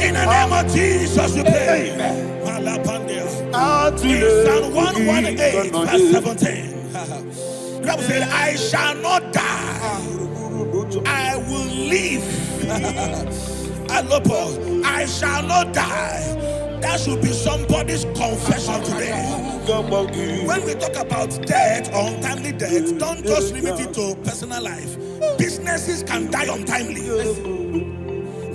In the name of Jesus, we pray. In Psalm 118, verse 17, the Bible said, I shall not die, I will live. I shall not die. That should be somebody's confession today. When we talk about death or untimely death, don't just limit it to personal life. Businesses can die untimely.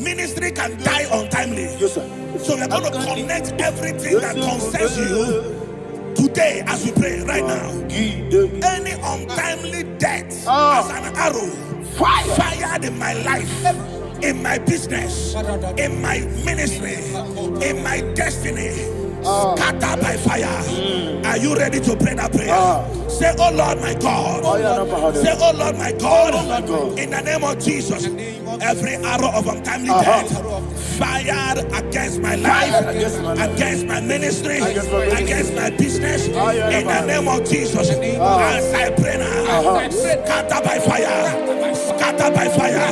Ministry can die untimely. Yes, sir. So we're going to connect everything that concerns you today as we pray right now. Any untimely death as an arrow fired in my life, in my business, in my ministry, in my destiny, scattered by fire. Are you ready to pray that prayer? Say, oh Lord my God. Say, oh Lord my God. In the name of Jesus, every arrow of untimely death fired against my life, against my ministry, against my business, in the name of Jesus, as I pray now, scattered by fire, scattered by fire.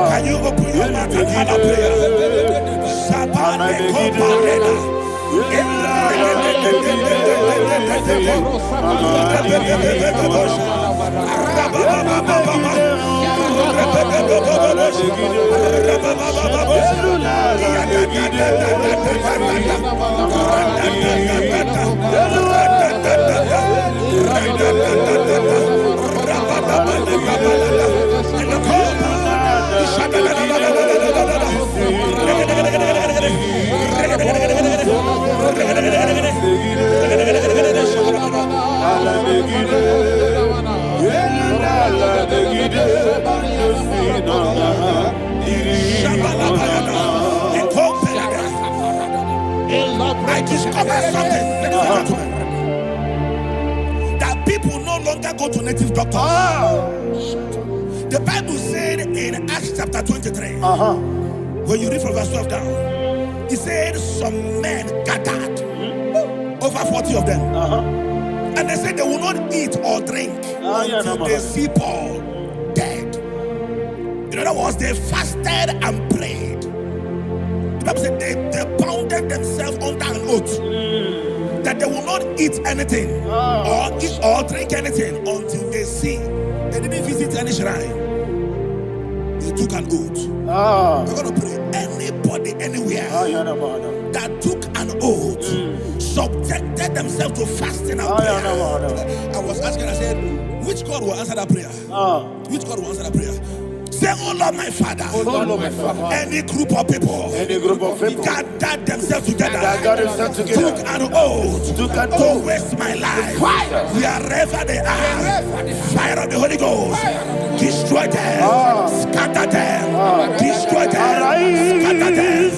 Can you open your mouth and have a prayer? I discovered something, ladies and gentlemen, that people no longer go to native doctors. The Bible said in Acts chapter 23, when you read from verse 12 down, it said some men gathered, over 40 of them, and they said they will not eat or drink until they see Paul dead. In other words, they fasted and prayed. The Bible said they bounded themselves under an oath that they will not eat anything or eat or drink anything until they see. They didn't visit any shrine. They took an oath. We're going to pray. Anybody, anywhere that took an oath, subjected themselves to fasting and prayer. I was asking, I said, which God will answer that prayer? Which God will answer that prayer? Say, oh Lord my Father, any group of people gathered themselves together, took an oath to waste my life. Wherever they are, fire of the Holy Ghost, destroy them, scatter them, destroy them, scatter them.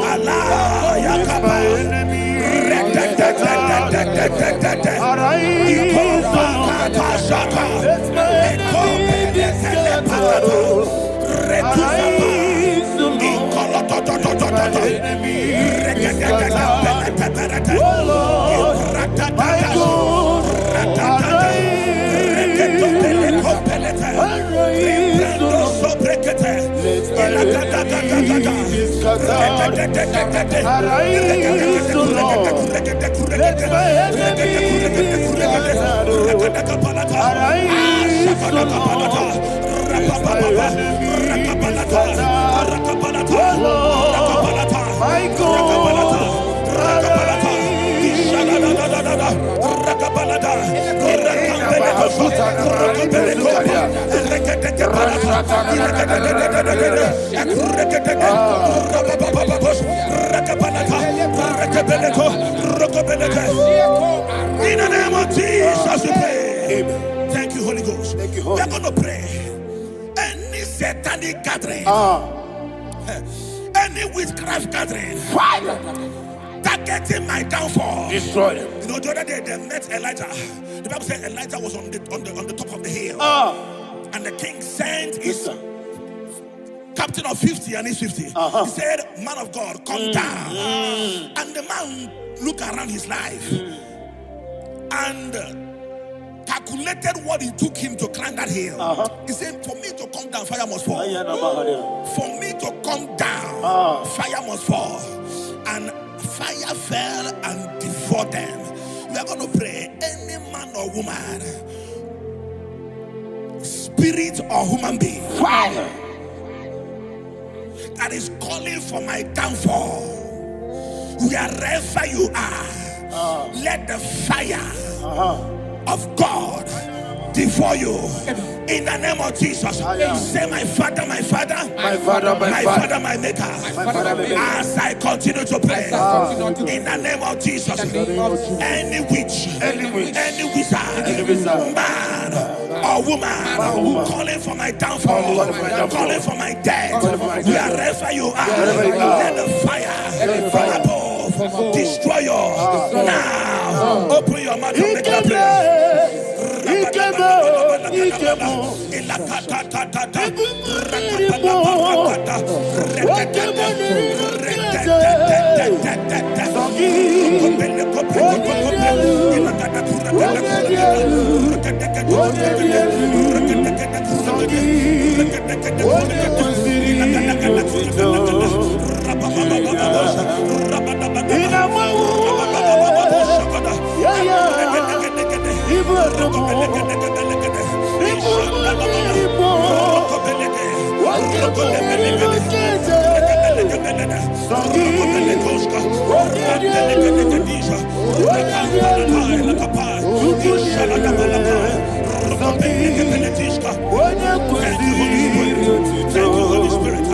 Allah Yakaba, Ragabalada, Rakambeleko, Rakambeleko, Rekateke Palata, Rekateke, Rakabalata, Rakabeleko, Rakabeleke. In the name of Jesus, we pray. Amen. Thank you, Holy Ghost. Thank you, Holy. We are going to pray. Any satanic gathering, any witchcraft gathering, fire, targeting my downfall, destroy them. You know, the other day they met Elijah. The Bible said Elijah was on the top of the hill, and the king sent his captain of 50 and his 50. He said, "Man of God, come down." And the man looked around his life and calculated what it took him to climb that hill. He said, "For me to come down, fire must fall. For me to come down, fire must fall." And fire fell and devoured them. We are going to pray. Any man or woman, spirit or human being, fire, that is calling for my downfall, wherever you are, let the fire of God devour you in the name of Jesus. Say, my Father, my Father, my Father, my Father, my Maker. As I continue to pray in the name of Jesus, any witch, any wizard, man or woman calling for my downfall, calling for my death, wherever you are, let the fire from above destroy you now. Open your mouth and make a prayer. Thank you, Holy Spirit.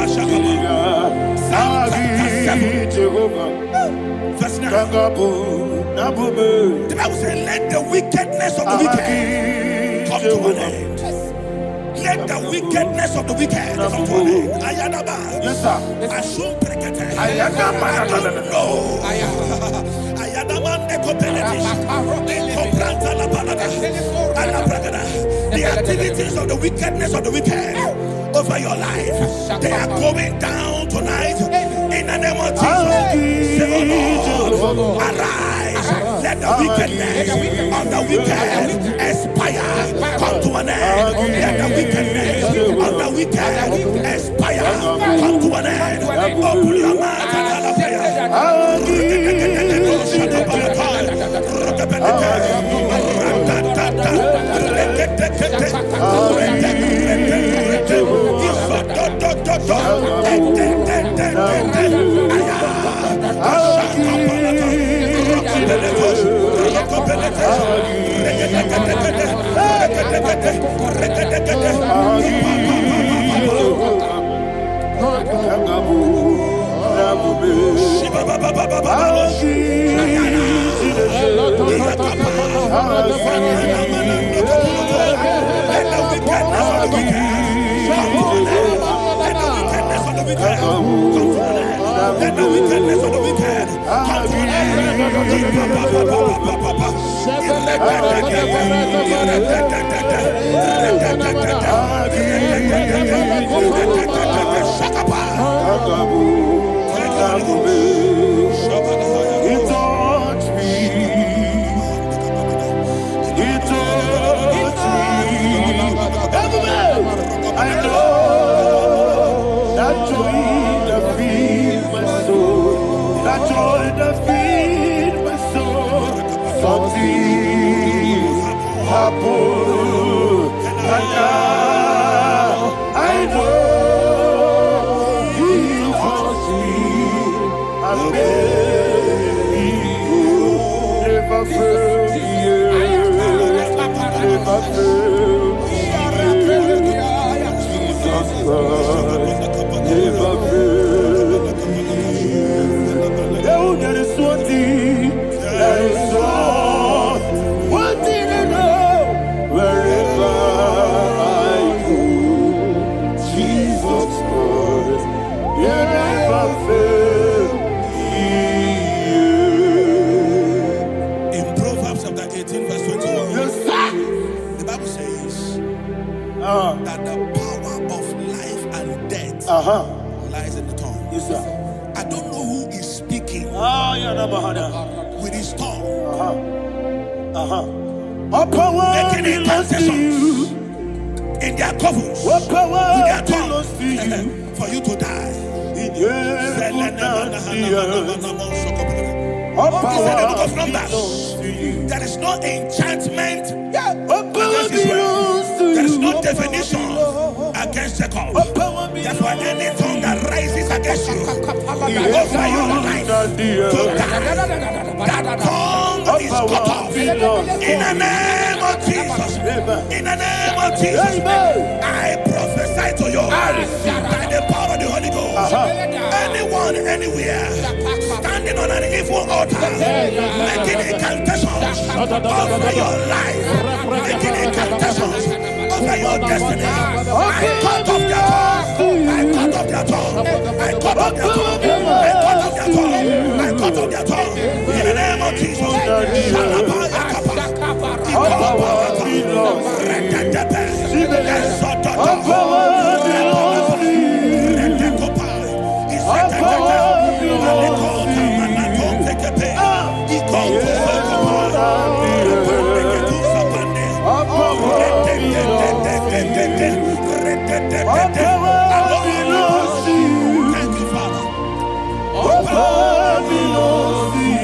Verse 9. The Bible says, let the wickedness of the wicked come to an end. Let the wickedness of the wicked come to an end. Ayadaba. Yes, sir. Assume prekete. Ayadaba. I don't know. Ayadaba nekopeletis. Kompranta la balada. Alabragada. The activities of the wickedness of the wicked over your life, they are going down tonight in the name of Jesus. Say, oh Lord, arise. Let the wickedness of the wicked expire, come to an end. Let the wickedness of the wicked expire, come to an end. Open your mouth and Never fail. never fail. Jesus Christ never fail. There is one thing, there is one thing I know. Wherever I go, Jesus Christ, you never fail. In Proverbs chapter 18, verse 21, Yes, sir. the Bible says that the power of life and death lies in the tongue. Yes, sir. I don't know who is speaking with his tongue, making incantations in their covens with their tongue for you to die. He said in the book of Numbers, there is no enchantment against Israel. There is no definition against Jacob. Therefore, any tongue that rises against you over your life to die, that tongue is cut off. In the name of Jesus. In the name of Jesus. I prophesy to you by the power of the Holy Ghost. Anyone, anywhere, standing on an evil altar, making incantations over your life, making incantations over your destiny, I cut off their tongue. I cut off their tongue. I cut off their tongue. I cut off their tongue. I cut off their tongue. In the name of Jesus. Thank you, Father. All power belongs to you.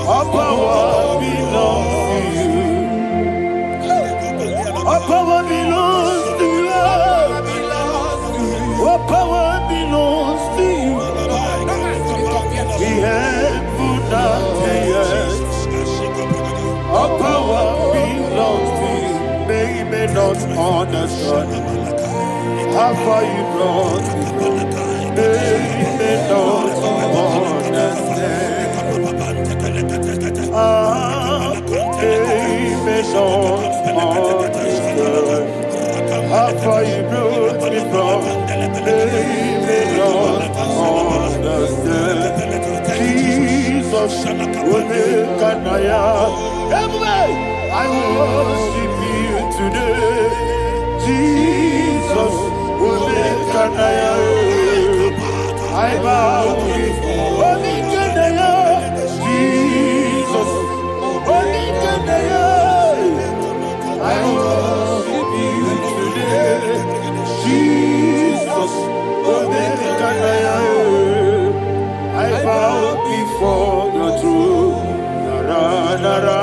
All power belongs to you. All power belongs to you. All power belongs to you. The heaven and the earth. All power belongs to you. May not understand how far you brought me. May not understand. May not understand how far you brought me from. May not understand. Jesus, will make an I worship you today. Jesus, will make an I bow before Jesus, I worship you today. Jesus, will make an I bow before your throne. Nara, nara.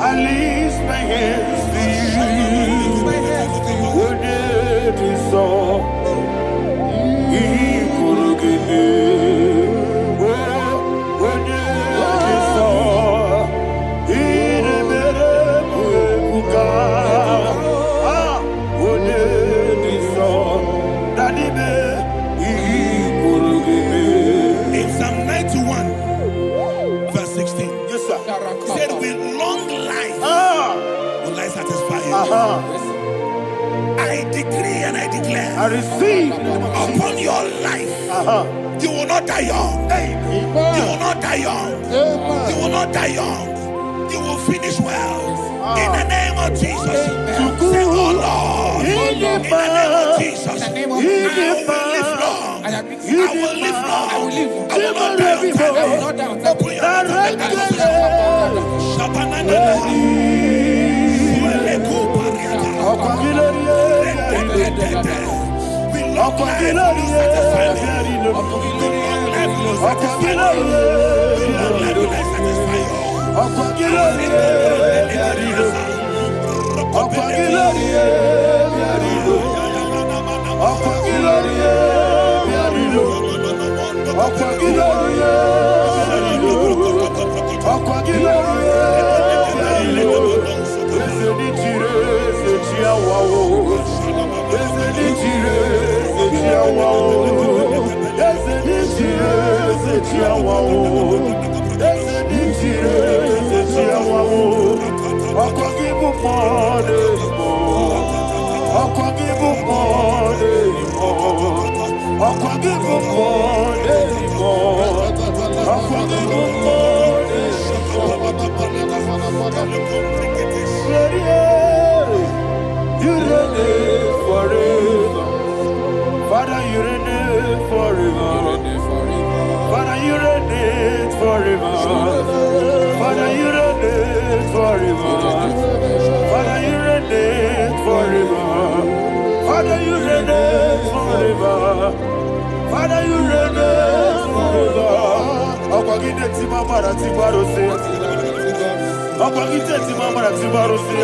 I lift my hands to you. When it is all, he will give me. When it is all, he will when it is all, that he will give me. In Psalm 91, verse 16. Yes, sir. He said, with long life will I satisfy you. I decree and I declare, I receive upon your life, you will not die young. You will not die young. You will not die young. You will finish well. In the name of Jesus. Say, oh Lord, in the name of Jesus, I will live long. will live long. I will not die on time. Open your mouth and make that we long life will not satisfy me. We long life will not satisfy me. We long life will not satisfy you. You reign forever. Father, you reign forever. Father, you reign forever. Father, you reign forever. Father, you reign forever. Father, you reign forever. Father, you reign forever. Akwagide timamara tibarose. Akwagide timamara tibarose.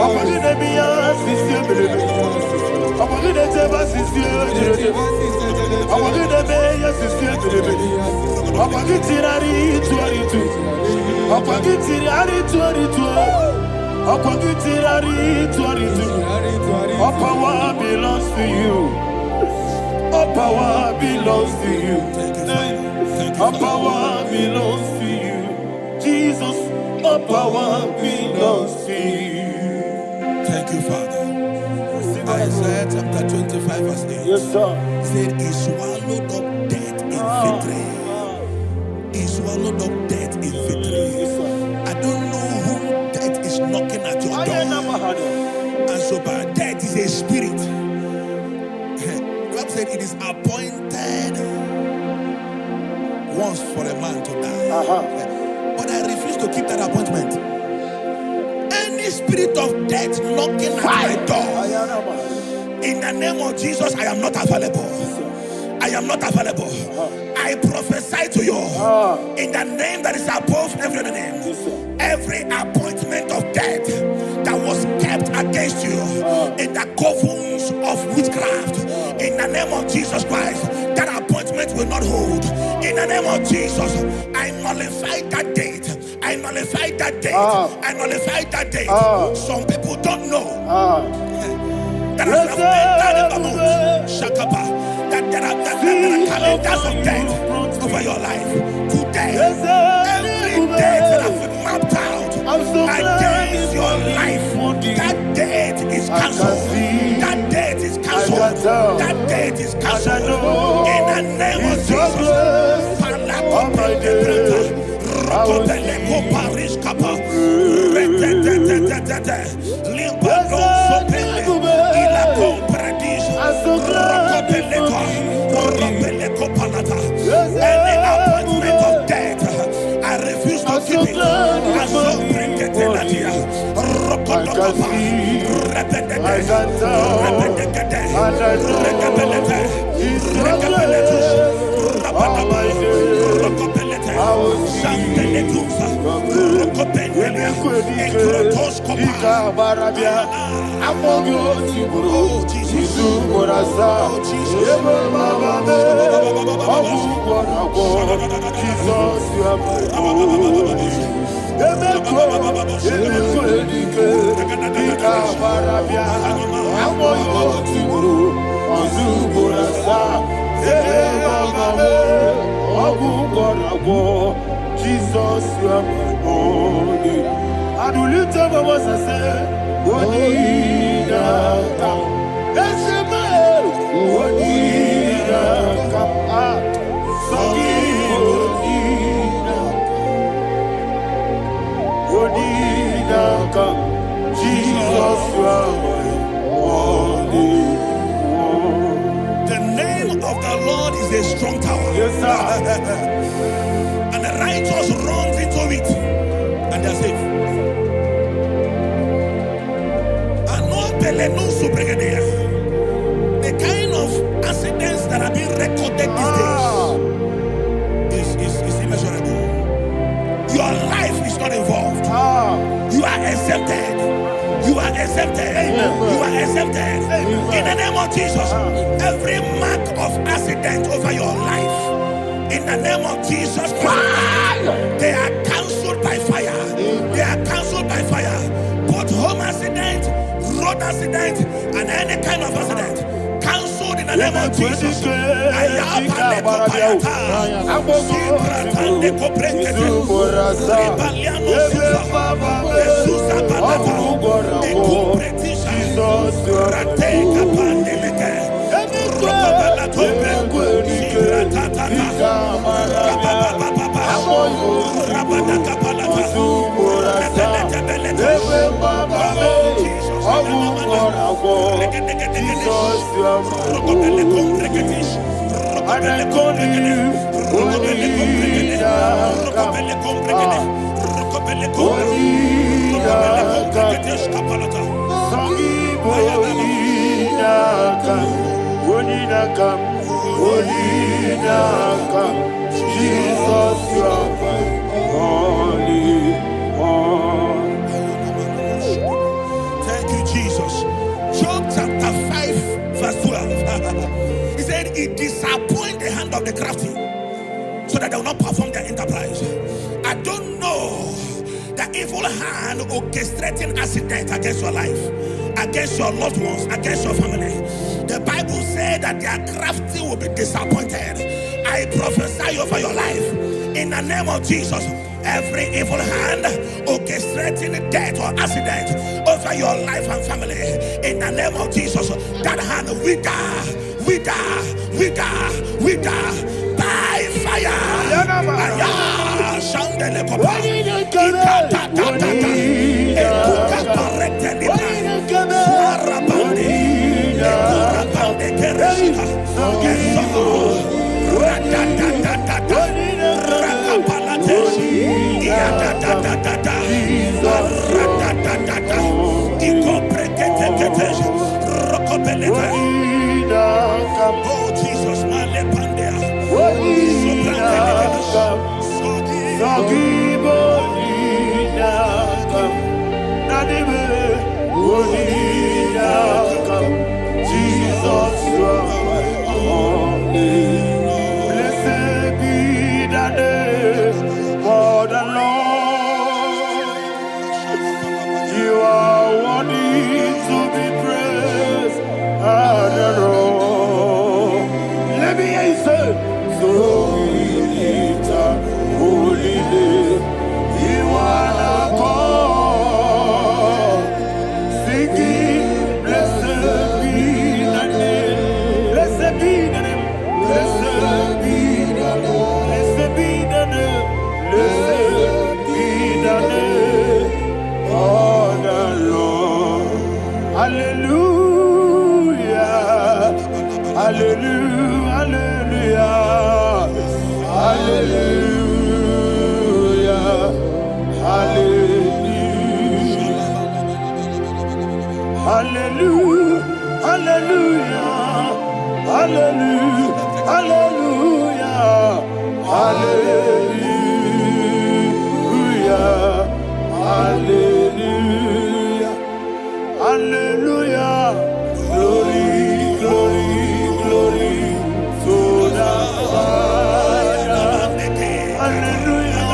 Akwagide miya sisi ebelebe. Akwagide teba sisi ebelebe. Akwagide meya sisi ebelebe. Akwagide rari tuaritu. Akwagide rari tuaritu. Akwagide rari tuaritu. All power belongs to you. All power belongs to you. All power belongs to you. Jesus, all power belongs to you. Thank you, Father. Isaiah chapter 25 verse 8. Yes, sir. Said he swallowed up death in victory. He swallowed up death in victory. I don't know whom death is knocking at your door. And so by death is a spirit. God said it is appointed once for a man to die. But I refuse to keep that appointment. Any spirit of death knocking at my door, in the name of Jesus, I am not available. I am not available. I prophesy to you in the name that is above every other name. Every appointment of death that was kept against you in the covens of witchcraft, in the name of Jesus Christ, that appointment will not hold. In the name of Jesus, I nullify that date. I nullify that date. I nullify that date. Some people don't know that as I've entered in the mood, Shakapa, that there are calendars of death over your life. Today, every date that I've mapped out against your life, that date is cancelled. That date is cancelled. That date is cancelled. In the name of Jesus. Any appointment of death, I refuse to keep it. I so bring it in the year. Jesus, you are my only. I do lift up my voice and say, Wonida come. Yes, man. Wonida come. Sogi Wonida come. Jesus, you are my only. The name of the strong tower. Yes, sir. And the righteous runs into it and they're safe. The kind of accidents that are being recorded these days is immeasurable. Your life is not involved. You are exempted. You are exempted. You are exempted. In the name of Jesus, every mark of accident over your life, in the name of Jesus Christ, they are cancelled by fire. They are cancelled by fire. Both home accident, road accident, and any kind of accident, cancelled in the name of Jesus. Jesus, you are holy. Thank you, Jesus. Job chapter 5, verse 12. He said, "It disappoints the hand of the crafty, so that they will not perform their enterprise." I don't know the evil hand orchestrating accident against your life, against your loved ones, against your family. The Bible said that their crafty will be disappointed. I prophesy over your life in the name of Jesus. Every evil hand orchestrating death or accident over your life and family, in the name of Jesus, that hand wither by fire. Oh Jesus, Jesus, you are holy. Blessed be the name of the Lord. You are worthy to be praised and adored. Let me hear you say, so we lift up holy name. You are the God. Singing, blessed be the name. Blessed be the name. Blessed be the name. Blessed be the name. Blessed be the name of the Lord. Hallelujah. Hallelujah. Hallelujah. Hallelujah. Hallelujah. Hallelujah. Hallelujah. Hallelujah. Hallelujah. Hallelujah. Hallelujah. Glory, glory, glory to the Father. Hallelujah.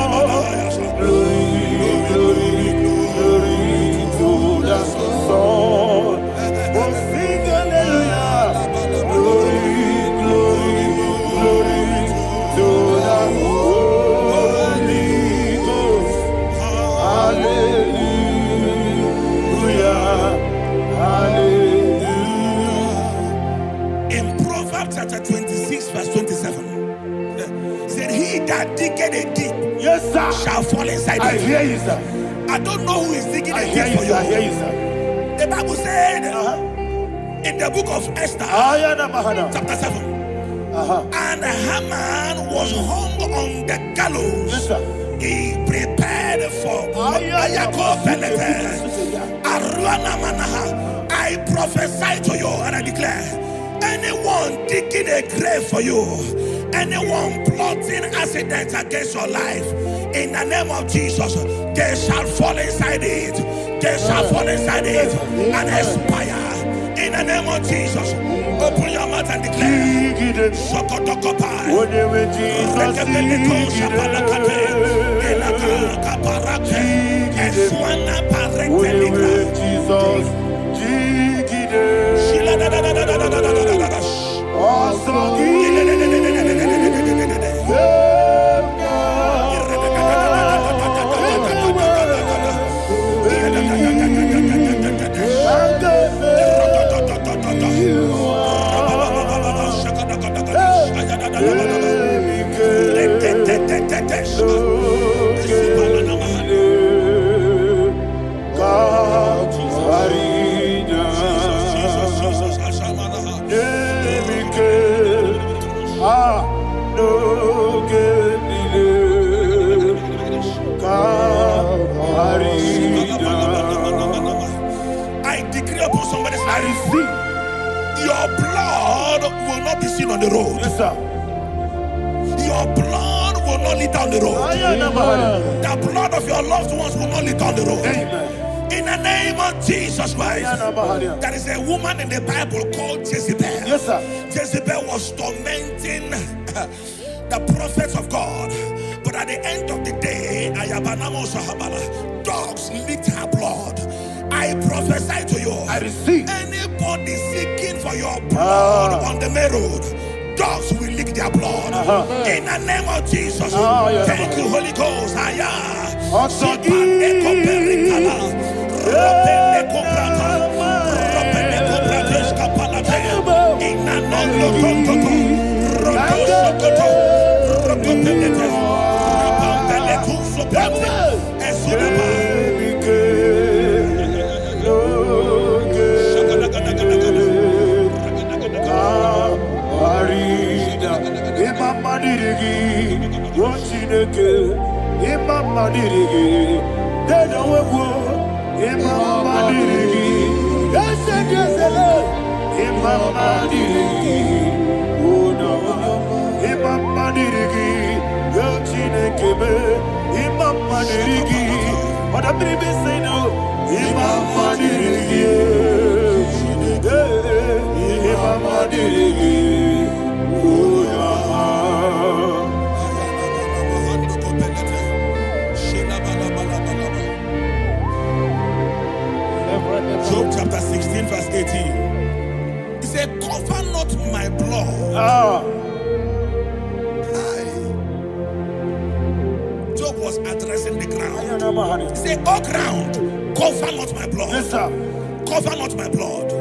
Glory, glory, glory to the Son. Oh, sing hallelujah. Glory, glory, glory to the Holy Ghost. Hallelujah. Hallelujah. in Proverbs chapter 26, verse 27, he said, "He that diggeth a deep, Yes, sir, shall fall inside I it." hear you, sir. I don't know who is digging I a hear deep you, for sir. I you. hear you, sir. The Bible said in the book of Esther, Ayana Mahana. chapter 7, and Haman was hung on the gallows. Yes, sir. He prepared for Ayako Pelete. Aruana Manaha. I prophesy to you and I declare, anyone digging a grave for you, anyone plotting accidents against your life, in the name of Jesus, they shall fall inside it. They shall fall inside it and expire. In the name of Jesus, open your mouth and declare. Sokotokopai. I decree upon somebody's life, your blood will not be seen on the road. Yes, sir. Your blood will not lead down the road. The blood of your loved ones will not lead down the road. Amen. In the name of Jesus Christ. There is a woman in the Bible called Jezebel. Yes, sir. Jezebel was tormenting the prophets of God. But at the end of the day, dogs licked her blood. I prophesy to you, I receive. anybody seeking for your blood on the main road, dogs will lick their blood. In the name of Jesus. Thank you, Holy Ghost. Job chapter 16 verse 18. He said, cover not my blood. Job was addressing the ground. He said, oh ground, cover not my blood. Yes, sir. Cover not my blood.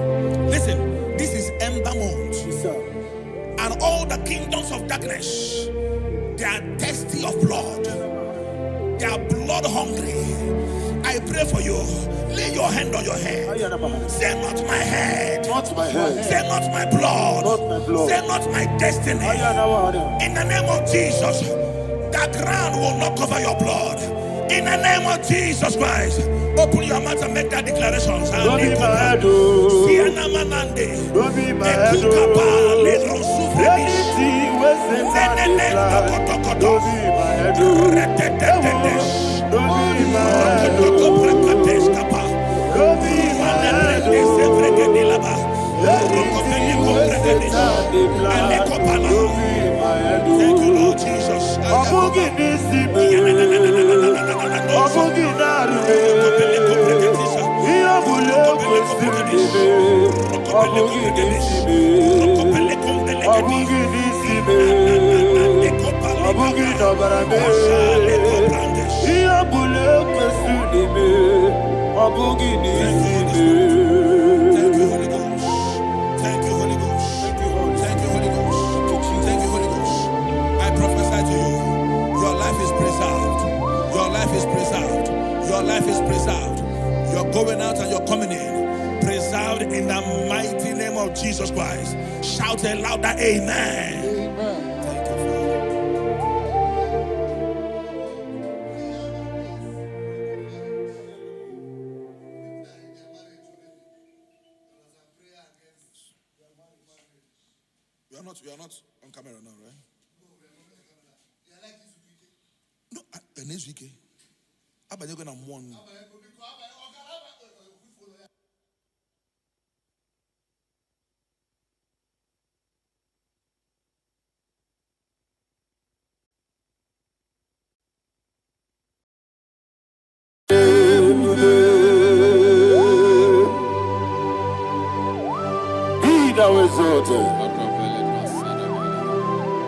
Listen, this is ember month. Yes, sir. And all the kingdoms of darkness, they are thirsty of blood. They are blood hungry. I pray for you. Lay your hand on your head. Say not my head. Not my head. Say not my blood. Not my blood. Say not my destiny. In the name of Jesus, that ground will not cover your blood. In the name of Jesus Christ, open your mouth and make that declaration. Don't be my head. Don't be my head. Anything was in my life. Don't be my head. Don't be my head. Don't be my head. Thank you, Lord Jesus. Your life is preserved. You're going out and you're coming in. Preserved in the mighty name of Jesus Christ. Shout a louder amen. You are not on camera now, right? No, next week. How about you going to one?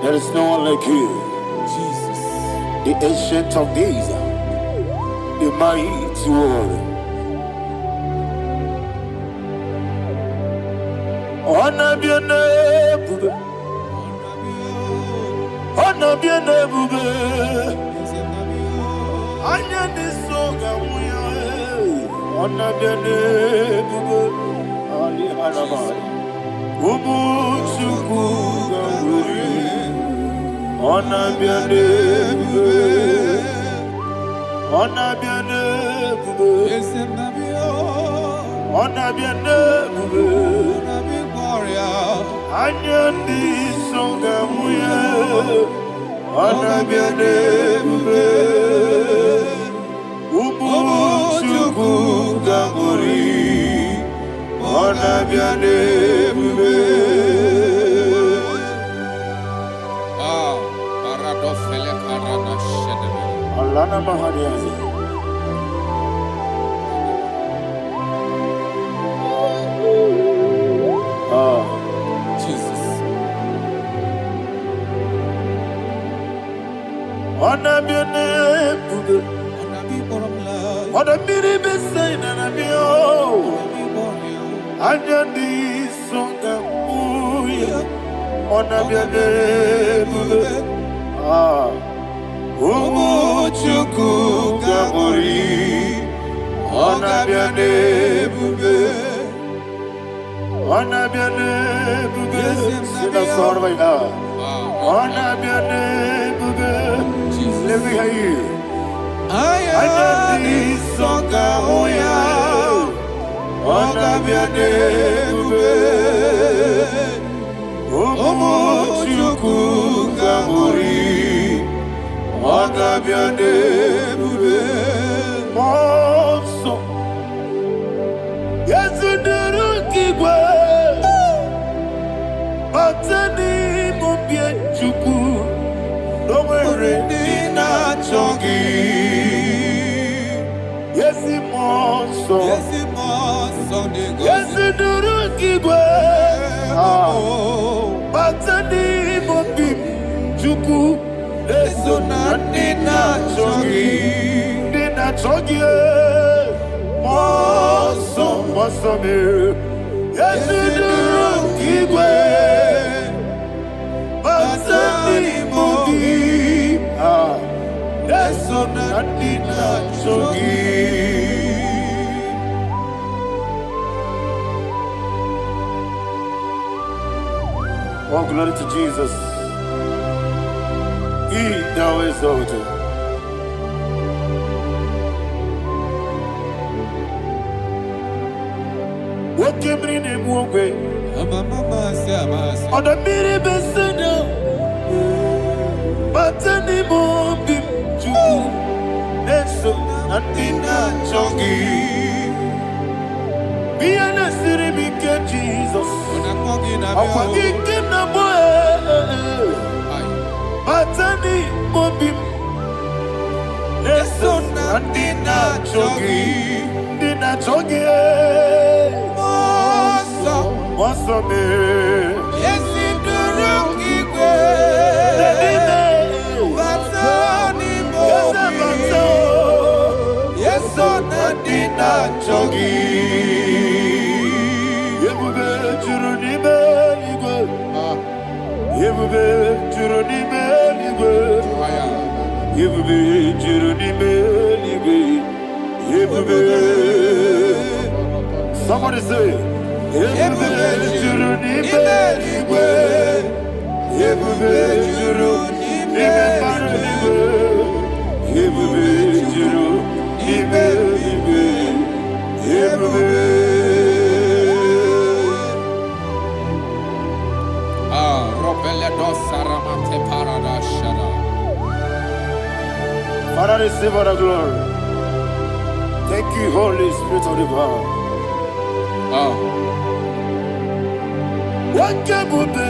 There is no one like you, Jesus, the ancient of days, the mighty one. Honor be your name, honor be your name, honor be your name, Ali Alabari. Honor be your name, honor be your name, honor be your name, Anyandi songamuya, honor be your name, Umuchuku gamuri, honor be your name. Alana Mahariazi. Jesus. Honor be your name, honor be the best sign and be Anyandi songamuya, honor be your name. Umuchuku gamuri, honor be your name, honor be your name. Sing a song right now. Honor be your name, let me hear you. Anyandi songamuya, honor be your name, Umuchuku gamuri, honor be your name, Monso. Yes, you do Kigwe, Batani Mubie Chuku, no worry, Nina Chogi. Yes, Monso. Yes, you do Kigwe, Batani Mubie Chuku. Eso na dina chogi, moso me. Yesu duru kigwe, basani mobi. Eso na dina chogi. Oh, glory to Jesus. He thou exalted. What came in him one way? On the miri besino, but any mombi to Neso Natina Chogi. Be an asiri bike Jesus. I'm forgetting the boy. Batani mobim, Neso Natina Chogi, Dina Chogi, Mosso me, yes, in the Rocky Batani mobim, yes, so Natina Chogi, Yebube Churunibe, Yebube Churunibe. Somebody say, Father, receive all the glory. Thank you, Holy Spirit of the power. What can you do?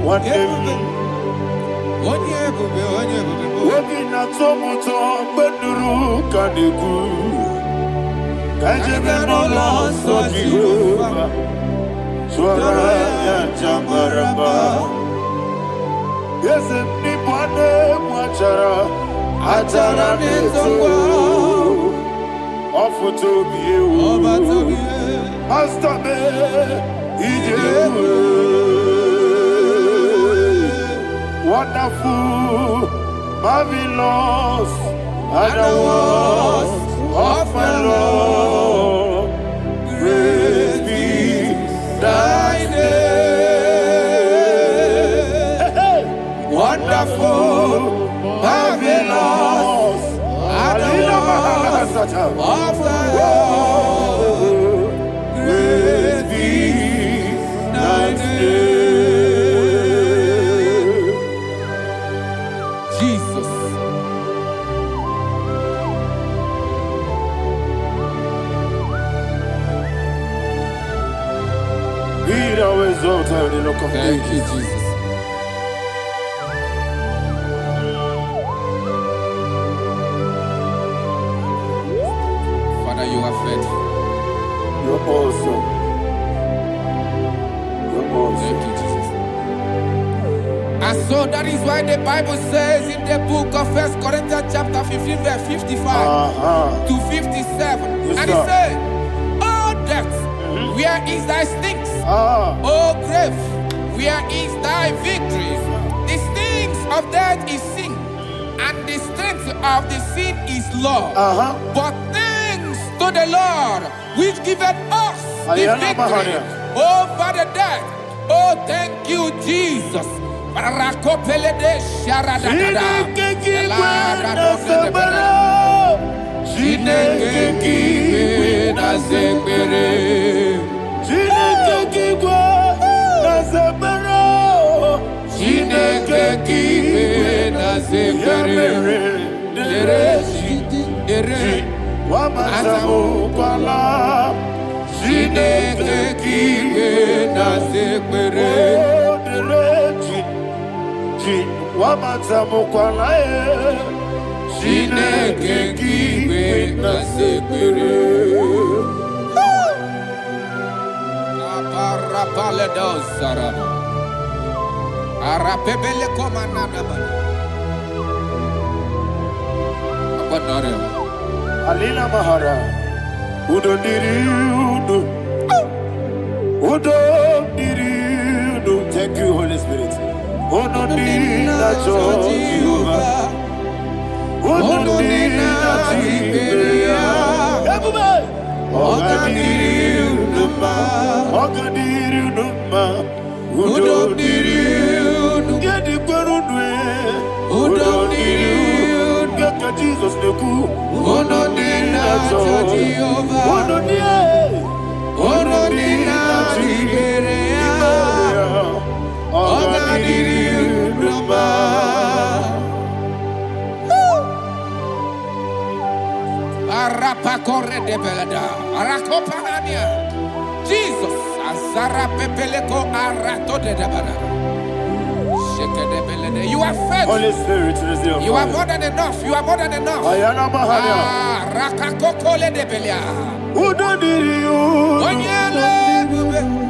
What you need? Wonderful, marvelous, and the words of my Lord. Praise be thy name. Wonderful, marvelous, and the words of thy Lord. Praise be thy name. Thank you, Jesus. Father, you are faithful. You're awesome. You're awesome. Thank you, Jesus. And so that is why the Bible says in the book of 1 Corinthians chapter 15, verse 55 to 57. Yes, and it says, "Oh death, where is thy sting? Oh grave, where is thy victory? The stings of death is sin, and the strength of the sin is law. But thanks to the Lord, which giveth us the victory over the death." Oh, thank you, Jesus. Alina Mahara, Udo Diriudo, Udo Diriudo. Thank you, Holy Spirit. Udo Diriudo, Udo Diriudo, Ogadiriudo, Udo Diriudo, Udo Diriudo, Jesus the cool. Ono dina Jehovah. Ono dina Tiberea. Ogadiriudo. Arapa corre de belada. Arakopania. Jesus. Azara pepeleko arato de debada. You are faithful. Holy Spirit, you are more than enough. You are more than enough. Rakakokole de belia. Udo diriu. Onyele.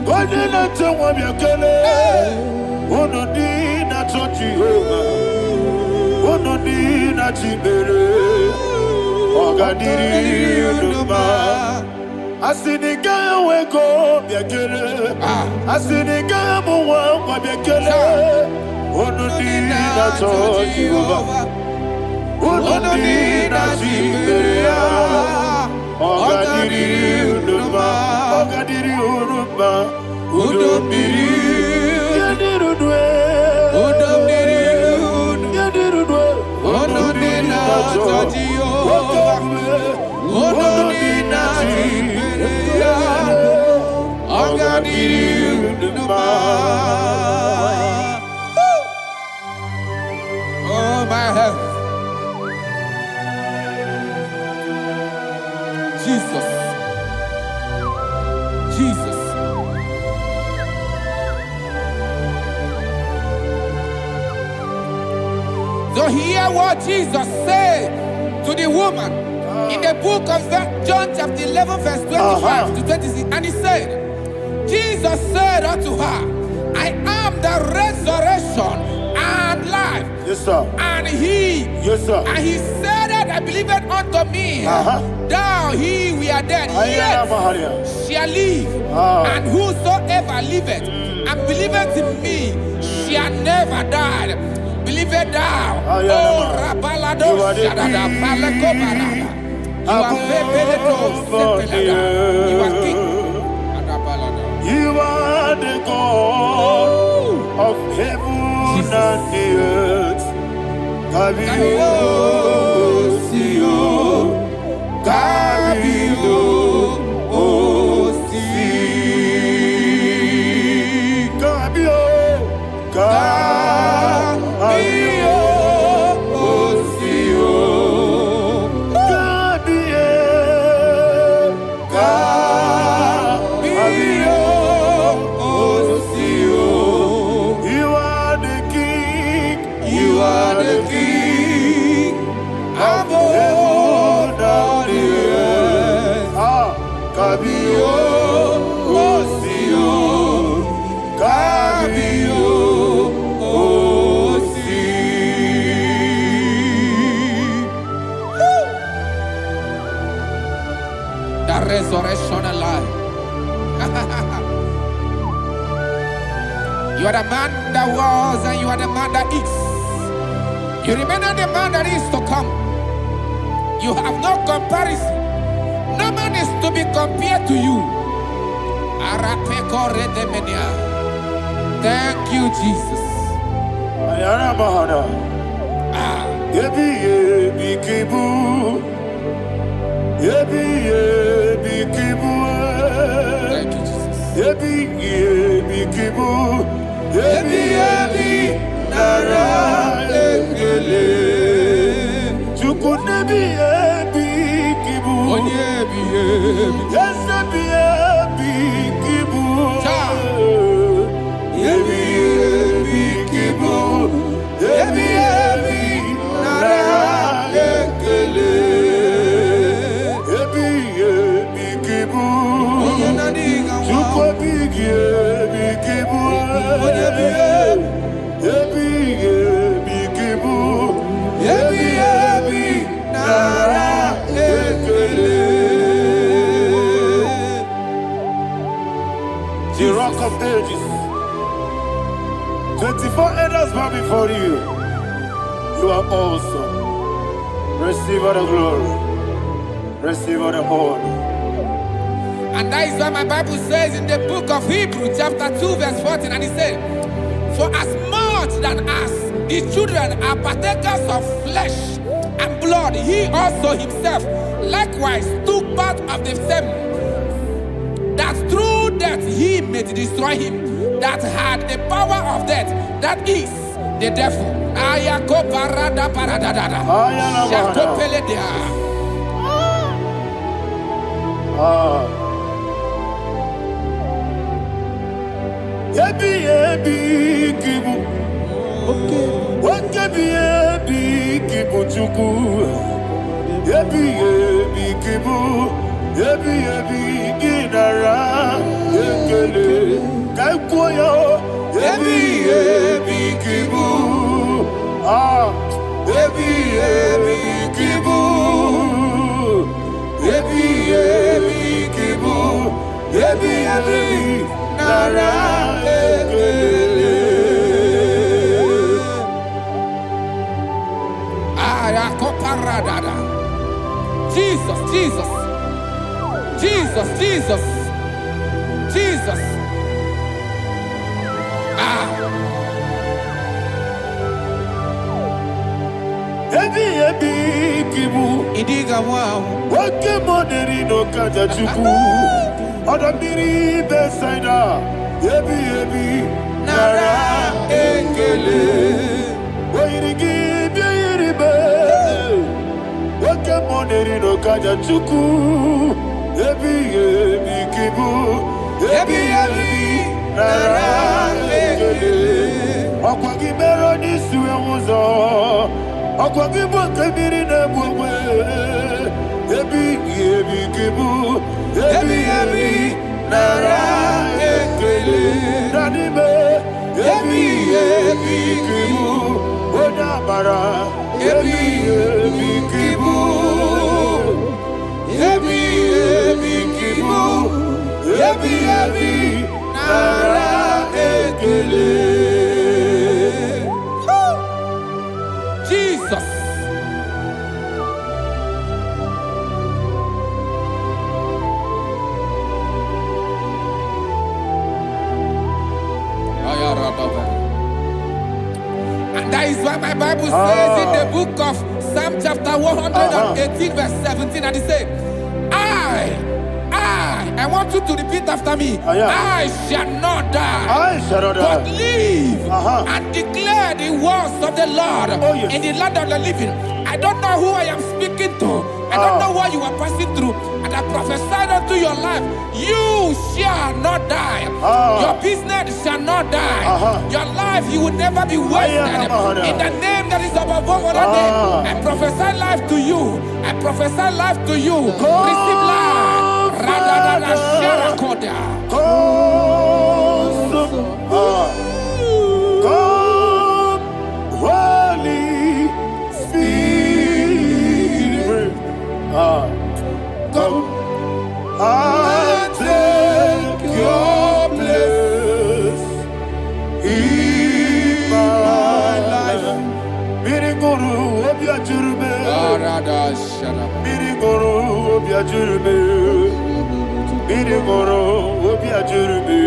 Onyele tewa biakele. Uno dina Jehovah. Uno dina Tibere. Ogadiriudo. Asiniga weko biakele. Asiniga muwa biakele. Ono dina Jehovah, ono dina Tiberea, Ogadiriudo, Ogadiriudo, Udo Diriudo, Udo Diriudo, ono dina Jehovah. Oh, my health. Jesus. Jesus. So hear what Jesus said to the woman in the book of John chapter 11 verse 25 to 26. And he said, Jesus said unto her, I am the resurrection and life. Yes, sir. And he, yes, sir. And he said that I believed unto me, thou he we are dead, yet shall live. And whosoever liveth and believeth in me shall never die. Believe it thou. Oh, Rabalado, Shadada, Palako Barada. You are Febeledo, you are king. You are the God of heaven and the earth. Kabio, Sio, Kabio, Osi, Kabio, Kabio, Osio, Kabio, Kabio, Osio. You are the king. You are the king of heaven and the earth. Kabio, Osio, Kabio, Osi. The resurrection and life. You are the man that was and you are the man that is. You remember the man that is to come. You have no comparison. No man is to be compared to you. Thank you, Jesus. Thank you, Jesus. The rock of ages. 24 elders bow before you. You are awesome. Receive all the glory. Receive all the honor. And that is what my Bible says in the book of Hebrews chapter 2 verse 14. And it said, for as much than as the children are partakers of flesh and blood, he also himself likewise took part of the same, that through death he may destroy him that had the power of death, that is the devil. Jesus, Jesus, Jesus, Jesus, Jesus. ebi kibu. Idiga wow. Wake money no kaja chuku. Odamiri besaida. Ebi Nara ekele. Wairigi biiribe. Wake money no kaja chuku. Ebi kibu. Ebi nara ekele. Akwagi mero ni suwe muzo. Akwagi boke miri ne bwe. Ebi kibu. Ebi nara ekele. Nanibe. Ebi kibu. Onabara. Ebi kibu. Ebi kibu. Ebi nara ekele. Jesus. And that is why my Bible says in the book of Psalm chapter 118 verse 17, and it says, I want you to repeat after me. I shall not die, but live and declare the words of the Lord in the land of the living. I don't know who I am speaking to. I don't know what you are passing through. And I prophesy unto your life, you shall not die. Your business shall not die. Your life, you will never be wasted. In the name that is above all other name, I prophesy life to you. I prophesy life to you. Receive life. Radadada Sharakoda. Come, Holy Spirit. Come and take your place in my life. Miriguru obiajurube. Miriguru obiajurube. Miriguru obiajurube.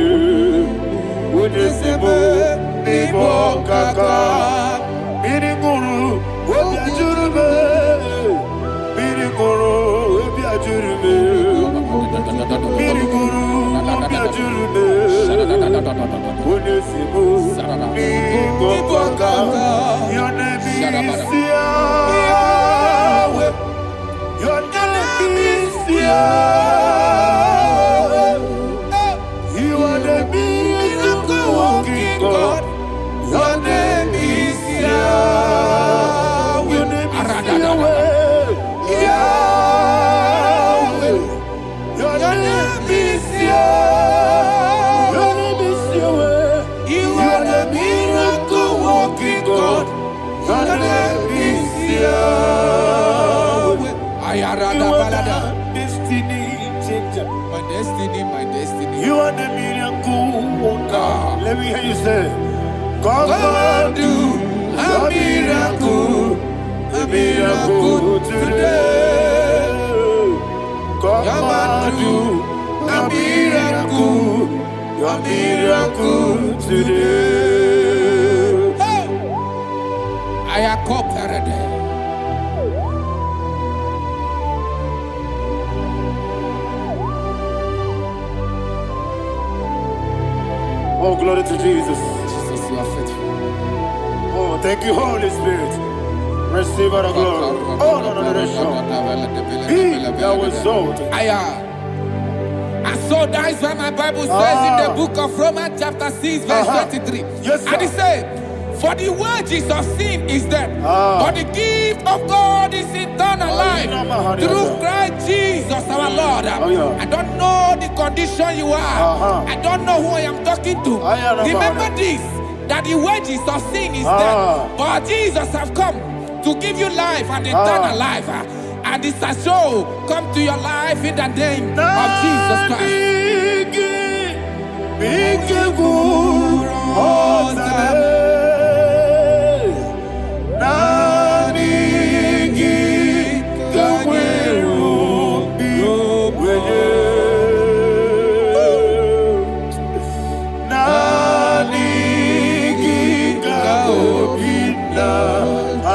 Unisimo nibo kaka. Miriguru obiajurube. Miriguru obiajurube. Miriguru obiajurube. Unisimo nibo kaka. Your name is Yahweh. Your name is Yahweh. You are the miracle working God. Your name is Yahweh. Your name is Yahweh. Yahweh. Your name is Yahweh. Your name is Yahweh. You are the miracle working God. Your name is Yahweh. You are the destiny changer. My destiny. You are the miracle worker. Let me hear you say, come and do a miracle today. Come and do a miracle today. I am cooperative. Oh, glory to Jesus. Jesus, you are faithful. Oh, thank you, Holy Spirit. Receive our glory. Oh, no. Be thou exalted. And so that is why my Bible says in the book of Romans chapter 6 verse 23. Yes, sir. And it says, for the wages of sin is death, but the gift of God is eternal life through Christ Jesus our Lord. I don't know the condition you are. I don't know who I am talking to. Remember this, that the wages of sin is death, but Jesus have come to give you life and eternal life. And this shall show come to your life in the name of Jesus Christ.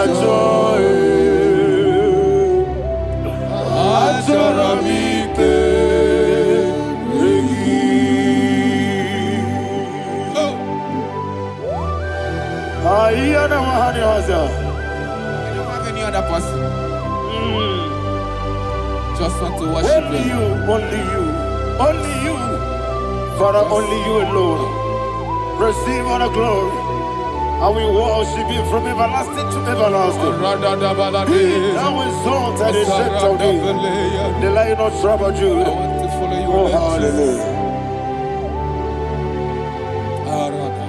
Joy. I don't have any other person. Just want to worship only you, only you, only you. Father, only you alone. Receive all the glory. I will worship you from everlasting to everlasting. Thou exalted the scepter of thee, the Lion of tribe of Judah. I want to follow you. Oh, hallelujah.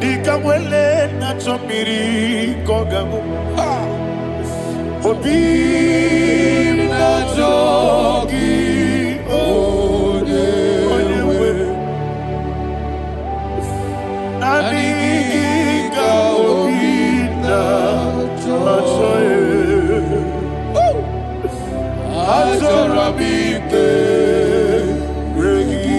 Dikamwele na chomiri kogamu. Obi na jogi onewe. Nadiga obi na choye. Azorabike regi.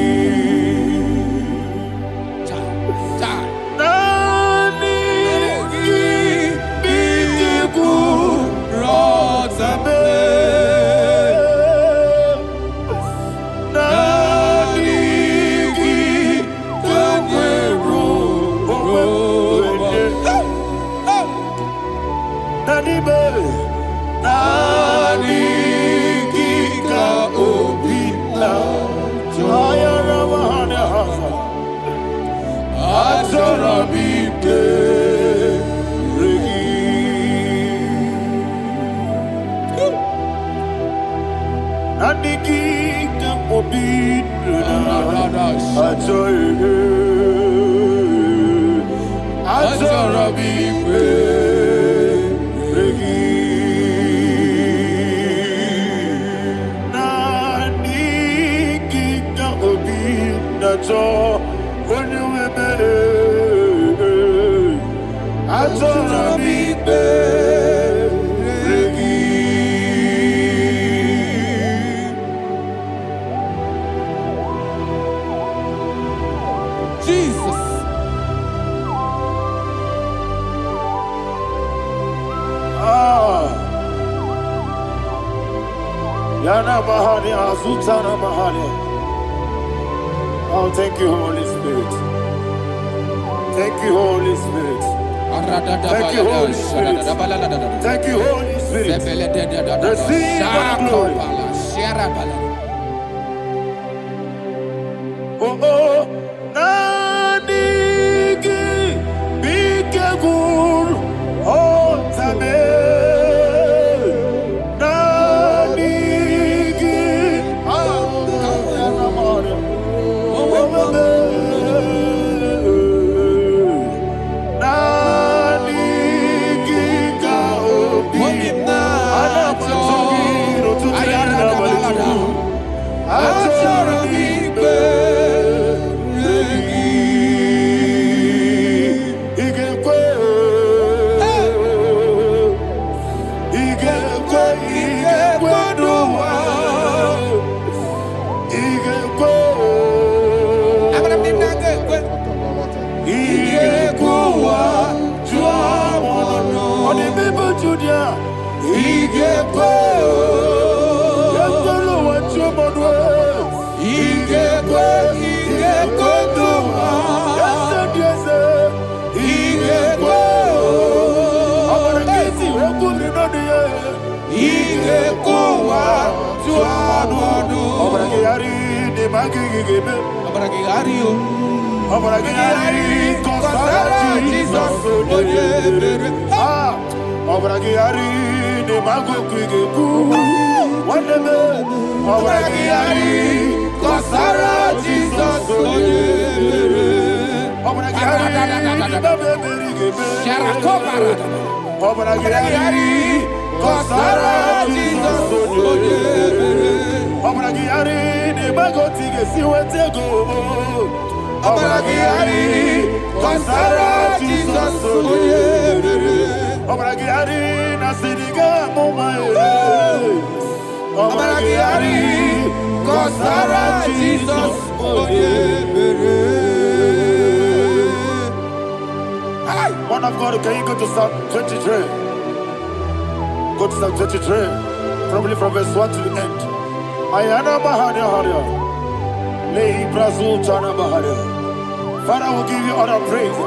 Oh, thank you, Holy Spirit. Thank you, Holy Spirit. Thank you, Holy Spirit. Thank you, Holy Spirit. Receive the glory. Oh, oh, Nanigi, Bigagul, oh, Tame. Man of God, can you go to Psalm 23? Go to Psalm 23, probably from verse 1 to the end. Ayana Bahada Haria. Lay Brazil Tana Bahada. Father, we'll give you all the praise.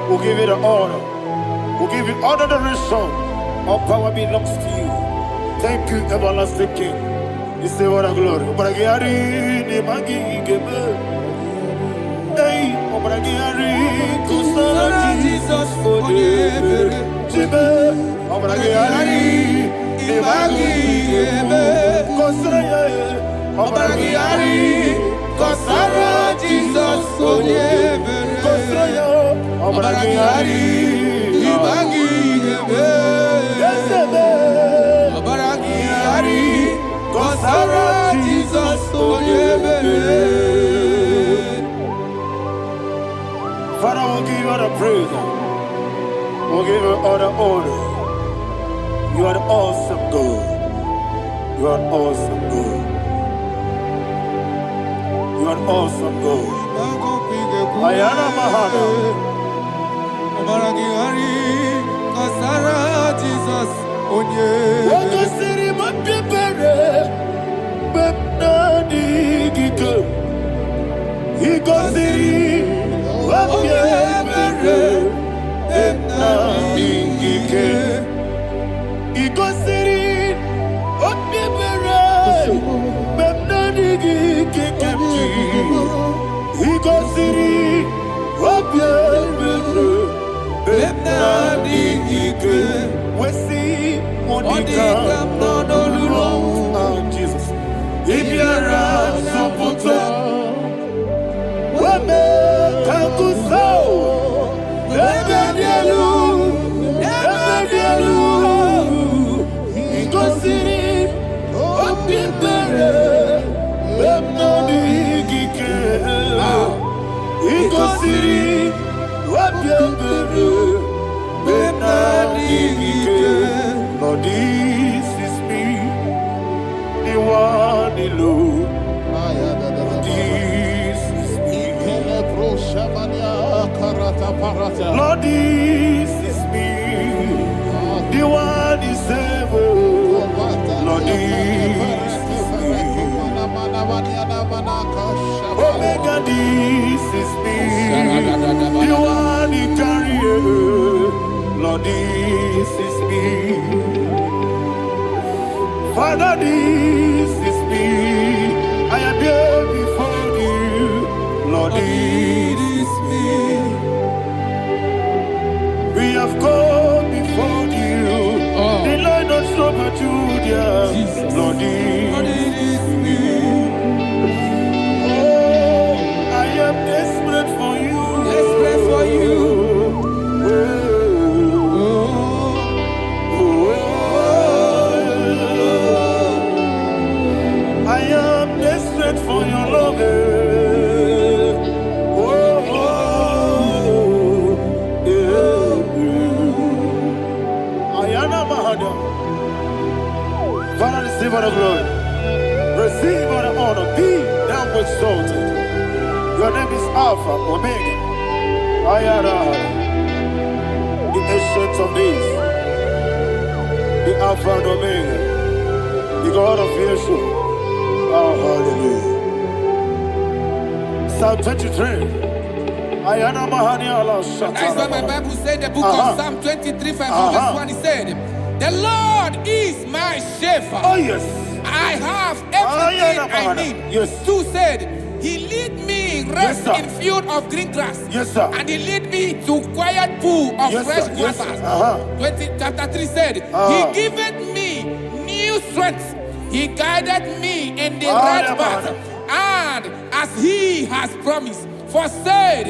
We'll give you the honor. We'll give you all the adoration. All power belongs to you. Thank you, everlasting King. You say what a glory. Obragiari ni magi gebe. Hey, Obragiari kusara Jesus forever. Jibe, Obragiari ni magi gebe. Kusara, Obragiari kusara Jesus forever. Kusara, Obragiari ni magi gebe. Obragiari kusara Jesus forever. Father, we'll give you all the praise. We'll give you all the honor. You are the awesome God. You are awesome God. You are awesome God. Ayana Mahana. Obaragari kasara Jesus onye. Wako siri mapipere. Bepna digike. Iko siri. Wapyebere. Bepna digike. Iko siri. Wapyebere. Bepna digike kemji. Iko siri. Wapyebere. Bepna digike. Wesi Monica. Jesus. Ibiara Sopoto. Wame Kankuso. Ebedielu. Ebedielu. Igosiri. Opipere. Bemnodigike. Igosiri. Opipere. Bemnodigike. Lord, this is me. The one alone. This is me. Lord, this is me. The one is able. Lord, this is me. Omega, this is me. The one he carries. Lord, this is me. Father, this is me. I am here before you. Lord, this is me. We have come before you. The Lord of Super Judah. Lord, this is me. Oh, I am desperate for you. Desperate for you. I am desperate for your love. Ayana Mahada. Father, receive all the glory. Receive all the honor. Be thou exalted. Your name is Alpha, Omega. Ayana. The ancient of days. The Alpha and Omega. The God of Yeshua. Oh, hallelujah. Psalm 23. Ayana Mahania Allah Shatters. That's why my Bible said the book of Psalm 23, 5, verse 1, he said, the Lord is my shepherd. Oh, yes. I have everything I need. Yes. 2 said, he lead me rest in field of green grass. Yes, sir. And he lead me to quiet pool of fresh waters. 20, chapter 3 said, he giveth me new strength. He guided me in the right path. And as he has promised, for said,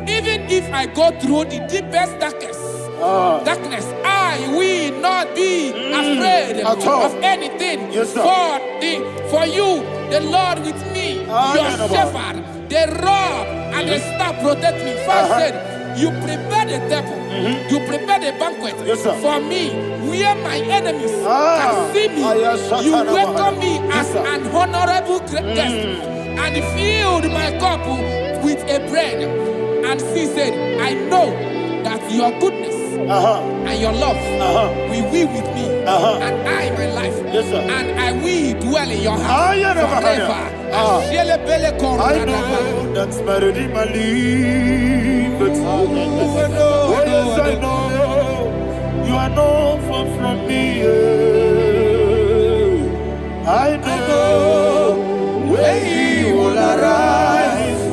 even if I go through the deepest darkness, I will not be afraid of anything. Yes, sir. For you, the Lord with me, your shepherd, the rod and the staff protect me. First said, you prepare the table, you prepare the banquet for me, where my enemies can see me. You welcome me as an honorable guest, and filled my cup with a bread. And she said, I know that your goodness and your love will be with me, and I, my life, and I will dwell in your house forever. I know that's better than my life. Oh, yes, I know you are not far from me. I know when he will arise,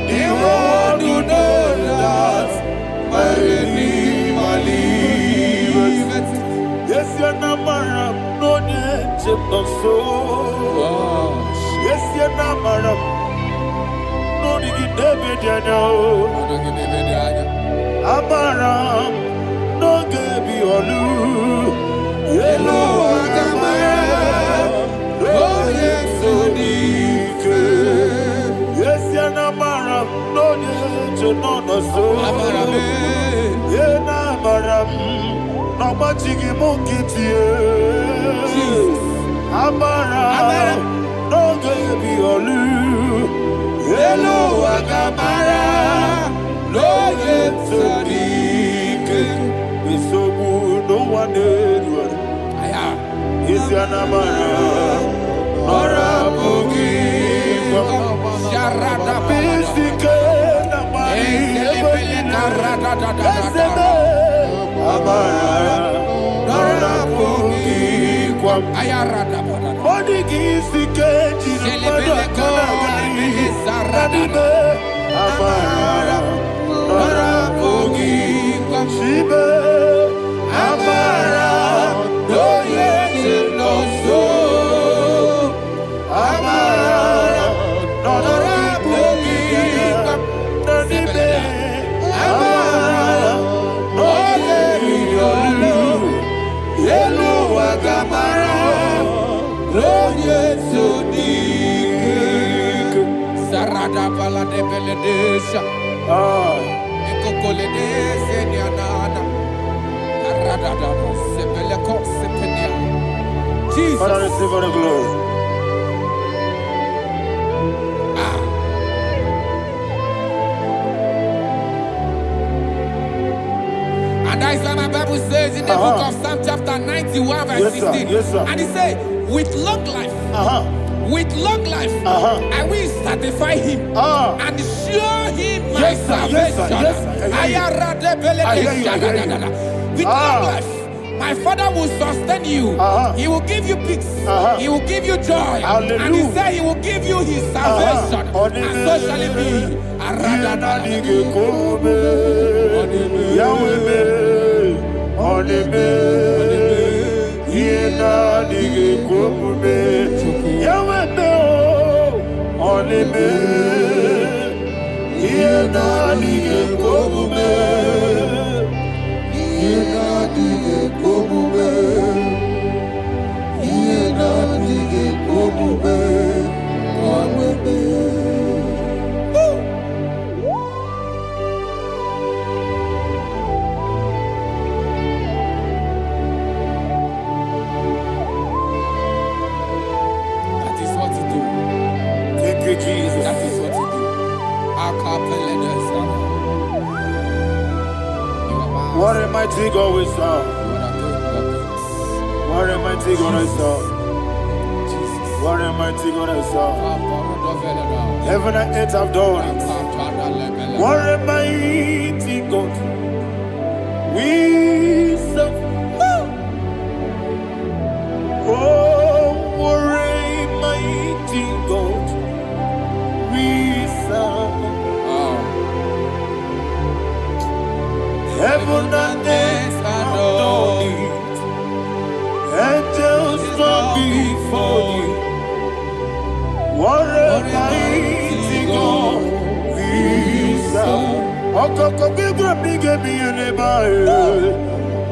he will do that my Redeemer lives. Yes, you're not married, no need to so. Yes, you're not married, no need to be Amaram, no gebi olu. Yellow Agamara, no yesodike. Yes, Yanamaram, no yesono so. Amarame, Yenamaram, no machigi mukiti. Amaram, no gebi olu. Yellow Agamara, no yesodike. So no one did. Is Yanamara, Nora Bogi, Sharada Pisika, Amara, Nora Bogi, Ayarada, Bodigi, Sikeji, Amara, Nora Bogi, Shiba, Amara. No yes no so Amara no rabugi Nanibe Amara no yelu Yelu Agamara no yesu dik Sarada bala de beledesha Ekokole de senianana Jesus. Father, receive all the glory. And that is why my Bible says in the book of Psalm chapter 91 verse 16. Yes, sir. And it says, with long life, I will satisfy him and show him my salvation. With long life, my Father will sustain you. He will give you peace. He will give you joy. Hallelujah. And he said he will give you his salvation. And so shall it be. Jesus. That is what you do. What a mighty God we serve. What a mighty God I serve. What a mighty God I serve. Heaven and earth have done it. What a mighty God we serve. Oh, what a mighty God we serve. Heaven and earth have done it. Angels bow before you. What a mighty God we serve. Okoko bigro bige bi eleba.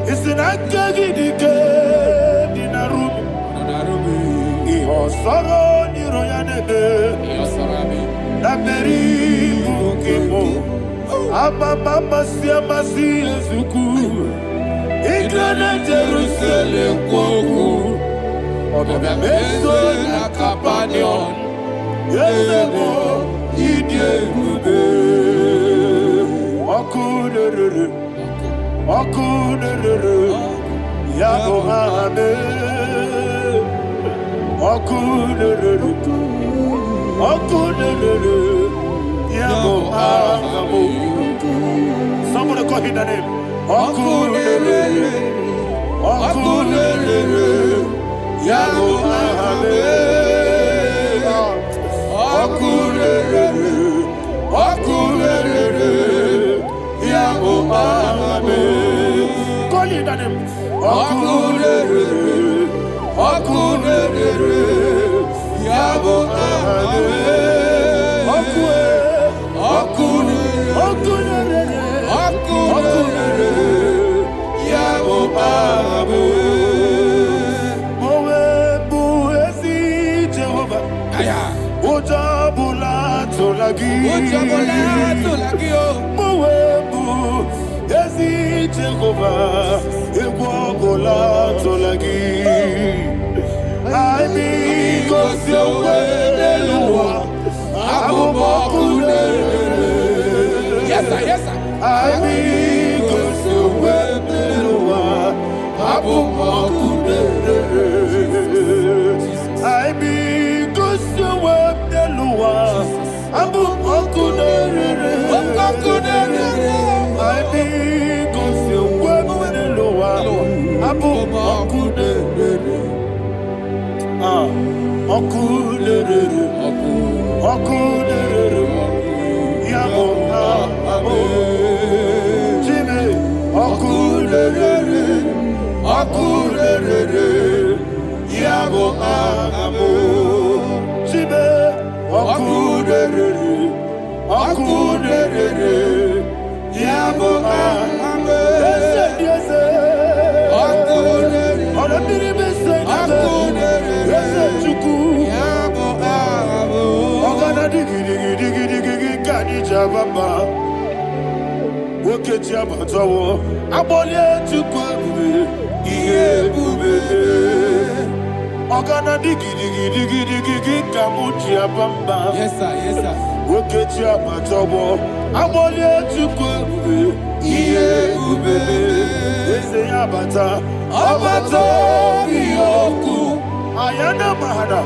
It's an akagi dike dinarubi. Iho soro ni royanebe. Naberi bukimo. Ababa siama si ezuku. Igrana Jerusalem kwoku. Obe meso na kapanion. Yesebo idie gube. Okurere. Okunere, Yabo Ame, Okunere, Okunere, Yabo Ame. Somebody call him the name. Okunere, Okunere, Yabo Ame, Okunere, Okunere, Yabo Ame. Call him the name. Okunere, Okunere, Yabo Ame, Okunere, Okunere, Yabo Ame. Mowe buezi Jehovah. Ojabula tolagi. Mowe buezi Jehovah. Egwabola tolagi. I mean, cause you're well, yes, sir, yes, sir. I mean, cause you're well, I mean, cause you're well, yes, sir, yes, sir. Ayana mahada,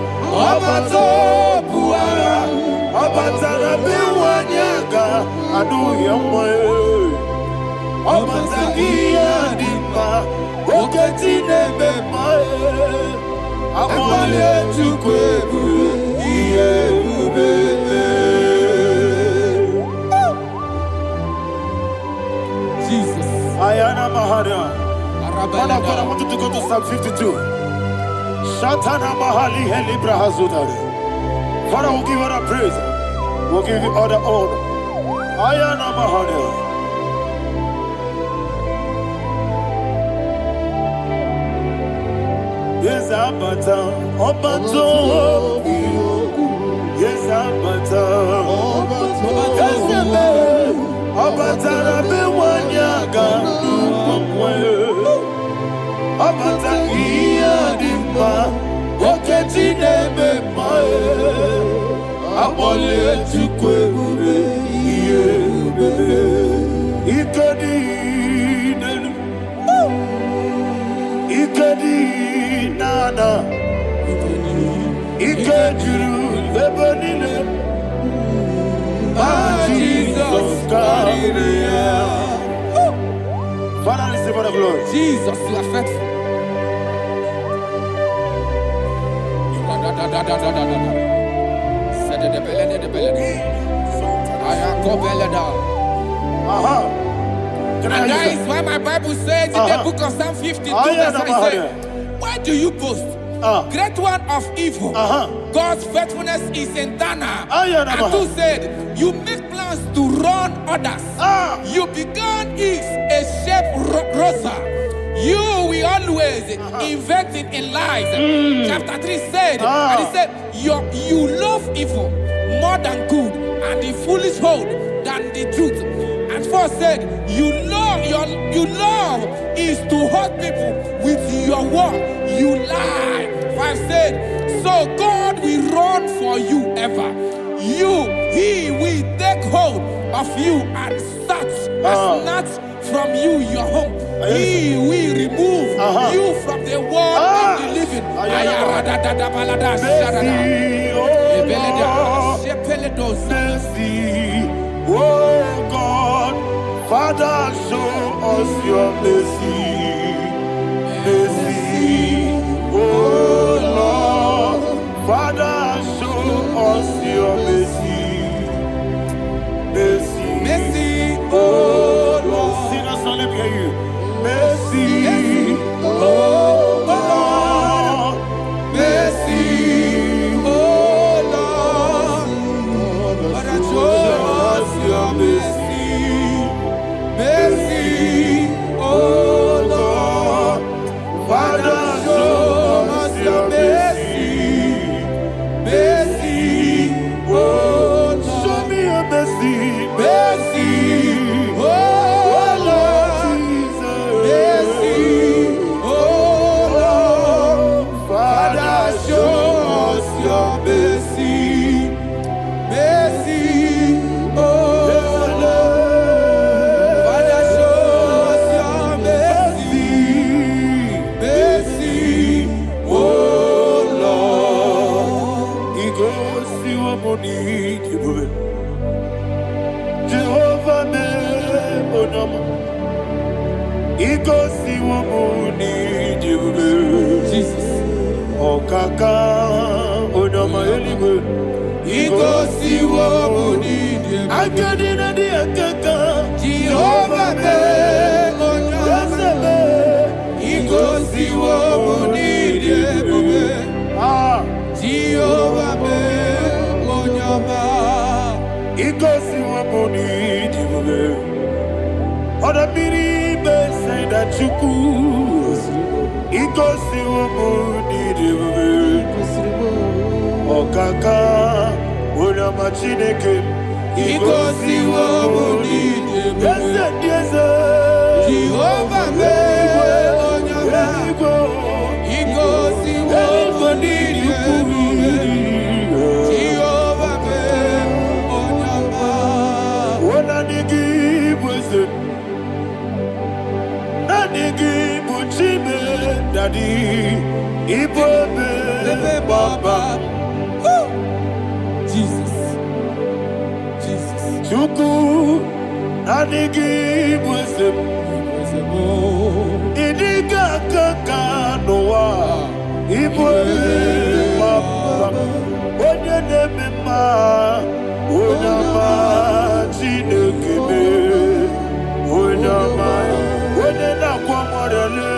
Abato buara, Abatana biwanyaga, adu yamwe, Abatagia dimba, Oketine bemae, Amale chukwebu, iye ubebe. Jesus. Ayana mahada. Father, I want you to go to Psalm 52. Shatana Mahali Helibra Hazudare. Father, we'll give you all the praise. We'll give you all the honor. Ayana Mahali. Yes, Abata. Obato. Yes, Abata. Yes, Abata. Bewanyaga. Abata iya dimba, oketine bemae, abole chukwebu iye bebe, ikadi nana, ikadiru lebanile, Jesus Christ. Father, receive all the glory. Jesus, you are faithful. And that is why my Bible says in the book of Psalm 52, verse 9, why do you boast? Great one of evil. God's faithfulness is eternal. And who said, you make plans to run others. You began is a shape rosa. You will always inventing in lies. Chapter 3 said, and he said, you love evil more than good, and the foolish hold than the truth. And 4 said, you love is to hurt people with your word. You lie. 5 said, so God will run for you ever. He will take hold of you and snatch from you, your home. He will remove you from the world of the living. Mercy, oh God, Father, show us your mercy. Mercy, oh Lord, Father, show us your mercy. Mercy, Mercy, oh Lord, sing us all, let me hear you. Mercy, oh Lord, mercy, oh Lord, Father, show us your mercy. Mercy, oh Lord, Father, show us your mercy. Mercy, oh Lord, show me your mercy. mercy, oh Lord, mercy, oh Lord, Father, show us your mercy. Mercy, oh Lord, Father, show us your mercy. Mercy, oh Lord. He goes to a money, Jehovah me onama. He goes to a money, Jesus. Okaka onama eligwe. He goes to Womuni, I got in the akaka. Jehovah me onama. He goes to Womuni, Jehovah me onama. He goes to a money, Other people say that you could. He goes to a money, Okaka, Onama Chineke. He goes to Womuni, Yes, Jehovah me onama. He goes to Womuni, Jehovah me onama. When I give was it, I give Chime, Daddy, Ibo, Baba, Jesus, Jesus. Chuku, I give was it, Idiga Kaka Noa, Ibo, Baba, Onya Nebima, Onyama, Chineke, Onyama, Onena Kwamorele,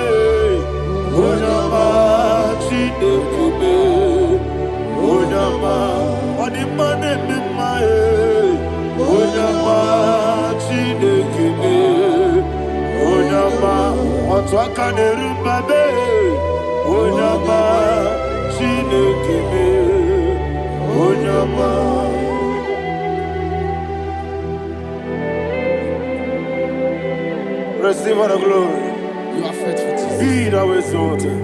Onyama, Chineke, Onyama, Onimane Mimae, Onyama, Chineke, Onyama, Otwakane Rumbabe, Onyama, Chineke, Onyama. Receive all the glory. You are faithful, Jesus. Be thou exalted.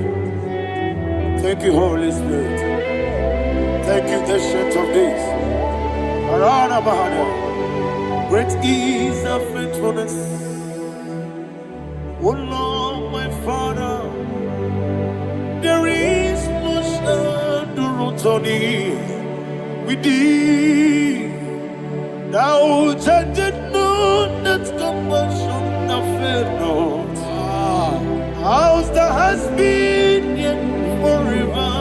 Thank you, Holy Spirit. Thank you, Ancient of Days. Arana Bahana. Great is thy faithfulness. O Lord, my Father, there is much endurance on thee. With thee, thou judgest not that compassion that fail not. Ours that has been yet forever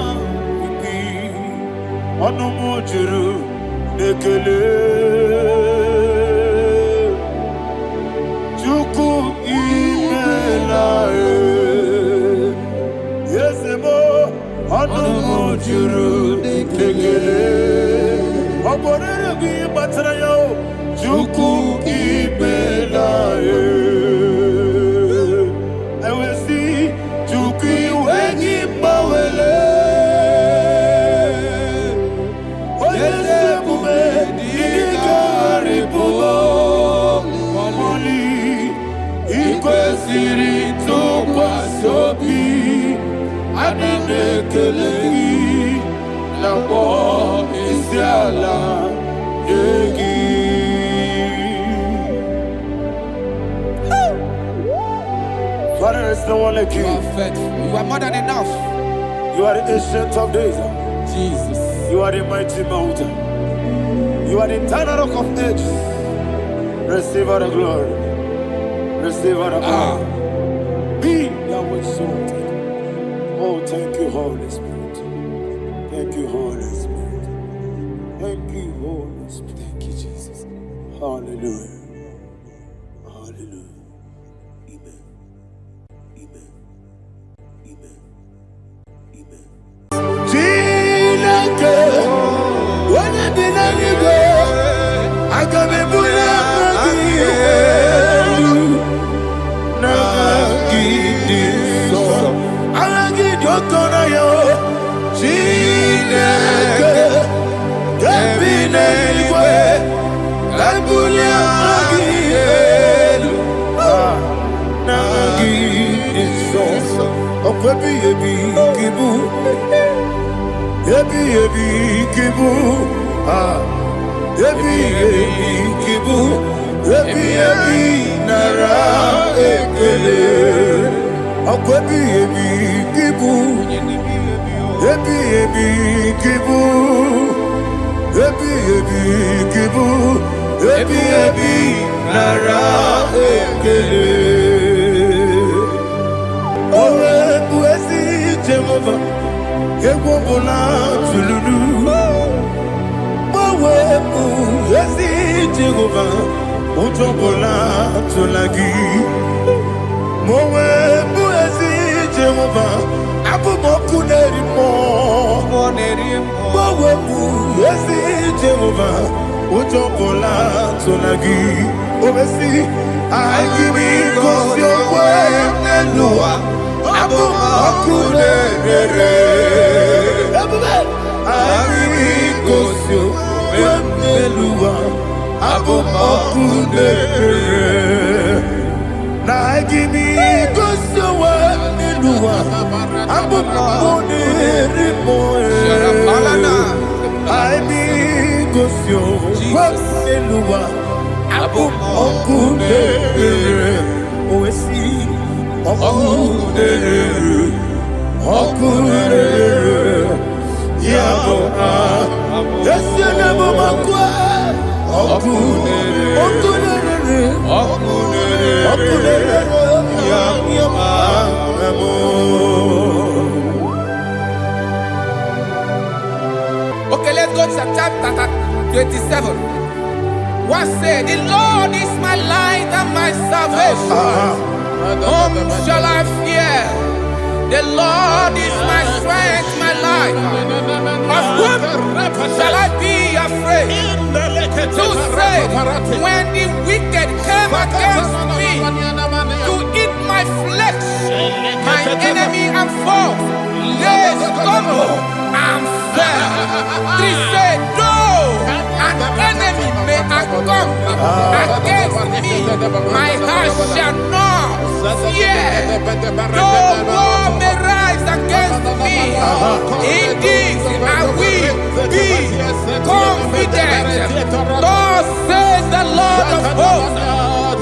with thee. Onomojuru nekele. Chuku imelae. Yesemo onomojuru nekele. Oborere gi batrayo. Chuku imelae. I will see Chuku wengi bawele. Oyesebume digari bubo. Moli ikwesiri tukwa sobi. Adenekelegi Nambo isiala yegi. There's no one like you. You are faithful. You are more than enough. You are the ancient of days. Jesus. You are the mighty mountain. You are the eternal rock of ages. Receive all the glory. Receive all the glory. Be thou exalted. Oh, thank you, Holy Spirit. Thank you, Holy Spirit. Thank you, Holy Spirit. Thank you, Jesus. Hallelujah. Hallelujah. Amen. Amen. Amen. Amen. Chineke, onye bi n'eluigwe, aga m ebuli aka gị elu, n'aha gị dị nsọ. Aha gị dị ụtọ n'anya, Chineke, nke bi n'eluigwe, ka ebuli aka gị elu, n'aha gị dị nsọ. Ọkwa ebighị ebi gị bụ, ebighị ebi gị bụ, ebighị ebi gị bụ, ebighị ebi nara ekele. Ọkwa ebighị ebi gị bụ, ebighị ebi gị bụ, ebighị ebi gị bụ, ebighị ebi nara ekele. Owe bụ ezi Jehova, egwu ọbụla tụlụrụ. Owe bụ ezi Jehova, ụjọ ọbụla tụla gị. Owe bụ ezi Jehova, abụ m ọkụ na-eri mmụọ. Owe bụ ezi Jehova, ụjọ ọbụla tụla gị. Obesi, anyị bụ ngozi okwe n'elu ụwa. Abụ m ọkụ na-erere. Anyị gosi okwe m n'elu ụwa. Abụ m ọkụ na-erere. Na anyị gosi okwe m n'elu ụwa. Abụ m ọkụ na-eri mmụọ. Anyị gosi okwe m n'elu ụwa. Abụ m ọkụ na-erere. Owesi ọkụ na-erere, ọkụ na-erere, ya bụ esi na-ebe m ọkụ ọkụ na-erere, ọkụ na-erere, ọkụ na-erere, ọkụ na-erere, ya bụ. Okay, let's go to chapter 27. What said, the Lord is my light and my salvation. Whom shall I fear? The Lord is my strength, my life. Of whom shall I be afraid? To say, when the wicked came against me to eat my flesh, my enemy and foe, they stumble and fell. Three say, though an enemy may come against me, my heart shall not fear. Though war may rise against me, in this I will be confident. Thus says the Lord of hosts.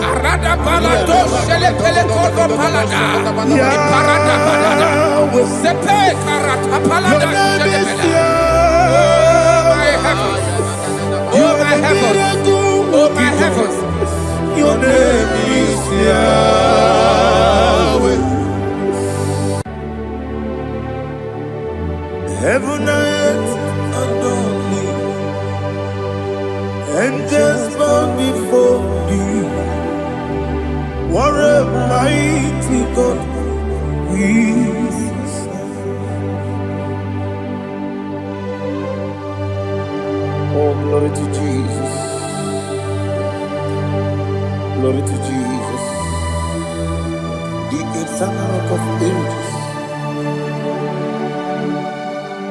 Arada balado shele pele kodo palada. Iparada balada. Sepe karata palada shele pele. Oh my heavens. Oh my heavens. Oh my heavens. Your name is Yahweh. Heaven and earth adore me. Angels bow before thee. What a mighty God we serve. Oh, glory to Jesus. Glory to Jesus. The eternal rock of ages.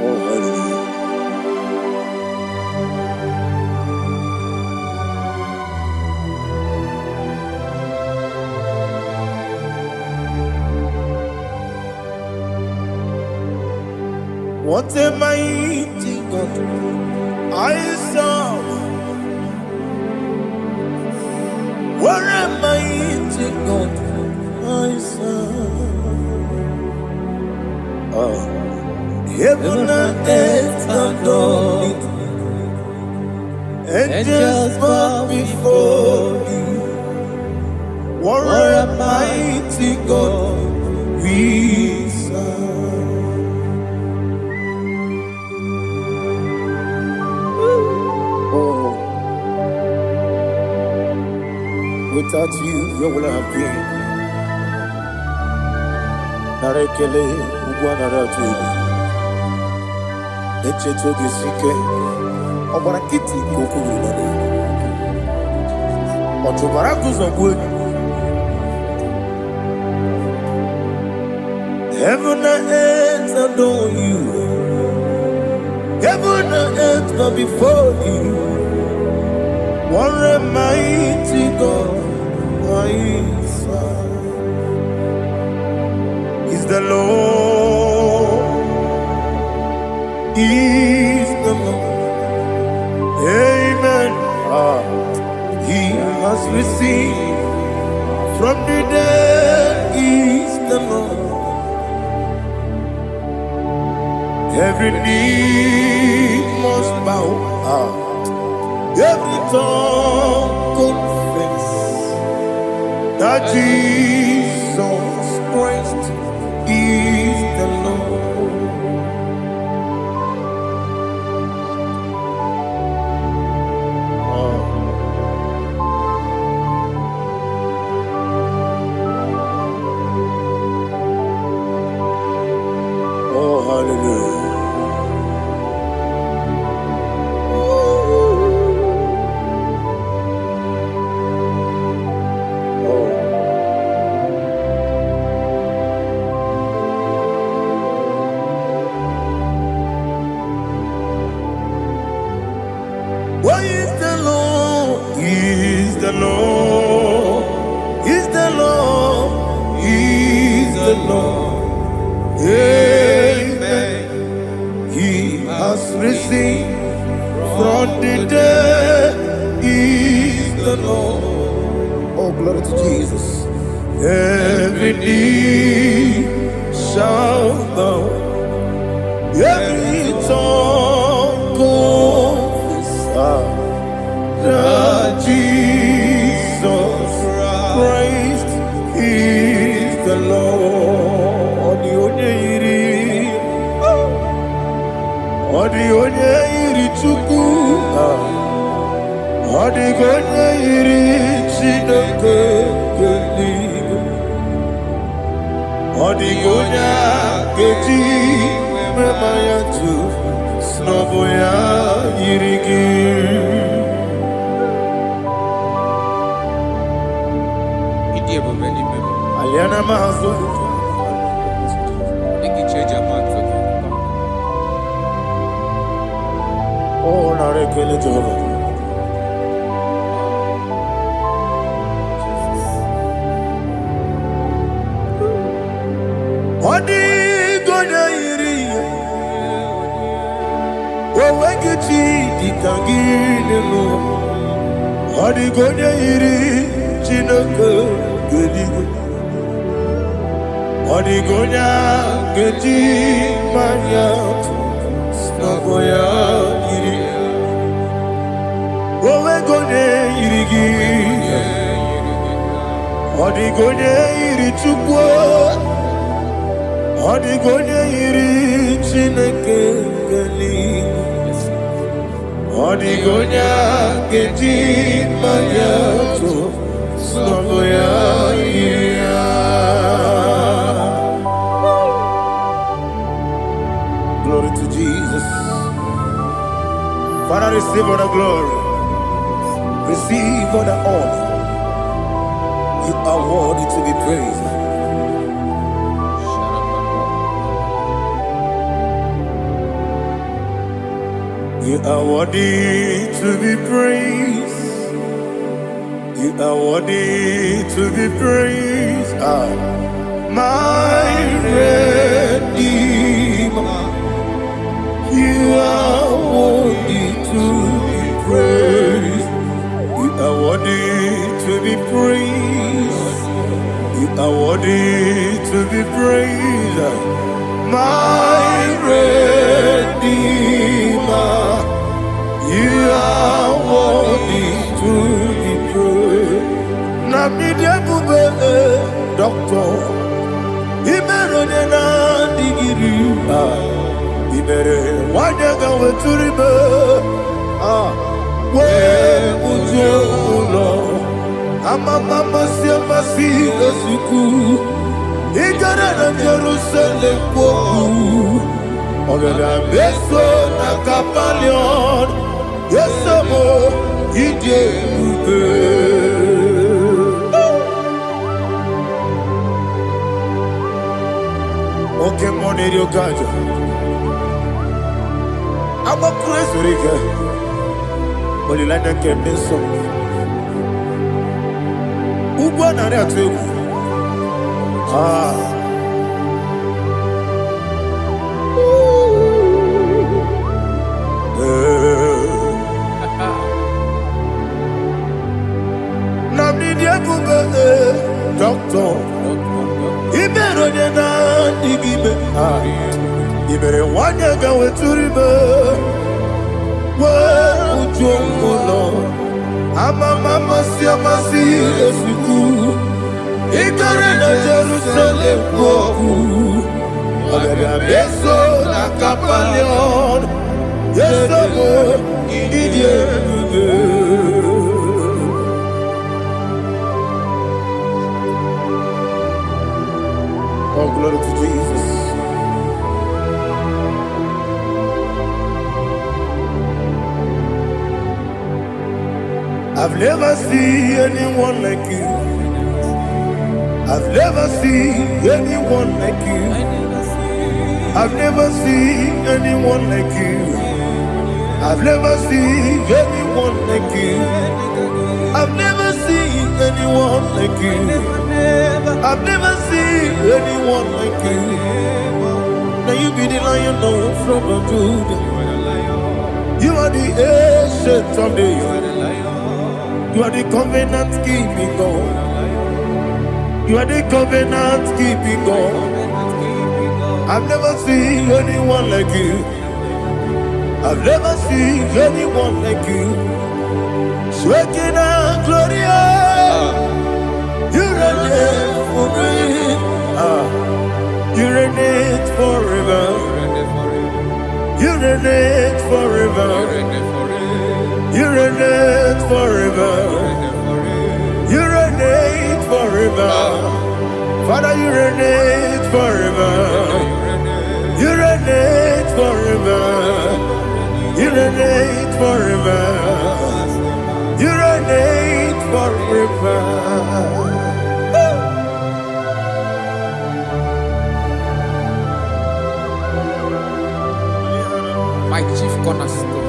Oh, hallelujah. What a mighty God I serve. What a mighty God I serve. Angels bow before you. What a mighty God we serve. Oh, without you, where would I have been? Narekele, Ugwanaratu, Echetogizike, Obarakiti, Kokuru, Otobarakuzo. Heaven and earth adore you. Heaven and earth bow before you. What a mighty God I serve. Is the Lord. Is the Lord. Amen. He has received from the dead. Is the Lord. Every knee must bow, every tongue confess that Jesus Christ is the Lord. Oh, hallelujah. What is the Lord? Is the Lord? Is the Lord? Is the Lord? Amen. He has risen from the dead. Is the Lord? Oh, glory to Jesus. Every knee shall bow, every tongue confess that Jesus Christ is the Lord. Odi onye iri Chukwu, odi onye iri Chineke eluigwe, odi onye ga-eji mmemme ya tu n'ọbụ ya yiri gị. Aliana mazo oh, narekele Jehova. Odi gonya iri owegichi dikangilelo. Odi gonya iri Chineke eluigwe, odi gonya geji manya n'ọbụ ya yiri. Owe gonya yiri gị, odi gonya yiri Chukwu, odi gonya yiri Chineke eluigwe, odi gonya geji manya n'ọbụ ya yiri. Glory to Jesus. Father, receive all the glory. Receive all the honor. You are worthy to be praised. You are worthy to be praised. You are worthy to be praised. My Redeemer. You are worthy to be praised. You are worthy to be praised. You are worthy to be praised. My Redeemer. You are worthy. weturibe. Where would you Lord? Mama si esuku. Igara na Jerusalem woku. Ogada beso na kapalion. Yesamo ije ube. Okay, money you got. I'm a crazy rigger. But you like that can be so. Who won on that too? Doctor, he better than that. He better one year go to river. Where would you go, Lord? Mama see esuku. He better than Jerusalem woku. Ogada beso na kapalion. Yesamo ije ube. Oh, glory to Jesus. I've never seen anyone like you. I've never seen anyone like you. I've never seen anyone like you. I've never seen anyone like you. I've never seen anyone like you. I've never seen anyone like you. Now you be the Lion from the Judah. You are the ancient of days. You are the covenant keeping God. You are the covenant keeping God. I've never seen anyone like you. I've never seen anyone like you. Sweating and glorious. You reign forever. You reign forever. You reign forever. You reign forever. You reign forever. Father, you reign forever. You reign forever. You reign forever. You reign forever. My chief cornerstone.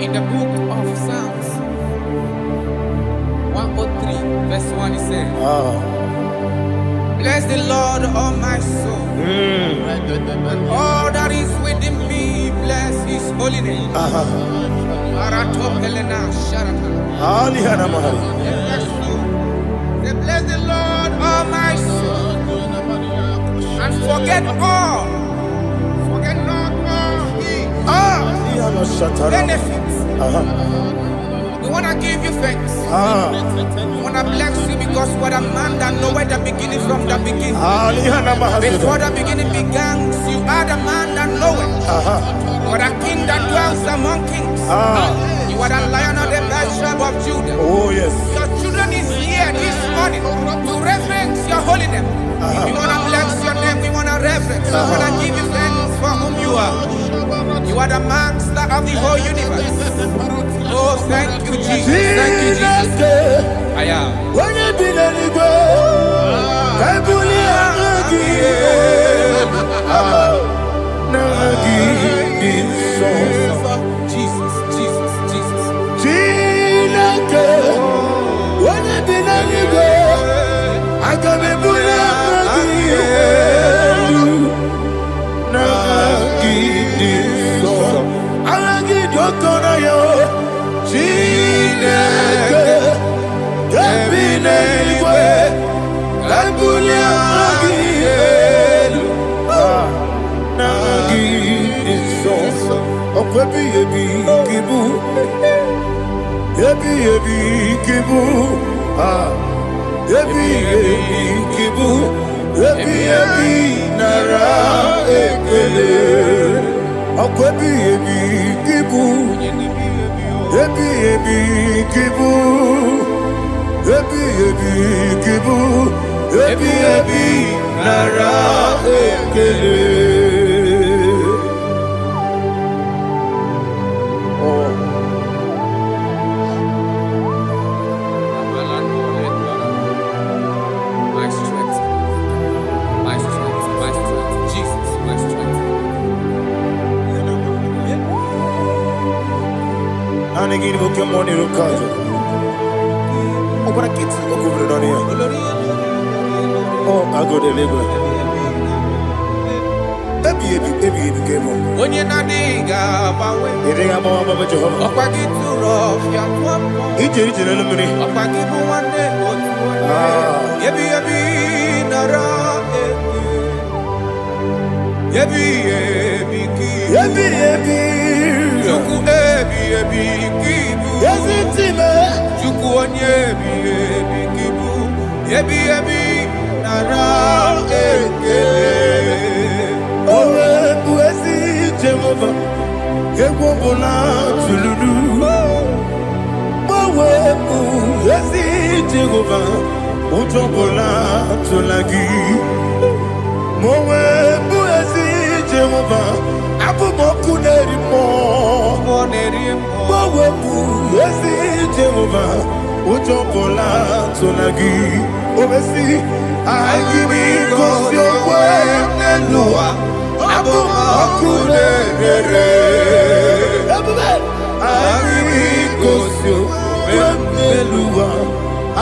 In the book of Psalms 103 verse 1 it says, bless the Lord, all my soul, and all that is within me, bless his holy name. Bless the Lord, all my soul, and forget not all his benefits. We want to give you thanks. We want to bless you because what a man that knoweth the beginning from the beginning. Before the beginning began, you are the man that knoweth. You are the king that dwells among kings. You are the Lion of the tribe of Judah. Oh yes. Your children is here this morning to reverence your holy name. We want to bless your name. We want to reverence. We want to give you thanks for whom you are. You are the master of the whole universe. Oh, thank you, Jesus. Thank you, Jesus. I am. When you be the Jesus, Jesus, Jesus. I can be ebi ebi kibu, ebi ebi nara ekele. Ọkọ ebi ebi kibu, ebi ebi kibu, ebi ebi kibu, ebi ebi nara ekele. Anegini boke moni rukazo. Okora kiti okubure noni ya. Oh, ago de lego. Ebi kemo. Onye na diga bawe. Iriga bawa baba Jehovah. Okwagi turo fia tuampo. Ije na lumini. Okwagi buwande otuwane. Ebi nara ebi ki. Ebi. Chuku ebi kibu. Yesi time. Chuku onye ebi kibu. Ebi nara ekele. Owe buesi Jehovah. Egwobola tululu. Owe buesi Jehovah. Utobola tulagi. Mowe buesi Jehovah. Abumoku nerimo. Mowe buesi Jehovah. Utobola tulagi. Obesi agimi kosyo kwenelua. Abumoku nerere. Agimi kosyo kwenelua.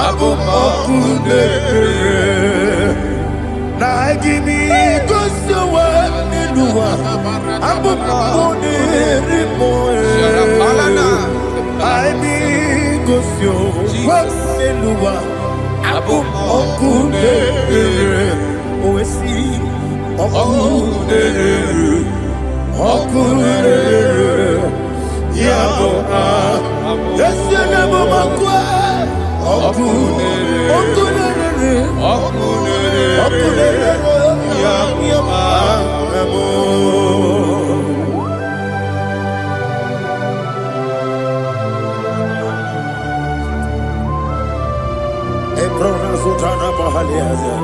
Abumoku nerere. Na agimi kosyo kwenelua. Abumoku nerimo. Agimi kosyo kwenelua. Abumoku nerere. Owesi Okunere, Yabo Yesenebo Makwa, Okunere, Yabo Ebrona Sultana Bahaliaza.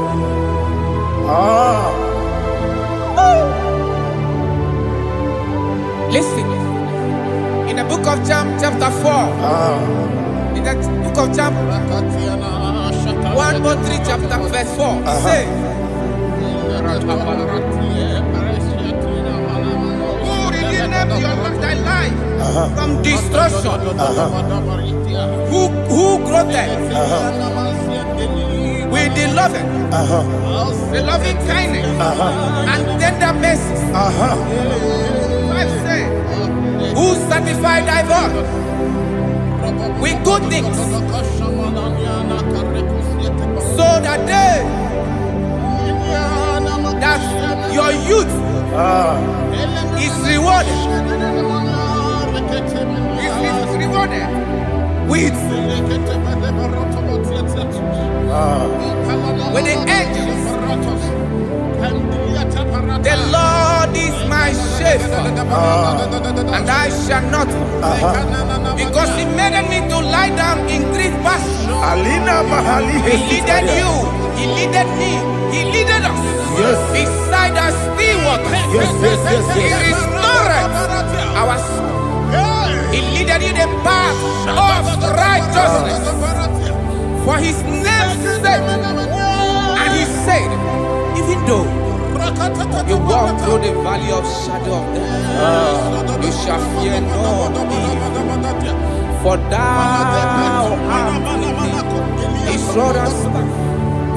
Listen, in the book of John, chapter 4, in the book of John, 1:3, chapter verse 4, it says, who redeemed thy life from destruction, who groweth with the loving kindness and tender mercies. Who satisfy thy voice with good things, so that your youth is rewarded. Is rewarded with the angels. The Lord is my shepherd, and I shall not, because He made me to lie down in green pastures. He leaded you, He leaded me, He leaded us beside the still waters. He restored our soul. He leaded you the path of righteousness for His name's sake. And He said, even though you walk through the valley of shadow of death, you shall fear no evil, for thou art with me. His rod and staff,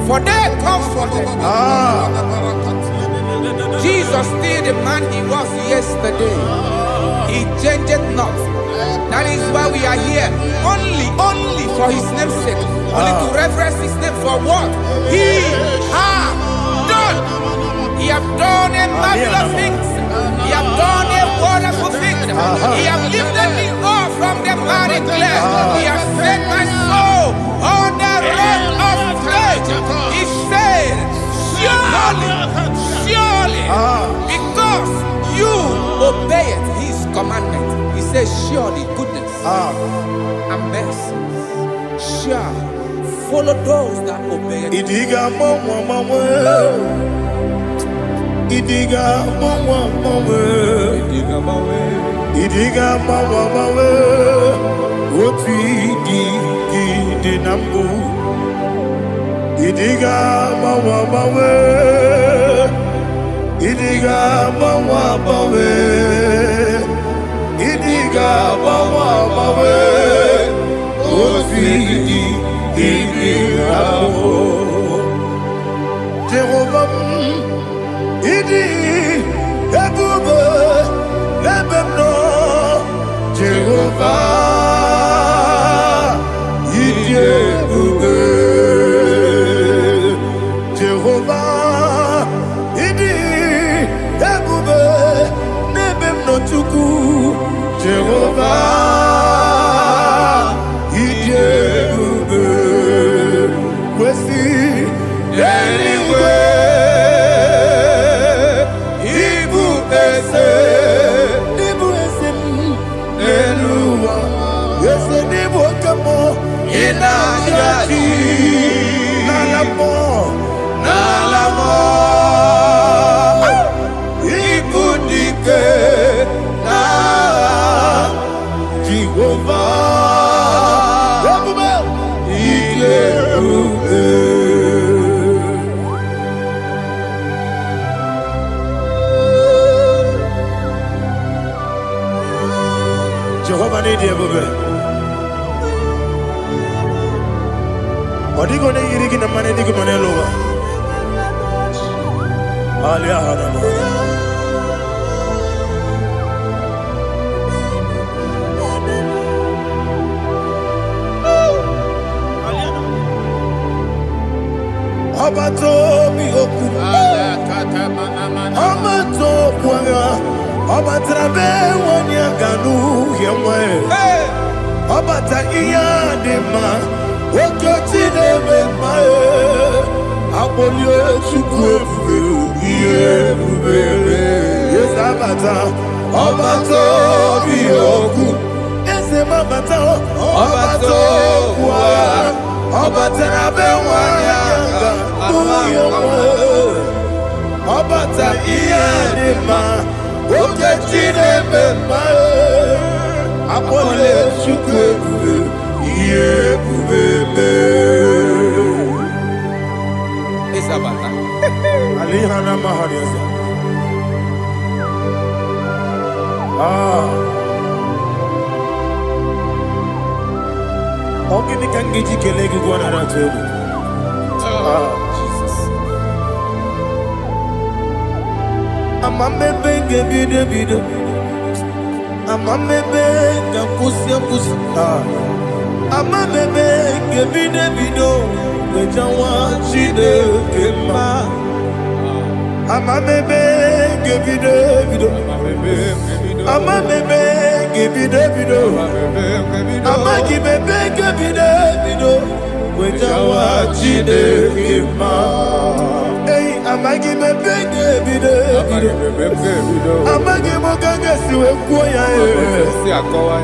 for they comforted. Jesus still the man He was yesterday. He changed not. That is why we are here. Only for His name's sake. Only to reverence His name for what He has done. He has done a marvelous things. He has done a wonderful thing. He has lifted me up from the miry clay. He has set my soul on the rock of faith. He said, surely, surely, because you obeyed his commandment. He says, surely goodness and mercy shall follow those that obey it. Idiga mama, Idiga mama, Oti di nambu. Idiga mama, Idiga mama, Idiga mama, Oti di nambu. Jehovah, Idi ebube lebemno. Jehovah, Idi ebube. Jehovah, Idi ebube lebemno chuku. Jehovah, Idi ebube. Kwesi anyway. Nalamo, Ibudike na Jehovah, Jehovah need you. Odigo ne yirigi na mane digo manelo. Alia hadama. Abato mi oku. Abato kwanga. Abatrabe wanya ganu yemwe. Abata iya dema. Okoti nebe mae, abolio chukwefu, yebubele. Yes, abata, abato biyoku. Yes, abata, abato kwa, abata nabe wanyanga, uyewe. Abata iyadema, okoti nebe mae, abolio chukwefu. Isabata. Alihana Mahariasa. Ogini kangiji kelegi gwana ratubu. Jesus. Amamebe bido. Amamebe kusia. Amamebe bido. Wejawa chide kema. Amamebe bido. Amamebe bido. Amagibebe bido. Wejawa chide kema. Hey, amagibebe bido. Amagimogaga siwe kuya.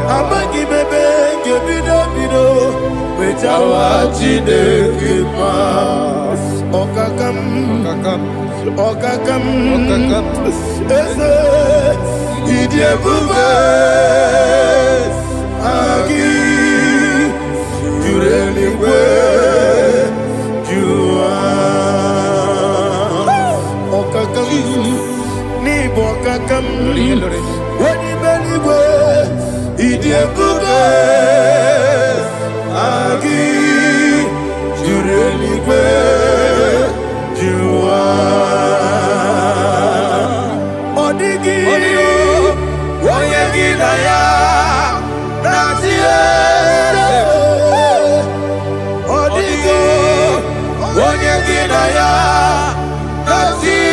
Amagibebe bido. Wejawa chide kema. Okakam. Ese idiebube agi jureligwe jua. Okakam ni bokakam wani beligwe idiebube agi jureligwe jua. Odigi oyegi na ya natie. Odigi oyegi na ya natie.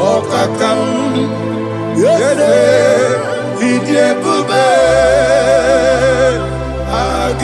Okakam yese idiebube agi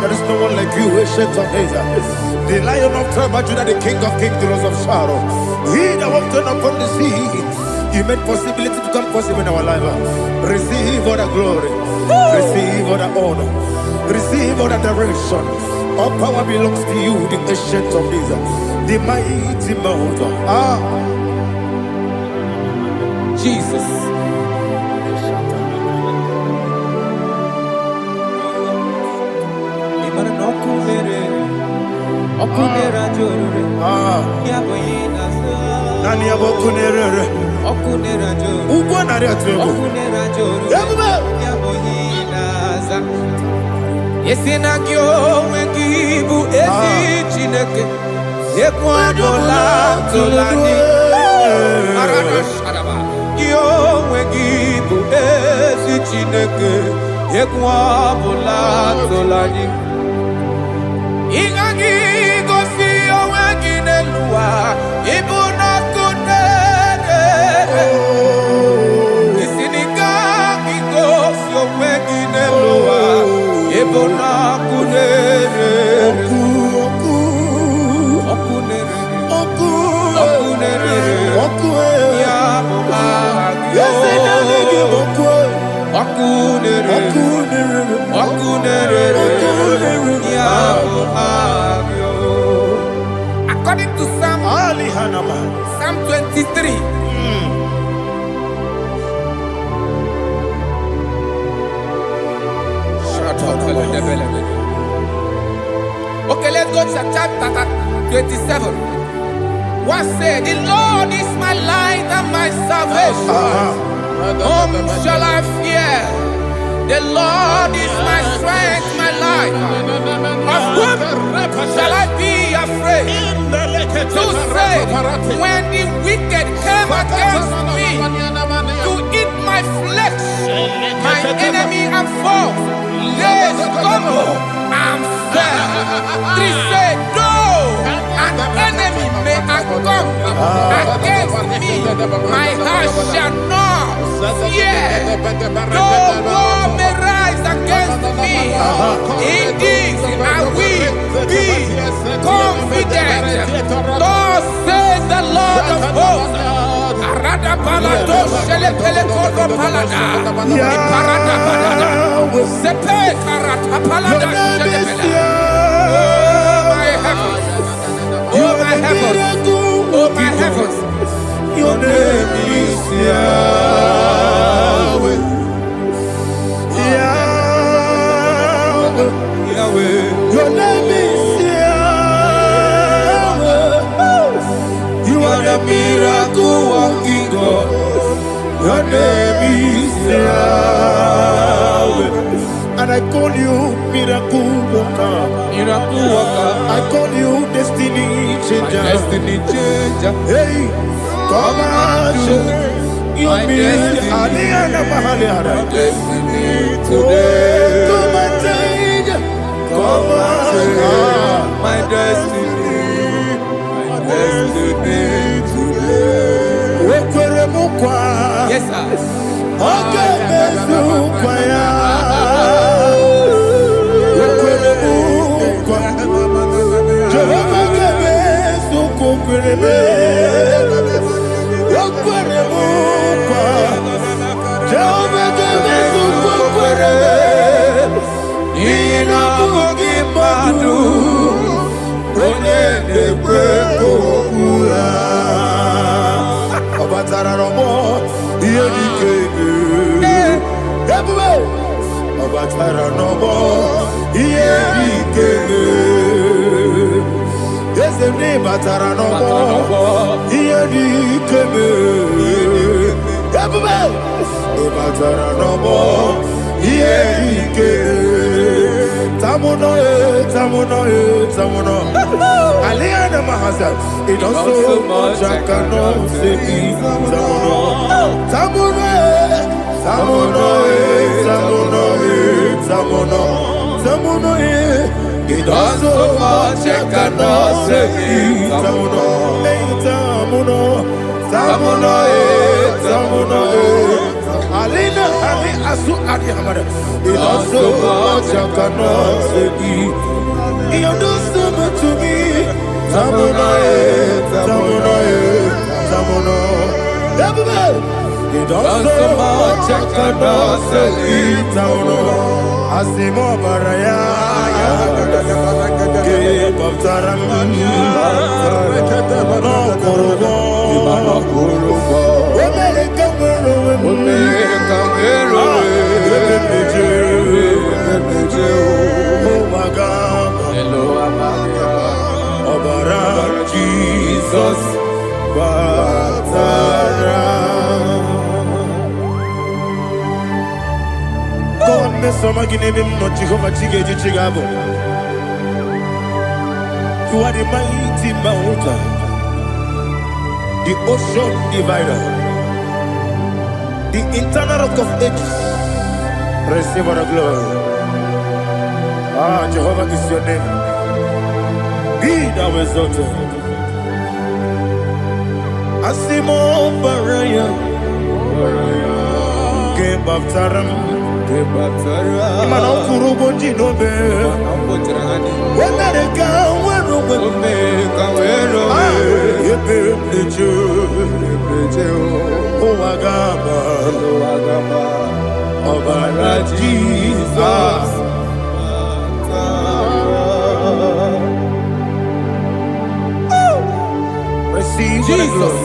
There is no one like you, ancient of days. The Lion of tribe of Judah, the King of kings, the Rose of Sharon. He that walked upon the sea, you made possibility to come possible in our life. Receive all the glory, receive all the honor, receive all the direction. All power belongs to you, the ancient of days, the mighty mountain. Jesus. Yesinagyo wengibu ezi chineke ekwadola tolani arana sharaba yo wengibu ezi chineke ekwadola tolani ingagi gosi oweginelua ibuna kunere isinika gosi oweginelua ibuna kunere ya according to Psalm 23. Okay, let's go to chapter 27. What said, the Lord is my light and my salvation. Whom shall I fear? The Lord is my strength, my life. Of whom shall I be afraid? To say, when the wicked came against me to eat my flesh, my enemy and foe, they stumble and fell. 3 say, though an enemy may come against me, my heart shall not fear. Though war may rise against me, in this I will be confident. Thus says the Lord of hosts. Arada palado shele pele kodo palada. Iparada palada. Sepe karata palada shele pele. Oh my heavens, oh my heavens, your name is Yahweh, Yahweh, Yahweh. Your name is Yahweh. You are the miracle working God. Your name is Yahweh. And I call you miracle worker. Miracle worker. I call you destiny changer. Destiny changer. Hey, come on, you mean Aliana Mahaliana. Destiny today. Come on, change. Come on, my destiny. My destiny today. Yes, sir. Okay, Jehovah Ina bugi madu Onye nekwe kokura Obatara romo Iye dikege Ebube Obatara romo Iye dikege Yesene batara romo Iye dikege Ebube Obatara romo Iye dikege Tamuno, Aliana Mahasa, it does so much I cannot say. Tamuno, it does so much I cannot say. Tamuno, Alina, Ali Asu Adi Hamada. It does so much I cannot say. You do so much to me. Tamuno. It does so much I cannot say. Tamuno. Asimo Baraya. Give up Taram. No Kurubo. Jesus Batara. God me some gine me mo Jehovah Chige Chigabo. You are the mighty mountain, the ocean divider, the internal rock of ages. Receive all the glory. Ah, Jehovah is your name. Be thou exalted. Asimo Baraya, Game of Taram, Imano Kurubo Jinobe, Wemereka, Oagaba, Obara Jesus. Receive Jesus.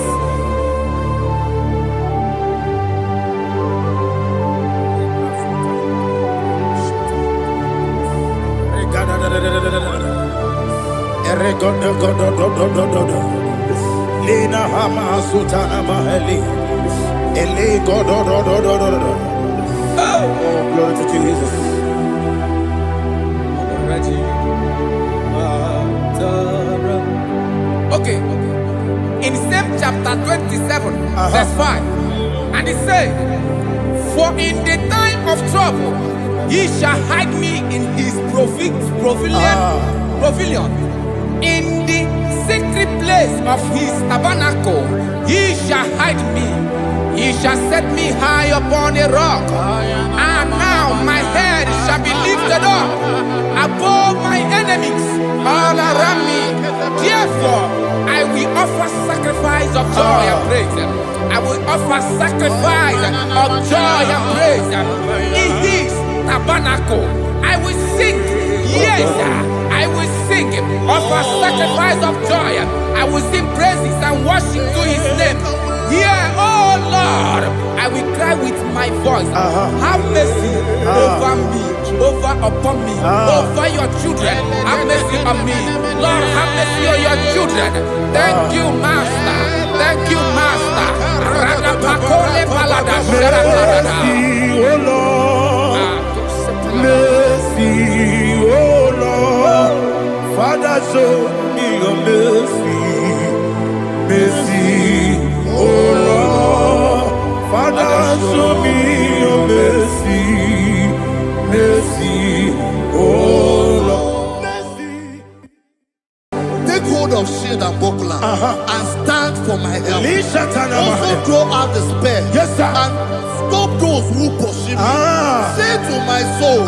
Lina Hama Sutana Mahali. Ele God. Oh, glory to Jesus. Okay. In same chapter 27, verse 5, and it says, for in the time of trouble, he shall hide me in his pavilion. In the secret place of his tabernacle, he shall hide me. He shall set me high upon a rock. And now my head shall be lifted up above my enemies all around me. Therefore, I will offer sacrifice of joy and praise. I will offer sacrifice of joy and praise. In his tabernacle, I will sing. Yes, I will sing. Offer sacrifice of joy. I will sing praises and worship to his name. Here, oh Lord, I will cry with my voice. Have mercy over me, upon me, over your children. Have mercy on me. Lord, have mercy on your children. Thank you, Master. Thank you, Master. Mercy, oh Lord. Mercy, oh Lord. Father, show me your mercy. Mercy, oh Lord. Father, show me your mercy. Mercy, oh Lord. Mercy. Take hold of shield and buckler and stand for my help. Also throw out despair. Yes, sir. And stop those who pursue me. Say to my soul, I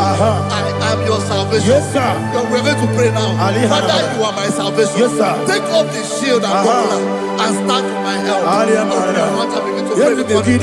am your salvation. Yes, sir. We're going to pray now. Father, you are my salvation. Yes, sir. Take off the shield and buckler and stand for my help. to pray with money.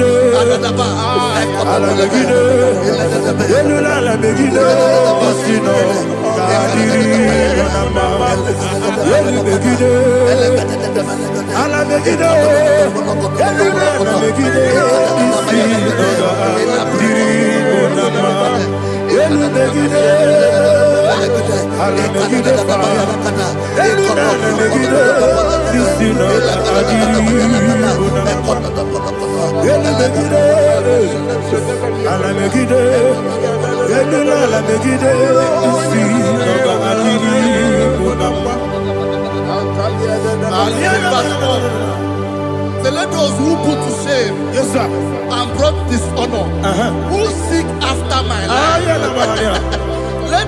Let those who put to shame, yes sir, and brought dishonor, who seek after my life, let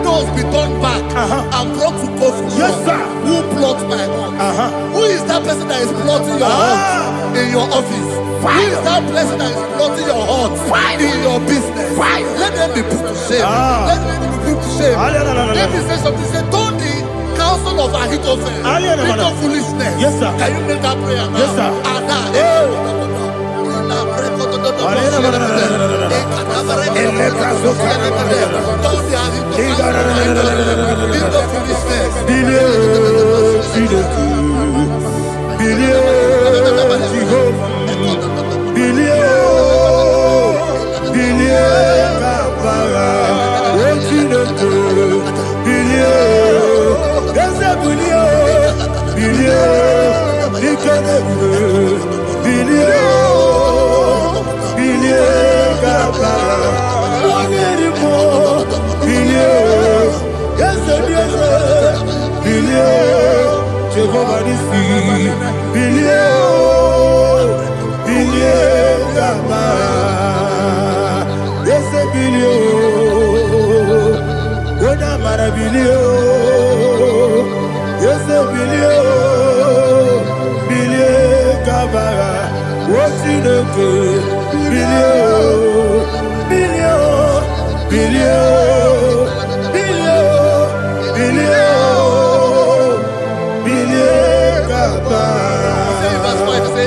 those be turned back and brought to confusion. Yes sir, who plot my heart? Who is that person that is plotting your heart in your office? Who is that person that is plotting your heart in your business? Let them be put to shame. Let them be put to shame. Let me say something. Say, don't the counsel of Ahithophel, little foolishness. Yes sir. Can you make that prayer now? Yes sir.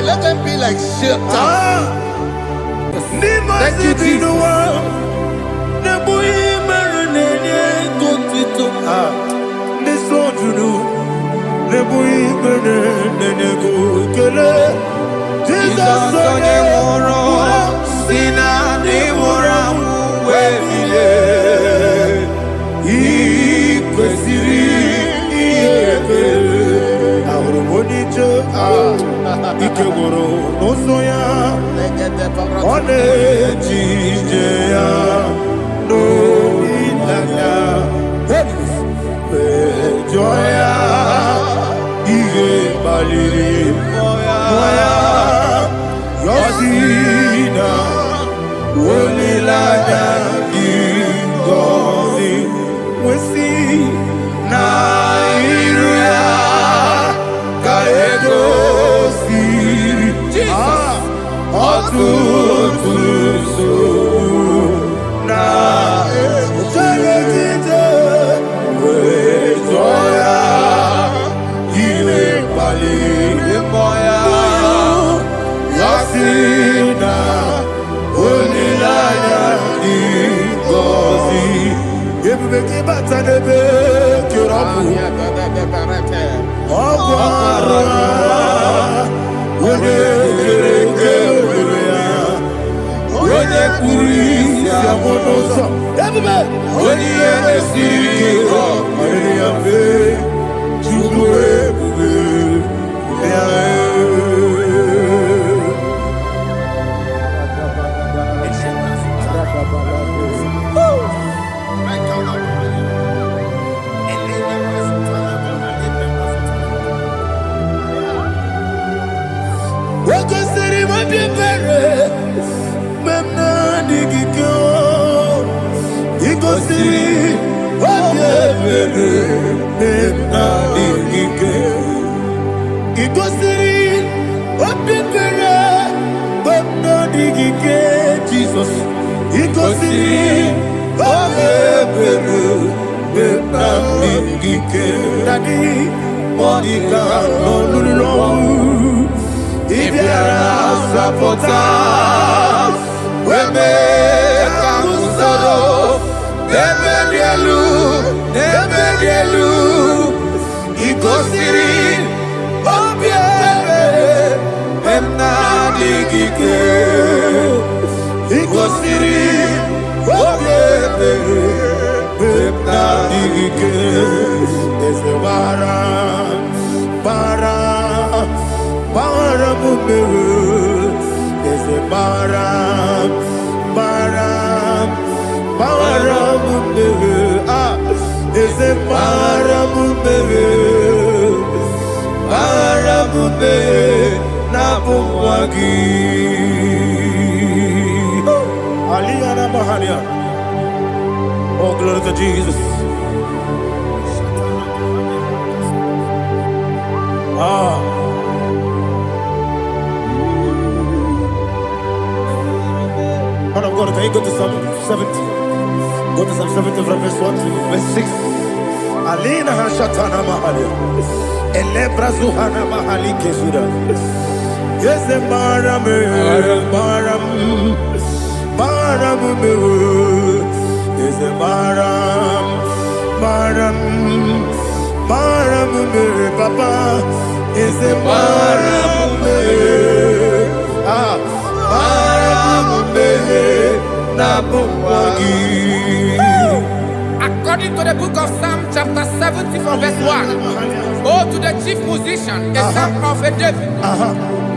Let them be like shelters. Thank you, Jesus. Ibiara sapota weme kamusoro nebedielu ikosiri obiebe emna digike ikosiri obiebe emna digike ezebara mumere ezebara mumere ezebara mumere na bumwagi Aliyana Mahalia. Oh, glory to Jesus. Man of God, can you go to Psalm 70? Go to Psalm 70 from verse 1 to verse 6. Alina Hashatana Mahalia. Elebra Zuhana Mahali Kesuda. Yes, the Maram. Yes, the Maram. Papa. Yes, the Maram. According to the book of Psalm chapter 70 from verse 1, oh, to the chief musician, a son of a David,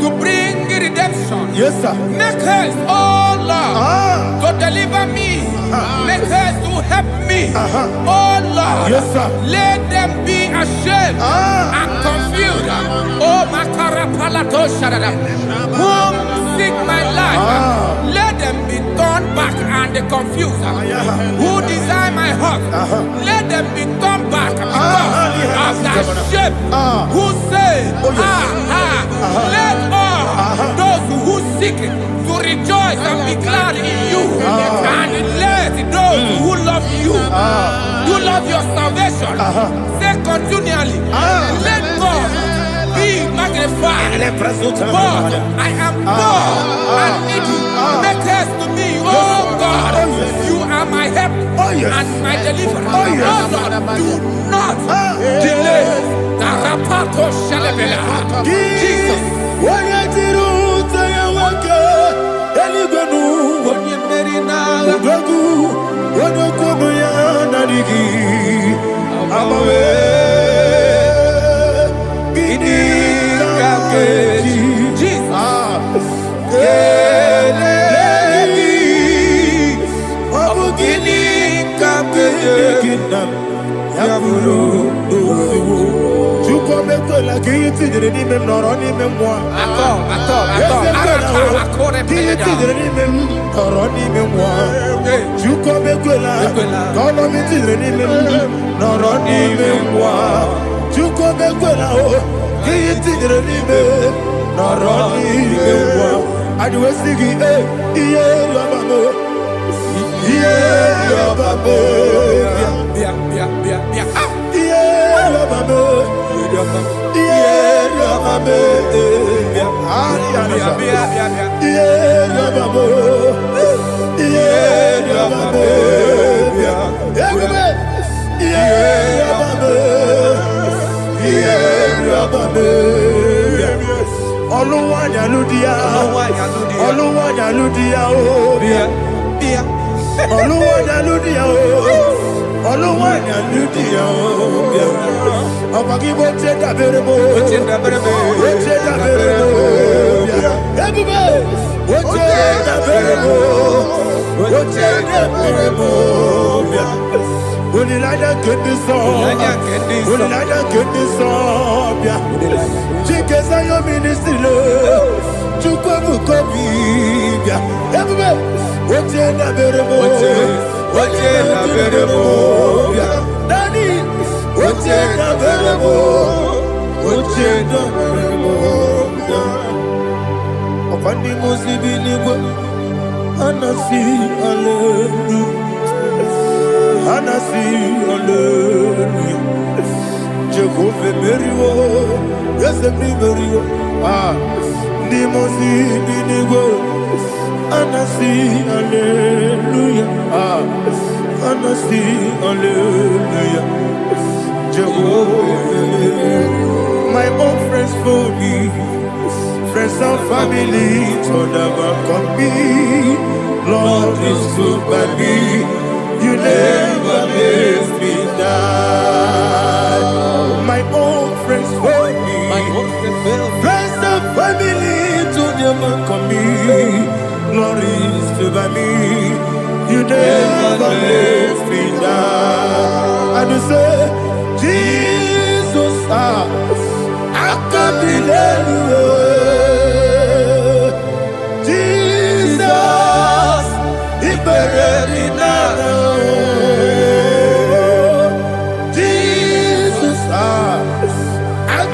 to bring redemption. Yes, sir. Make haste, oh Lord, to deliver me. Make haste to help me. Oh Lord, yes, sir. Let them be ashamed and confused. Oh, Makara Palato Shadada, whom seek my life, let them be turned back and confused. Who desire my heart, let them be turned back because of that shame. Who say, let all those who seek to rejoice and be glad in you, and let those who love you, who love your salvation, say continually, let God be magnified. God, I am poor and needy. Make haste to me, oh God. You are my help and my deliverer. Oh Lord, do not delay. Jesus. Dimosi binigo, anasi hallelujah, anasi hallelujah. Jehovah, my own friends for me, friends and family, told never come me. Lord is good by me, you never leave me die. My own friends for me, friends and family, told never come me. Lord is good by me, you never leave me die. And you say, Jesus, I can't believe you. Jesus, He buried in Jesus, I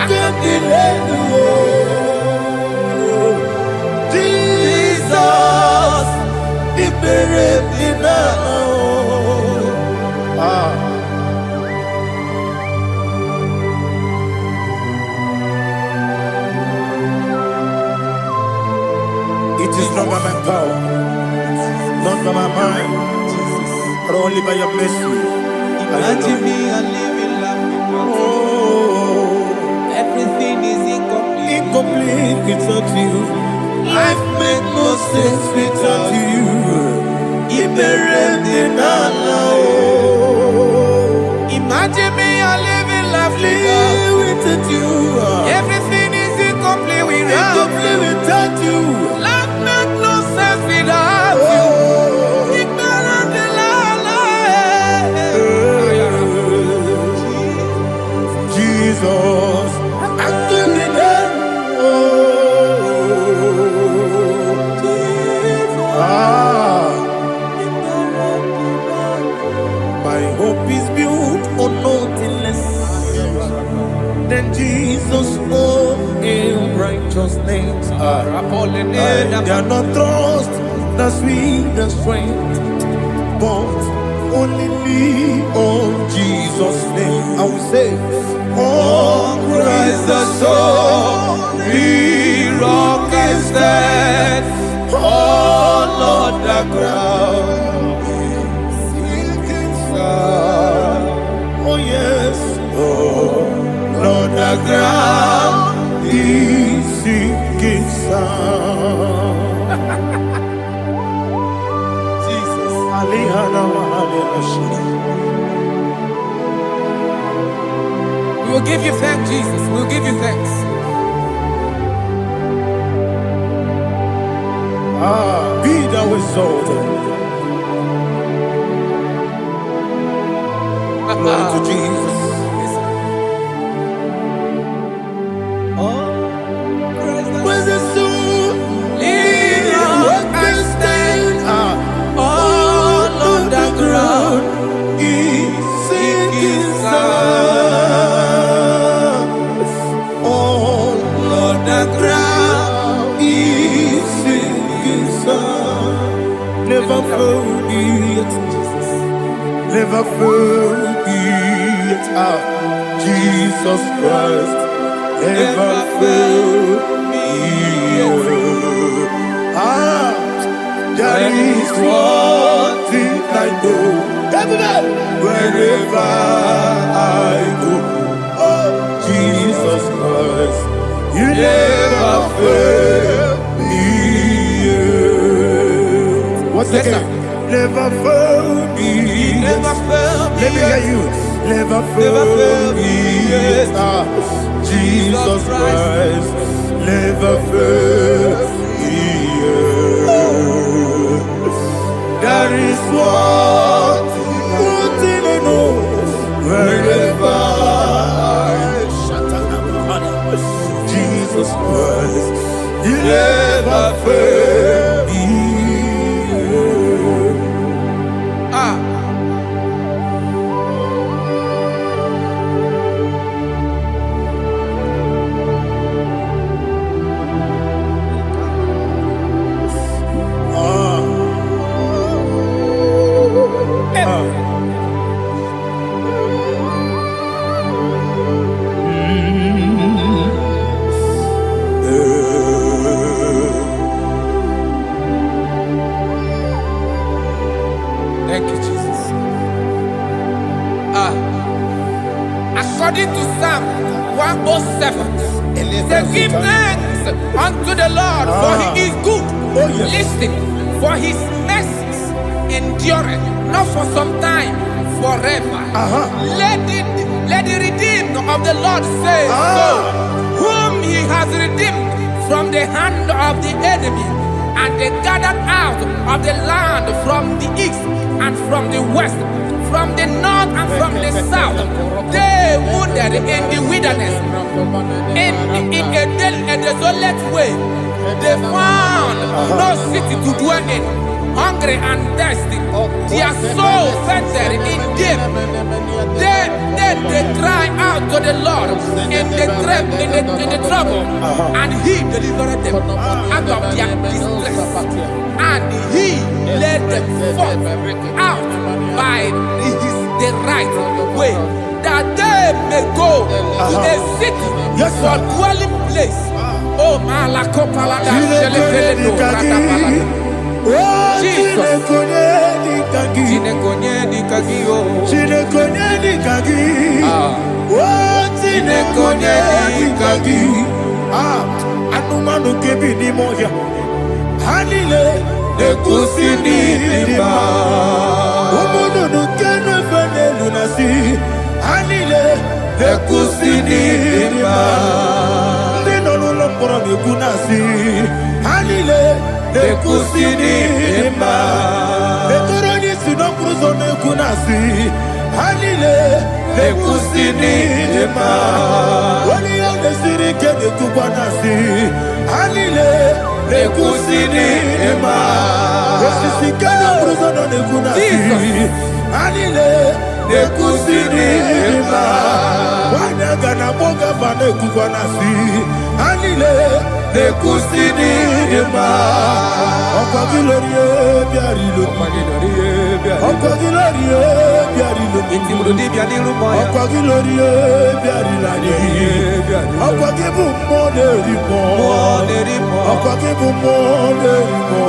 can't believe you. Jesus, He buried in It is not by my power, not by my mind, but only by your mercy. Imagine me, I live in love without you. Everything is incomplete. Incomplete without you. Life makes no sense without you. Imagine me, I live in love without you. Everything is incomplete without you. Life makes no sense without you. Jesus, I give you that. My hope is built on nothing less than Jesus' own in righteousness. I cannot trust the sweetest strength, but only lean on Jesus' name. I will say, on Christ the solid rock I stand, on Lord the ground sinking sun. Oh yes, oh Lord the ground is sinking sun. Jesus, We will give you thanks, Jesus. We will give you thanks. Be thou exalted. Glory to Jesus. When the soul what can stand all on the ground is sinking sun. All on the ground is sinking sun. Never forget, never forget Jesus Christ. Never fail me. There is one thing I know. Wherever I go, oh Jesus Christ, you never fail me. What's again? Never fail me. Never fail me. Let me hear you. Never fail me. Jesus Christ, never fail me. There is one thing I know. Wherever Jesus Christ, you never fail me. according to Psalm 107. They give thanks unto the Lord, for he is good. Listen, for his mercies endureth, not for some time, forever. Let the redeemed of the Lord say so, whom he has redeemed from the hand of the enemy, and they gathered out of the land from the east and from the west, from the north and from the south. They wandered in the wilderness, in a desolate way. They found no city to dwell in, hungry and thirsty. Their soul fainted in deep. Then they cry out to the Lord in the trouble, and he delivered them out of their distress, and he led them forth out by the right way, that they may go to a city for dwelling place. Oh, Malakopalada, Jesus. Anumanu kebi ni moja Hanile Nekusini lima Umudu nukenu fene lunasi Hanile Nekusini lima Nino luloporo nikunasi Hanile Nekusini lima Netoroni sinokruzo nekunasi Hanile Nekusini lima Wali ya nesiri kene kubanasi Hanile Nekusini lima Wosisi kene bruzo nekunasi Hanile Nekusini lima Wanaga na boga vane kubanasi Hanile Nekusini lima Okwa gilorie biarilo Okwa gilorie biarilo Okwa gilorie biarilani Okwa gibu monerimo Okwa gibu monerimo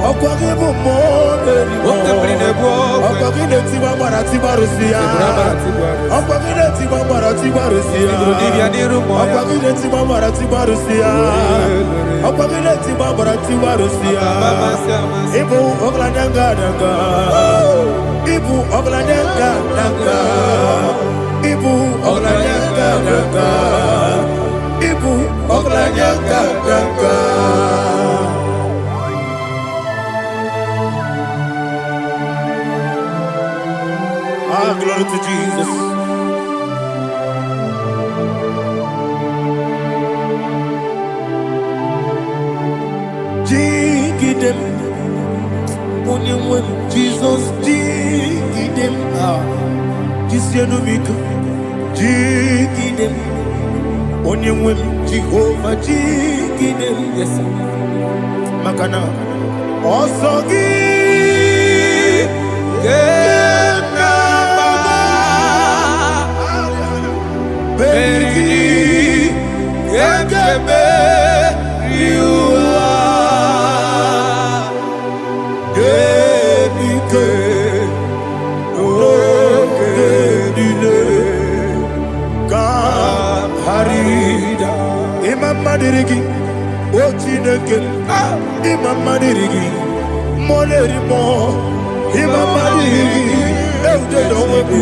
Okwa gibu monerimo Okwa gile tiba marati barusia Okwa gile tiba marati barusia Okwa gile tiba marati barusia Okwa gile tiba marati barusia Ibu ogladanga danga Ibu ogladanga danga Ibu ogladanga danga Ibu ogladanga danga Ah, glory to Jesus. Jigidem, only Jesus, jigidem, Jisianumika, jigidem, only Jehovah, jigidem, yes, Makana, Osogi, Baby, Madirigi, Ochineke, Imam Madirigi, Molerimo, Imam Madirigi, Eudedobu,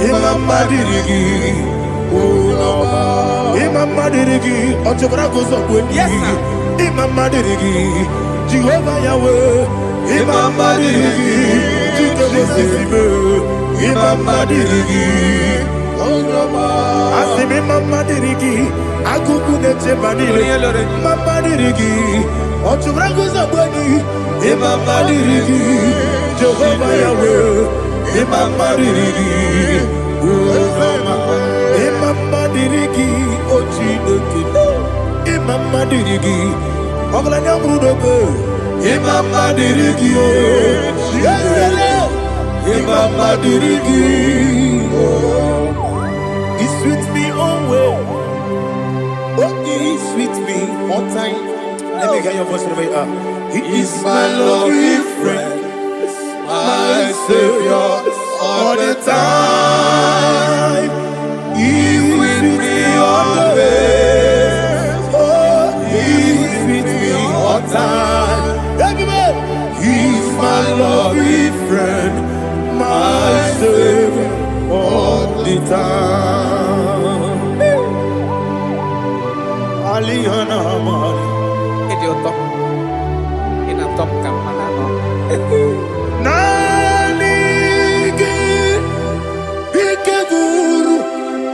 Imam Madirigi, Imam Madirigi, Ochobragos of Winnie, Imam Madirigi, Jehovah Yahweh, Imam Madirigi, Imam Madirigi, Asimi Mama Dirigi, Agugune Tebanile, Mama Dirigi, Otubrago Zabani, Mama Dirigi, Jehovah Yahweh, Mama Dirigi, Mama Dirigi, Ochineke, Mama Dirigi, Oglanya Brudobe, Mama Dirigi, Mama Dirigi, He's with me always. Oh, he's with me all time. Let me get your voice right up. He is my lovely friend, my Savior all the time. Alihana Mari. Idiota. Inatom Kamanano. Nanigi Ikeguru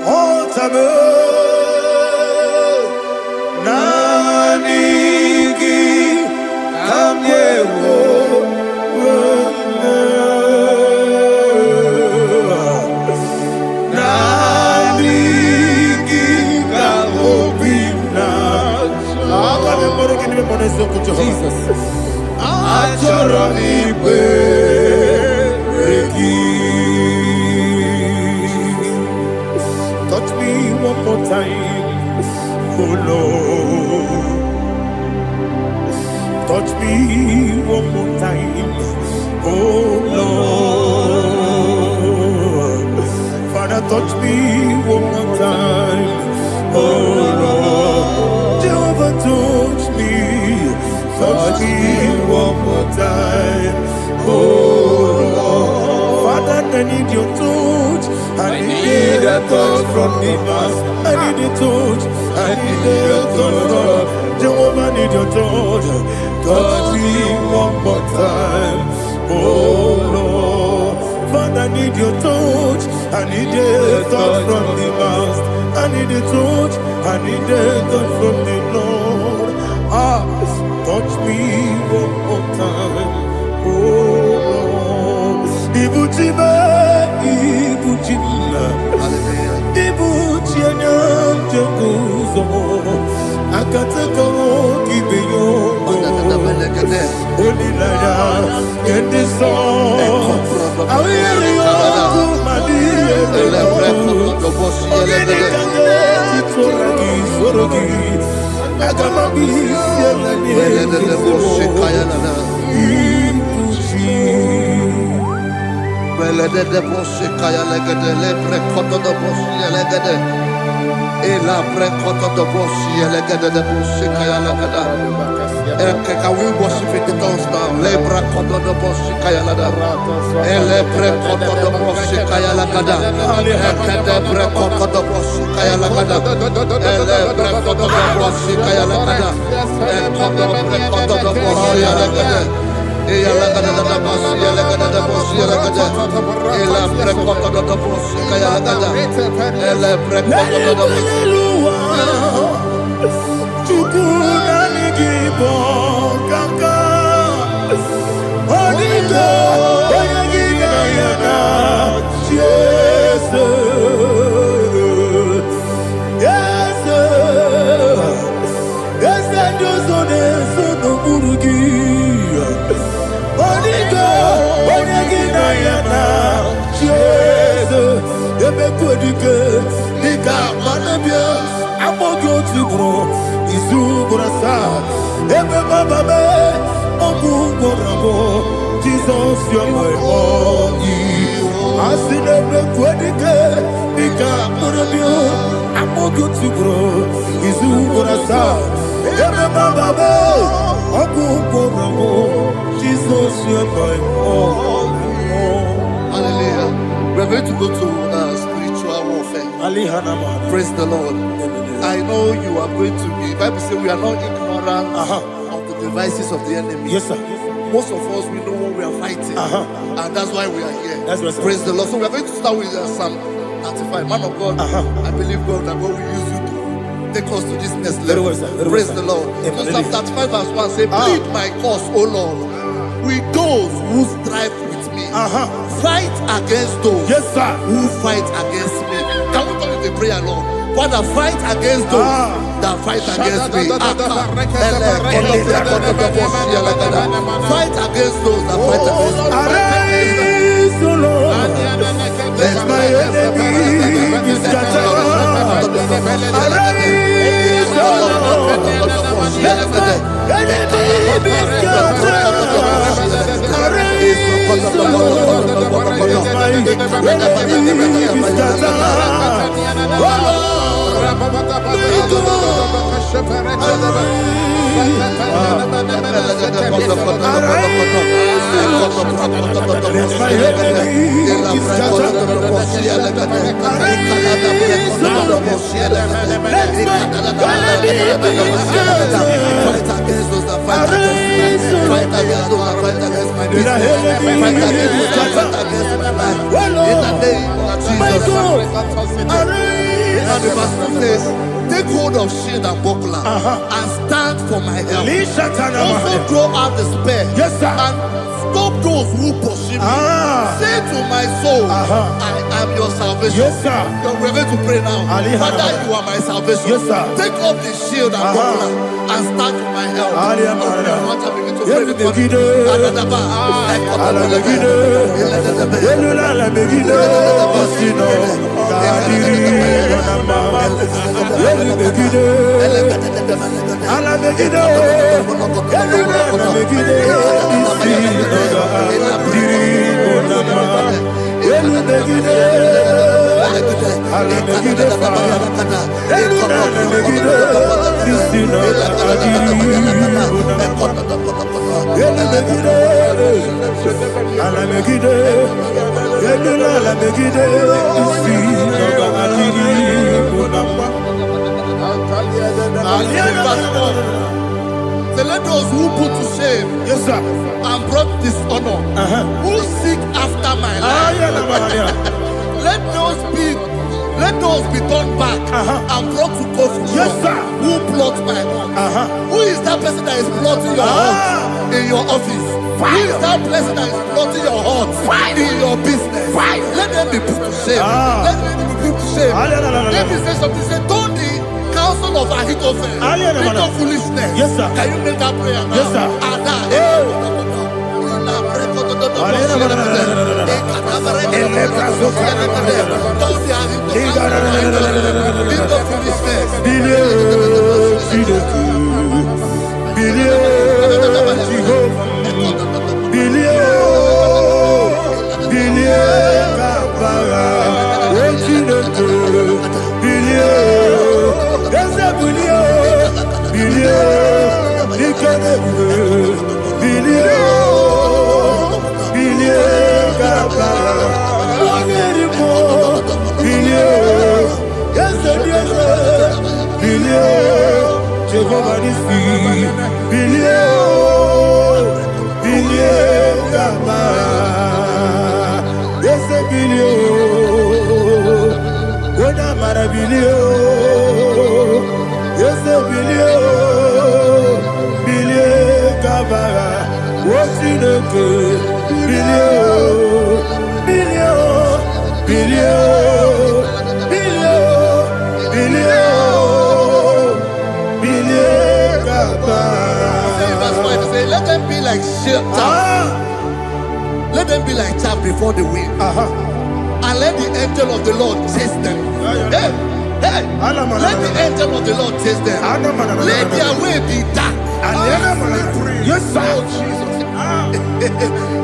Otame. Nanigi Kamyewo. Jesus. Touch me one more time, oh Lord. Touch me one more time, oh Lord. Father, touch me one more time, oh Lord. Jehovah, touch me. Touch me one more time, oh Lord. Father, I need your touch. I need a touch from the Master. I need a touch. I need a touch from Jehovah. I need your touch. Touch me one more time, oh Lord. Father, I need your touch. I need a touch from the Master. I need a touch. I need a touch from the Lord. Touch me one more time, oh Lord. Ibuchima, Ibuchima, Ibuchina, Jaguzo. Akatako, Gibeyo, Olilaya, get this song. I will you, Madia, Can we worship in the tongues now? Lebra koto do boshi kaya lada. Elebre koto do boshi kaya lada. Elebre koto do boshi kaya lada. Elebre koto do boshi kaya lada. Elebre koto do boshi lada. Eya lada da boshi lada da boshi lada. Elebre koto do boshi kaya lada. Elebre koto do boshi. Kaka Onigo Oyagina Yana Jesus Yes Yes Dozone Sono Burugi Onigo Oyagina Yana Jesus Ebe Kodike Nika Manabia Amogo Tibro Isu Burasa Ebe Bababe Ogu Borabo Jesus you're my all Asinebe Kwedike Nika Manabia Amogo Tibro Isu Burasa Ebe Bababe Ogu Borabo Jesus you're my all. Hallelujah. We're going to go to spiritual warfare. Praise the Lord. I know you are going to be. Bible says we are not ignorant of the devices of the enemy. Yes, sir. Most of us, we know what we are fighting, and that's why we are here. That's right, sir. Praise the Lord. So we are going to start with Psalm 35. Man of God, I believe God that God will use you to take us to this next level. Very well, sir. Praise the Lord. So Psalm 35 verse 1 says, plead my cause, O Lord, with those who strive with me. Fight against those who fight against me. Can we come with the prayer, Lord? Father, fight against those that fight against me. Fight against those that fight against me. Arise, O Lord. Let my enemy be scattered. Arise, O Lord. Let my enemy be scattered. Arise, O Lord. Let my enemy be scattered. Take hold of shield and buckler and stand for my help. Also throw out despair and stop those who pursue me. Say to my soul, I am your salvation. We're going to pray now. Father, you are my salvation. Take off the shield and buckler and stand for my help. So let those who put to shame and brought dishonor, who seek after my life, let those be turned back and brought to confusion. Who plot my heart? Who is that person that is plotting your heart in your office? Who is that person that is plotting your heart in your business? Let them be put to shame. Let them be put to shame. Let me say something. Say, don't the counsel of Ahithophel, think of foolishness. Can you make that prayer now? Let them be like chaff. Let them be like chaff before the wind. And let the angel of the Lord chase them. Let the angel of the Lord chase them. Let their way be dark.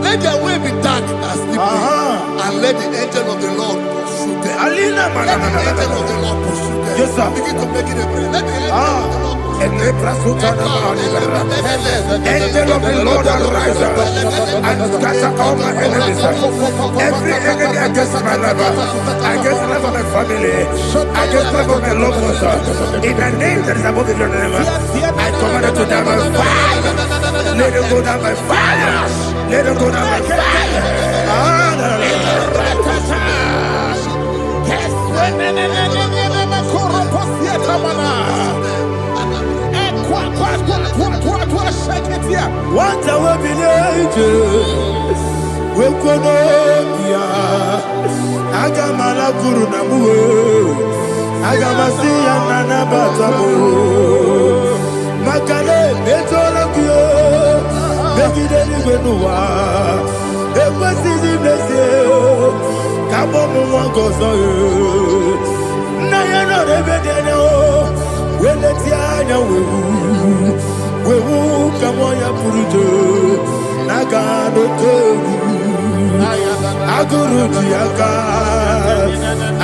Let their way be dark as slippery. And let the angel of the Lord pursue them. Let the angel of the Lord pursue them. Begin to make it a prayer. Let the angel of the Lord Angel of the Lord arise and scatter all my enemies. Every enemy against my life, against the life of my family, against the life of my loved ones. In the name that is above the name, I command it to die by fire. Let it go down by fire. Let it go down by fire. What I will be ages will go no Agamala Guru Namu Agamasi Anana Batamu Makale Betolakio Begideni Benua Ekwasizi Blessio Kabomu Wankoso Nayano Rebedeno Weletianya Wewu Kamoya Purujo Nagano Togu Aguru Tiaka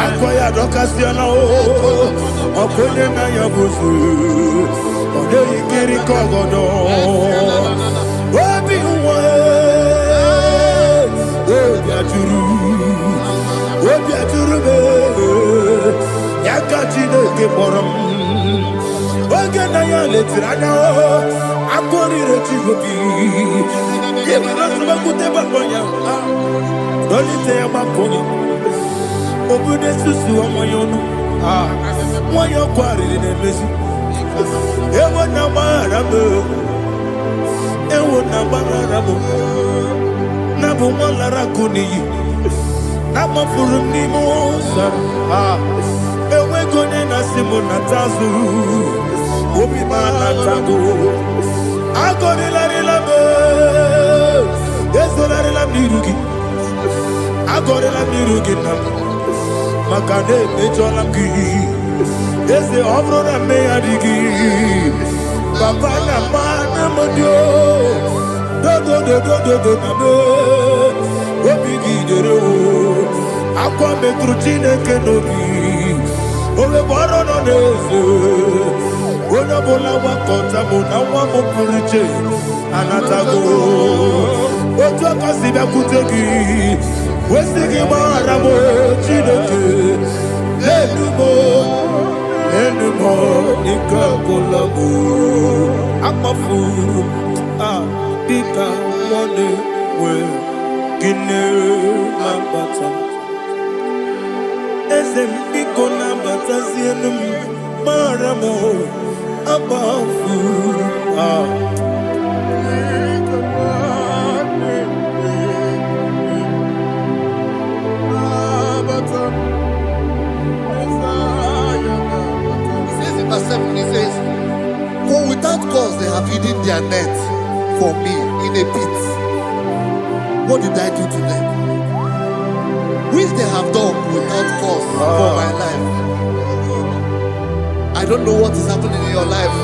Akoya Dokasiano Okone Naya Busu Ode Ikiri Kogodo Obi Uwe Obi Aturu Obi turube yakachine ke borom oge na ya letiranya akori rechigobi yebana suba kute bakonya dolite ya bakonya obude susu omoyonu moyo kwari ne mezi ewo na marabo Nabu Malara Kuni Nama Furunimo Ewe Gone Nasimuna Tazu Obi Manatago Agori Larilabe Esolari Lamirugi Agori Lamirugi Makane Mejolamgi Ese Obrona Meadigi Papa na mana modio do na me obigi dero akwa metrutine kenobi ole boro no neze ona bola wa kota mona wa mo puriche anatago ojo kasi ba kutegi wesigi mara mo chineke Enumo ikakolabu amafuru dika mone we kine mabata ezembiko na bata zienum maramo amafuru Verse 7, he says, for without cause they have hidden their net for me in a pit. What did I do to them? Which they have done without cause for my life. I don't know what is happening in your life.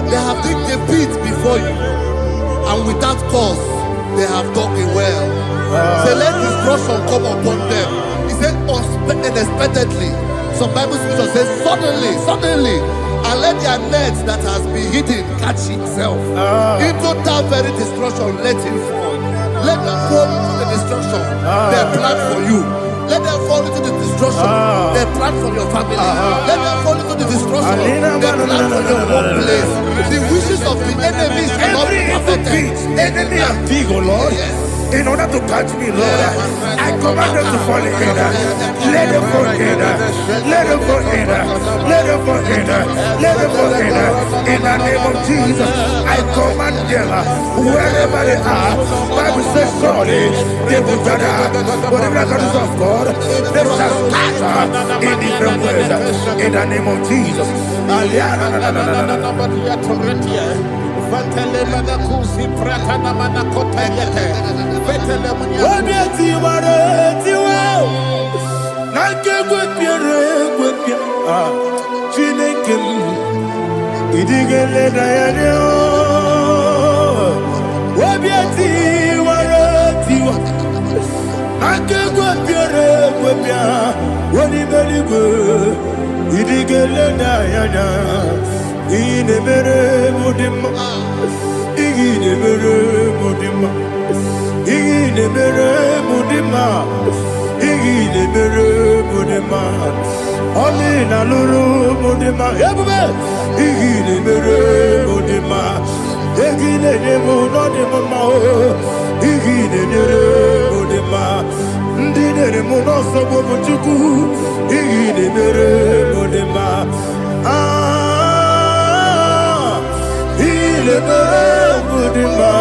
They have digged a pit before you, and without cause they have dug a well. Say, let destruction come upon them. He said, unexpectedly. Some Bible scripture says, suddenly, and let their net that has been hidden catch itself. Into that very destruction, let it fall. Let them fall into the destruction they plan for you. Let them fall into the destruction they plan for your family. Let them fall into the destruction they plan for your workplace. The wishes of the enemies cannot be perfected. Enemy and big, oh Lord. Yes. In order to catch me, Lord, I command them to fall in. Let them fall in. Let them fall in. Let them fall in. Let them fall in. In the name of Jesus, I command them wherever they are. Bible says, surely they will gather. Whatever the is of God, they shall scatter in different ways. In the name of Jesus. Fatele manakusi pratana manakota yete. Fatele munya. Obieti wareti wow. Nanke gwepia. Chineke idigele dayane. Obieti wareti wow. Nanke gwepia. Woni beligwe idigele dayane. Ine mere mudima, ine mere mudima, ine mere mudima, ine mere mudima. Oni na lulu mudima, ebube. Ine mere mudima, ine nemo no nemo mao. Ine mere mudima, ndine nemo no sobo muchuku. Ine mere mudima. Il est Mudima,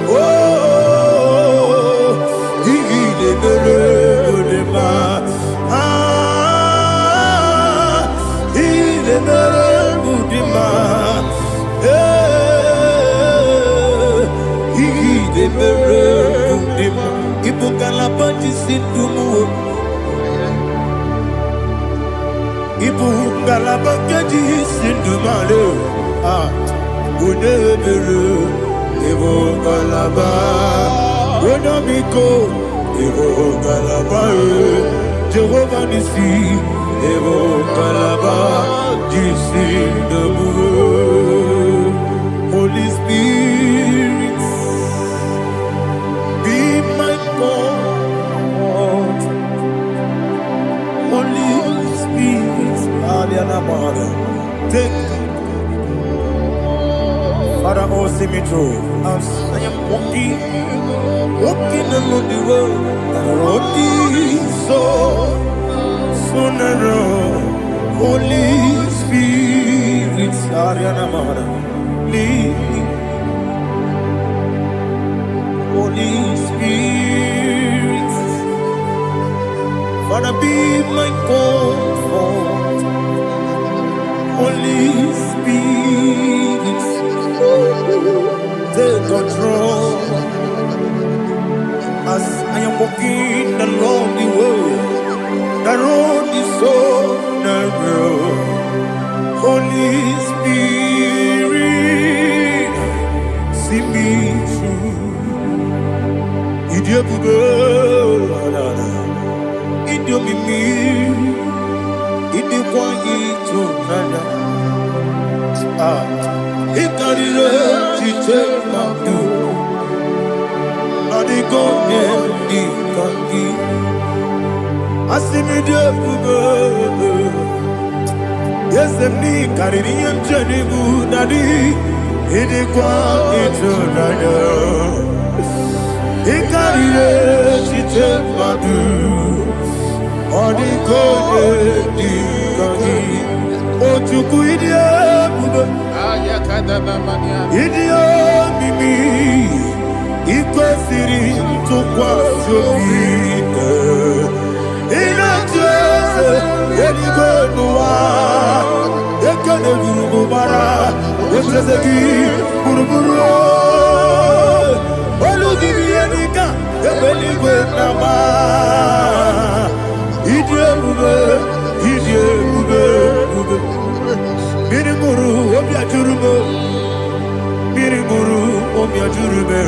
oh, il est Mudima, il est Mudima, il est Mudima, il faut qu'à la bande ici tout mou. Il faut qu'à la bande ici tout malou. Udebere, Evo Galaba, Udamiko, Evo Galaba, Jehovah Nissi, Evo Galaba, Jisi Debu, Holy Spirit, be my God, Take Father, oh, see me through. As I am walking along the road, the road is so narrow. Holy Spirit, Ariana Mara, lead me. Holy Spirit, Father, be my comfort. Holy Spirit, take control. As I am walking along the way, the road is so narrow. Holy Spirit, see me through. Idiopube, Idiomimi, Idikwanyitu nana. Ikarire chiche mabdu. Adigonye ikangi. Asimidiyopube. Yesemni kaririye mchenibu nadi. Idikwanyitu nana. Ikarire chiche mabdu. Adigonye ikangi. Ochuku idiyopube. Idiomimi, ikwesiri tukwasobi. Inachese, eligwenua, ekane gurugubara, echeseki guruguru. Olugibi enika, ebeligwenama. Idiomube, Miriguru, Obia Jurume, Miriguru, Obia Jurume,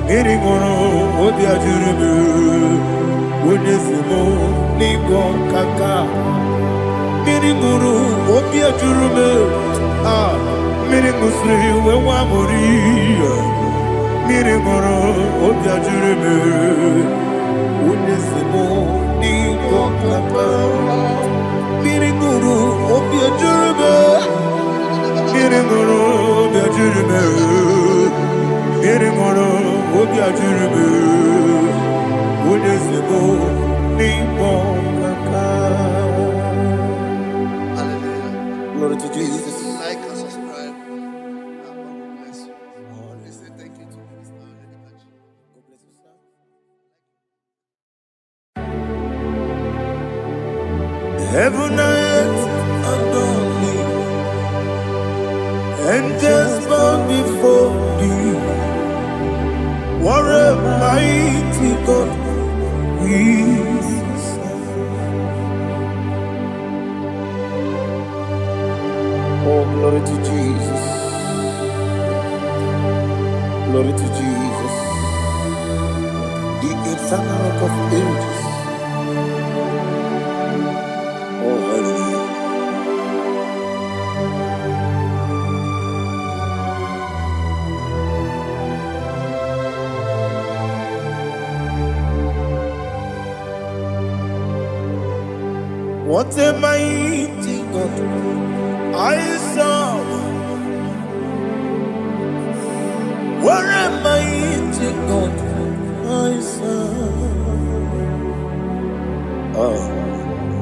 Miriguru, Obia Jurume, Unesimo, Nigo Kaka, Miriguru, Obia Jurume, Mirigusri, Wawamori, Miriguru, Obia Jurume, Unesimo, Nigo Kaka. Miriguru, Obia Jurume, Miriguru, Obia Jurume, Miriguru, Obia Jurume, Unesimo, Nigo Kaka. Hallelujah. Glory to Jesus. Like and subscribe. God bless you. We say thank you to Mr. Lady. God bless you, sir. Heaven and earth adore me, angels bow before thee. What a mighty God we serve. Oh, glory to Jesus. Glory to Jesus. The eternal rock of ages. Oh, hallelujah. What a mighty God I serve. What a mighty God I serve. Oh.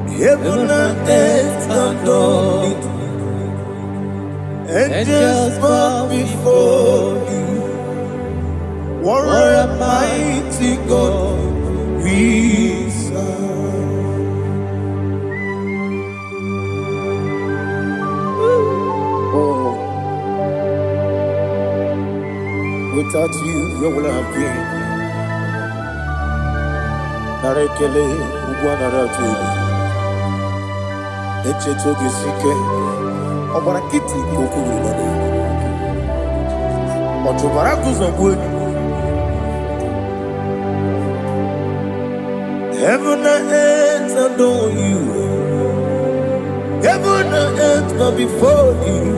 Heaven and earth adore it, angels bow before thee. What a mighty God we serve. Oh, without you, where would I have been? Narekele, Ugwanaratu. Echetoge sike, ọgbara kiti kokuru nade. Ọtụbara kuzogbu. Heaven and earth adore you. Heaven and earth bow before you.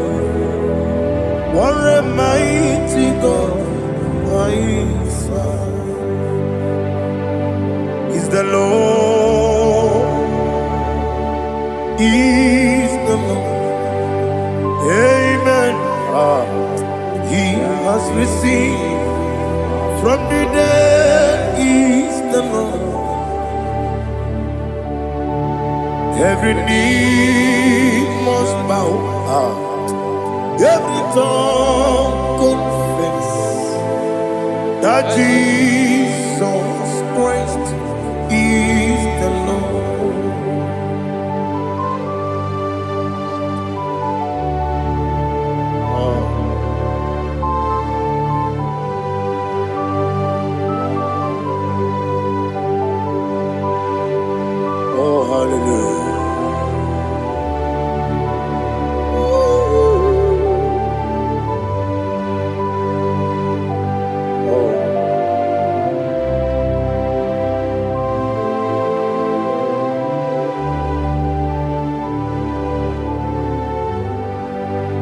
What a mighty God I serve. Is the Lord. risen from the dead is the Lord. Every knee must bow, every tongue confess that Jesus Christ is the Lord. Oh, hallelujah.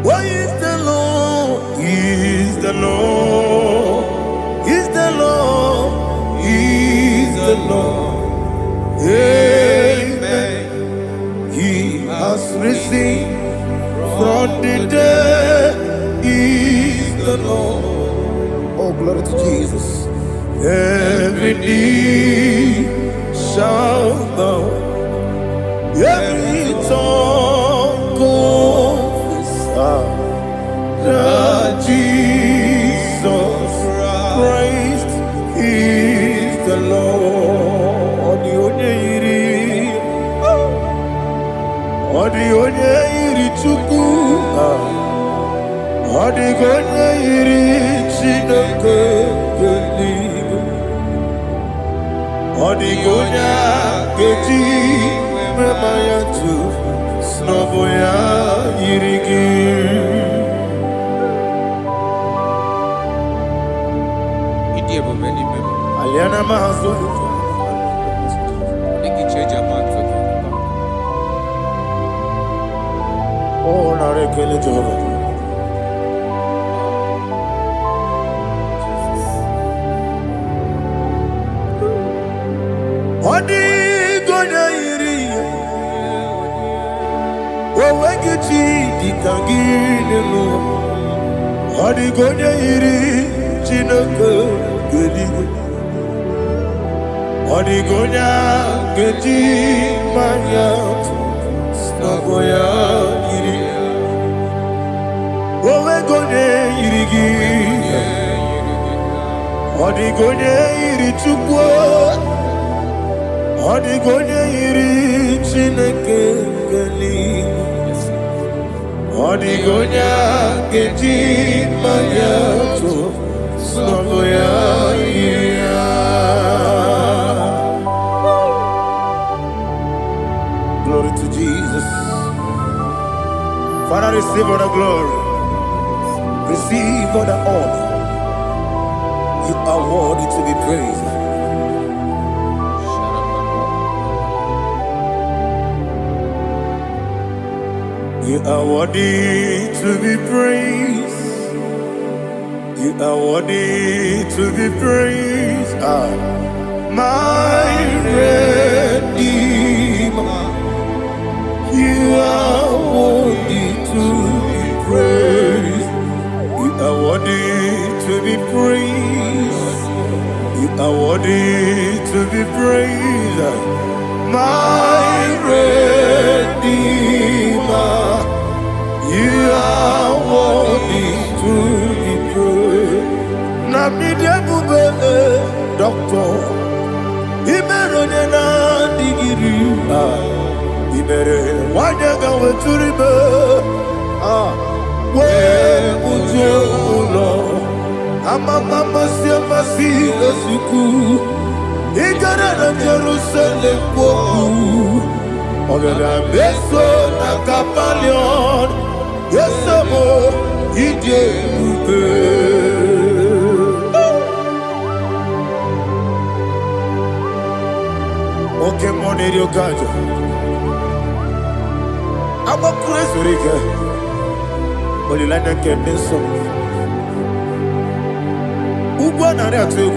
Why is the Lord? He is the Lord. He's the Lord. He's the Lord. Amen. He has risen from the dead. He's the Lord. Oh, glory to Jesus. Every knee shall bow. Every tongue confess that Jesus Christ is the Lord. The only Chukwu, the only Chineke, the only Keji, Memaya tu, Snoboya Yirigi. Aliana Mahazo. Oh, Narekele Jehovah. Odi gonya iri, wawegiti dikangile mo. Odi gonya iri, chineke geligo. Odi gonya geti manya, snagoya iri. Wawegonya irigi, odi gonya iri chukwo. Odi gonya iri chineke geligo. Odi gonya geti manya, snagoya iri. Glory to Jesus. Father, receive all the glory. Receive all the honor. You are worthy to be praised. You are worthy to be praised. You are worthy to be praised. My Redeemer. You are worthy to be praised. You are worthy to be praised. You are worthy to be praised. My Redeemer. You are worthy to be praised. Namidebube, Doctor. Imeronena digiri. Ibere wanyaga weturibe we ujulo amama masi lesuku igara na Jerusalem poku ogada beso na kapalion yesamo ide ube oke monerio kaja Aba praise Rika. Olilanya Kendeso. Ugwa nare atu.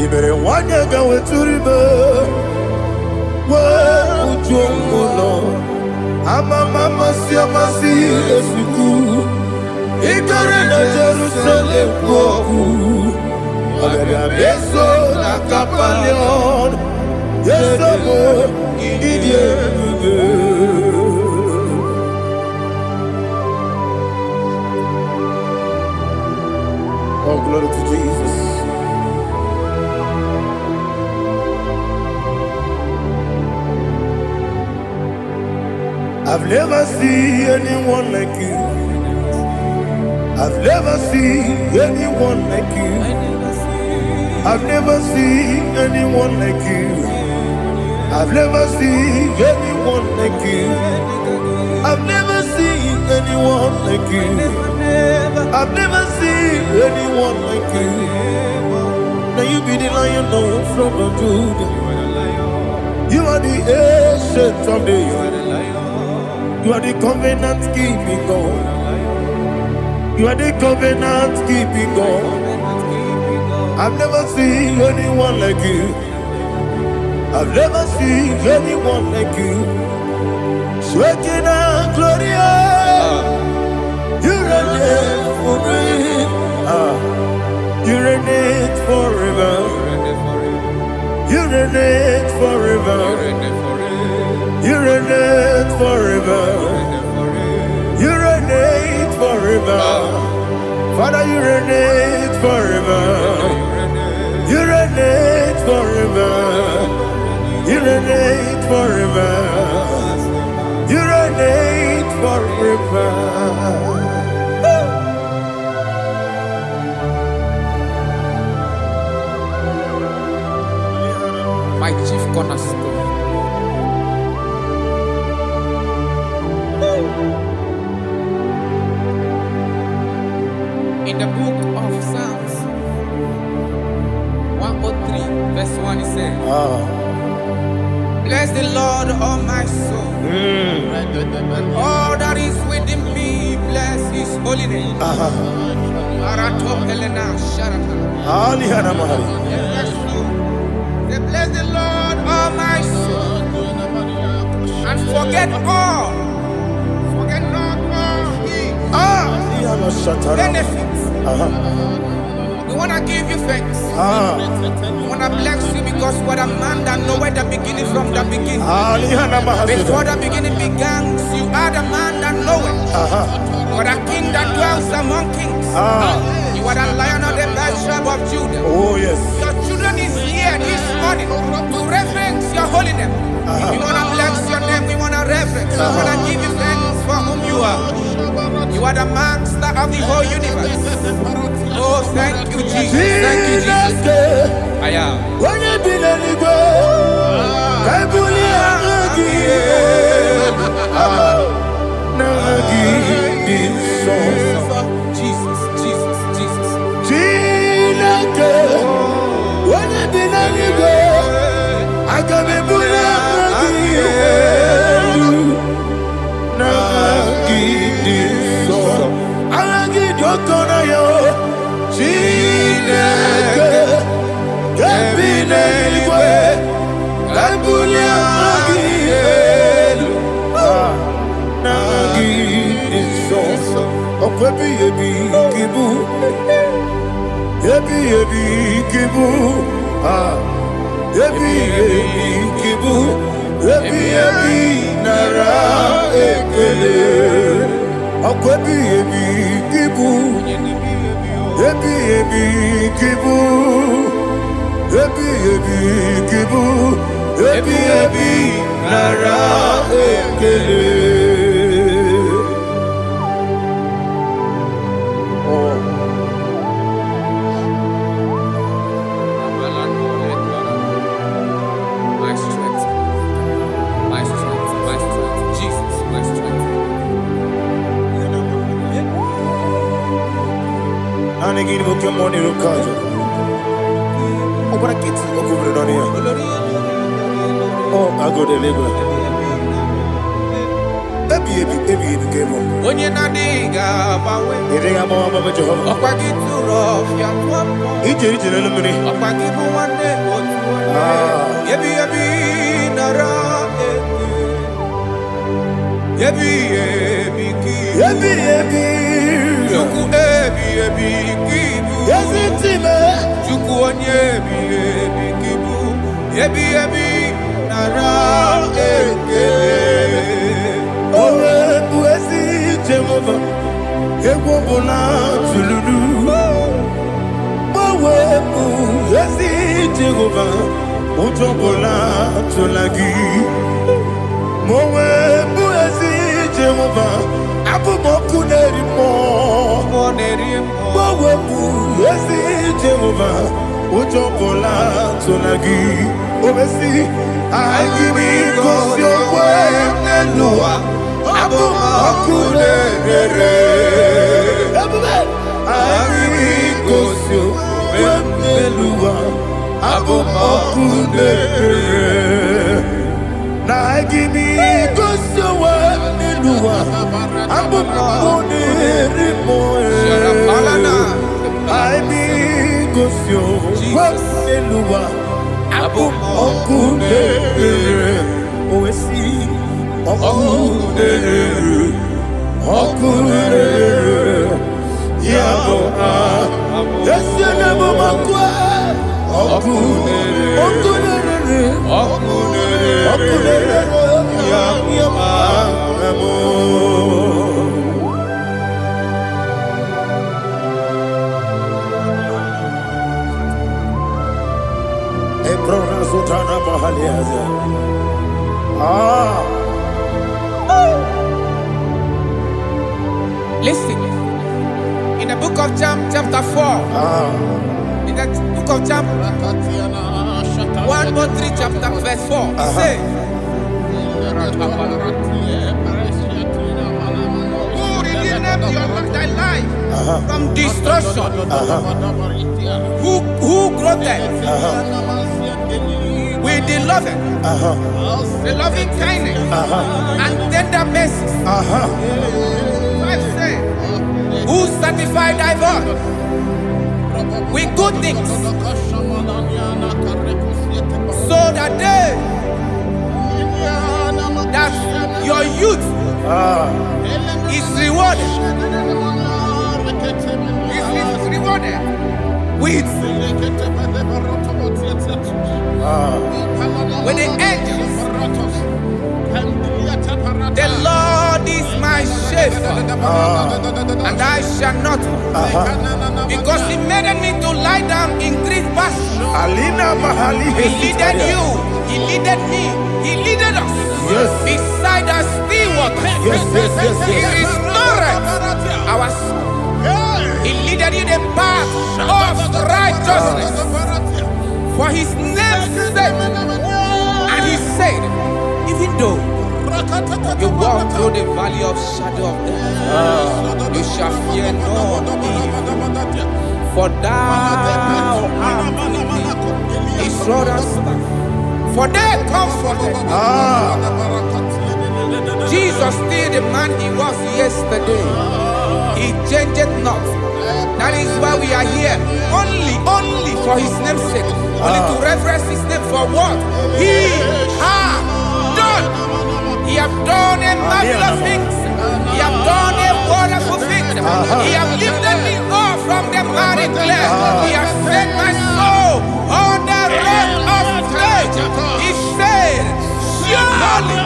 Ibere wanya ga weturibe. Ujulo. Mama si esuku. Ikare na Jerusalem koku. Abebe beso na kapalion. Yesomo idie. Oh, glory to Jesus. I've never seen anyone like you. I've never seen anyone like you. I've never seen anyone like you. I've never seen anyone like you. I've never seen anyone like you. I've never seen anyone like you. Now you be the Lion from the Judah. You are the ancient of days. You are the covenant keeping God. You are the covenant keeping God. I've never seen anyone like you. I've never seen anyone like you. Shaking and Gloria, you reign for me. You reign forever. You reign forever. You reign forever. You reign forever. Father, you reign forever. You reign forever. You reign forever. You reign forever. My chief cornerstone. In the book of Psalms 103 verse 1 it says, bless the Lord, all my soul, and all that is within me, bless his holy name. Say, bless the Lord, all my soul, and forget not all his benefits. We want to give you thanks. We want to bless you because what a man that knoweth the beginning from the beginning. Before the beginning began, you are the man that knoweth. You are the king that dwells among kings. You are the Lion of the tribe of Judah. Oh yes. Your children is here this morning to reverence your holy name. We want to bless your name. We want to reverence. We want to give you thanks for whom you are. You are the master of the whole universe. Oh, thank you, Jesus. Thank you, Jesus. I am. When you be letting go, I Jesus, Jesus, Jesus. When you be letting go, I can be Oh, I go deliver. Onye na-adịghị agbanwe. Ọkwa gị tụrụ ọfịa tụọ mpọ. Ọkwa gị bụ nwanne otu onye. Ebi ebi nara eke. Ebi ebi ki. Ebi ebi. Chukwu ebi ebi ki bụ. Chukwu onye ebi ebi ki bụ. Ebi ebi nara eke. Owe bụ ezi Jehova, egwu bụ na tụlụrụ. Owe bụ ezi Jehova, ụjọ bụ na tụla gị. Owe bụ ezi Jehova, abụmọkụ na-eri mmụọ. Owe bụ ezi Jehova, ụjọ bụ na tụla gị. Obesi, anyị gosi okwe n'elu ụwa. Abụmọkụ na-ere. Anyị gosi okwe n'elu ụwa. Abụmọkụ na-ere. Na anyị gosi okwe n'elu ụwa. Abụmọkụ na-ere mmụọ. Anyị gosi okwe n'elu ụwa. Abụmọkụ na-ere. Owesi. Ọkụ na-ere. Ya bụ esi na-ebe ọkụ. Ọkụ na-ere. Ọkụ na-ere. Ya bụ Ebrona Sultana Mahaliaza. Listen, in the book of John, chapter 4, in the book of John 1:3, chapter verse 4, it says, who redeemed thy life from destruction? Who groweth with the loving kindness and tender mercies? Who satisfied thy voice with good things, so that your youth is rewarded with the angels. The Lord is my shepherd, and I shall not want, because He made me to lie down in green pastures. He leaded you, He leaded me, He leaded us beside the still waters. He restored our soul. He leaded you the path of righteousness for His name's sake. And He said, even though you walk through the valley of shadow of death, you shall fear no evil, for thou art with me. His rod and staff, for they comforted. Jesus still the man He was yesterday. He changed not. That is why we are here. Only for His name's sake. Only to reverence His name for what He has done. He has done a marvelous things. He has done a wonderful thing. He has lifted me up from the miry clay. He has set my soul on the rock of faith. He said, surely,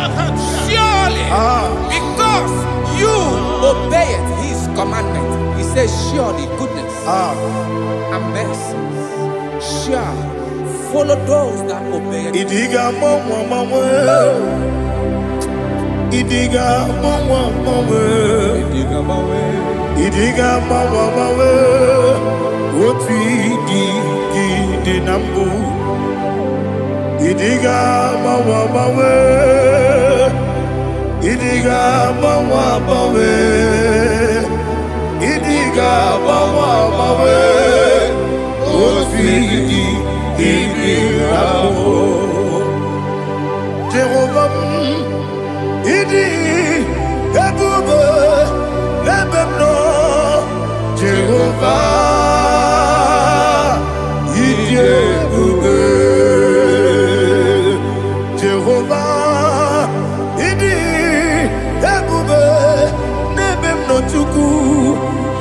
because you obeyed His commandment. He says, surely goodness and mercy shall follow those that obey Him. Idiga mawe, otu idi na mbụ. Idiga mawe, idiga mawe, idiga mawe, otu idi na mbụ. Jehovah, idi ebu Jehovah, Idebube. Jehovah, Idebube. Nebem no chuku.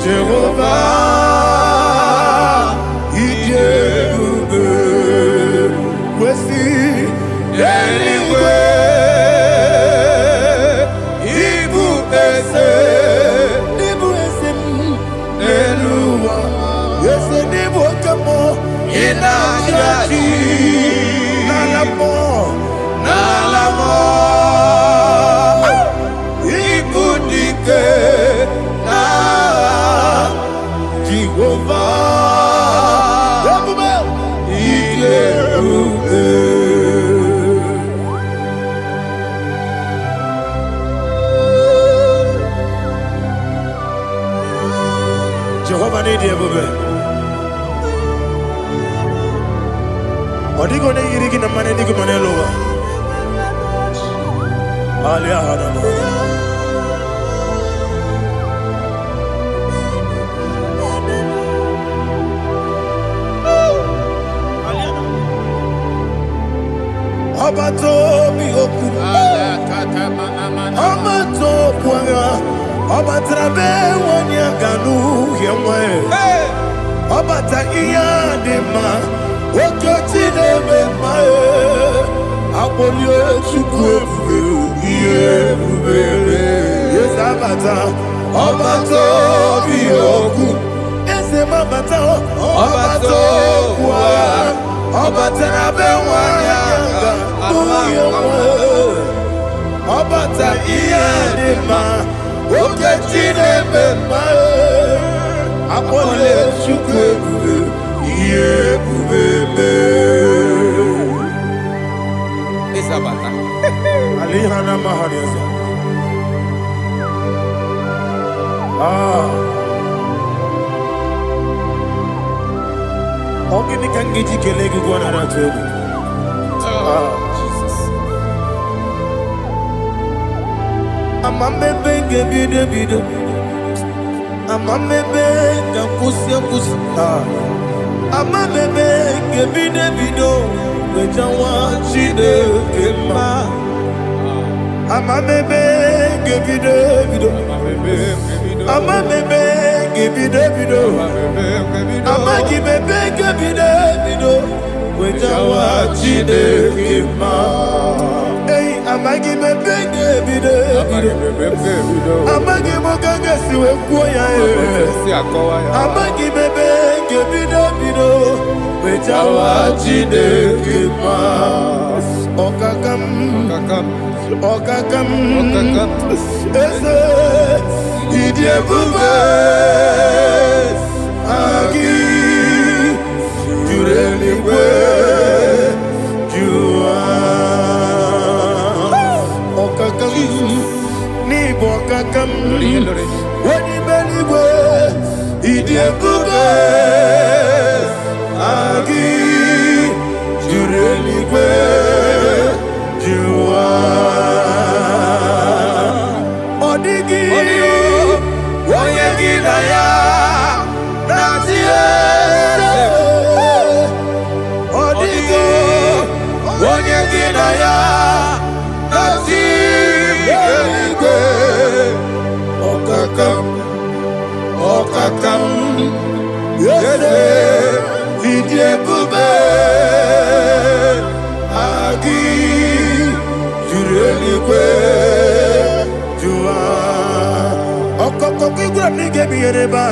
Jehovah, Idebube. Wesi, anyway. Jehovah need you, baby. Odigo ne yirigi na mane digo mane lowa. Alia hana mo. Abato mi oku. Abato kwanga. Abatrabe wanya ganu yemwe. Abata iya dema. Okoti nebe mae, apolio chukwefu yebube. Yes abata, abato biyoku. Ese mabata, abato kwa, abata nabe wanyanga uyemwe. Abata iyadema, okoti nebe mae, apolio chukwefu. Isabata. Alihana Mahariasa. Ogini kangiji kelegu gwana ratubu. Jesus. Amamebe ngebide. Amamebe ngakusi. Amamebe ngebide. Wejawa chide kema. Amamebe ngebide. Amamebe ngebide. Amagibebe ngebide. Wejawa chide kema. Hey, amagibebe ngebide. Amagimogaga siwe kuya. Amagibebe ngebide. Wejawa chide kema. Okakam. Eze Idebube Agi Jureligwe Jua Okakam Nibo Okakam Wani Beligwe Idebube Agi Jureligwe Jua Odigi Oyegi Naya Nazie Odigi Oyegi Naya Nazie Okakam Yese Idebube Agi Jureligwe Jua Okoko kigura nige miyereba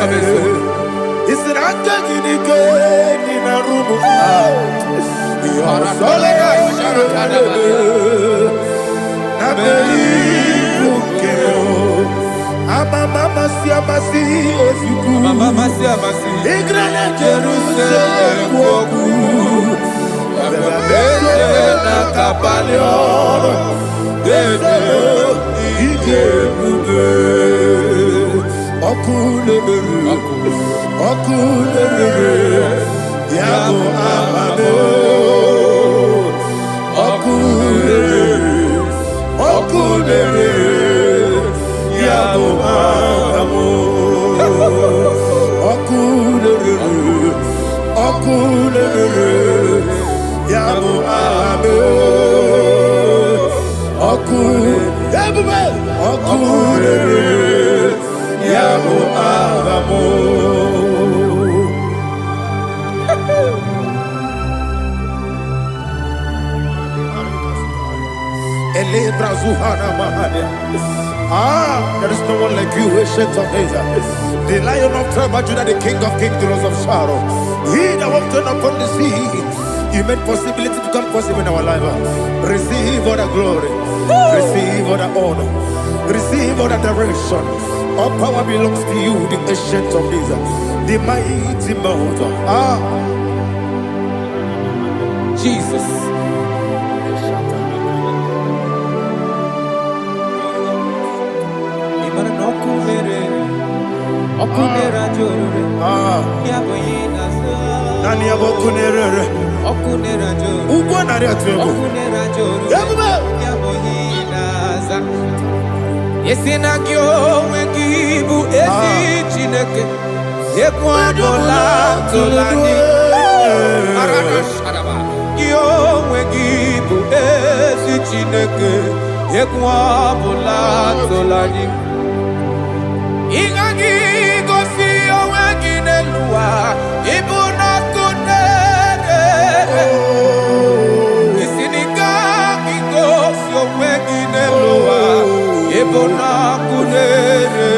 Isiranga ginike nina rumu Yosolega sharakadaba Nabeli ukeo Mama siamasi ofiku Mama siamasi Igrana Jerusalem woku Bebe na kapalion Dede Idebube Okulebere Yabo amame Okulebere Yabo amamo There is no one like you, ancient of days. The Lion of tribe of Judah, the King of kings, the Rose of Sharon. He that walked upon the sea. You made possibility to become possible in our life. Receive all the glory. Receive all the honor. Receive all the direction. All power belongs to you, the ancient of days. The mighty mountain. Jesus. Nani abokunere. Ugonare atwego. Yesina kyo wengibu ezi chineke. Yekwa bola tolani. Arabasharaba. Kyo wengibu ezi chineke. Yekwa bola tolani. Ingagi gosi owegine luwa. Ibuna kunere. Isinika gosi owegine luwa. Ibuna kunere.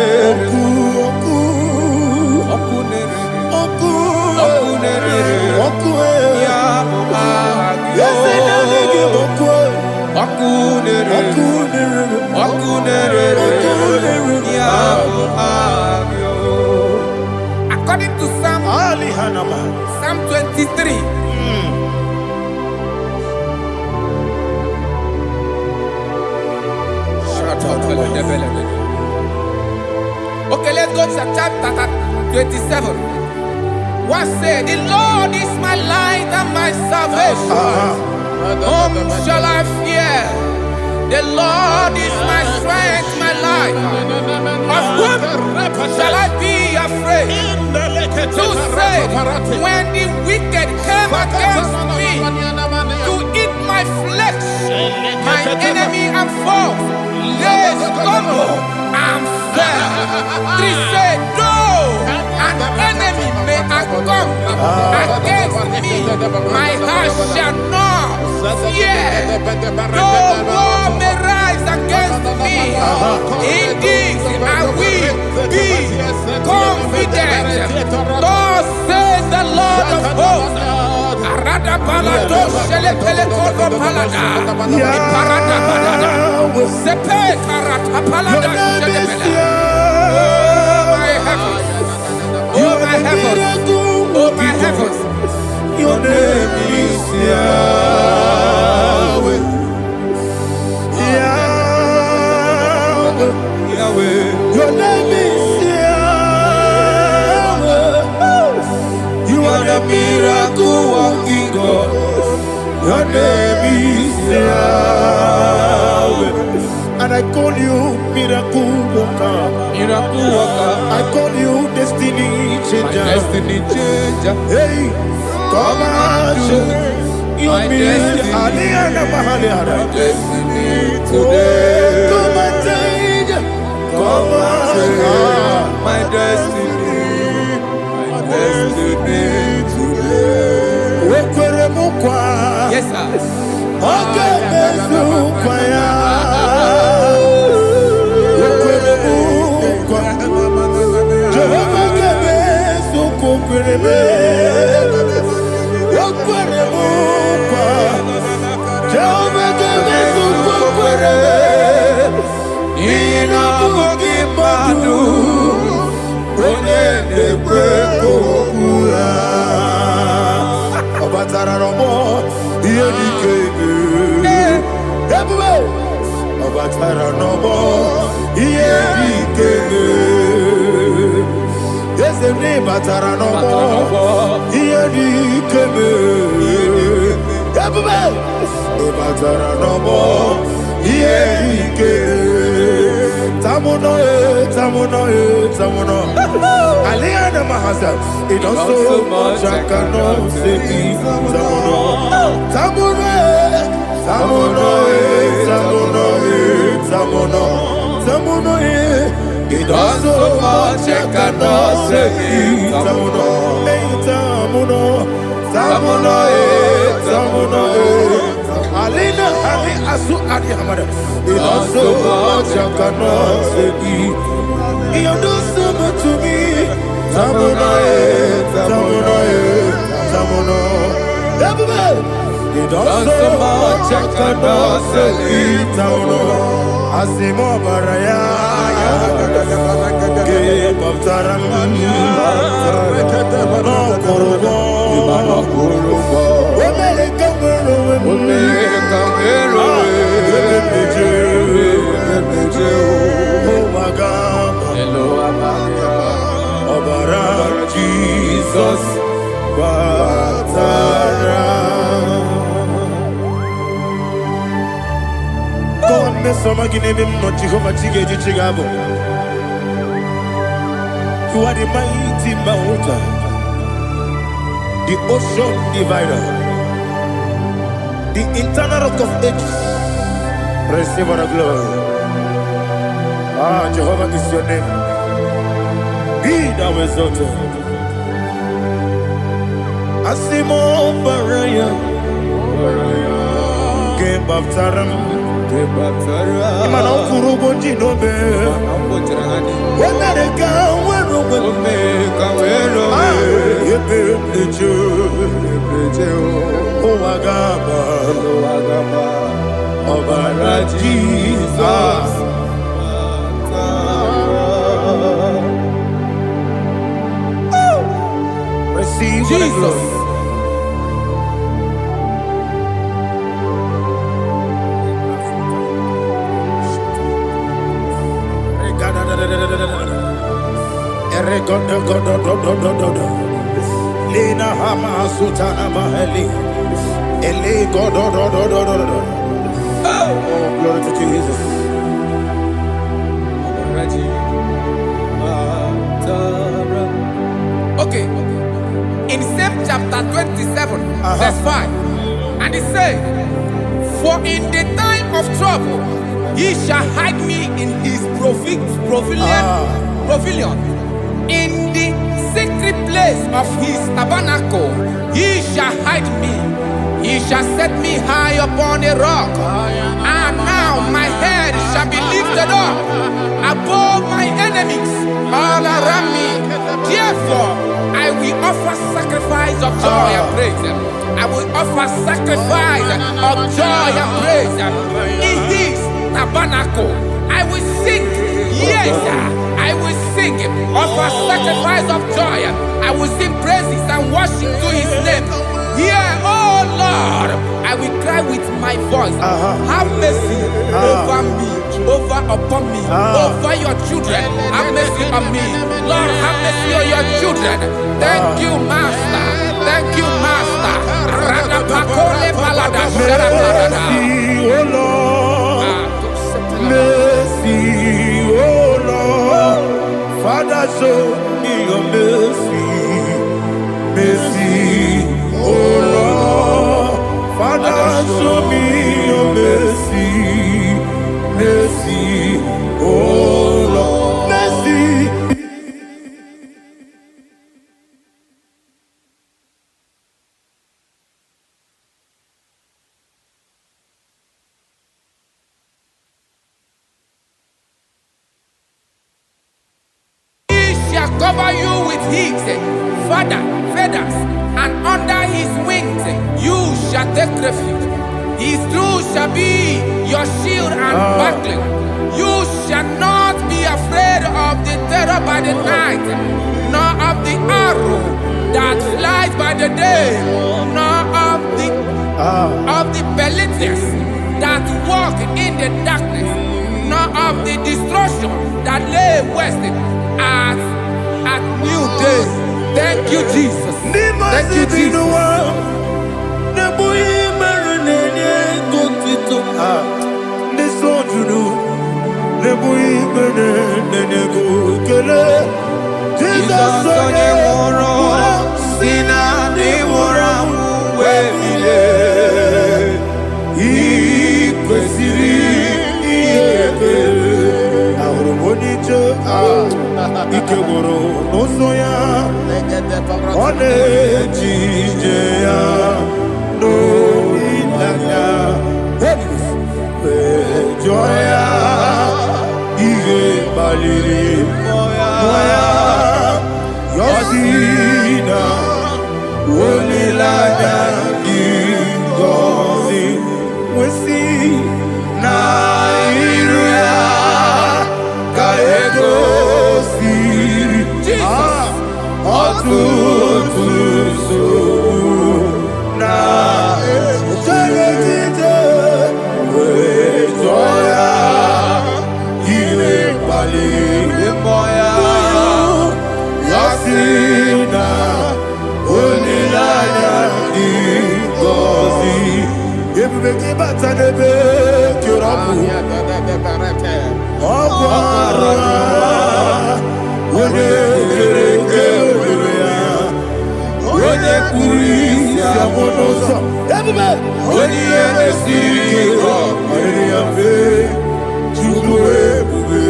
According to Psalm 23. Okay, let's go to chapter 27. What said? The Lord is my light and my salvation. Whom shall I fear? The Lord is my strength, my life. Of whom shall I be afraid? Who said, when the wicked came against me to eat my flesh, my enemy and foe, they stumble and fell. Three said, though an enemy may have come against me, my heart shall not fear. Though war may rise against me, in this I will be confident. Thus says the Lord of hosts. Arada palado shele pele kodo palada. Iparada palada. Sepe karata palada shele pele. Oh my heavens. Oh my heavens. Your name is Yahweh. Yahweh. Your name is Yahweh. You are the miracle working God. Your name is Yahweh. And I call you miracle worker. Miracle worker. I call you destiny changer. Destiny changer. Hey, come on, you mean Aliana Mahaliana. Destiny today. Come on, change. Come on, my destiny. My destiny today. Yes, sir. Okay, Aliana Mahasa, it does so much I cannot say. Tamuno, Tamuno, Tamuno, Tamuno. does so much I cannot say it. Alina Ali Asu Adi Hamada. He does so much I cannot say it. He does so much to me. Tamuna, Tamuna, Tamuna. He does so much I cannot say it. Tamuna. Asimo Baraya. Give up Taramani. No Kurubo. Jesus, God, miss some again, not Jehovah Chigabo. You are the mighty mountain, the ocean divider, the internal rock of ages. Receive our glory. Ah, Jehovah is your name. Be thou exalted. Asimo Baraya, Game of Taram, Imano Kurubo Jinobe, when I go, when oh, Agaba, Obara Jesus. Receive Jesus. Lina Hama Sutana Maheli. Ele God. Oh, glory to Jesus. Okay. In same chapter 27, verse 5, and it says, for in the time of trouble, he shall hide me in his pavilion. In the secret place of his tabernacle, he shall hide me. He shall set me high upon a rock. And now my head shall be lifted up above my enemies all around me. Therefore, I will offer sacrifice of joy and praise. I will offer sacrifice of joy and praise. In his tabernacle, I will sing. Yes, I will sing. Offer sacrifice of joy. I will sing praises and worship to his name. Yeah, oh Lord, I will cry with my voice. Have mercy over me, upon me, over your children. Have mercy on me. Lord, have mercy on your children. Thank you, Master. Thank you, Master. Mercy, oh Lord. Mercy, oh Lord. Father, show me your mercy. Mercy, oh Lord. Father, show me your mercy. Mercy, oh Lord. Mercy. Cover you with his feathers, and under his wings you shall take refuge. His truth shall be your shield and buckler. You shall not be afraid of the terror by the night, nor of the arrow that flies by the day, nor of the pestilence that walk in the darkness, nor of the destruction that lay waste at new day. Thank you, Jesus. Thank you, Jesus. soya, one jijaya, no ilaga, joya, ige baliri, moya, yosina, unilaga, gozi, wesi, na iruya, kaego siri, otutu so, na jejejije, we joya, iwe bali, moya, yasina, unilaya, gozi. Ebubeke bata nebe kirabu Okwara Wone kereke weya Wone kuri Siamonosa Ebube Wone yene sirike Wone yafe Chubu ebube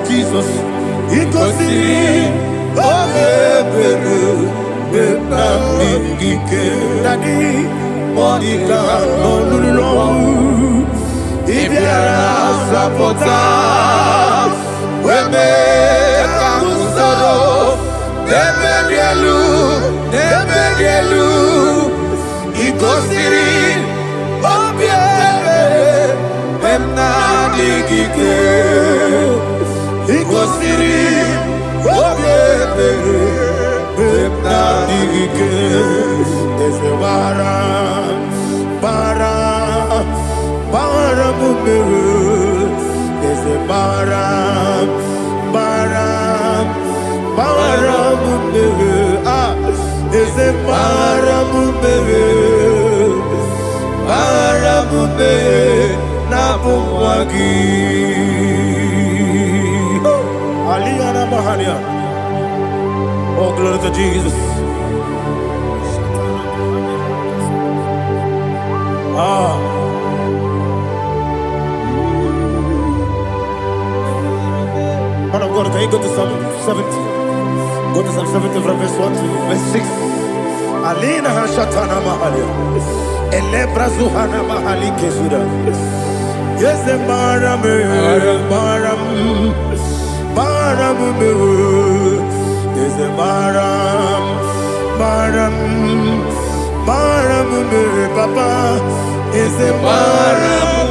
Jesus, oh, glory to Jesus. Man of God, can you go to Psalm 70? Go to Psalm 70 from verse 1 to verse 6. Alina Hashatana Mahalia. Elebra Zuhana Mahali Kesuda. Yes, the Baram, is the Baram, Papa, is the Baram,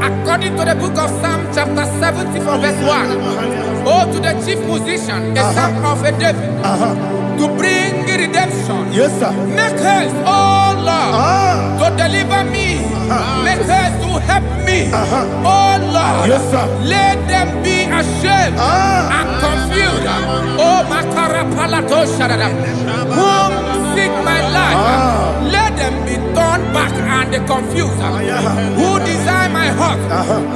According to the book of Psalm chapter 70 from verse 1, oh, to the chief musician, a son of a David, to bring redemption. Yes, sir. Make haste, oh Lord, to deliver me. Make haste to help me. Oh Lord, yes, sir. Let them be ashamed and confused. Oh Makarapalato Shadada, whom seek my life, let them be turned back and confused. Who desire my heart,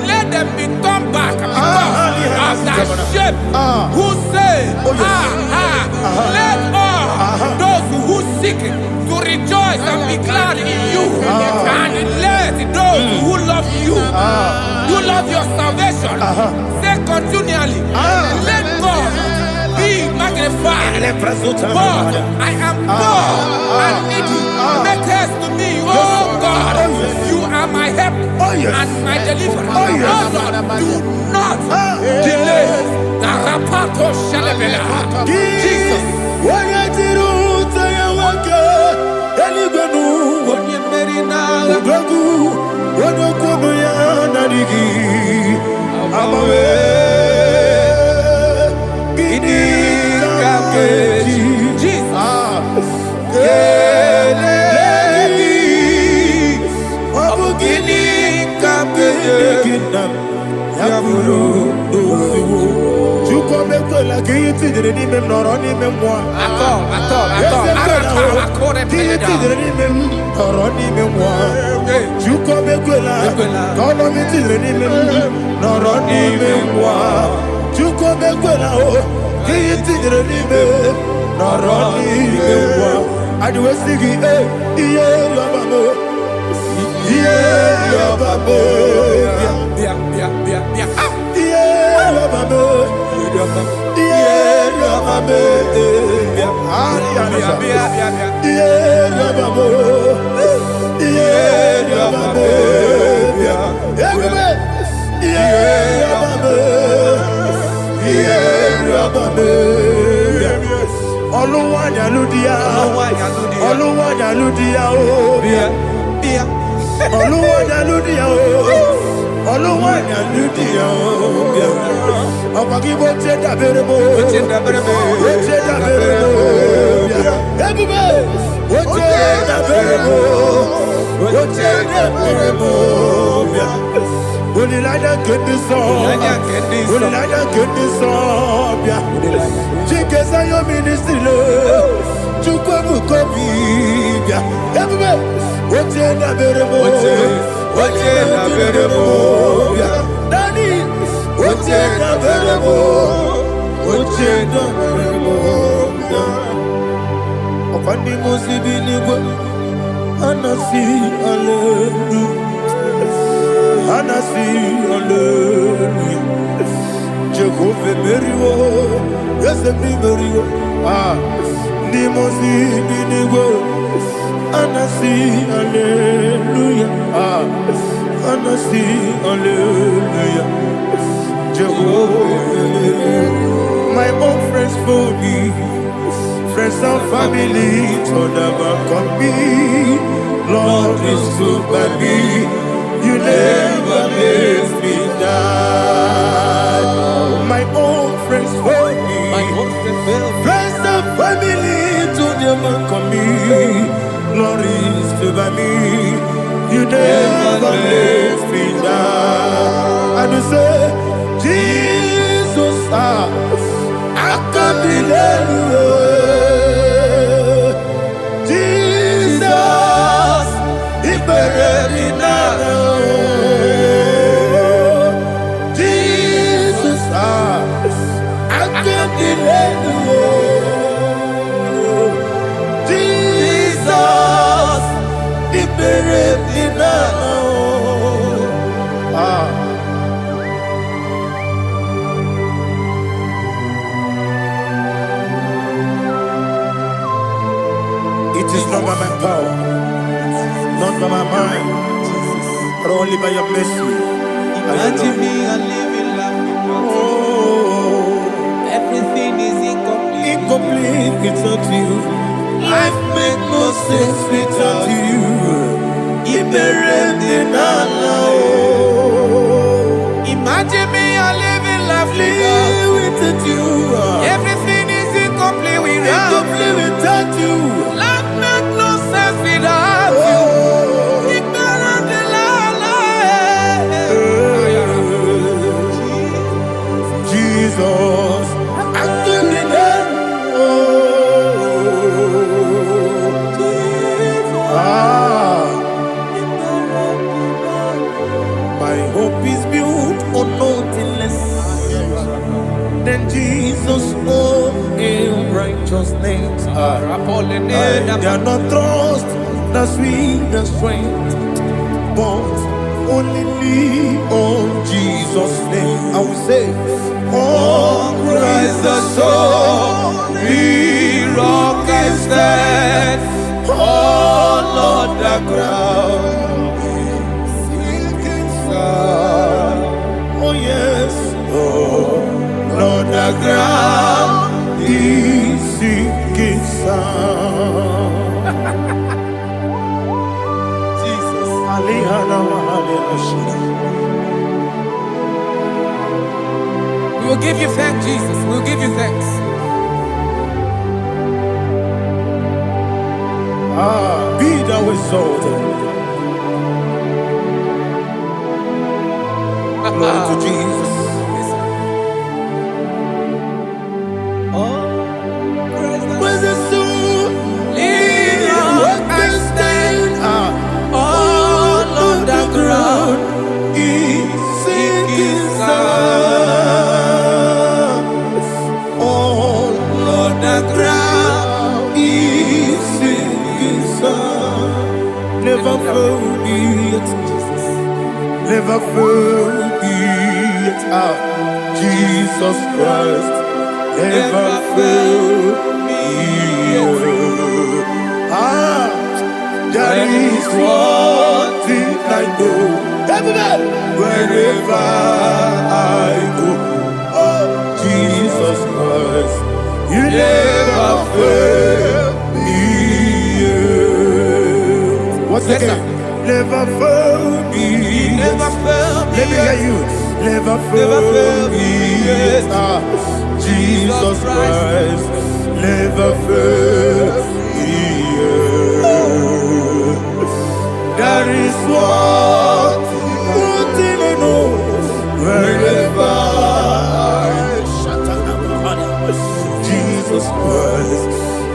let them be turned back because of that shame. Who say, let all those who seek to rejoice and be glad in you, and let those who love you, you love your salvation, say continually, let God be magnified. God, I am poor and needy. Make haste to me, oh God. You are my help and my deliverer. Oh Lord, do not delay. Jesus. nam yaburu dosu juko mekola kiti direni mem noroni mem moi Akol. kiti direni mem noroni mem moi juko mekola kono kiti direni mem noroni mem moi juko mekola o kiti direni mem noroni mem moi adiwe sigi iye yobamo iye yobamo Oluwayaludia, Jehovah Meriwo, yes, Meriwo, Nimosi Binigo, Anasi, Hallelujah, Anasi, Hallelujah, Jehovah, my own friends for me, friends and family, told them come be, Lord is good by me, you never let me die. My own friends for me, friends and family, to them come me, Lord is good by me, you never let me die. And you say, Jesus, I can't believe you. Jesus, He buried in Jesus, I can't believe you. Jesus, He buried in It is not by my power, not by my mind, but only by your mercy. Imagine me a living life without you. Everything is incomplete. Incomplete without you. Life makes no sense without you. Imagine me a living life without you. Everything is incomplete Without you. Life makes no sense without you. Jesus, I give you my hope is built on nothing less than Jesus' own righteousness. I cannot trust the sweetest strength, but only lean on Jesus' name. I will say, on Christ the solid rock I stand, on Lord the ground is sinking sand. Oh yes, oh Lord the ground is sinking sand. Jesus, We will give you thanks, Jesus. We will give you thanks. Be thou exalted. Glory to Jesus. When the soul what can stand all on the ground is sinking sand. All on the ground is sinking sand. Never forget, never forget, Jesus Christ never failed me. There is one thing I know, wherever I go, Jesus Christ, you never fail me. What's the name? Never fail me. Never fail me. Let me hear you. Never fail me. Jesus Christ never fail me. There is one thing I know, wherever Jesus Christ,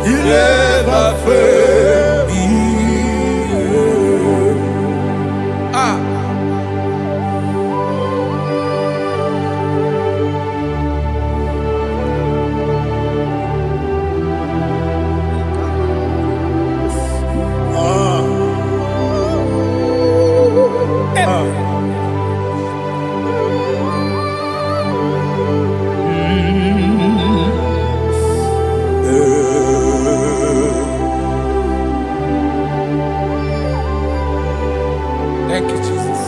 you never fail me. Thank you, Jesus.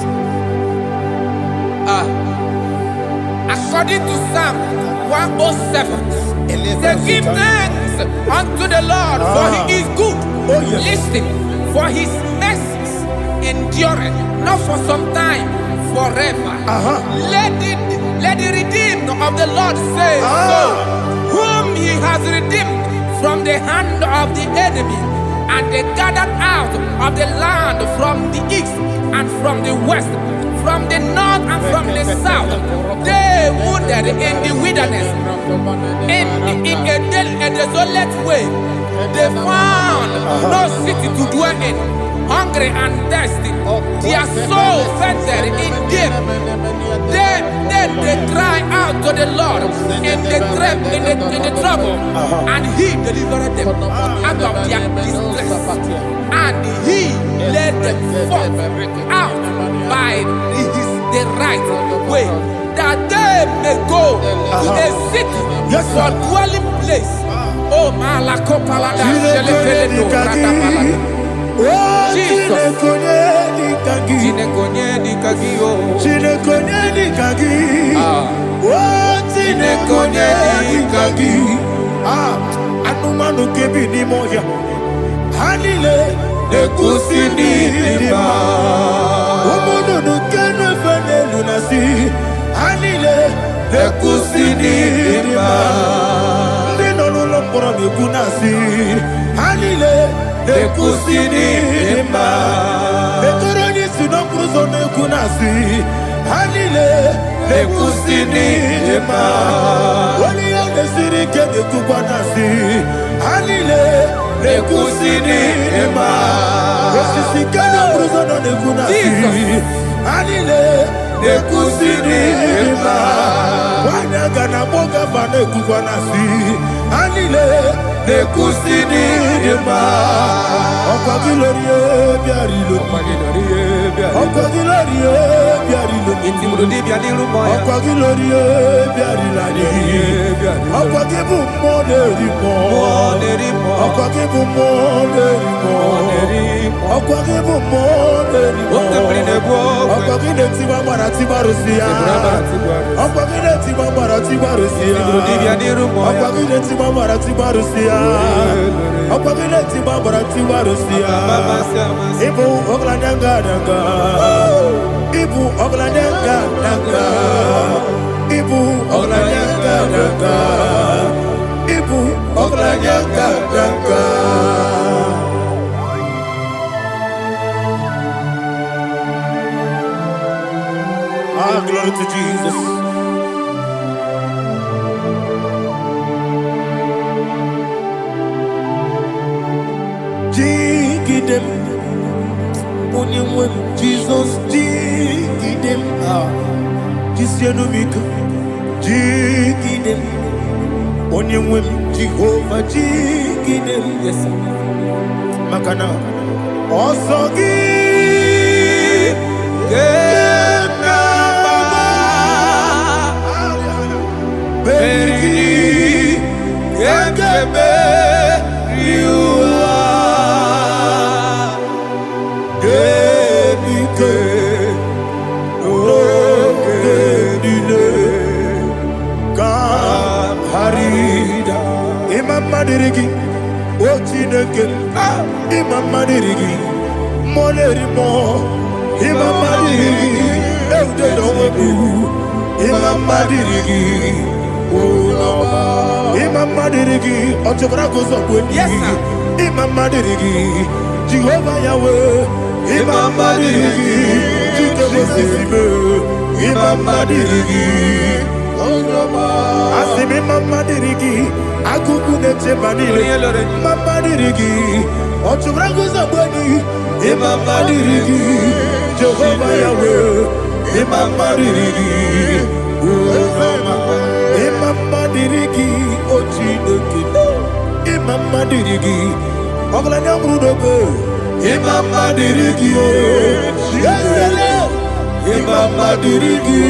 According to Psalm 107, they give thanks unto the Lord, for he is good. Listen, for his mercies endureth, not for some time, forever. Let the redeemed of the Lord say so, whom he has redeemed from the hand of the enemy, and they gathered out of the land from the east and from the west, from the north and from the south. They wandered in the wilderness, in a desolate way. They found no city to dwell in, hungry and thirsty. Their soul fainted in deep. Then they cry out to the Lord in the trouble, and he delivered them out of their distress, and he led them forth out by the right way, that they may go to a city for dwelling place. Oh, Malakopalada, Jesus. Anumanu kebi ni moja Hanile Nekusini lima Umudu nukenu fene lunasi Hanile Nekusini lima Nino lulambura mikunasi Hanile Nekusini lima Nekoroni sinokruzo nekunasi Hanile Nekusini lima Wali ya nesiri kene kubanasi Hanile Nekusini lima Nesisi kene bruzo nekunasi Hanile Nekusini lima Wanyaga na boga vane kubanasi Hanile Nekusini lima Okwa gilorie biarilo Okwa gilorie biarilo Okwa gilorie biarilani Okwa gibu moderimo Okwa gibu moderimo Okwa gibu moderimo Okwa gileti mambara tibarusia Okwa gileti mambara tibarusia Okwa gileti mambara tibarusia Okwa gileti mambara tibarusia Ibu ogladanga danga Ibu ogladanga danga Ibu ogladanga danga Ibu ogladanga danga Ah, glory to Jesus. Jigidem, Jesus, jigidem, Jisianumika, jigidem, Onyemwem, Jehovah, jigidem, yes, Makana, Osogi, Kenaba, Berigi, Kekebe, Madirigi, Ochineke, Imam Madirigi, Molerimo, Imam Madirigi, Eudedowebu, Imam Madirigi, Imam Madirigi, Ochobragos of Wendy, Imam Madirigi, Jehovah Yahweh, Imam Madirigi, Imam Madirigi, Asimi Mama Dirigi, Akuku Neche Banile, Mama Dirigi, Ochubrago Zaboni, Mama Dirigi, Jehovah Yahweh, Mama Dirigi, Mama Dirigi, Ochineke, Mama Dirigi, Oglanya Brudobe, Mama Dirigi, Mama Dirigi,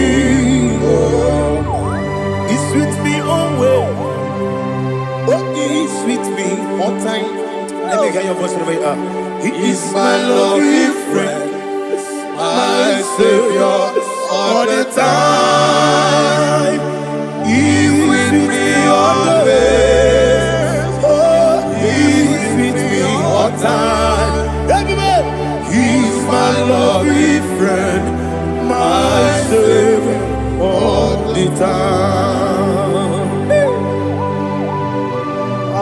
He's with me always. Oh, he's with me all time. Let me hear your voice right now. He is my lovely friend, my Savior all the time. He's with me always. Oh, he's with me all time. Everybody, he's my lovely friend, my Savior all the time.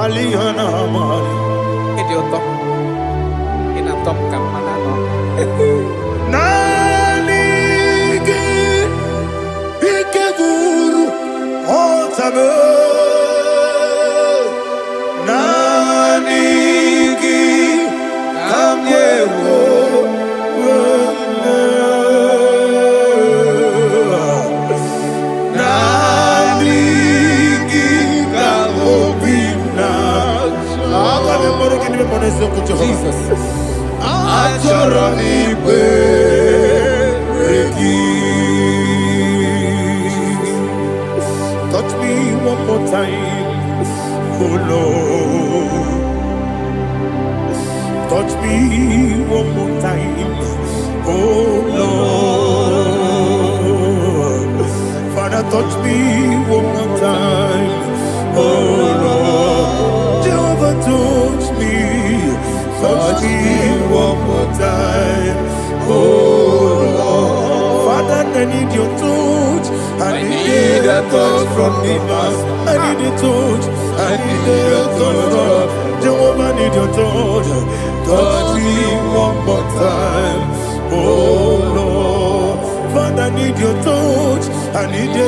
Alihana Mari. Idioto. Inatom ka manano. Nanigi Ikeguru Otame. Nanigi Kamyewo. Jesus. Touch me one more time, oh Lord. Touch me one more time, oh Lord. Father, touch me one more time, oh Lord. Jehovah, touch me. Touch me one more time, oh Lord. Father, I need your touch. I need a touch from the Master. I need a touch. I need a touch from Jehovah. I need your touch. Touch me one more time, oh Lord. Father, I need your touch. I need a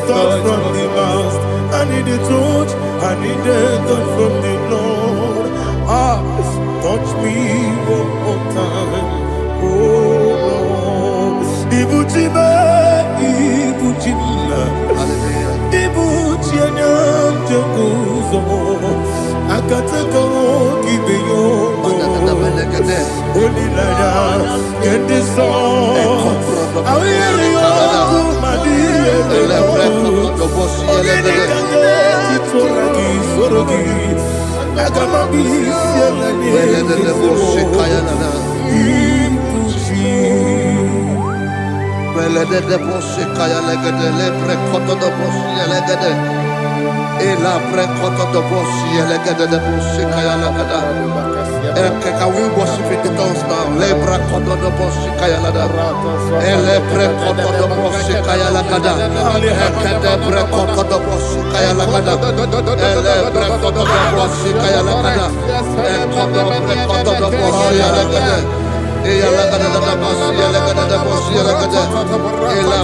touch from the Master. I need a touch. I need a touch from the Lord. Touch me one more time, oh Lord. Ibuchima, Ibuchianyam Jaguzo, Akatako, Gibeyo, Olilaya, get this song. I hear you, Madia, Sorogi. E la precoto do bossi e le gade de bossi kaya la gada. Can we worship in the tongues now? Le precoto do bossi kaya la gada. E le precoto do bossi kaya la gada. E kade precoto do bossi kaya la gada. E le precoto do bossi kaya la gada. E kodo precoto do bossi la gada. E la gada da bossi la gada da bossi la gada. E la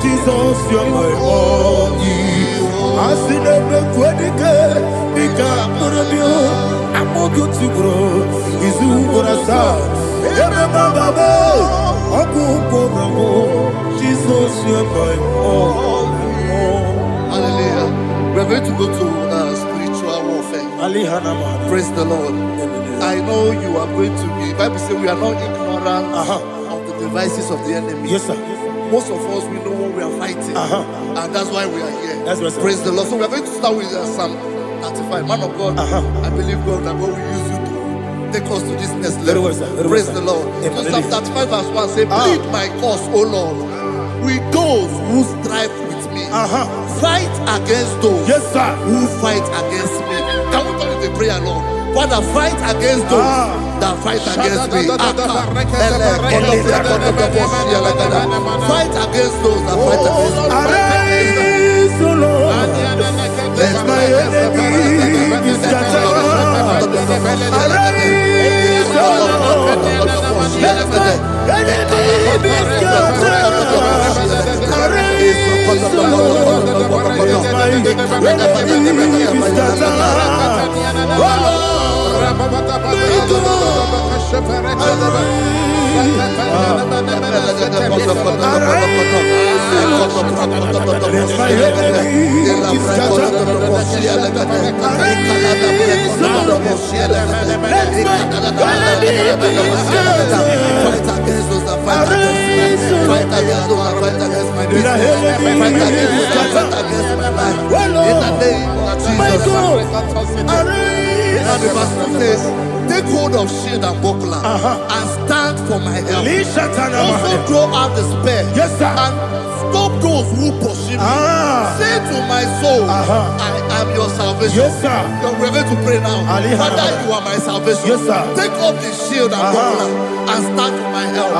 Jesus, you're my all. I see them make I'm more good to grow. Is who gonna start? Jesus, you're my all. Hallelujah. We're going to go to spiritual warfare. Praise the Lord. I know you are going to be. Bible says we are not ignorant of the devices of the enemy. Yes, sir. Most of us, we know what we are fighting, and that's why we are here. That's right, sir. Praise the Lord. So we are going to start with Psalm 35. Man of God, I believe God that God will use you to take us to this next level. Praise the Lord. So Psalm 35 verse 1 says, plead my cause, O Lord, with those who strive with me. Fight against those who fight against me. Can we turn to the prayer, Lord? Father, fight against those that fight against me. Fight against those that fight against me. Arise, O Lord. Let my enemy be scattered. Arise, O Lord. Let my enemy be scattered. Arise, O Lord. Let my enemy be scattered. O Lord. Now the verse says, take hold of shield and buckler and stand for my help. Also throw out the spear and stop those who pursue me. Say to my soul, I am your salvation. We're going to pray now. Father, you are my salvation. Take off the shield and buckler and stand for my help.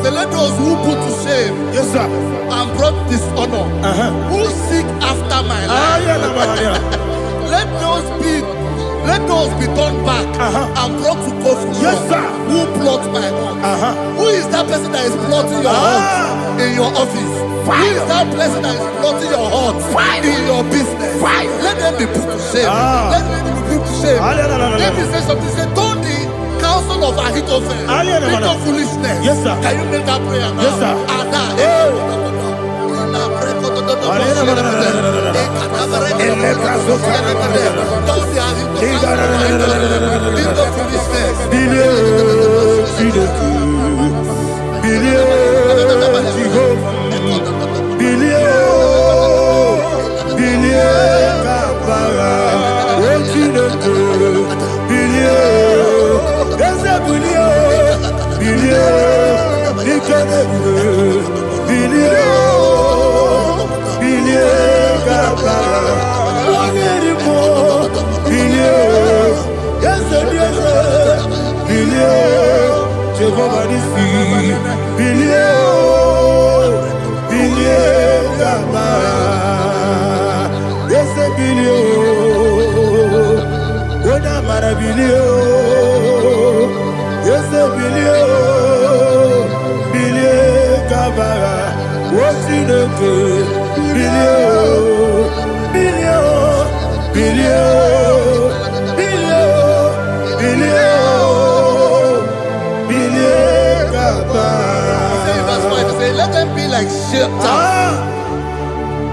So let those who put to shame and brought dishonor, who seek after my life, let those be turned back and brought to confusion. Who plot my hurt? Who is that person that is plotting your hurt in your office? Who is that person that is plotting your hurt in your business? Let them be put to shame. Let them be put to shame. Let me say something. Say, don't the counsel of Ahithophel think of foolishness. Can you make that prayer now? bilio. Ona marabilio. Yes, bilio. Bilio kabara. What's in the good? Bilio. Bilio. Bilio. Bilio. Bilio. Bilio kabara. Verse 5 say, let them be like chaff.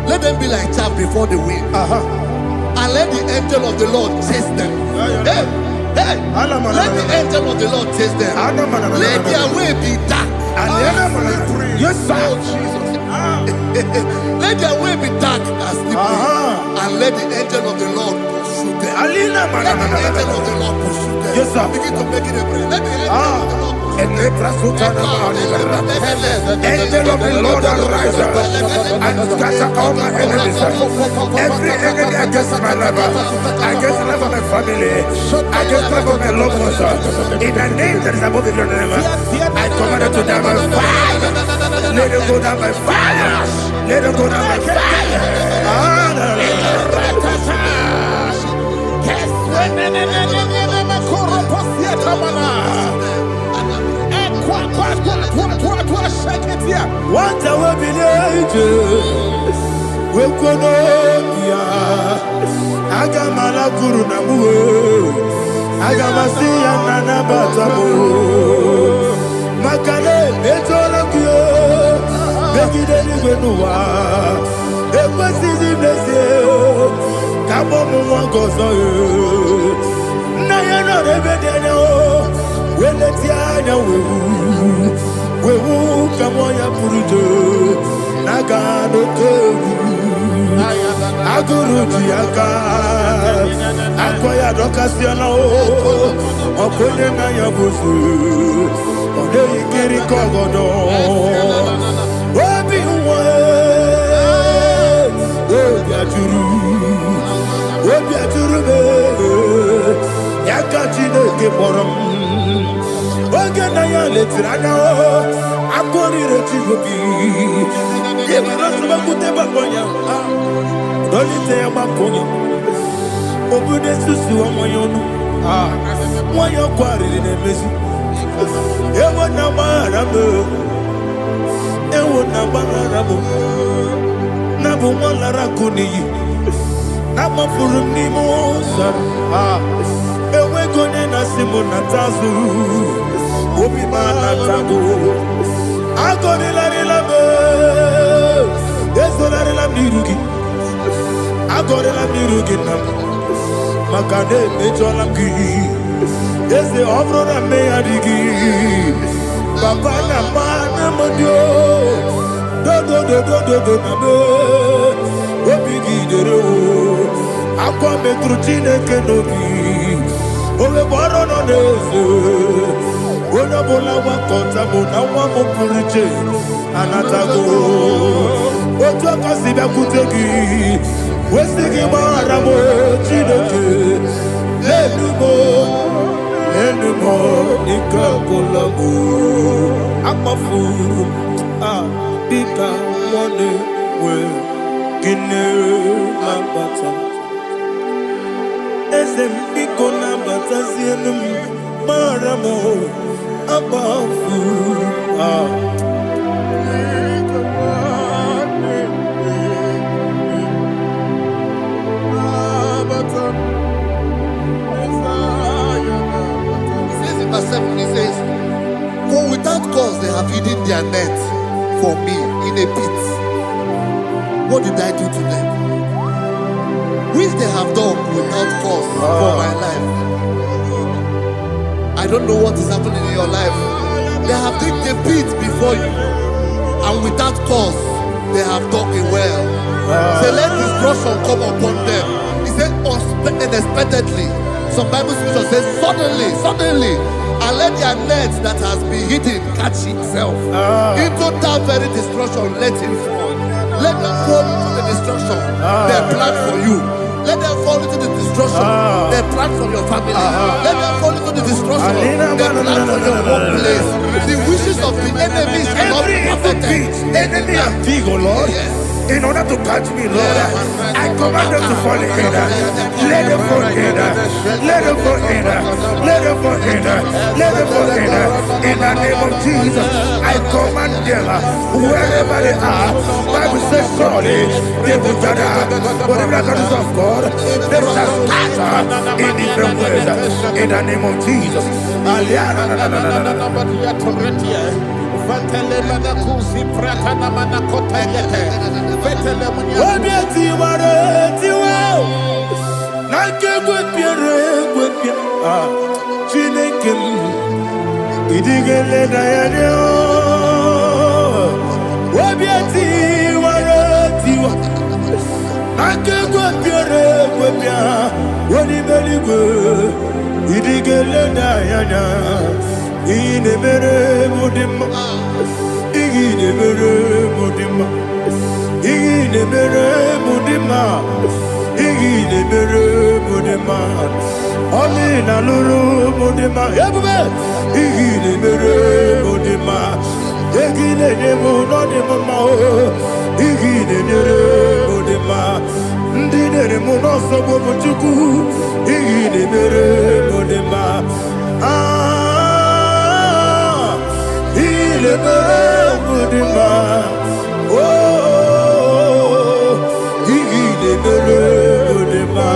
Let them be like chaff before the wind. And let the angel of the Lord chase them. Hey, hey. Let the angel of the Lord chase them. Let their way be dark. Yes, sir. Let their way be dark as the day. And let the angel of the Lord pursue them. Let the angel of the Lord pursue them. Yes, sir. Begin to make it a prayer. Let the angel of the Lord Angel of the Lord arise and scatter all my enemies. Every enemy against my life, against the life of my family, against the life of my loved ones. In the name that is above the name, I command it to them by fire. Let it go down by fire. Let it go down by fire. What I will be ages will go no ya. Agamala Guru Namu Agamasiya Nana Batamu Makale Betolakio Begideni Benua Ekwasizi Blessio Kabomu Wangozo Nayana Rebedeno Weletiana Wewu Kamoya Purujo Nagano Kewu Aguruji Aka Akoya Dokasiana Okonye Naya Busu Ode Ikiri Kogodo Obi Uwe Obi Aturu Yakachine Keporom Oge Naya Letirana Akori Rechigobi Yemanasubakute Bakonya Dolite Bakonya Obude Susu Wamoyonu Wayo Kwari Nemezi Ewo Namarabo Ewo Namarabo Nabu Malara Kuni Nama Furumi Mosa Ewe Gone Nasimu Natazu Obi Manatago Agori Larilabe Esolari Lamirugi Agori Lamirugi Nam Makade Mejolamgi Ese Obrona Meadigi Papa Namana Modio Do Nabe Obigi Dero Aqua Metrutine Kenobi Ole Borono Nese Ona bola wa kota bona wa mo puriche anatago ojo kasi be kutegi wesigi mara mo chineke enumo ikakolago amafuru bika one we kine ambata ezem biko nambata sienum maramo abafu Verse 7, he says, for without cause they have hidden their net for me in a pit. What did I do to them? Which they have done without cause for my life. I don't know what is happening in your life. They have digged a pit before you, and without cause they have dug a well. Say, let destruction come upon them. He said, unexpectedly. Some Bible scripture says, suddenly, and let their net that has been hidden catch itself. Into that very destruction, let it fall. Let them fall into the destruction they plan for you. Let them fall into the destruction they plan for your family. Let them fall into the destruction they plan for your workplace. The wishes of the enemies cannot be perfected. Enemy and big, oh Lord. Yes. in order to catch me, Lord. I command them to fall in. Let them fall in. Let them fall in. Let them fall in. Let them fall in. In the name of Jesus, I command them wherever they are. Bible says surely they will gather. Whatever that is of God, they shall scatter in different ways. In the name of Jesus. Amina lulu modema ebube igile mere modema egile nemo no demo ma o igile mere modema ndine mo no so bo chuku igile mere modema igile mere modema oh igile mere modema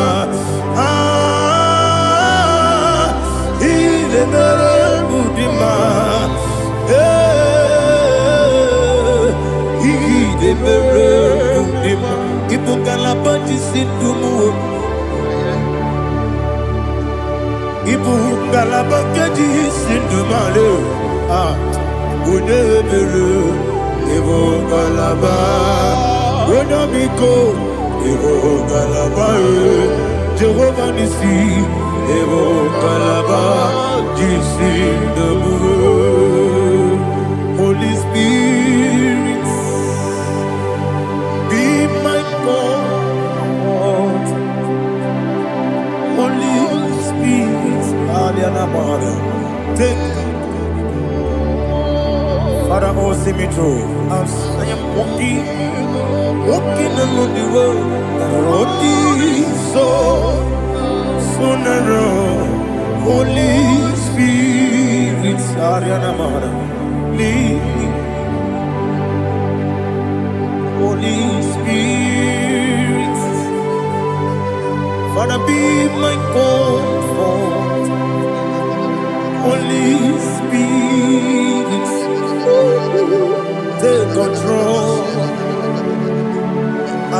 Jehovah Nissi, Evo Kalaba, Jisi Dabu, Holy Spirit, be my God. Holy Spirit, Aliana Mara, take Father, oh, see me through. I am walking along the road, the road is so narrow. Holy Spirit, Ariana Mara, lead me. Holy Spirit, Father, be my comfort. Holy Spirit, take control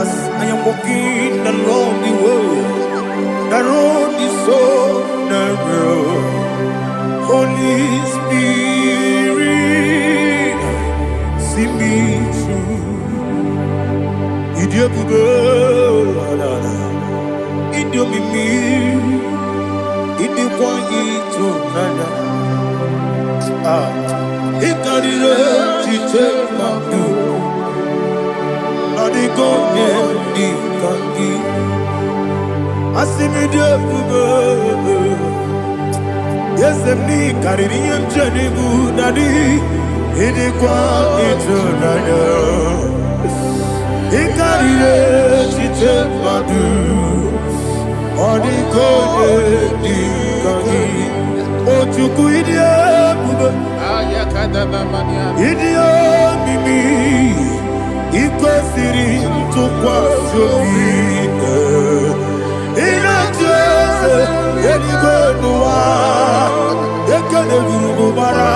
as I am walking along the way. The road is so narrow. Holy Spirit, see me through. Idiopube, Idiomimi, Idiokwa Itonada. Ikarire Chiche Mabu, Adigonye Ikangi. Asimidiyopube. Yes, me carrying Jenny Budadi, Idikwa Itonada. Ikarire Chiche Mabu, Adigonye Ikangi. Ochuku Idiopube. Idio mimi iko siri tukwa sobi inatese eligwe nuwa ekene gurugu bara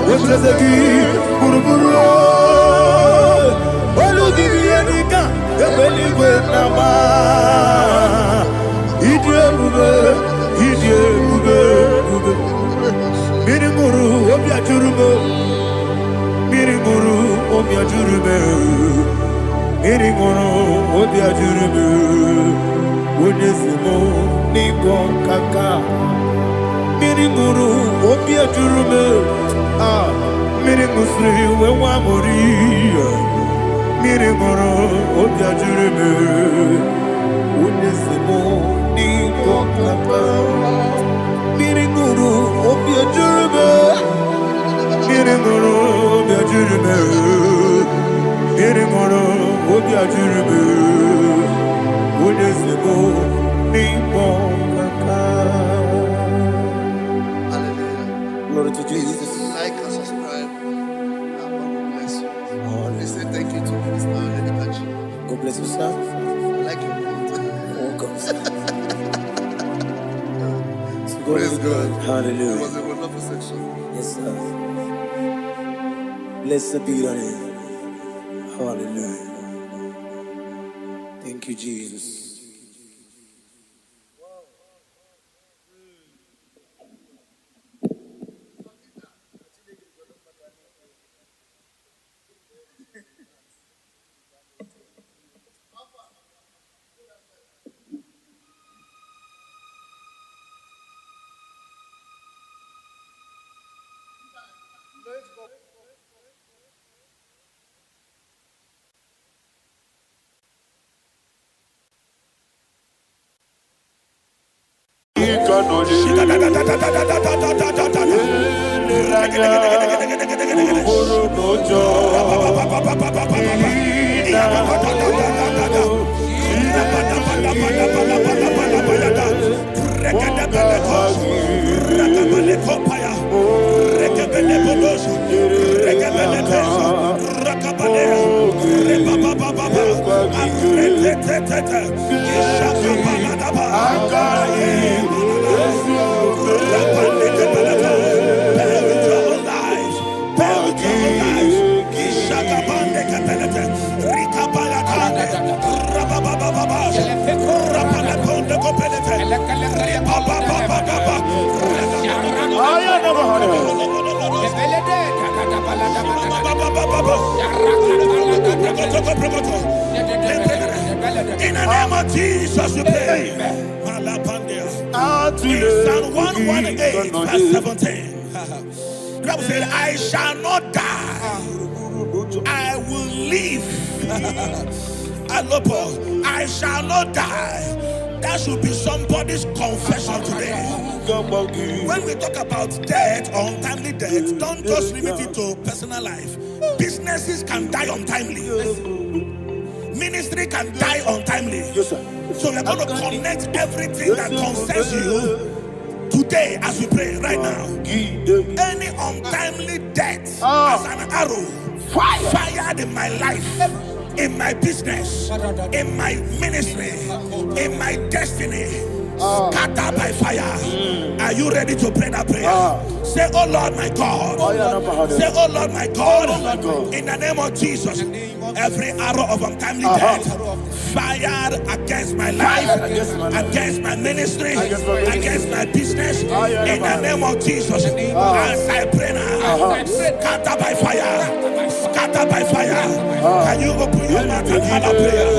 wetezeki buruburu olugibi enika ebeligwe nama idio bube Mirimuru obia jurume Mirimuru obia jurume Mirimuru obia jurume Unesimo niko kaka Mirimuru obia jurume Mirimusri wewa mori Mirimuru obia jurume Unesimo niko kaka Mirimuru obia jurume Mirimuru obia jurume Mirimuru obia jurume Jesus. Like and subscribe. God bless you. Please say thank you to Minister Lady Kachi. God bless you, sir. I like your mouth. Welcome. Praise God. Hallelujah. It was a wonderful section. Yes, sir. Blessed be your name. Hallelujah. Thank you, Jesus. In the name of Jesus, we pray. In Psalm 118, verse 17, the Bible said, I shall not die, I will live. I shall not die. That should be somebody's confession today. When we talk about death or untimely death, don't just limit it to personal life. Businesses can die untimely. Ministry can die untimely. Yes, sir. So we're going to connect everything that concerns you today as we pray right now. Any untimely death as an arrow fired in my life, in my business, in my ministry, in my destiny, scattered by fire. Are you ready to pray that prayer? Say, oh Lord my God. Say, oh Lord my God. In the name of Jesus, every arrow of untimely death fired against my life, against my ministry, against my business, in the name of Jesus, as I pray now, scattered by fire, scattered by fire. Can you open your mouth and have a prayer?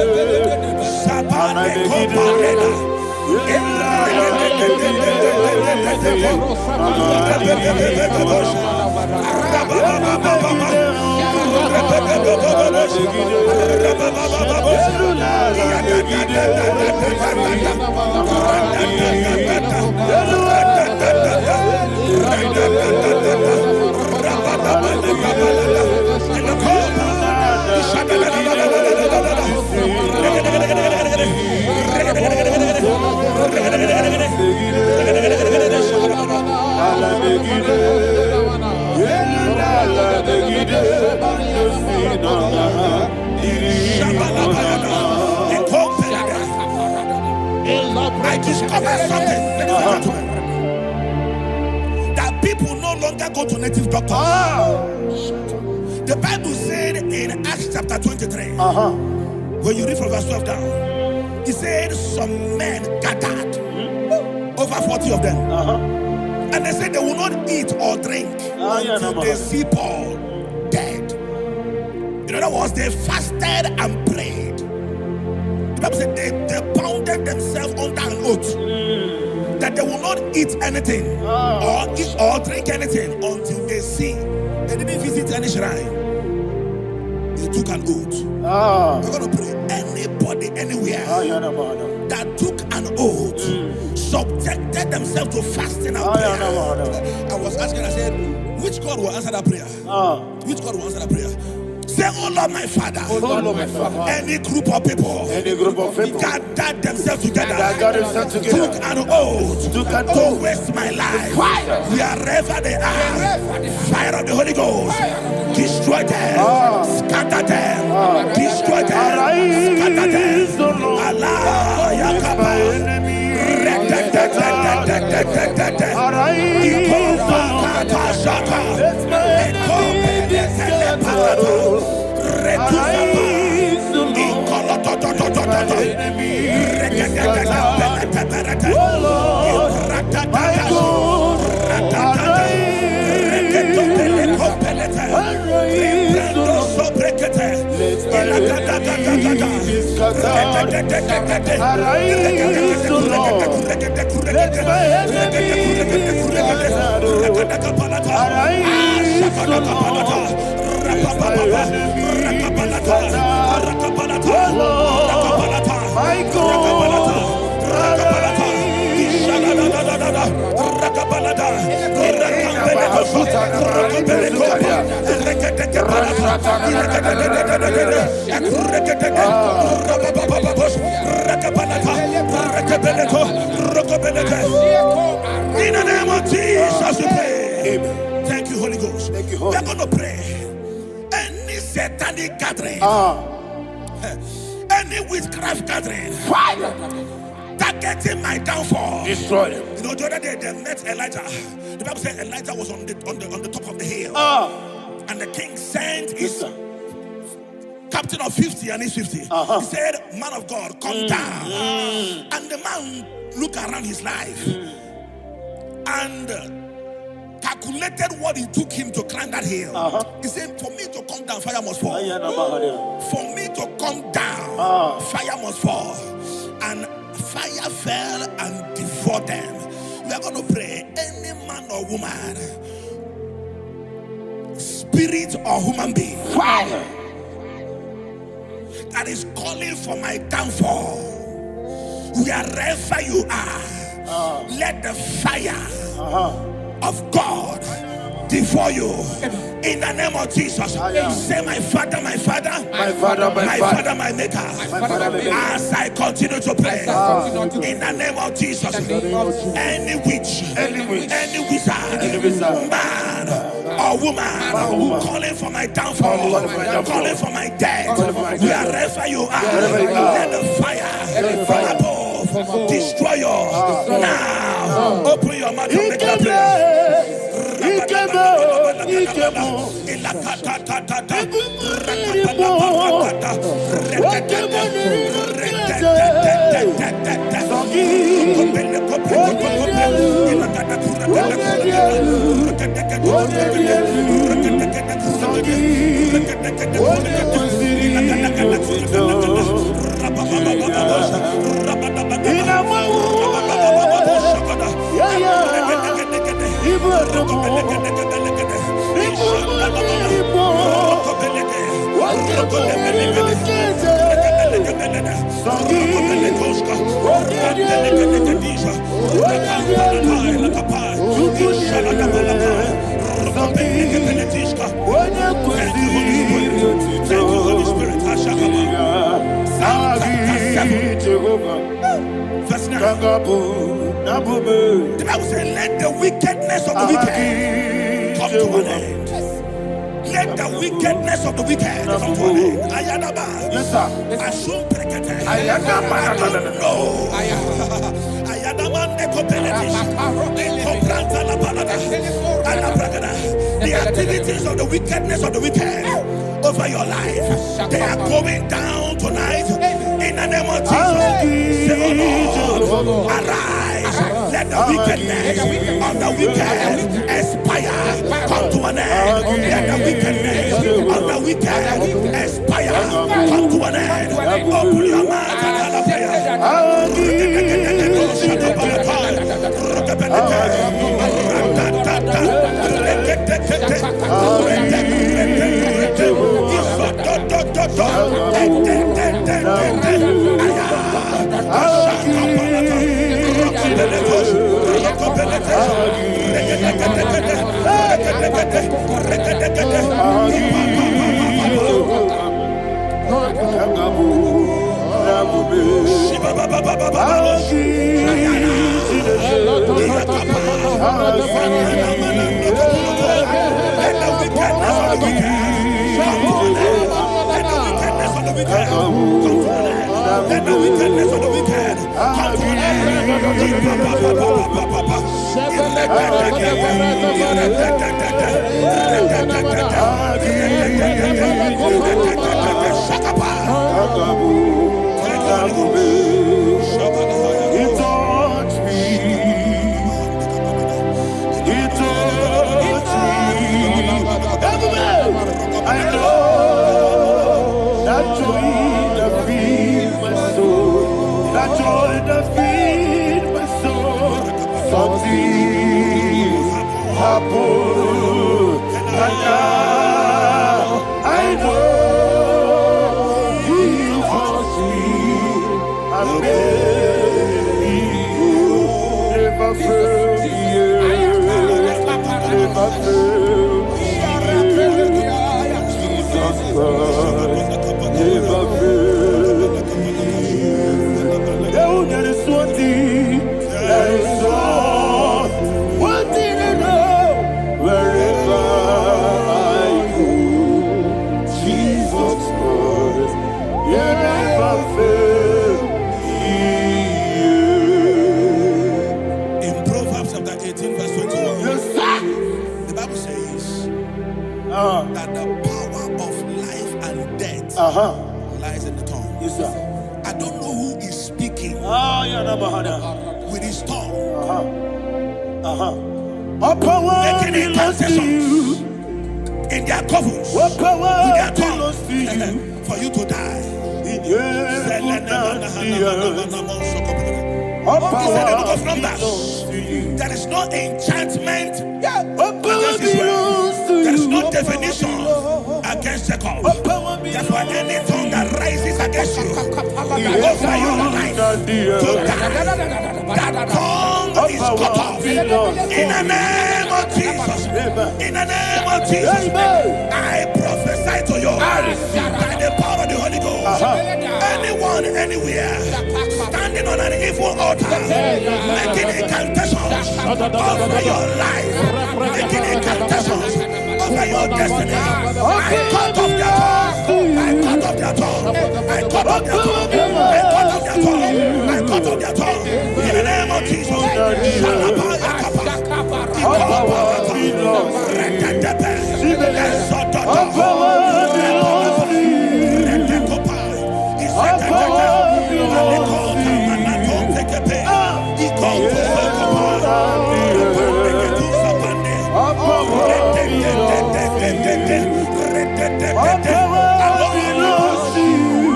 I discovered something, ladies and gentlemen, that people no longer go to native doctors. The Bible said in Acts chapter 23, when you read from verse 12 down, it said some men gathered, over 40 of them, and they said they will not eat or drink until they see Paul dead. In other words, they fasted and prayed. The Bible said they bounded themselves under an oath that they will not eat anything or eat or drink anything until they see. They didn't visit any shrine. They took an oath. We're going to pray. Anybody, anywhere that took an oath, subjected themselves to fasting and prayer. I was asking, I said, which God will answer that prayer? Which God will answer that prayer? Say, oh Lord, my Father. Oh Lord, my Father. Any group of people. Any group of people. Gathered themselves together. Took an oath. To waste my life. Wherever they are. Fire of the Holy Ghost. Destroy them. Scatter them. Destroy them. Scatter them. Allah Yakaba. In the name of Jesus, we pray. Amen. Thank you, Holy Ghost. Thank you, Holy. We're going to pray. Any satanic gathering, any witchcraft gathering, fire, targeting my downfall, destroy them. You know, the other day they met Elijah. The Bible said Elijah was on the top of the hill, and the king sent his captain of 50 and his 50. He said, "Man of God, come down." And the man looked around his life and calculated what it took him to climb that hill. He said, "For me to come down, fire must fall. For me to come down, fire must fall." And fire fell and devoured them. We are going to pray. Any man or woman, spirit or human being, fire, that is calling for my downfall, wherever you are, let the fire of God devour you. In the name of Jesus, say, "My Father, my Father, my Father, my Father, my Maker." As I continue to pray, in the name of Jesus, any witch, any wizard, man or woman, calling for my downfall, calling for my death, wherever you are, let the fire from above destroy you now. Open your mouth and make that prayer. The Bible says, "Let the wickedness of the wicked come to an end." Let the wickedness of the wicked come to an end. Ayadaba. Yes, sir. Assume prekete. Ayadaba. No. Ayadaba de copeletis. Compranta la palada. The activities of the wickedness of the wicked over your life, they are going down tonight. In the name of Jesus, say, "Oh Lord, arise. Let the wickedness of the wicked expire, come to an end. Let the wickedness of the wicked expire, come to an end." Open your mouth and have a prayer. wicked come to an end. Let the wickedness of the wicked come to an end. He touched me. He touched me. I know that joy that feeds my soul. That joy that feeds my soul. Something happened, and now I know He wants me. I'm ready. Never fail me. Never fail me. Jesus Christ, never fail me. There is one thing, there is one thing I know. Wherever I go, Jesus Christ, you never fail me. In Proverbs chapter 18, verse 21, Yes, sir. the Bible says that the power of life and death lies in the tongue. Yes, sir. I don't know who is speaking with his tongue, making incantations in their covens with their tongue for you to die. He said in the book of Numbers, there is no enchantment against Israel. There is no definition against Jacob. Therefore, any tongue that rises against you over your life to die, that tongue is cut off. In the name of Jesus. In the name of Jesus. I prophesy to you by the power of the Holy Ghost. Anyone, anywhere, standing on an evil altar, making incantations over your life, making incantations over your destiny, I cut off their tongue. I cut off their tongue. I cut off their tongue. I cut off their tongue. I cut off their tongue. In the name of Jesus.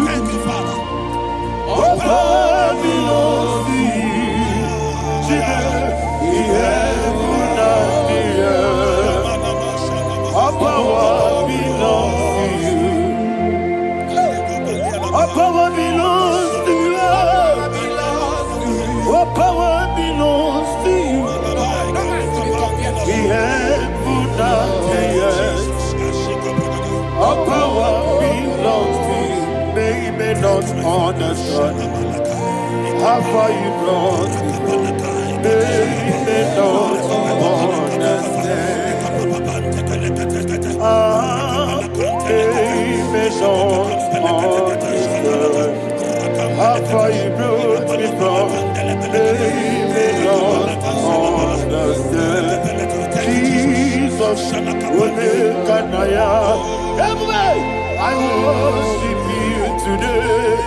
Thank you, Father. Power belongs to you. What power belongs to you? We have put out the earth. Our power belongs to you. They may not understand how far you brought me from. They may not understand. They may not understand how far you brought me from. They may not understand. Jesus, Kanaya. I worship you today.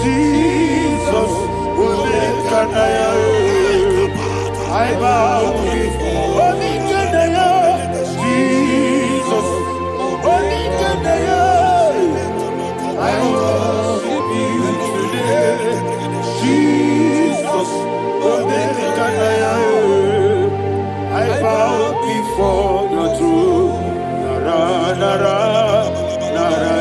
Jesus, Kanaya. I bow before Kanaya. Jesus, Kanaya. I worship you today. Jesus, Kanaya. I bow before your throne. Nara, nara, nara,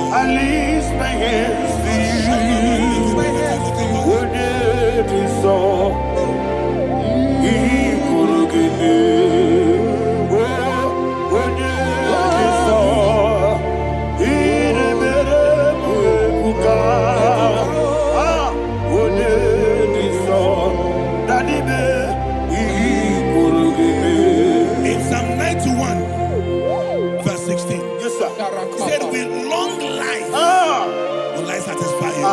I lift my hands to you. In Psalm 91, verse 16, yes, sir. He said, with long life will I satisfy you.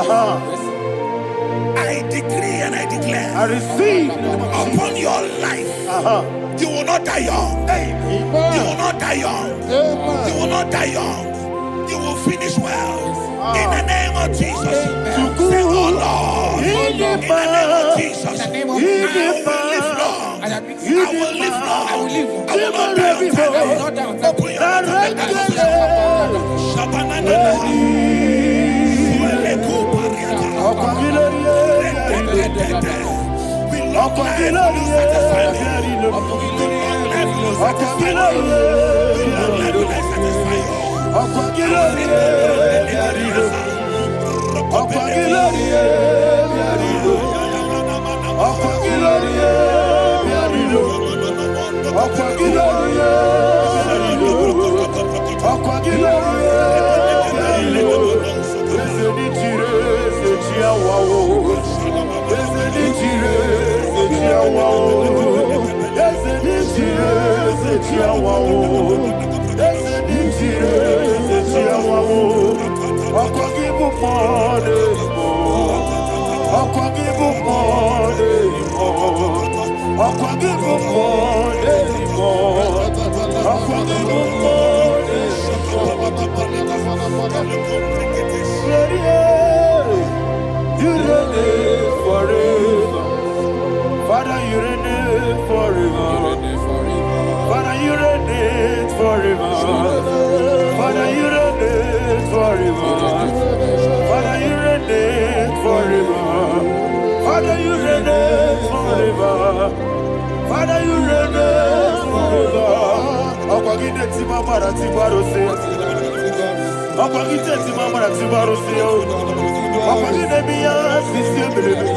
I decree and I declare, I receive upon your life, you will not die young. You will not die young. You will not die young. You will finish well. In the name of Jesus. Say, oh Lord, in the name of Jesus, I will live long. I will live long. I will not die on time. I will not die on time. Father, you reign forever. Father, you reign forever. Father, you reign forever. Father, you reign forever. Father, you reign forever. Father, you reign forever. Akwagide timamara tibarose. Akwagide timamara tibarose. Akwagide miya sisi belebe.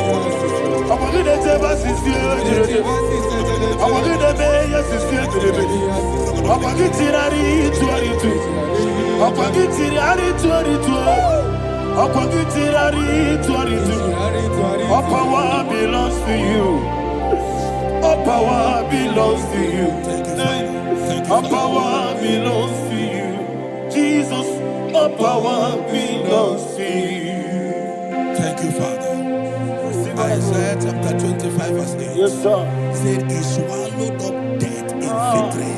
Akwagide teba sisi belebe. Akwagide meya sisi belebe. Akwagide rari tuaritu. Akwagide rari tuaritu. Akwagide rari tuaritu. All power belongs to you. All power belongs to you. All power belongs to you. Jesus, all power belongs to you. Thank you, Father. Isaiah chapter 25, verse 8. Yes, sir. Said, he swallowed up death in victory.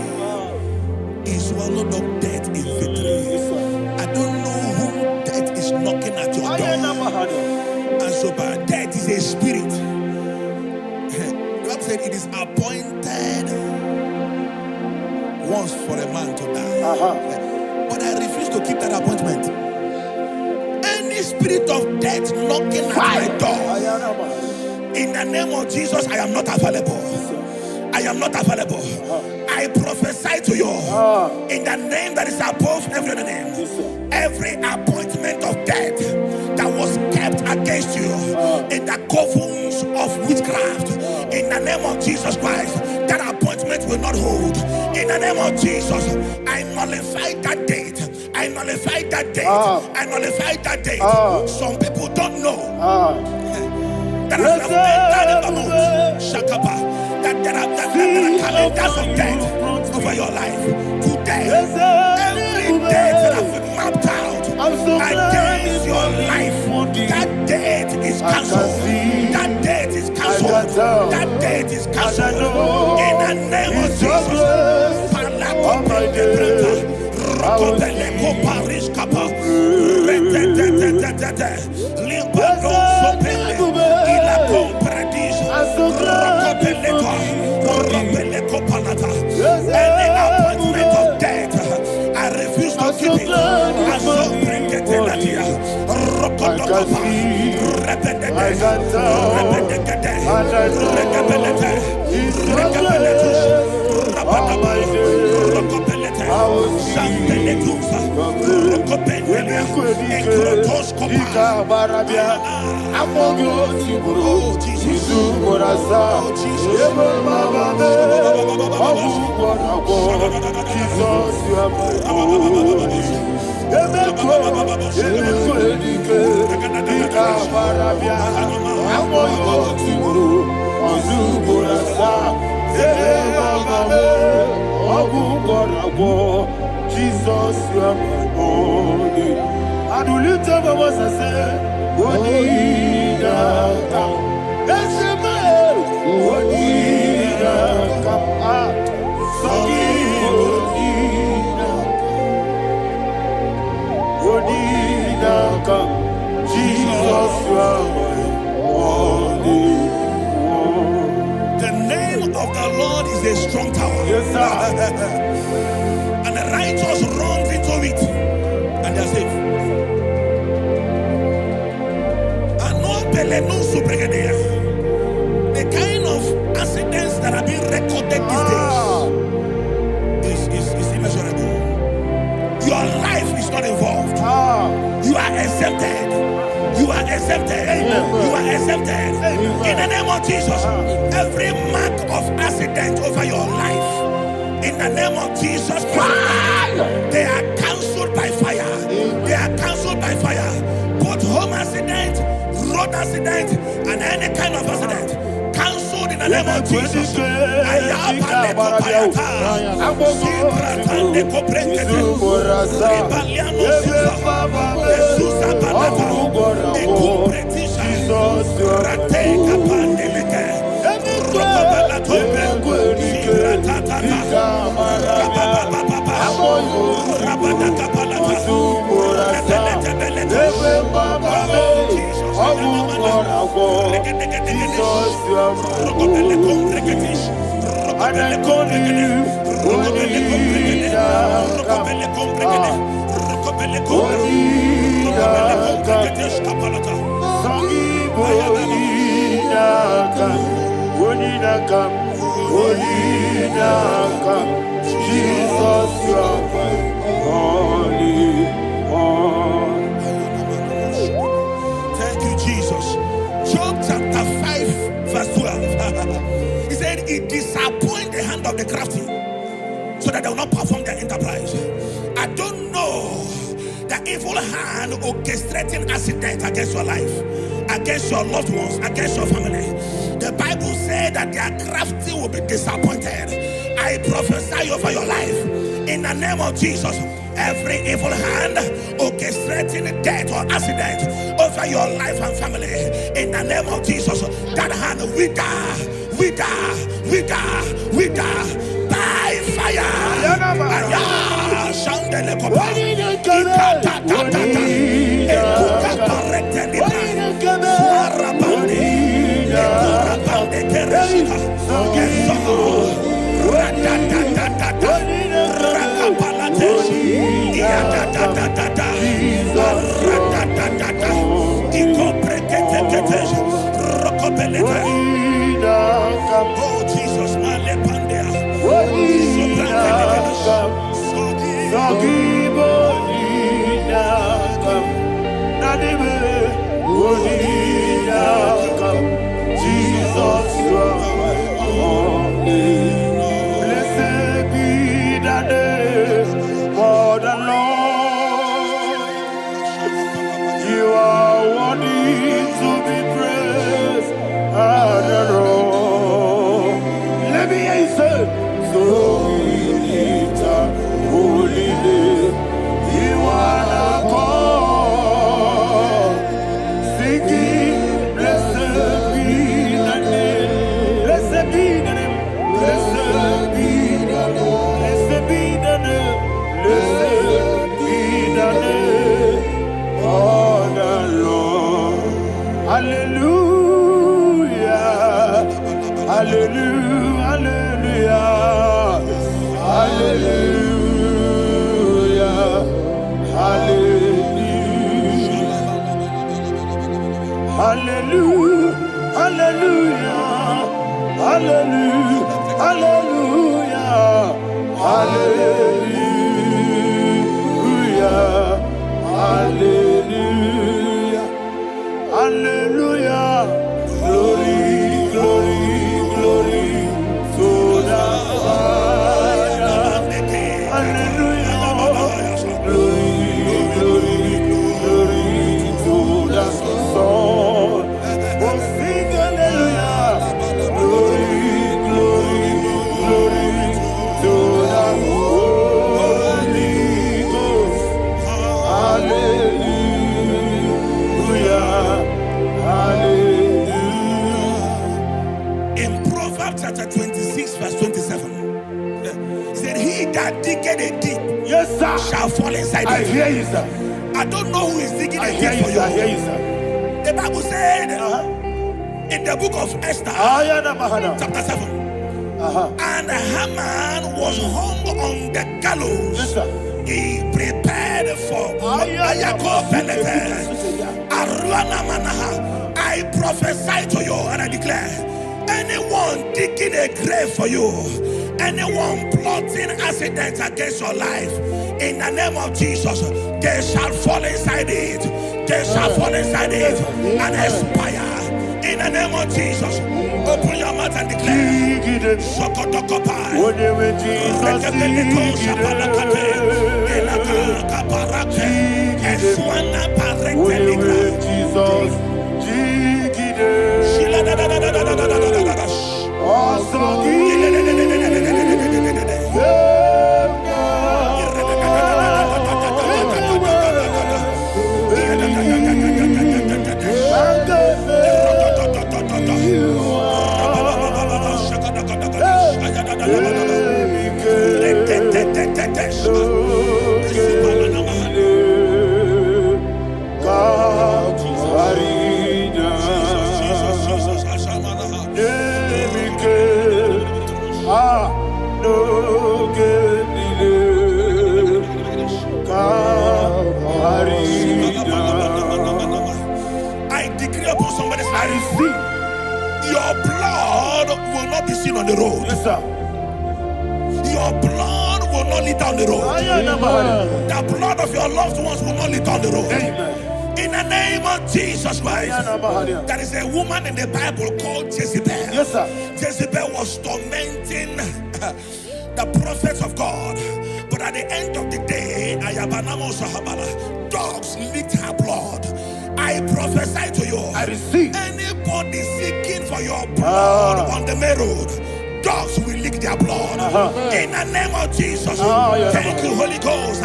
He swallowed up death in victory. I don't know whom death is knocking at your door. And so, but death is a spirit. God said it is appointed once for a man to die. But I refuse to keep that appointment. Any spirit of death knocking at my door, in the name of Jesus, I am not available. I am not available. I prophesy to you in the name that is above every other name. Every appointment of death that was kept against you in the covens of witchcraft, in the name of Jesus Christ, that appointment will not hold. In the name of Jesus, I nullify that date. I nullify that date. I nullify that date. Some people don't know that as of Shakapa, that there are calendars of death over your life. Today, every date that has been mapped out against your life, that date is cancelled. That date is cancelled. That date is cancelled. In the name of Jesus. Any appointment of death, I refuse to keep it. I so bring it in that year. I Oh, Jesus. Oh, Jesus. Jesus, you are my only. And will you tell me what I say? Odina kam, esema, Odina kam, Sogi Odina kam, Jesus, you are my only one. The name of the Lord is a strong tower. Yes, sir. And the righteous runs into it, and they are safe. The kind of accidents that are being recorded these days is immeasurable. Your life is not involved. You are exempted. You are exempted. You are exempted. In the name of Jesus, every mark of accident over your life, in the name of Jesus Christ, they are cancelled by fire. They are cancelled by fire. Both home accident, road accident, and any kind of accident, cancelled in the name of Jesus. Jesus, you are my only one. Thank you, Jesus. Job chapter 5, verse 12. He said, it disappoints the hand of the crafty, so that they will not perform their enterprise. I don't know the evil hand orchestrating accident against your life, against your loved ones, against your family. The Bible said that their crafty will be disappointed. I prophesy over your life in the name of Jesus. Every evil hand orchestrating death or accident over your life and family, in the name of Jesus, that hand wither by fire. Oh Jesus, Jesus, you are my only. Blessed be the name for the Lord. You are worthy to be praised and adored. Let me hear you say, so we lift up holy name. You are the God. Singing, blessed be the name. Blessed be the name. Blessed be the name. Blessed be the name. Blessed be the name of the Lord. Hallelujah. Hallelujah. Hallelujah. Hallelujah. Hallelujah. Hallelujah. Hallelujah. Hallelujah. Hallelujah. Hallelujah. Hallelujah. chapter 26, verse 27. He said, he that diggeth a deep, Yes, sir. shall fall inside it. I hear you, sir. I don't know who is digging I a hear deep you, for sir. I you. hear you, sir. The Bible said in the book of Esther, chapter 7, and Haman was hung on the gallows. Yes, sir. He prepared for I prophesy to you and I declare, anyone digging a grave for you, anyone plotting accidents against your life, in the name of Jesus, they shall fall inside it. They shall fall inside it and expire. In the name of Jesus, open your mouth and declare. When you with Jesus, I decree upon somebody's life, your blood will not be seen on the road. Yes, sir. Your blood will not lead down the road. The blood of your loved ones will not lead down the road. Amen. In the name of Jesus Christ. There is a woman in the Bible called Jezebel. Yes, sir. Jezebel was tormenting the prophets of God. But at the end of the day, dogs licked her blood. I prophesy to you. I receive. Anybody seeking for your blood on the main road, dogs will lick their blood. In the name of Jesus. Thank you, Holy Ghost.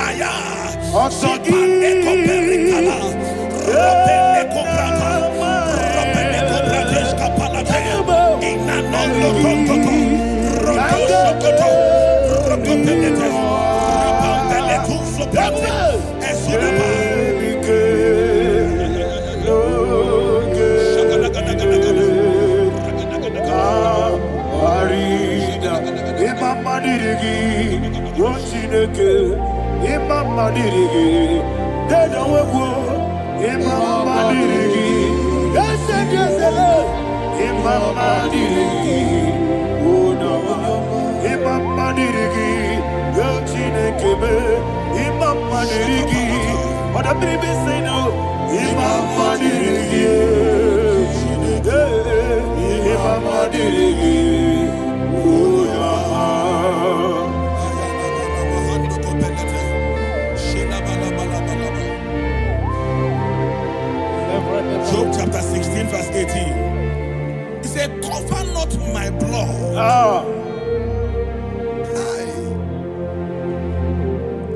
Job chapter 16 verse 18. He said, cover not my blood.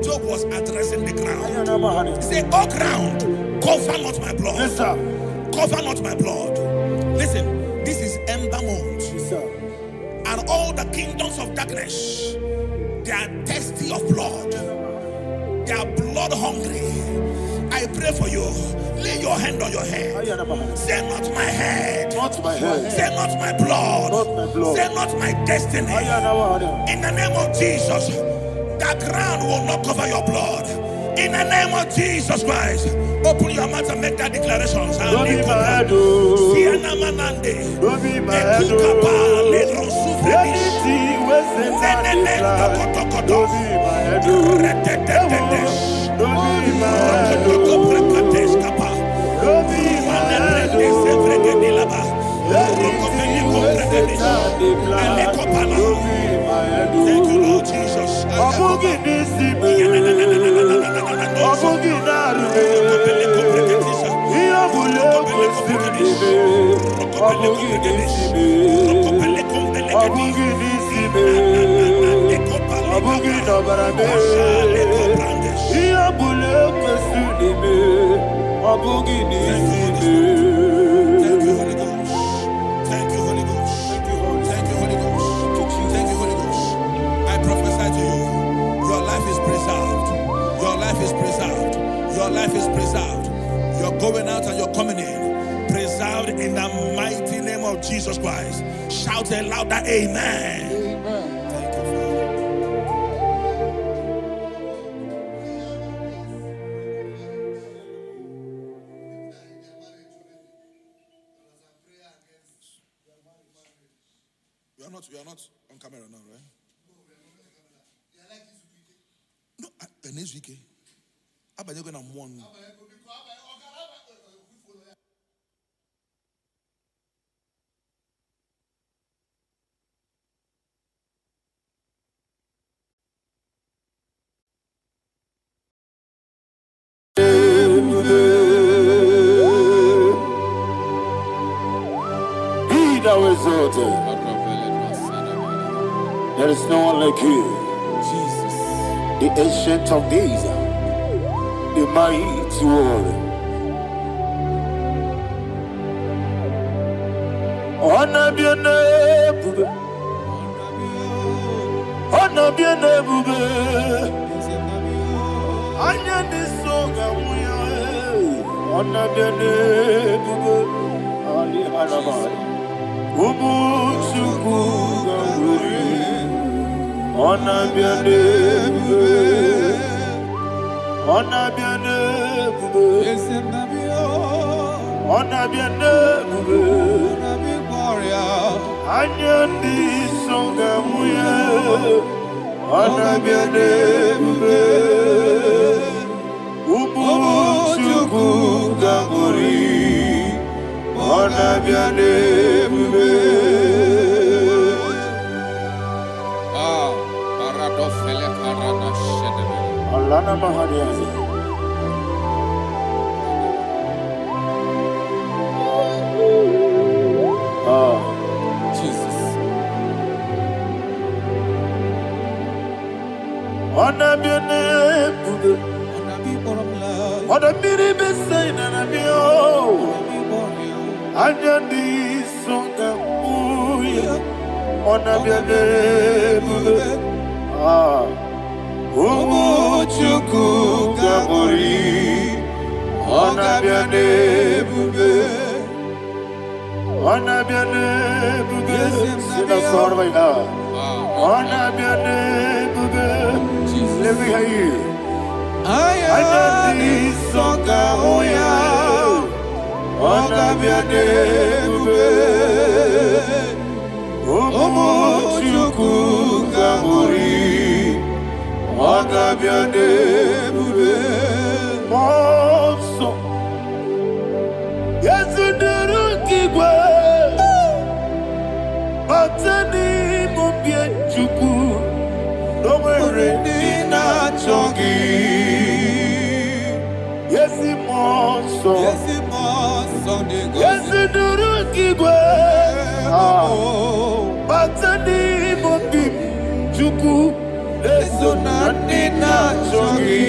Job was addressing the ground. He said, oh ground, cover not my blood. Yes, sir. Cover not my blood. Listen, this is ember month. Yes, sir. And all the kingdoms of darkness, they are thirsty of blood. They are blood hungry. I pray for you. Lay your hand on your head. Say not my head. Not my head. Say not my blood. Not my blood. Say not my destiny. In the name of Jesus, the ground will not cover your blood. In the name of Jesus Christ, open your mouth and make that declaration. Don't be my head. Don't be my head. Anything was in that decline. Don't be my head. Don't be my head. Don't be my head. Anything was in that decline. Don't be my head. Thank you, Lord Jesus. Thank you, Holy Ghost. Thank you, Holy Ghost. Thank you, Holy Ghost. Thank you, Holy Ghost. Jesus Christ. Shout a louder amen. Amen. Thank you, Father. You are not on camera now, right? No, the next week. How about you going to mourn? Be thou exalted. There is no one like you. Jesus. The ancient of days, the mighty warrior. Honor be a name, honor be a name. Anya ni soga muya, honor be a name. Ali Arabai, Ubu Chuku Gamburi, honor be a name, honor be a name, honor be a name. Anya ni soga muya, honor be a name. Ubu Chuku Gamburi, honor be a name. Paradofele karana shedebe. Alana Mahadiazi. Jesus. Honor be a name. Honor be born love. What a miri be saying and a be oh. Anya di songa muya. Honor be a name. Umu Chuku Gamburi, honor be a name. Honor be a name. Sing a song right now. Honor be a name. Let me hear you. Anya di songa muya. Honor be a name. Umu Chuku Gamburi, honor be a name. Monso, yes, you do keep well. But any mobile chuku, no more Dina Chongi. Yes, Monso, yes, you do keep well. But any mobile chuku, eso na Dina Chongi,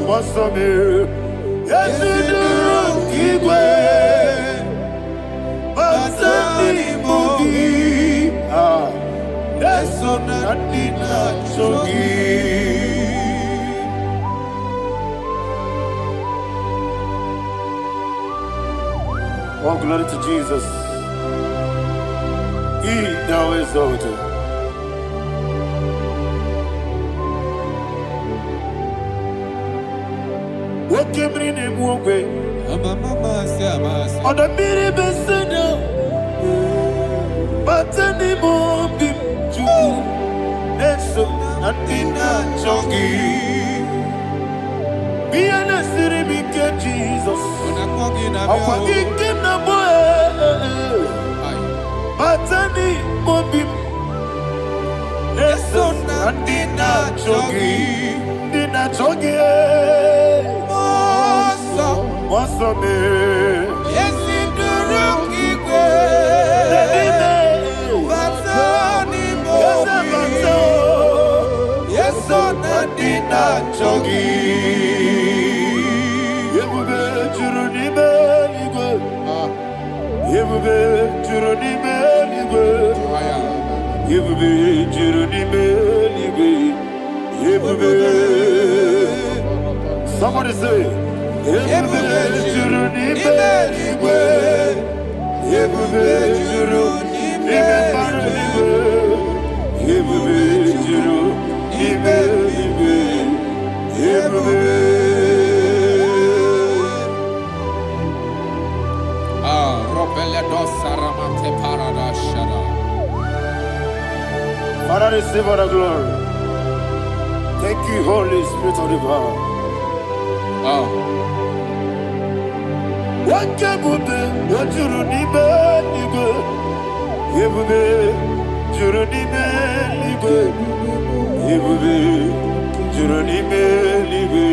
moso me, yesu duru kigwe, basani mogi, eso na Dina Chongi. Oh, glory to Jesus. He thou exalted. What came in him walk way? On the miri besena, but any more bim chuku, eso Dina Chongi. Be an assyrian Jesus. I'm going na boy. Batani mobim, eso na Dina Chongi, moso me, Yesi duruki kwe. Batani mobi. Yeso na Dina Chongi. Yebube churuni beligwe, yebube churuni beligwe. Yebube churuni beligwe, yebube. Somebody say, Ebube juru n'ime eluigwe. Ebube juru n'ime mbara eluigwe. Ebube juru n'ime eluigwe. Ebube. Father, receive all the glory. Thank you, Holy Spirit of the power. What ebube juru n'ime eluigwe. Ebube juru n'ime eluigwe. Ebube juru n'ime eluigwe.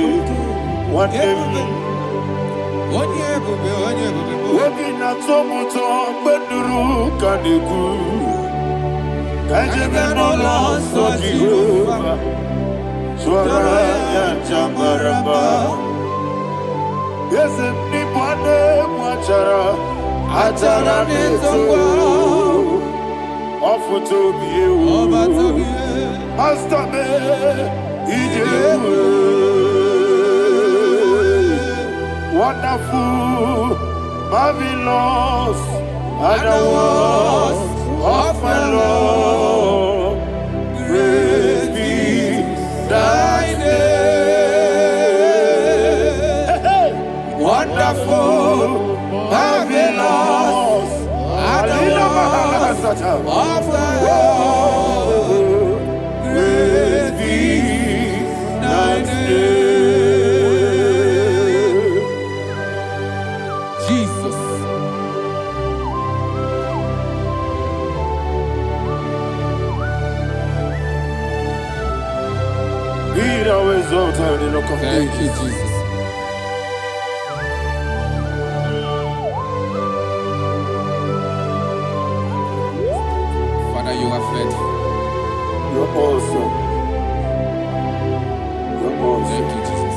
What ebube. Obi na-atọ m ụtọ mgbe nụrụ ka na-ekwu ka ejebe n'ụlọ nsọ Jehova tụọrọ ya aja mara mma. Eze m n'ịbụ anụ egwu achara na-eto ọfụta obi ewu pasta me ije ewu. Wonderful, marvelous, are the words of my Lord. Praise be thy name. Wonderful, marvelous, are the words of my Lord. Praise be thy name. Thank you, Jesus. Father, you are faithful. You're awesome. You're awesome. Thank you, Jesus.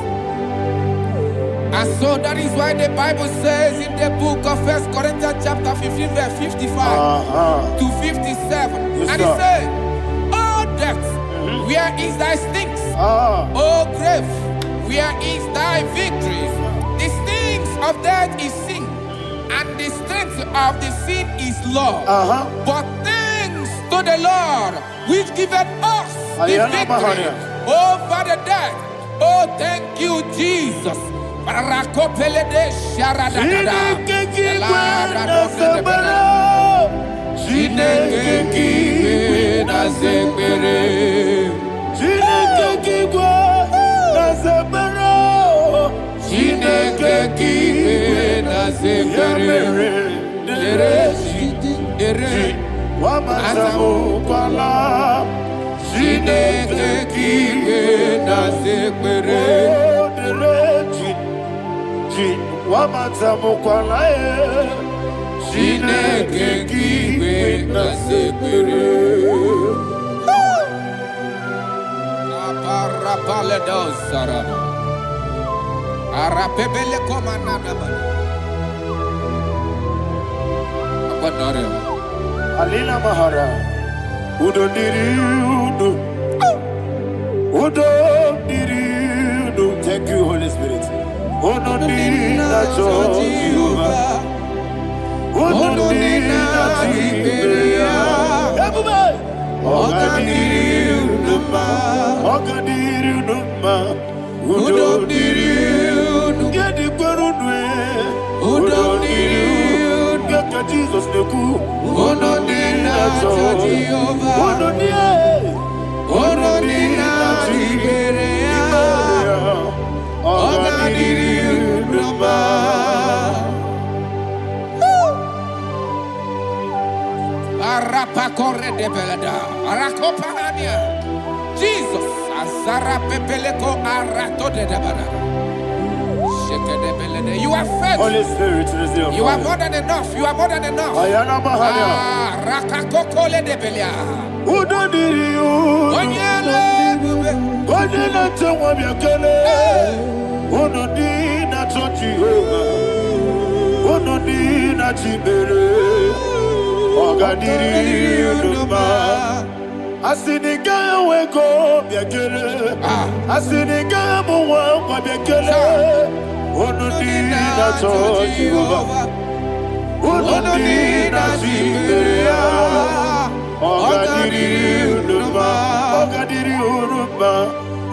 And so that is why the Bible says in the book of 1 Corinthians chapter 15, verse 55 to 57. Yes, and it says, "Oh death, where is thy stings? Oh grave, where is thy victory? The stings of death is sin, and the strength of the sin is law. But thanks to the Lord, which giveth us the victory over the death. Oh, thank you, Jesus." Alina Mahara, Udo Diriudo, Udo Diriudo. Thank you, Holy Spirit. Udo Diriudo, Jehovah. Udo Diriudo, Ogadirudo, Udo Diriudo, Gedi Gurudwe, Udo Diriudo, Gaka Jesus Neku, Udo Diriudo, Udo Diriudo, Ogadirudo, Arapa corre de belada, Aracopa Ania, Jesus, Azara Pepeleco, Arato de Dabara. You are faithful. Holy Spirit, you are more than enough. You are more than enough. Rakakokole de Belia. Udo Diriudo, Godina Tawabakele, Udo Dina Jehovah, Udo Dina Chibere, Ogadirudo. Asiniga weko biakele, Asiniga muwa biakele. Ononina Jehovah. Ononina Ziberia. Ogadiri Unuma. Ogadiri Unuma.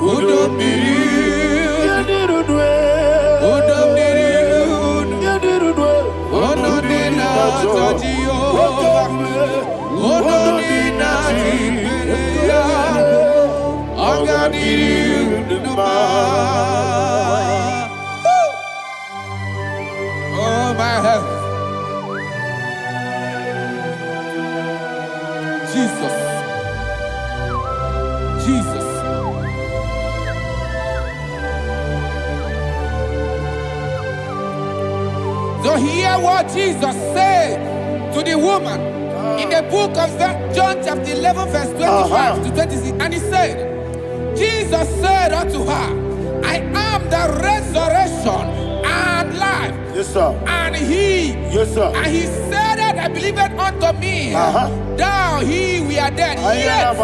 Udomiri. Yadirudwe. Udomiri. Yadirudwe. Ononina Jehovah. Ononina Ziberia. Ogadiri Unuma. Oh, my health. Jesus. Jesus. So hear what Jesus said to the woman in the book of John chapter 11 verse 25 to 26. And he said, Jesus said unto her, I am the resurrection and life. Yes, sir. And he, yes, sir. And he said that I believed unto me, thou he we are dead, yet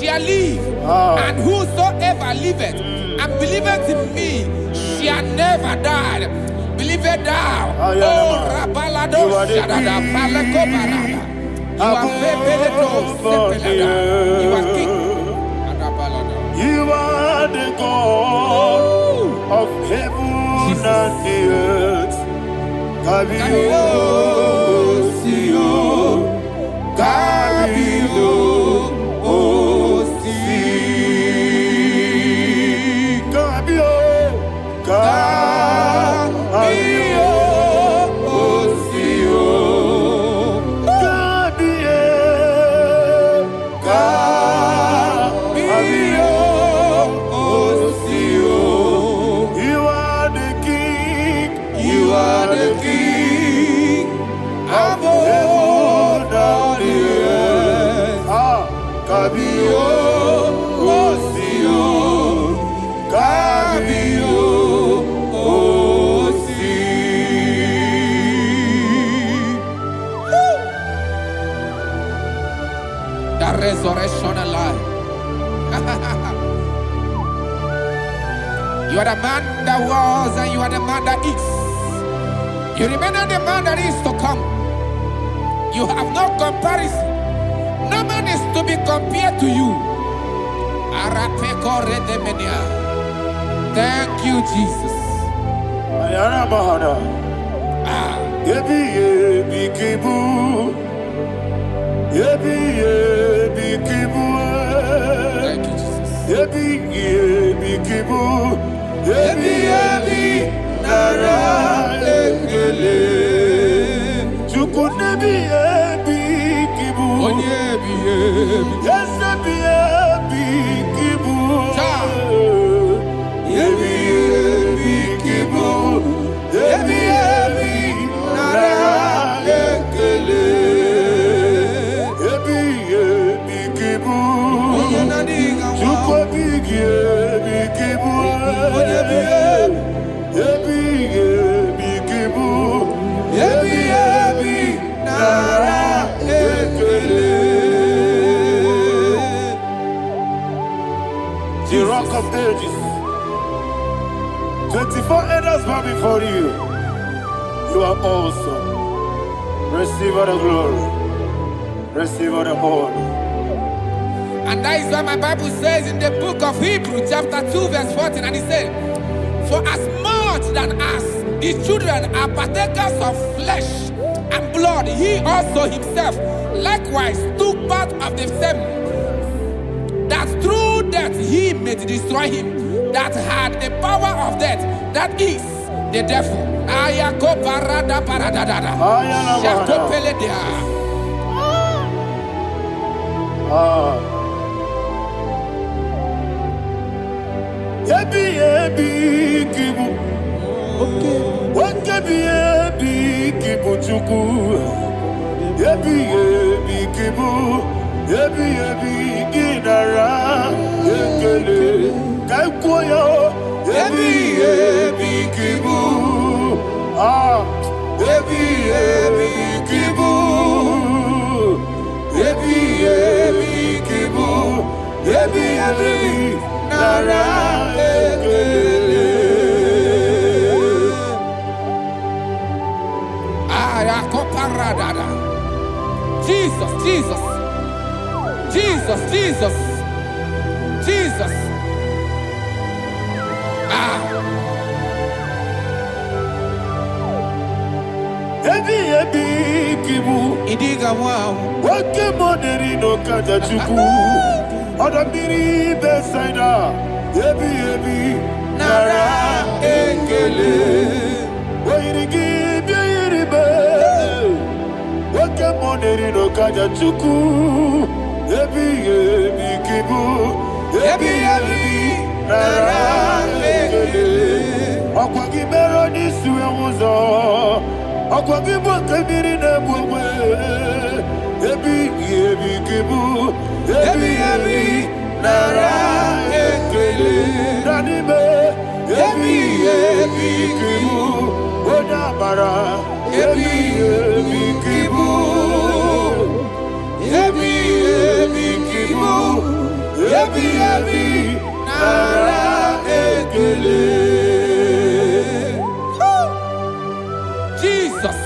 shall live, and whosoever liveth and believeth in me shall never die. Believeth thou, oh Rabalado Shadada Palakobarada. You are you are king. You are the God of heaven and the earth. Kabio, Sio, Kabio, Si, Kabio, Kabio, Sio, Kabio, Kabio, Sio. You are the king. You are the king of heaven and the earth. Kabio, Sio, Kabio, Si. The resurrection alive. You are the man that was and you are the man that is. You remember the man that is to come. You have no comparison. No man is to be compared to you. Thank you, Jesus. Ayana Mahana. Yebi yebi kibu. Yebi yebi kibu. Thank you, Jesus. Yebi yebi kibu. Yebi yebi nara ekele. Chukunebi yebi kibu. Onyebi yebi. Yes, yebi yebi kibu. Yebi yebi kibu. Yebi yebi nara ekele. Yebi yebi kibu. Chukobi yebi kibu. Yebi yebi kibu. Yebi yebi nara ekele. The Rock of Ages. 24 elders bow before you. You are awesome. Receive all the glory. Receive all the honor. And that is why my Bible says in the book of Hebrews chapter 2 verse 14, and it said, for as much than us, the children are partakers of flesh and blood, he also himself likewise took part of the same, that through death he may destroy him that had the power of death, that is the devil. Ayako parada paradadada. Shako peledea. Yebi yebi kibu. Okebi yebi kibu chuku. Yebi yebi kibu. Yebi yebi ginara ekele. Kaikoyo. Yebi yebi kibu. Yebi yebi kibu. Yebi yebi kibu. Yebi yebi nara ekele. Jesus, Jesus, Jesus, Jesus, Jesus. Ah. Ebi kibu. Idiga wow. Wake moneri no kaja chuku. Odamiri besaida. Ebi nara ekele. Oirigi biiribe. Wake moneri no kaja chuku. Ebi kibu. Ebi nara ekele. Akwagi bero ni suwe muzo. Akwagi bokebiri ne bwe. Ebi kibu. Ebi nara ekele. Danime. Ebi kibu. Odabara. Ebi kibu. Ebi kibu. Ebi nara ekele. Jesus.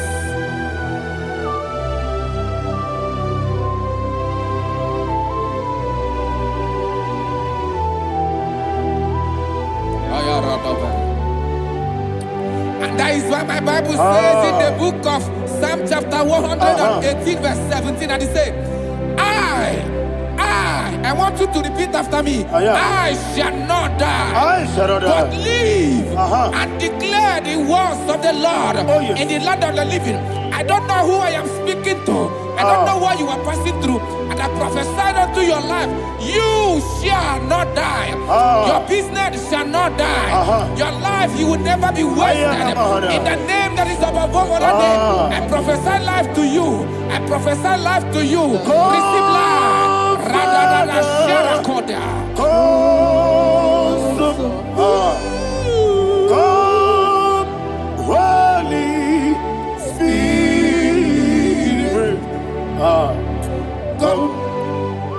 And that is why my Bible says in the book of Psalm chapter 118 verse 17, and it says, I want you to repeat after me. I shall not die, but live and declare the words of the Lord in the land of the living. I don't know who I am speaking to. I don't know what you are passing through. And I prophesy unto your life, you shall not die. Your business shall not die. Your life, you will never be wasted. In the name that is above all other name, I prophesy life to you. I prophesy life to you. Receive life. Radadada Sharakoda. Come, Holy Spirit. Come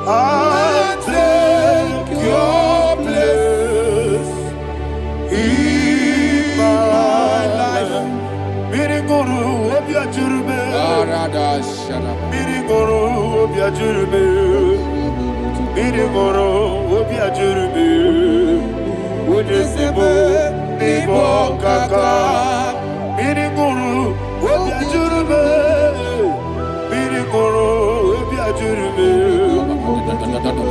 and take your place in my life. Miriguru obia jurube. Miriguru obia jurube. Miriguru obia jurube. Ujesebo nibo kaka. Miriguru obia jurube. Miriguru obia jurube.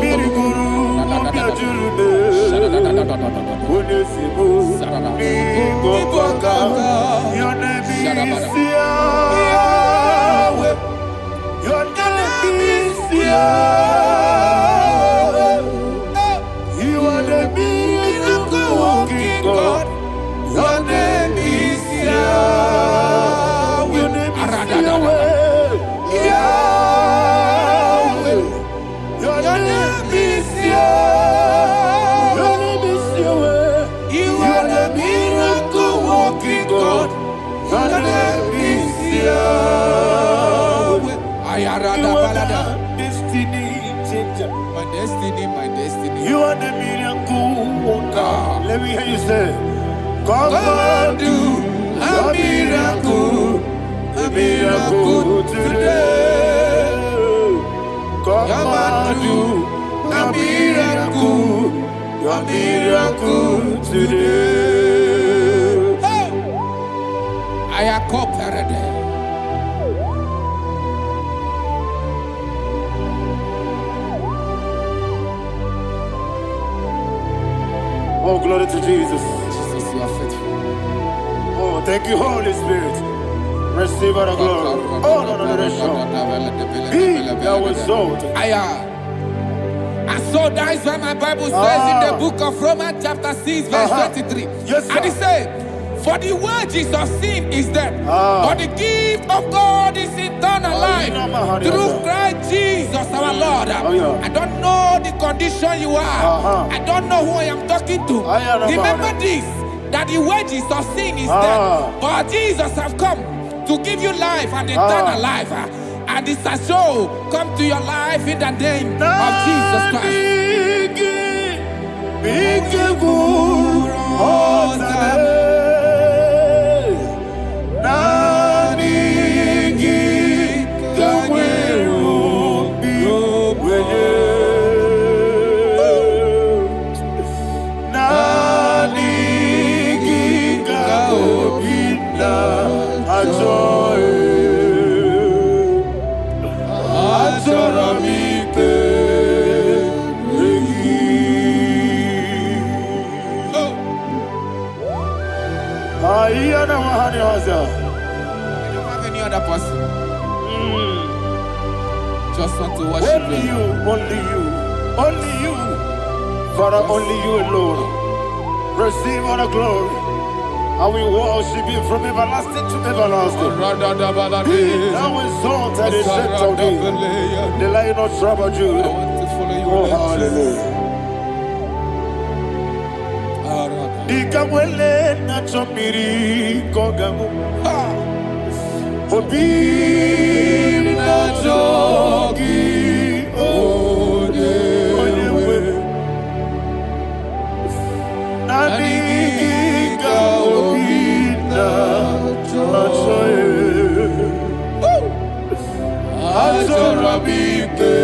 Miriguru obia jurube. Ujesebo nibo kaka. Your name is Yahweh. Your name is Yahweh. You are the miracle working God. Your name is Yahweh. Your name is Yahweh. Yahweh. Your name is Yahweh. Your name is Yahweh. You are the miracle working God. Your name is Yahweh. You are the destiny changer. My destiny, my destiny. You are the miracle worker. Let me hear you say, come and do a miracle today. Come and do a miracle today. I am cooperative. Oh, glory to Jesus. Jesus, you are faithful. Oh, thank you, Holy Spirit. Receive our glory. Oh, no, Be thou exalted. And so that is why my Bible says in the book of Romans chapter 6 verse 23. Yes, sir. And it says, for the wages of sin is death, but the gift of God is eternal life through Christ Jesus our Lord. I don't know the condition you are. I don't know who I am talking to. Remember this, that the wages of sin is death, but Jesus have come to give you life and eternal life. And this shall show come to your life in the name of Jesus Christ. I don't have any other person. Just want to worship only you, only you, only you. Father, only you alone. Receive all the glory. I will worship you from everlasting to everlasting. Be thou exalted and set on thee, the Lion of tribe of Judah. I want to follow you. Oh, hallelujah. Dikamwele na chomiri kogamu. Obi na jogi onyewe. Nani ka obi na jogi. Azorabike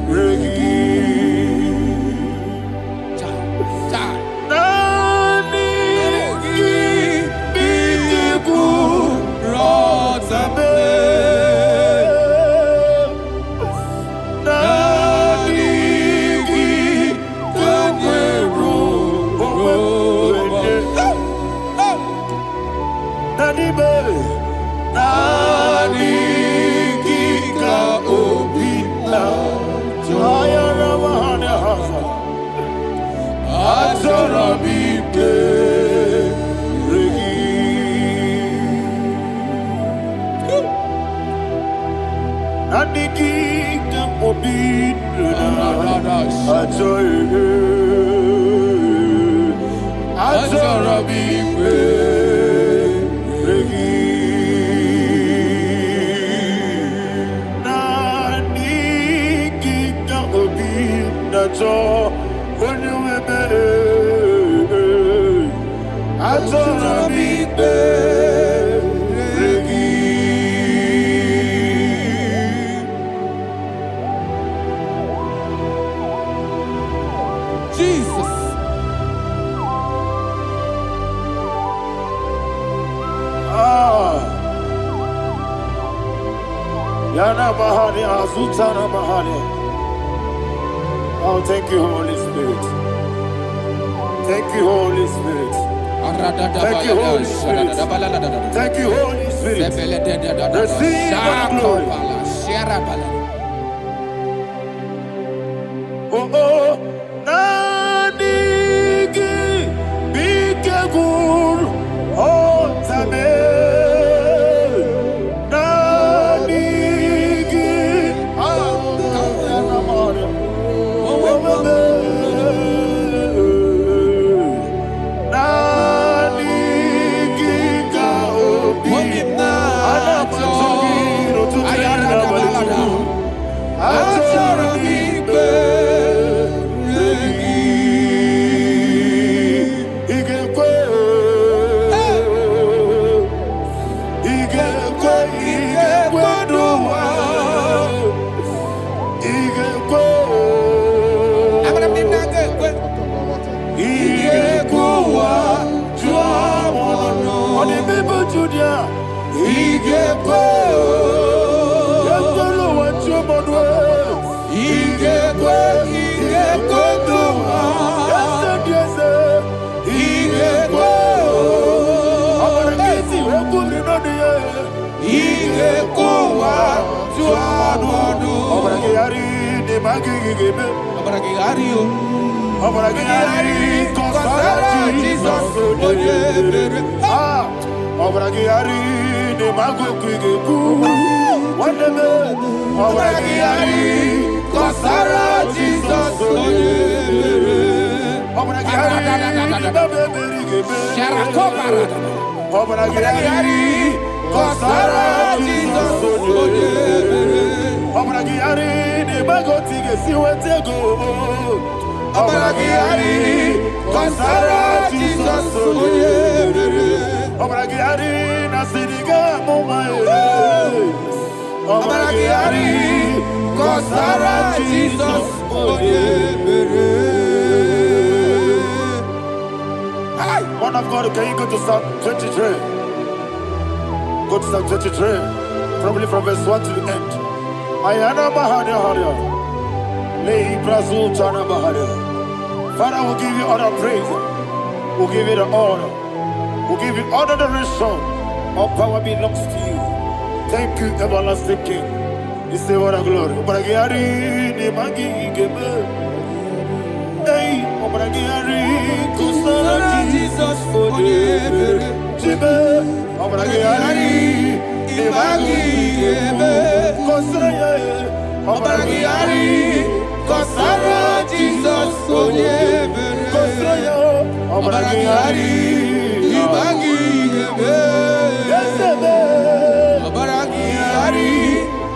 regi. Oh, thank you, Holy Spirit. Thank you, Holy Spirit. Thank you, Holy Spirit. Thank you, Holy Spirit. Receive my glory. Oh, oh, Nadigi, Bikagur, oh, Tabe. Man of God, can you go to Psalm 23? Go to Psalm 23, probably from verse 1 to the end. Ayana Mahania Haria. Lei Brazutana Maharia. Father, we'll give you all the praise. We'll give you the honor. We'll give you all the adoration. All power belongs to you. Thank you, everlasting King. You say what a glory. Obragiari ni magi gebe. Hey, obragiari kusara Jesus forever. Jibe, obragiari ni magi gebe. Kusara obragiari kusara Jesus forever. Kusara obragiari ni magi gebe.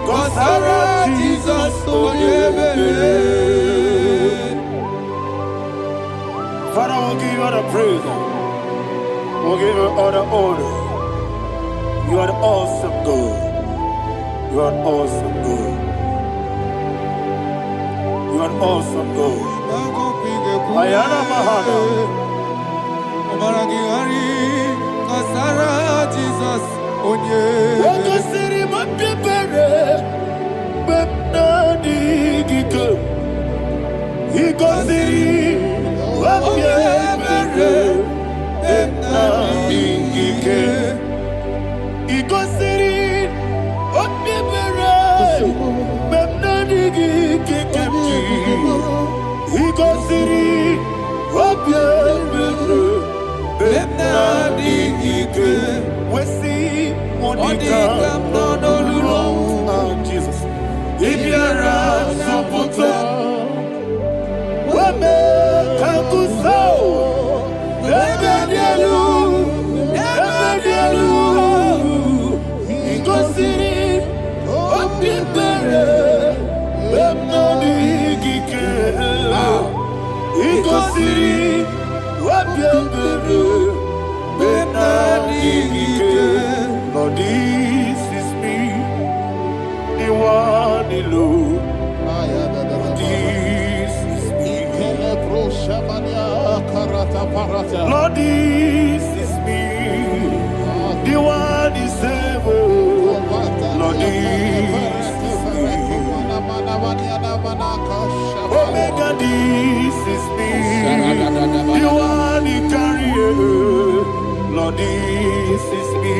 Kusara Jesus forever. Father, we'll give you all the praise. We'll give you all the honor. You are the awesome God. You are an awesome God. You are an awesome God. Ayana Mahana. Kusara Jesus. Wakasiri mapepere Bepnadi gike Ikosiri Wapepere Bepnadi gike Ikosiri Wapepere Bepnadi gike kemti Ikosiri Wapepere Bepnadi gike Wesi Monica, no, Jesus. Ibiara Sopoto, Wame Kakuso, Ebedielu, Igosiri, Opipere, Bemnodi Gike, Igosiri, Opipere, Bemnodi Gike. Lord, this is me, the one alone. This is me. Lord, this is me, the one is able. Lord, this is me. Omega, this is me, the one he carries. Lord, this is me.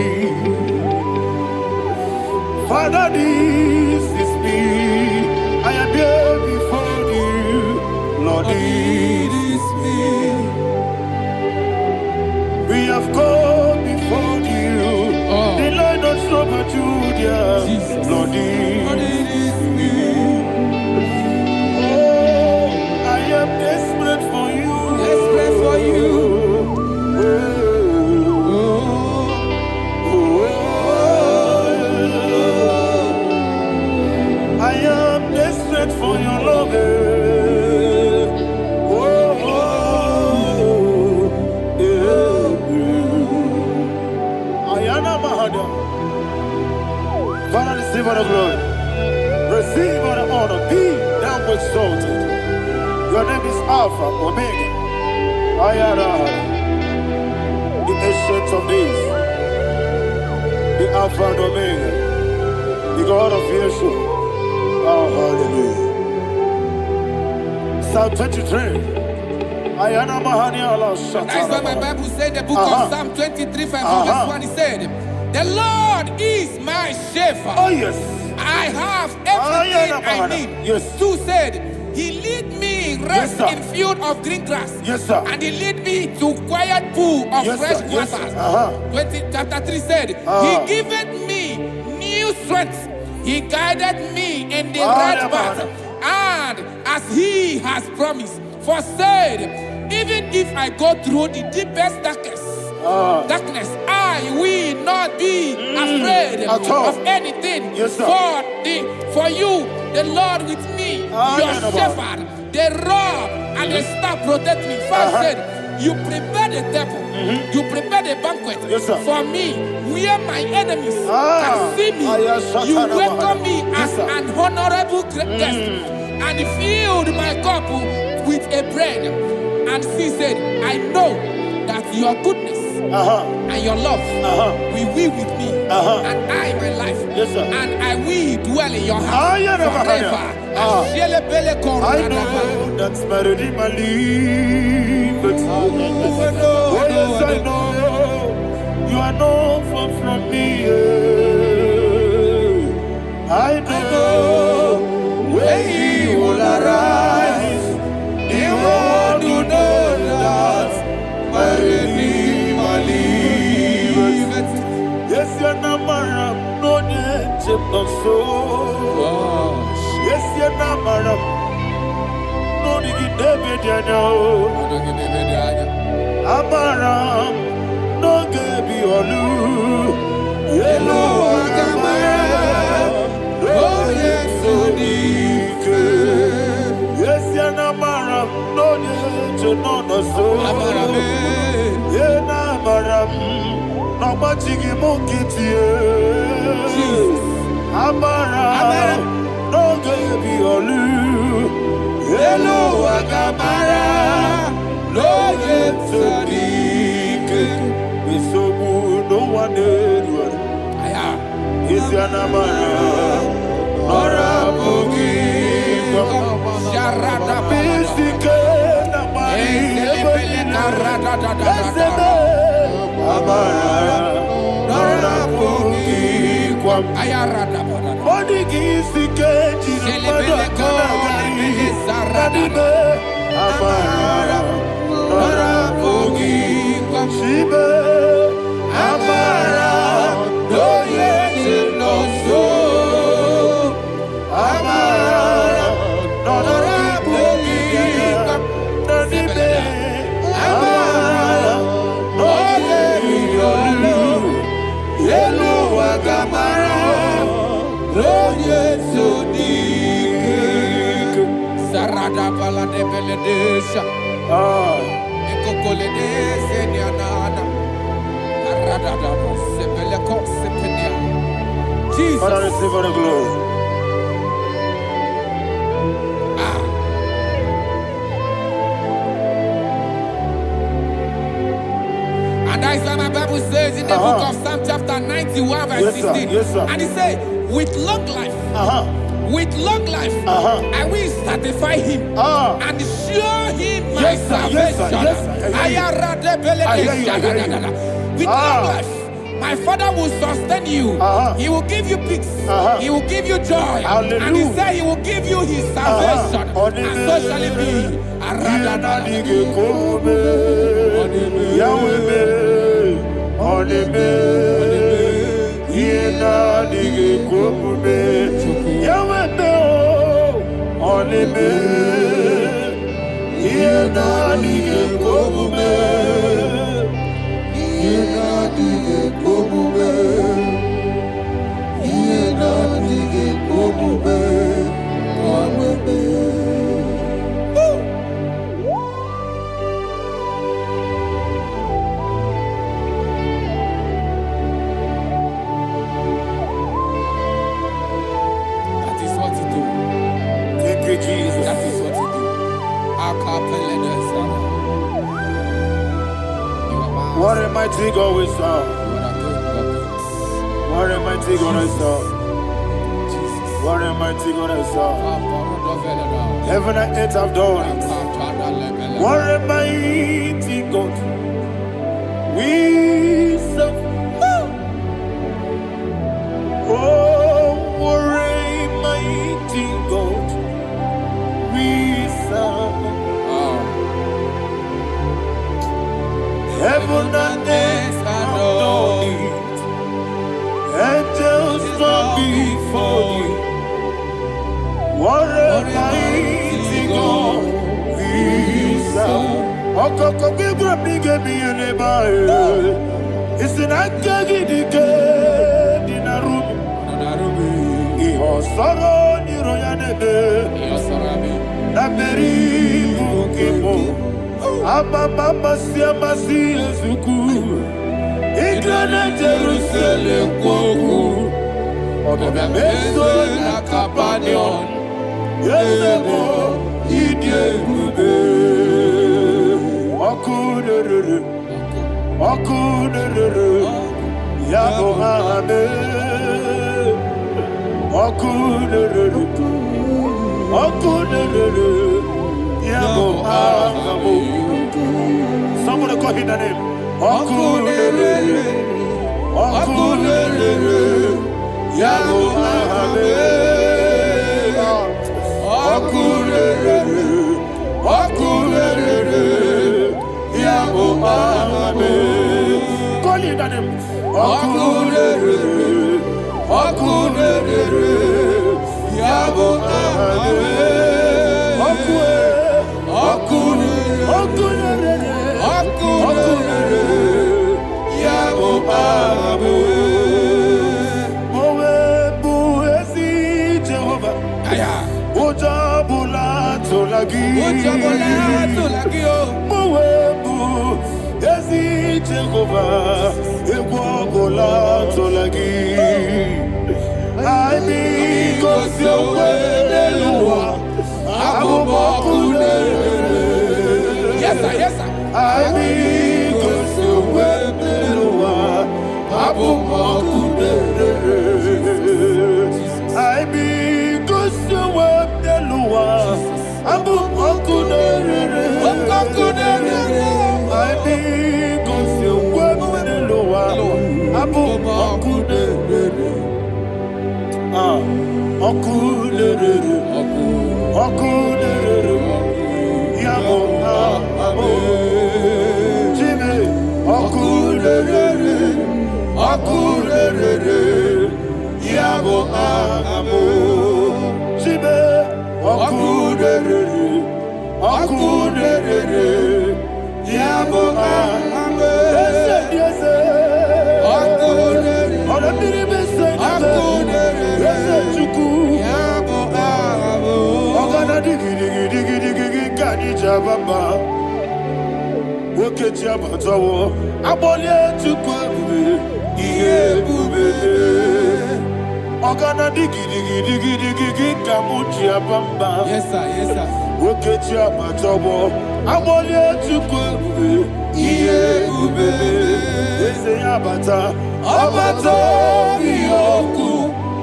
Father, this is me. I am here before you. Lord, this is me. We have come before you. The Lord of Judah. Lord, this is me. Oh, I am desperate for you. Desperate for you. For your love, Ayana Mahada. Father, receive all the glory, receive all the honor. Be thou exalted. Your name is Alpha, Omega. Ayana, the ancient of days, the Alpha and Omega, the God of Yeshua. Oh, hallelujah. Psalm 23. Ayana Mahani Allah Shatters. That's why my Bible said the book of Psalm 23, verse 1, it said, the Lord is my shepherd. Oh, yes. I have everything I need. Yes. 2 said, he lead me rest in field of green grass. Yes, sir. And he lead me to quiet pool of fresh waters. Chapter 3 said, he giveth me new strength. He guided me in the right path, and as he has promised, for said, even if I go through the deepest darkness, I will not be afraid of anything. Yes, for you, the Lord with me, your shepherd, the rod and the staff protect me. First said, you prepare the table, you prepare the banquet for me, where my enemies can see me. You welcome me as an honorable guest, and filled my cup with a bread. And she said, I know that your goodness and your love will be with me, and I my life, and I will dwell in your house forever. I know that's better than my life. Oh yes, I know you are not far from me. I know when He will arise, the world will know that my Redeemer liveth. Yes, you're not my no need to so. Yes, you're not my no need David, you know. Amaram, no Gaby Olu, Yellow Agamara, oh yes, so deep. Yes, you're not Maram, no need to know no so. You're not Maram, no matching monkey to you. Amaram. No Gaby Olu, Yellow Agamara, no yet so deep. It's so good, no one did one. Is your Namara, or a boogie? Sharada Bisic, Amara, or a boogie. Body gives the cage in the Amara, Nora Bogi, Shibe, Amara, no yes, no so. Amara, Nora Bogi, Amara, no yellow Agamara, no yes, so deep. Sarada Bala de Beledesha, Ecocolede, Seniana, Arada, Sepeleco, Sepenia. Jesus, Father, receive the glory. And that's why my Bible says in the book of Psalm chapter 91 verse 16. Yes, sir. And it says, with long life, I will satisfy him and show him my salvation. With long life, my Father will sustain you. He will give you peace. He will give you joy. Hallelujah. And he said he will give you his salvation. And so shall it be. Jesus. That is what you do. What a mighty God we serve. What a mighty God I serve. What a mighty God I serve. Heaven and earth have done it. What a mighty God we serve. Oh, what a mighty God we serve. Heaven and earth have done it. Angels bow before you. What a mighty God we serve. Okoko bibra bige mi eneba. It's an akagi dike dinarubi. Iho soro ni royanebe. Naberi bukimo. Ababa siama si ezuku. Igrana Jerusalem kwoku. Odobe meso na kapanion. Yesebo idie gube. Okudere. Okunere, Yabo Ame, Okunere, Okunere, Yabo Ame. Somebody call him the name. Okunere, Okunere, Yabo Ame, Okunere, Okunere, Yabo Ame. Call him the name. Okunere, Okunere, Yabo Ame, Okunere, Okunere, Yabo Ame. Mowe buezi Jehovah. Ojabula tolagi. Mowebu ezi Jehovah. Egwabola tolagi. Aimi kosyowe neluwa. Abumokunere. Yes, sir. Yes, sir. Aimi kosyowe neluwa. Abumokunere. Aimi kosyowe neluwa. Abumokunere. Aimi kosyowe neluwa. Abumokunere. Okunere. Okunere. Yabo amo. Jime. Okunere. Okunere. Yabo amo. Jime. Okunere. Okunere. Yabo amo. Yes. Okunere. Okunere. Ogana digi kani jababa. Woke jabatawo. Abole tukwe bube. Iye bube. Ogana digi kamu jababa. Yes, sir. Yes, sir. Woke jabatawo. Abole tukwe bube. Iye bube. Ese yabata. Abato biyoku.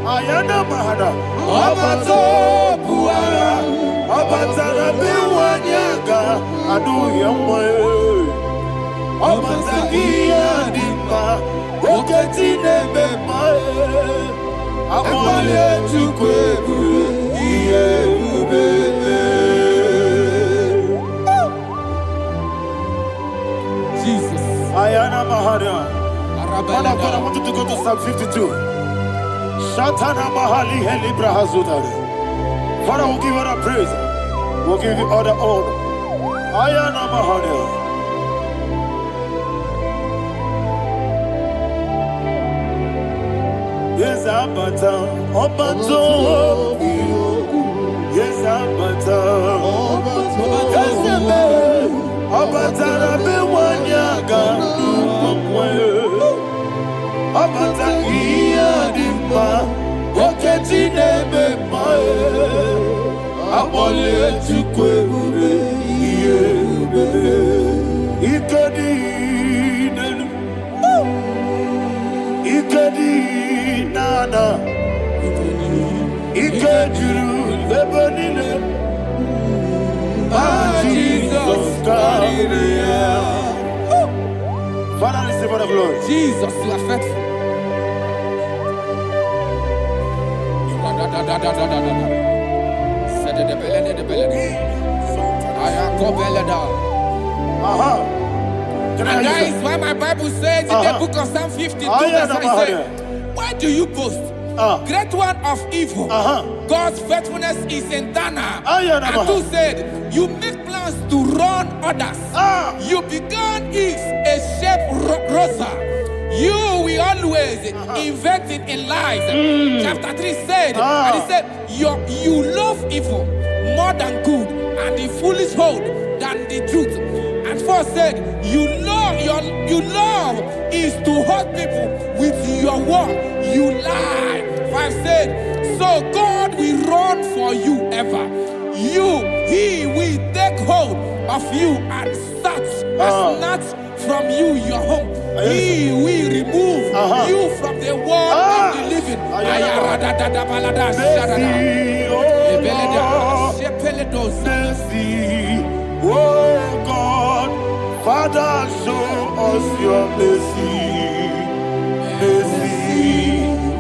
Ayana mahana. Abato buara. Abatara biwanyaga. Adu yamwe. Abatagia dimba. Oketi nebemae. Amale tukwebu. Iye ubebe. Jesus. Ayana mahana. Father, I want you to go to Psalm 52. Shatana Mahali Helibra Hazudare. Father, we'll give you all the praise. We'll give you all the honor. Ayana Mahali. Yes, Abata. Obato. Yes, Abata. Yes, Abata. Rabewanyaga. Abata iya dimba, oketi nebe mae. Abole tukwe bube, iye bube. Ikedi nenu, ikedi nana, ikediru lebanile. Jesus God. Father, receive all the glory. Jesus, you are faithful. And that is why my Bible says in the book of Psalm 52, verse 5, why do you boast? Great one of evil. God's faithfulness is eternal. And who said, you make plans to run others. You began is a shape rosa. You will always invent it in lies. Chapter 3 said, and he said, you love evil more than good, and the foolish hold than the truth. And 4 said, you love is to hurt people with your word. You lie. 5 said, so God will run for you ever. He will take hold of you and snatch from you, your home. He will remove you from the world of the living. Mercy, oh God, Father, show us your mercy. Mercy,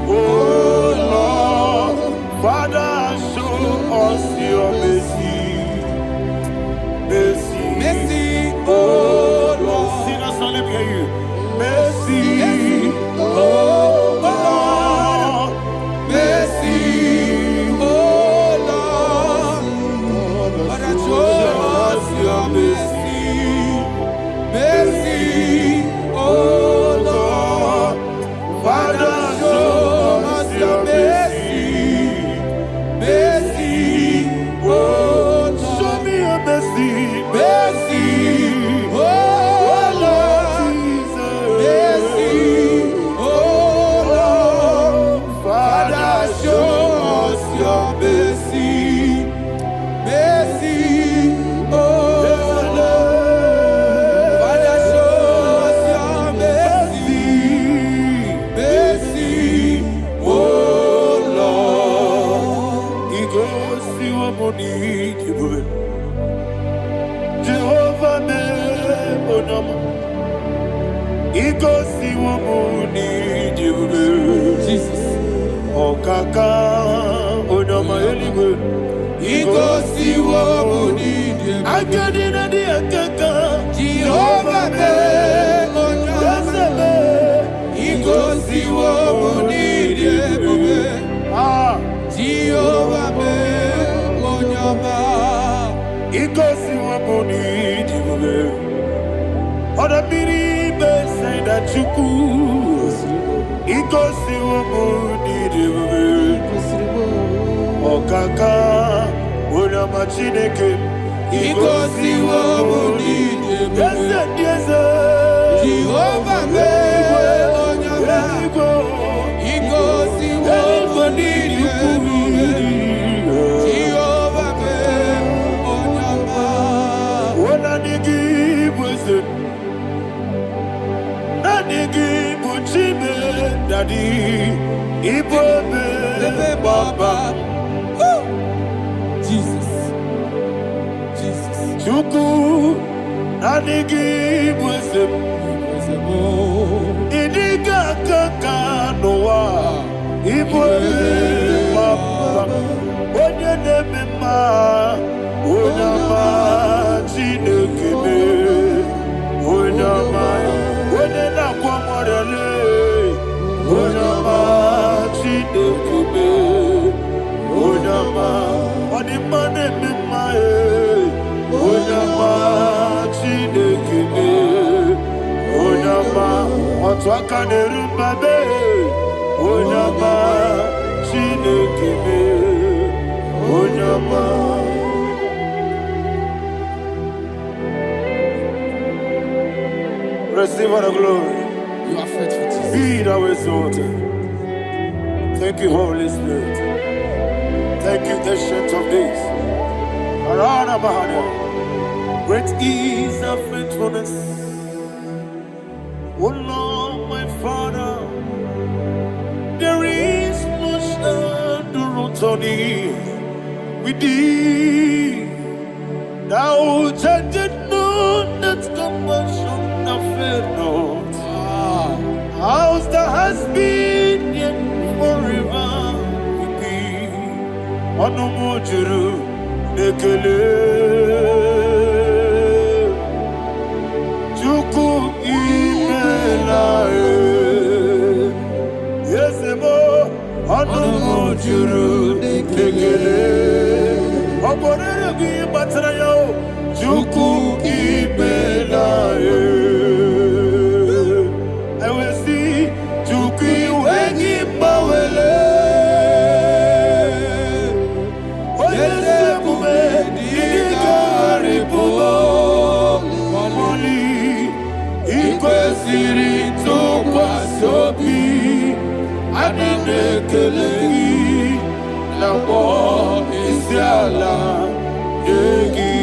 oh Lord, Father, show us your mercy. Mercy, Mercy, oh Lord, sinners only hear you. Mercy, oh Lord, mercy, oh Lord, Father, show us your mercy. Mercy, oh Lord, Father, show us your mercy. Mercy, oh Lord, show me your mercy. mercy, oh Lord, mercy, oh Lord, Father, show us your mercy. Mercy, oh Lord, Father, show us your mercy. Mercy, oh Lord. He goes to a money, Jehovah me onama. He goes to a money, Jesus. Okaka onama eligwe. He goes to what I get in the akaka. Jehovah me onama. He goes to what Jehovah me onama. He goes to a money, on a mini say that you could. He goes to a money, Okaka, Unama Chineke. He goes to what Yes, yes, Jehovah me onama. He goes to what Jehovah me onama. What I give was Daddy, Ibobe, Baba, Jesus, Jesus, Chuku, Nanigi was Idiga Kaka Noa, Ibobe, Baba, Onya Nemema, Onama, Chinekime, Onama, Onena Kwamorele. Onama Chinekime, Onama, Onimane Mimae, Onama Chinekime, Onama, Otwakane Rumbabe, Onama Chinekime, Onama. Receive all the glory. you are faithful, Jesus. Be thou exalted. Thank you, Holy Spirit. Thank you, Ancient of Days. Arana Bahana. Great is our faithfulness. Oh Lord, my Father, there is much endurance on thee. With thee, thou judgest not that compassion of faith not. House that has been yet forever with thee. Onomojuru nekele. Chuku imelae. Yesemo onomojuru nekele. Oborere bi batrayo. Chuku imelae. Kelegi na bo isiala yegi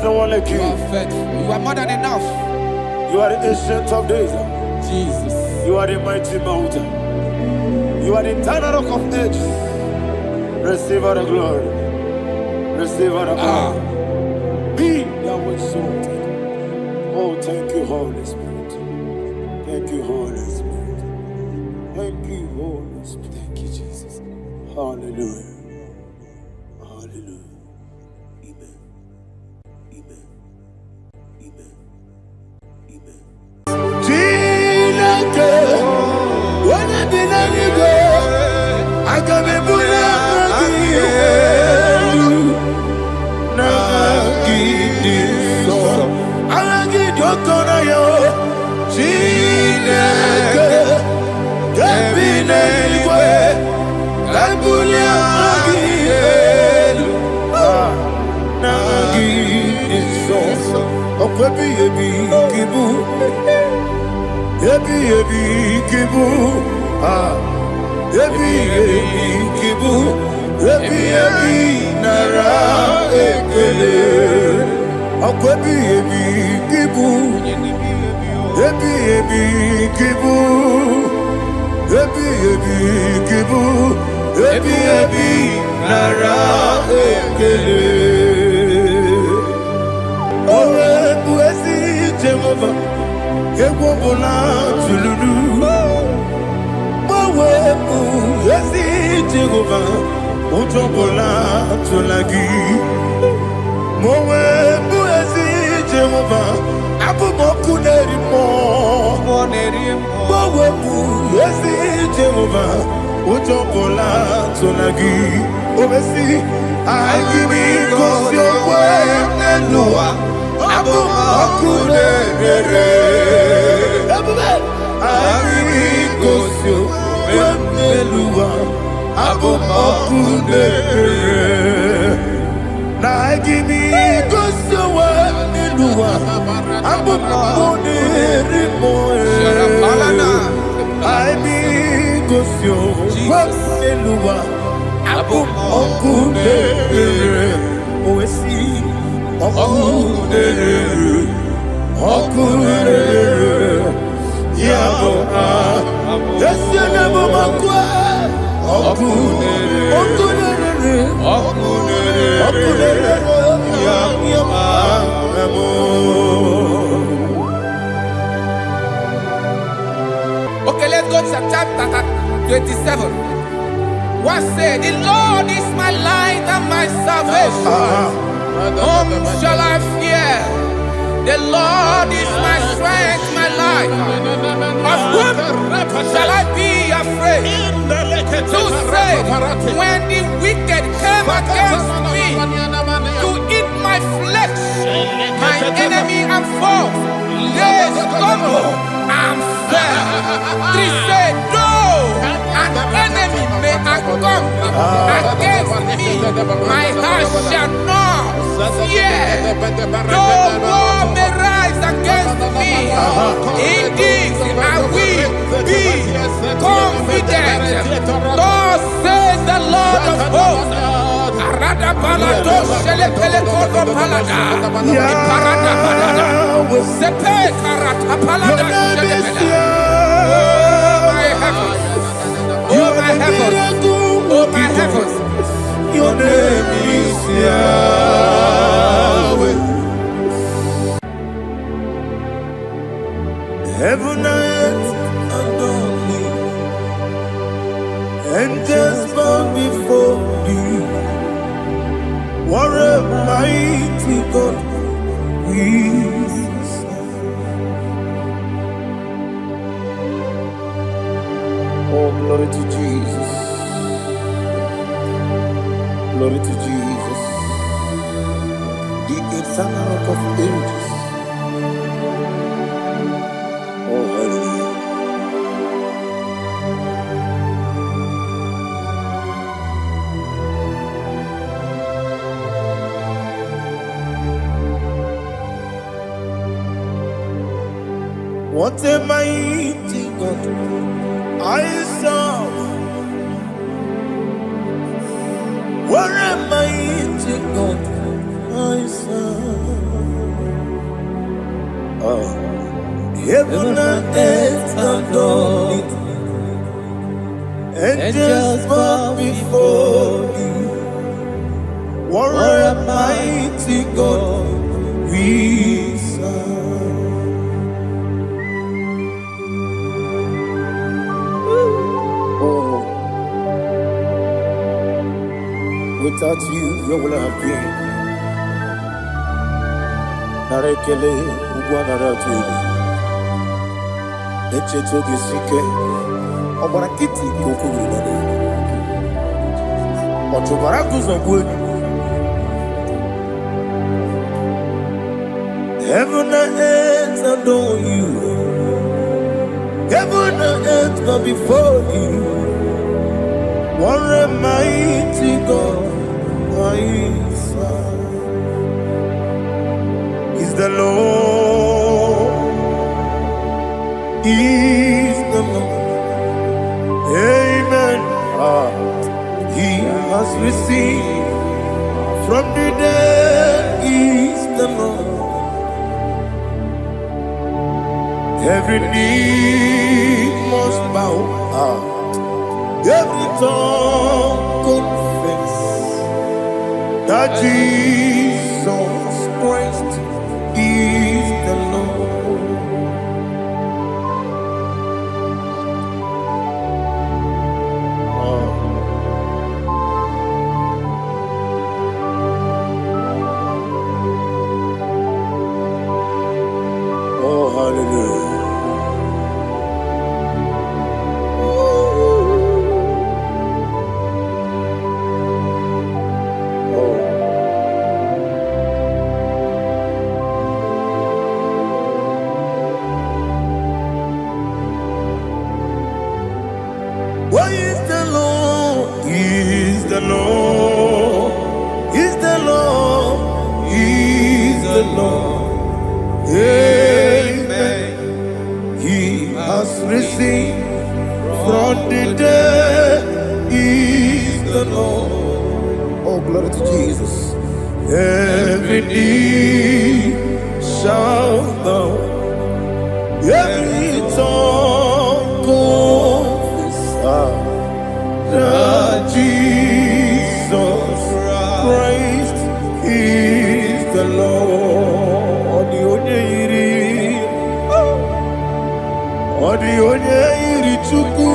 no one like You you. are faithful. You are more than enough. You are the ancient of days. Jesus. You are the mighty mountain. You are the eternal rock of ages. Receive all the glory. Receive all the glory. Be thou exalted. Oh, thank you, Holy Spirit. Thank you, Holy Spirit. Thank you, Holy Spirit. Thank you, Jesus. Hallelujah. Hallelujah. Amen. Amen. Amen. Amen. Chineke, onye bi n'eluigwe, aga m ebuli aka gị elu, n'aha gị dị nsọ. Aha gị dị ụtọ n'anya, Chineke, nke bi n'eluigwe, ka ebuli aka gị elu, n'aha gị dị nsọ. Ọkwa ebighị ebi gị bụ. Ebi ebi kibu, ebi ebi kibu, ebi ebi nara ekele. Ọkọ ebi ebi kibu, ebi ebi kibu, ebi ebi kibu, ebi ebi nara ekele. Owe bu ezi Jehova. Egwu ọbụla tụlụrụ gbanwepụ ezi Jehova, ụjọ ọbụla tụla gị. Ma o wepụ ezi Jehova, abụ m ọkụ na-eri mmụọ. Gbanwepụ ezi Jehova, ụjọ ọbụla tụla gị. O mesi anyị gị gosi okwe n'elu ụwa. Abụ m ọkụ na-ere. Anyị gosi okwe n'elu ụwa. Abụ m ọkụ na-ere. Na anyị gosi okwe n'elu ụwa. Abụ m ọkụ na-ere mmụọ. Anyị gosi okwe n'elu ụwa. Abụ m ọkụ na-ere. O wesi ọkụ na-ere, ọkụ na-ere, ya bụ esi na bụ ọkụ, ọkụ na-ere, ọkụ na-ere, ọkụ na-ere, ọkụ na-ere, ya bụ. Okay, let's go to chapter 27. What said? The Lord is my light and my salvation. Whom shall I fear? The Lord is my strength, my life. Of whom shall I be afraid? To say, when the wicked came against me to eat my flesh, my enemy and foe, they stumble and fell. They said, though an enemy may come against me, my heart shall not fear. Though war may rise against me, in this I will be confident. Thus says the Lord of hosts. Oh my heavens, oh my heavens, your name is Yahweh. Heaven and earth adore me, angels bow before thee. What a mighty God we serve. Oh, glory to Jesus. Glory to Jesus. The eternal rock of ages. Oh, hallelujah. What a mighty God I serve. What a mighty God my son. Heaven and earth adore it, angels bow before you. What a mighty God we serve. Oh, without you, where will I have been? Narekele ugwanaratubi. Echetoge sike. Obara kiti kokuru nade. Otobara kuzogwe. Heaven and earth adore you. Heaven and earth bow before you. What a mighty God I serve. Is the Lord. Is the Lord. Amen. He has received from the dead. Is the Lord. Every knee must bow, every tongue confess that Jesus Christ is the Lord. Oh, hallelujah. What is the Lord? Is the Lord? Is the Lord? Is the Lord? Amen. He has risen from the dead. Is the Lord. Oh, glory to Jesus. Every knee shall bow, every tongue confess that Jesus Christ is the Lord. The only Chukwu,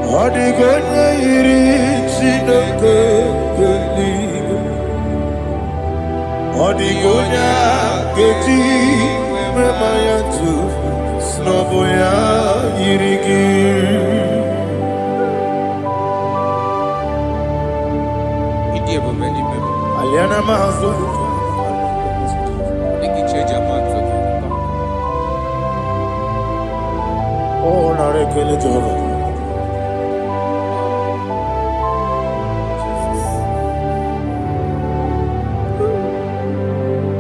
the only Chineke, the only Geti, Memayatu, Snoboya, Yirigi. Aliana Mahazo. Oh, Narekele Jehovah.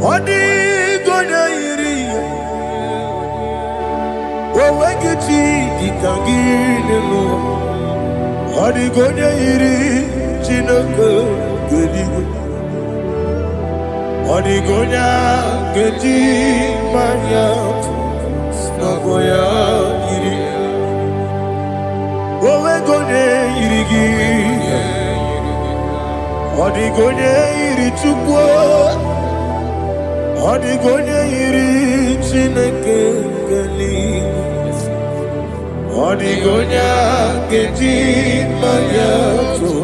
Odi gonya iri, wawagiti itangine lo. Odi gonya iri, chinaka gedi. Odi gonya gedi manya, snagoya iri. Wawagonya iri gi. Odi gonya iri chukwa. Odi gonya iri chineke geli. Odi gonya gedi mayato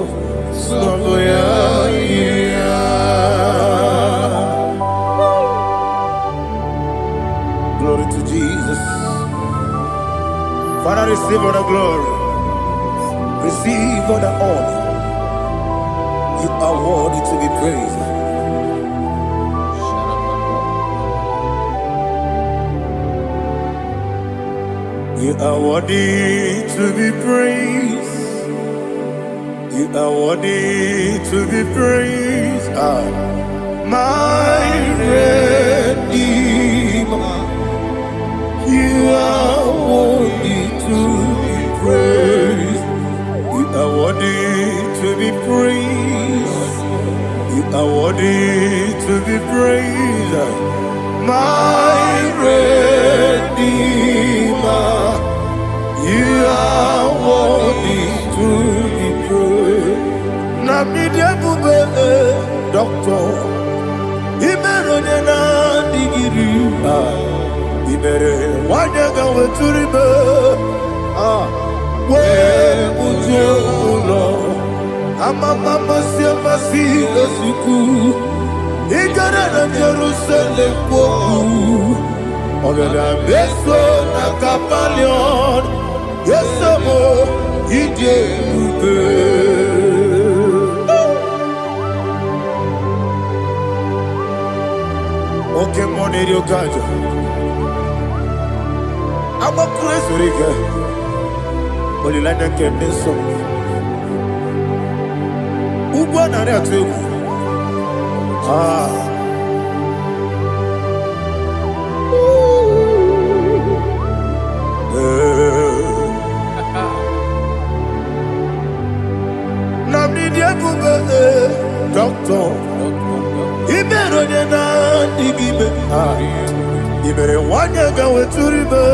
snagoya iri. Glory to Jesus. Father, receive all the glory. Receive all the honor. You are worthy to be praised. You are worthy to be praised. You are worthy to be praised. My Redeemer. You are worthy to be praised. You are worthy to be praised. You are worthy. worthy to be praised, my Redeemer. You are worthy to be praised. Namidia bube doctor, Ibero na digiri, Ibere wanyaga weturibe, we ujulo, Mama siamasi esuku, Igara na Jerusalem poku, Ogada beso na kapalion, Yesamo ije ube. Okay, money you got. I'm a crazy rigger. But you like that can so. Who won that too? Doctor, Ibero na digibe, Ibere wanyaga weturibe,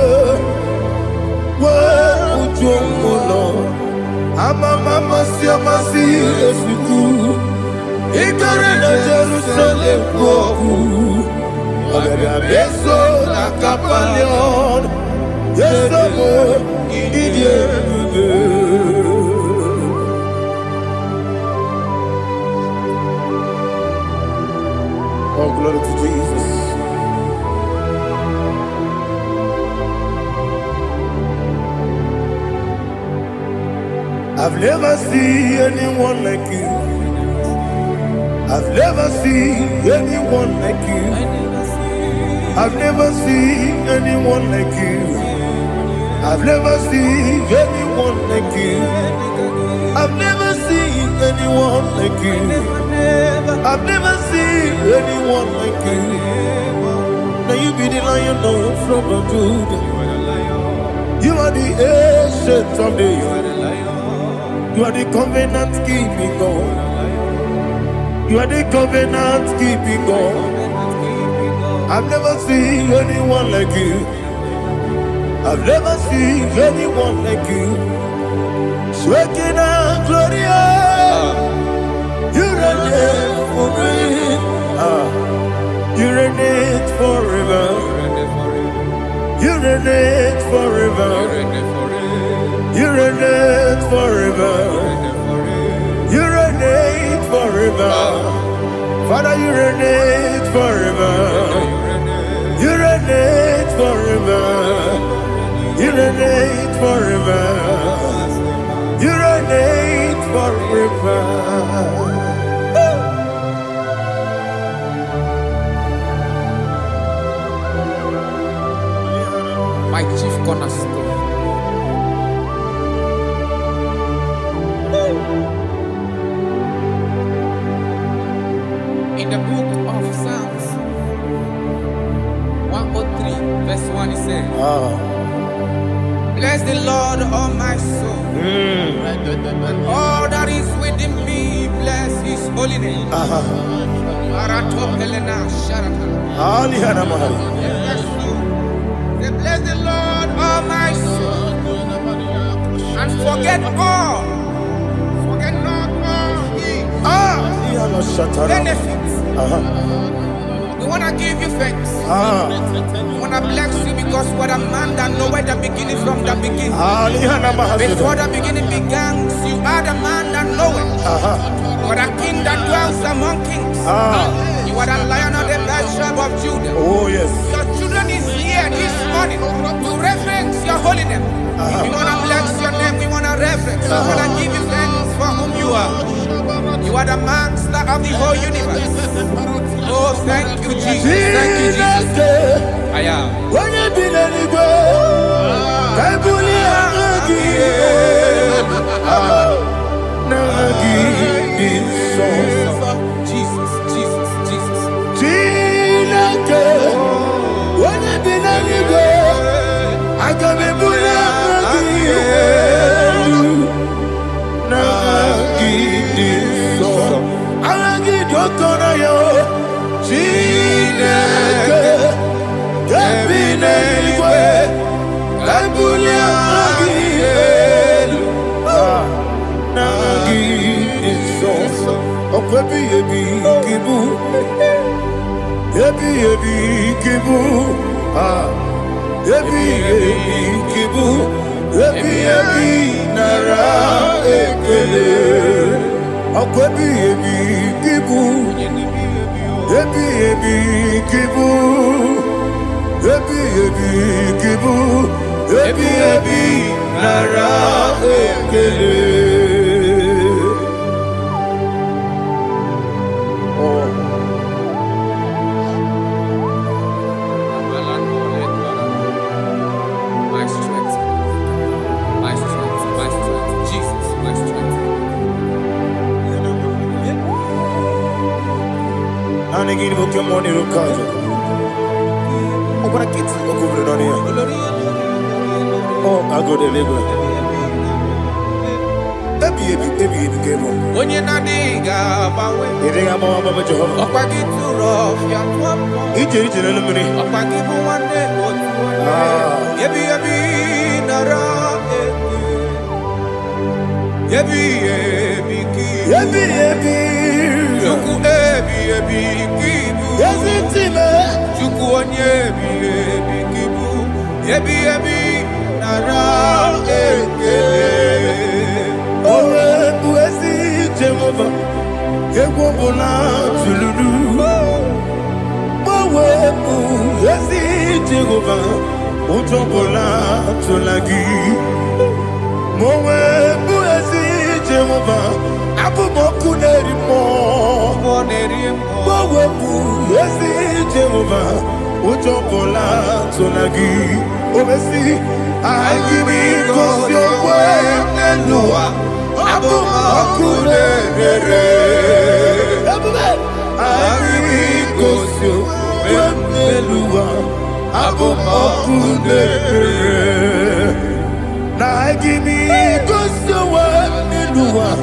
we ujomulo, Mama siamasi esuku, Igara na Jerusalem poku, Ogada beso na kapalion, Yesamo idie. Oh, glory to Jesus. I've never seen anyone like you. I've never seen anyone like you. I've never seen anyone like you. I've never seen anyone like you. I've never seen anyone like you. I've never seen anyone like you. Now you be the Lion from the Judah. You are the ancient of days. You are the covenant keeping God. You are the covenant keeping God. I've never seen anyone like you. I've never seen anyone like you. Shaking and glorious. You reign for me. You reign forever. You reign forever. You reign forever. You reign forever. Father, you reign forever. You reign forever. You reign forever. You reign forever. My chief cornerstone. In the book of Psalms 103, verse 1, it says, bless the Lord, all my soul, and all that is within me, bless his holy name. Bless the Lord, all my soul, and forget not all his benefits. We want to give you thanks. We want to bless you because what a man that knoweth the beginning from the beginning. Before the beginning began, you are the man that knoweth. What a king that dwells among kings. You are the Lion of the tribe of Judah. Oh yes. Your children is here this morning to reverence your holy name. We want to bless your name. We want to reverence. We want to give you thanks for whom you are. You are the master of the whole universe. Oh, thank you, Jesus. Thank you, Jesus. I am. When you did any go, Jesus, Jesus, Jesus. When you did any go, I can be kibu, ebi kibu, ebi nara ekele. Akwebi kibu, ebi kibu, ebi kibu, ebi nara ekele. Anigini boke moni rukaje. Okora kiti okuvre donia. Oh, I go deliver. Ebi kemo. Onye na diga bawe. Iriga bawa baba Jehovah. Okwagi turo fia twampo. Ije na lumini. Okwagi bu wande otu. Ebi nara eke. Ebi ki. Ebi. Chuku ebi kibu. Yazitime. Chuku onye ebi kibu. Ebi nara eke. Owe buezi Jehovah. Egwobola tululu. Owe buezi Jehovah. Utobola tulagi. Owe buezi Jehovah. Abumoku nerimo. Owe buezi Jehovah. Utobola tulagi. Obesi. I give you cause your way and Noah. Abumoku nerimo. I give you cause your way and Noah. Abumoku nerimo. Now I give me cause your way and Noah.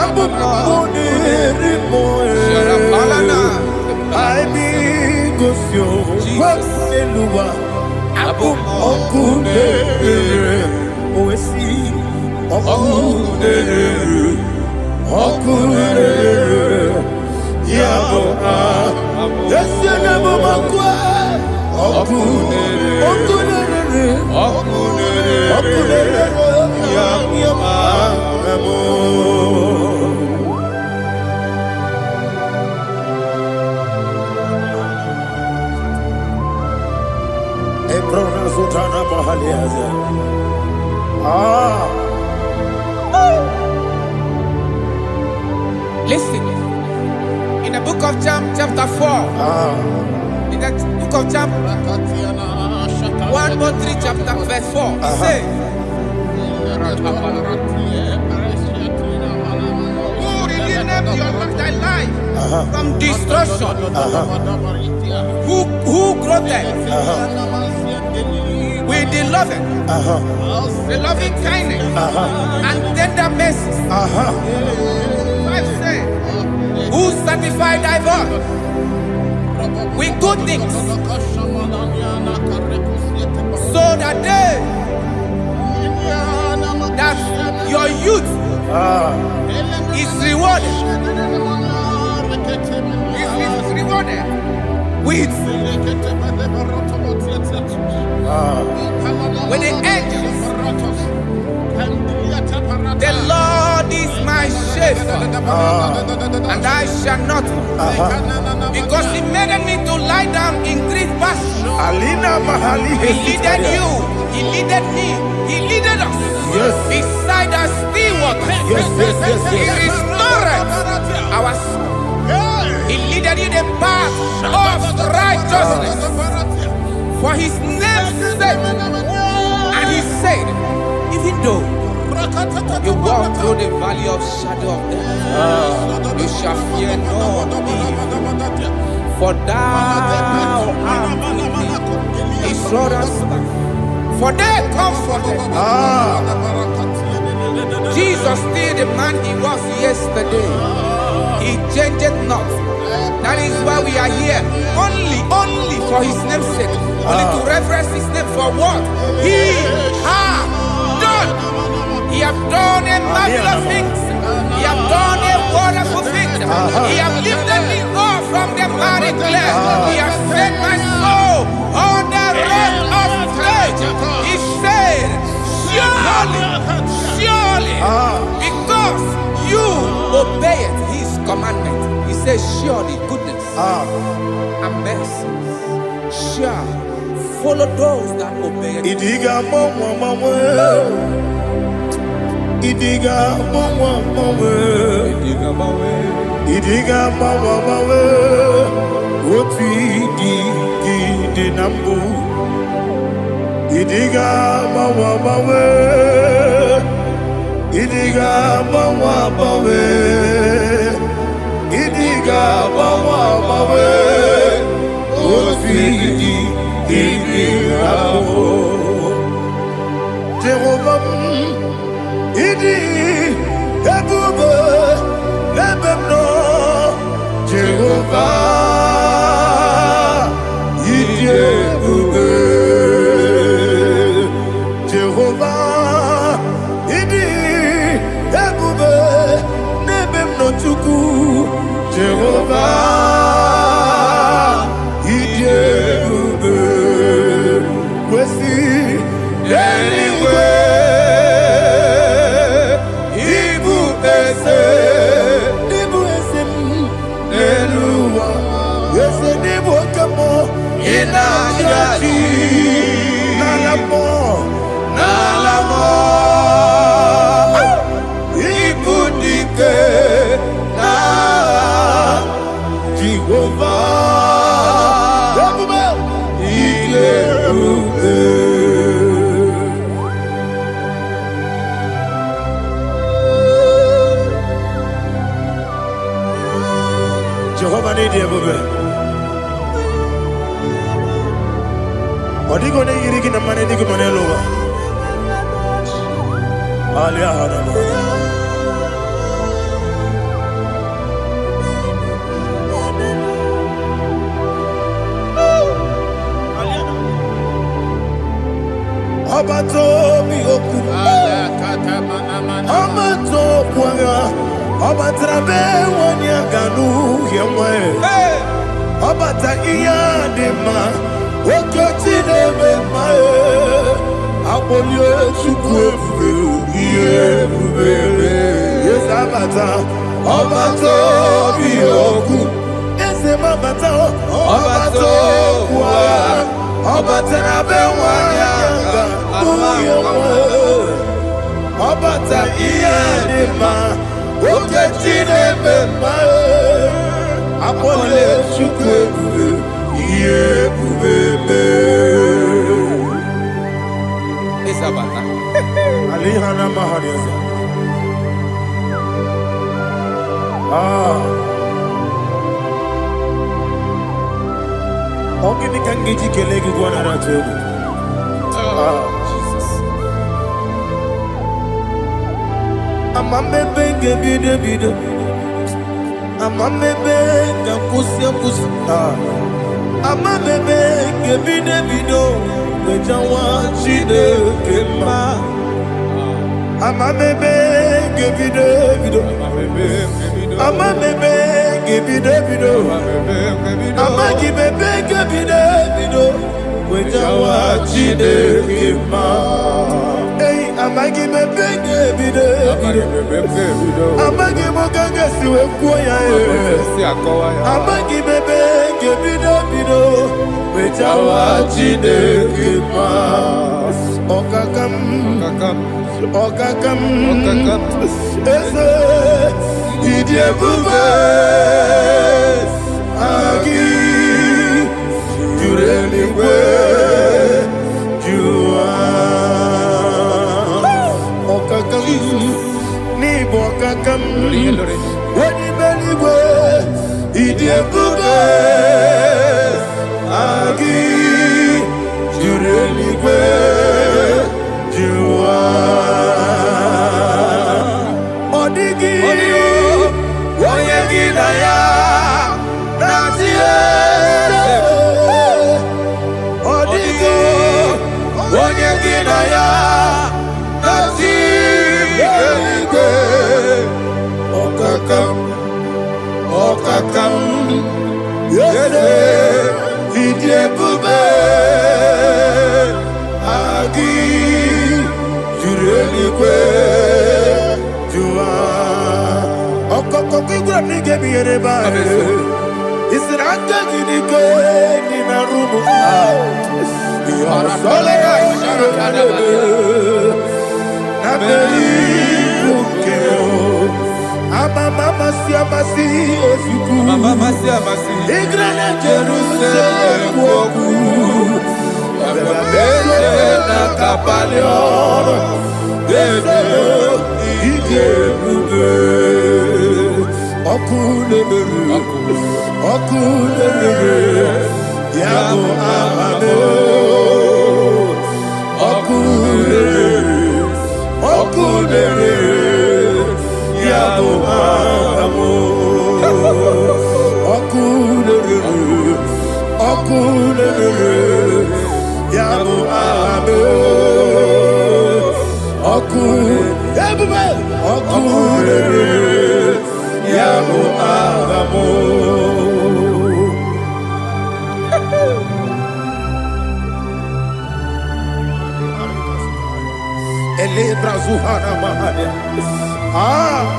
Abumoku nerimo. I be cause your way and Noah. Okudere, oesi, okudere, yabo yesenebo makwa, okudere, yabo Listen, in the book of John, chapter 4, in the book of John 1:3, chapter verse 4, it says, who redeemed thy life from destruction, who groweth with the loving kindness and tender mercies. 5 says, who satisfied thy voice with good things, so that your youth is rewarded. Is rewarded with the angels. The Lord is my shepherd, and I shall not want, because He made me to lie down in green pastures. He leaded you, He leaded me, He leaded us beside the still waters. He restored our soul. He leaded you the path of righteousness for His name's sake. And He said, even though you walk through the valley of shadow of death, you shall fear no evil, for thou art with me. His rod and staff, for they comforted. Jesus still the man He was yesterday. He changed not. That is why we are here. Only for His name's sake. Only to reverence His name for what He has done. He has done a marvelous things. He has done a wonderful thing. He has lifted me up from the miry clay. He has set my commandment. He says, surely goodness and mercy shall follow those that obey. Idiga mama mama, idiga mama mama, idiga mama, idiga mama mama. What we di nambu, idiga mama mama, idiga mama mama, idiga mama mama. What we di Jehovah, idi ebube ebemno. Jehovah, idi ebube. Jehovah, idi ebube nebemno chuku. Jehovah, idi ebube. Anyway, Ibu ese, Eluwa, ese Ibu kamo, inajaji, nalamo, Ibu dike, na Jehovah, Jehovah need you, baby. What are you going to get the money? Dig money over. Alia Hadama. Abato mi oku. Amato kwanga. Abatrabe wanya ganu yemwe. Abata iya dema. Okoti nebe mae. Abolio chukwe iye bubebe. Yes abata. Abato mi oku. Ese mabata. Abato kwa. Abatrabe wanya ganu yemwe. Abata iya dema. Oketi nebe mae. Apole chukwe iye bubebe. Isabata. Alihana mahariaza. Ogini kangiji kelegi gwana ratebu. Jesus. Amamebe ngebide. Amamebe ngakusi. Amamebe ngebide. Wejawa chide kema. Amamebe ngebide. Amamebe ngebide. Amagibebe ngebide. Wejawa chide kema. Hey, amagibebe ngebide. Amagimogaga siwe kuya. Amagibebe ngebide. Wejawa chide kema. Okakam. Eze idiebube agi jureligwe jua okakam ni bokakam wani beligwe idiebube agi jureligwe jua odigi oyegi na ya nazie odigi oyegi na ya nazie okakam yese idiebube agi jureligwe jua okoko He said, I'm taking the good in a room.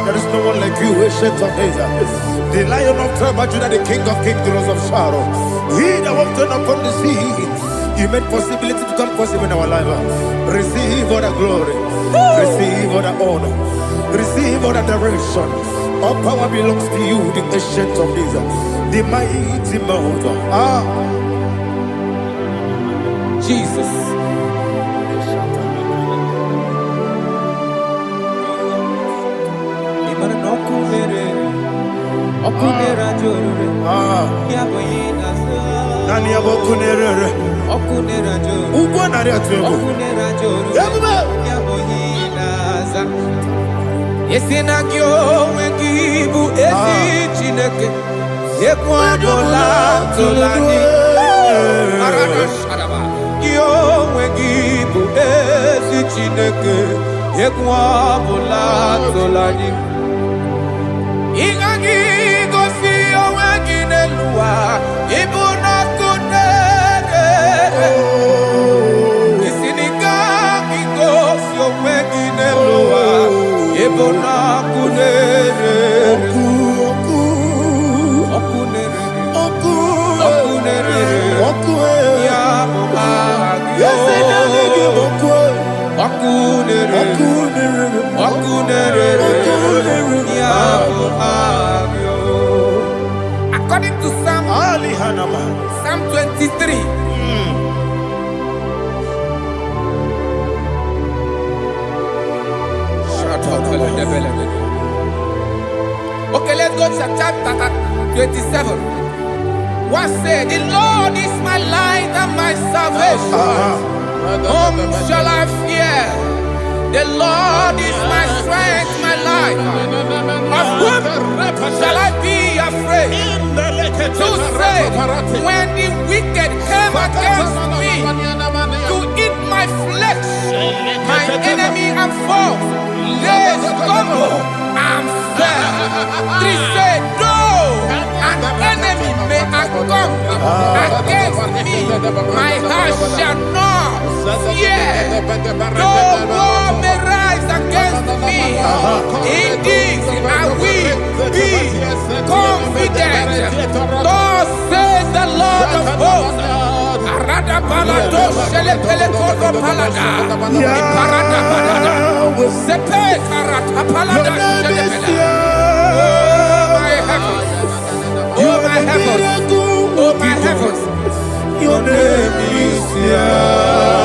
There is no one like you, ancient of days. The Lion of tribe of Judah, the King of kings, the Rose of Sharon. He that walked upon the sea. You made possibility to come possible in our life. Receive all the glory. Receive all the honor. Receive all the direction. All power belongs to you, the ancient of days, the mighty mountain. Jesus. According to Psalm 23. Okay, let's go to chapter 27. What said? The Lord is my light and my salvation. Whom shall I fear? The Lord is my strength, my life. Of whom shall I be afraid? To say, when the wicked came against me to eat my flesh, my enemy and foe, they stumble and fell. Three said, though an enemy may come against me, my heart shall not fear. Though war may rise against me, in this I will be confident. Thus says the Lord of hosts. Oh my heavens, oh my heavens, your name is Yahweh.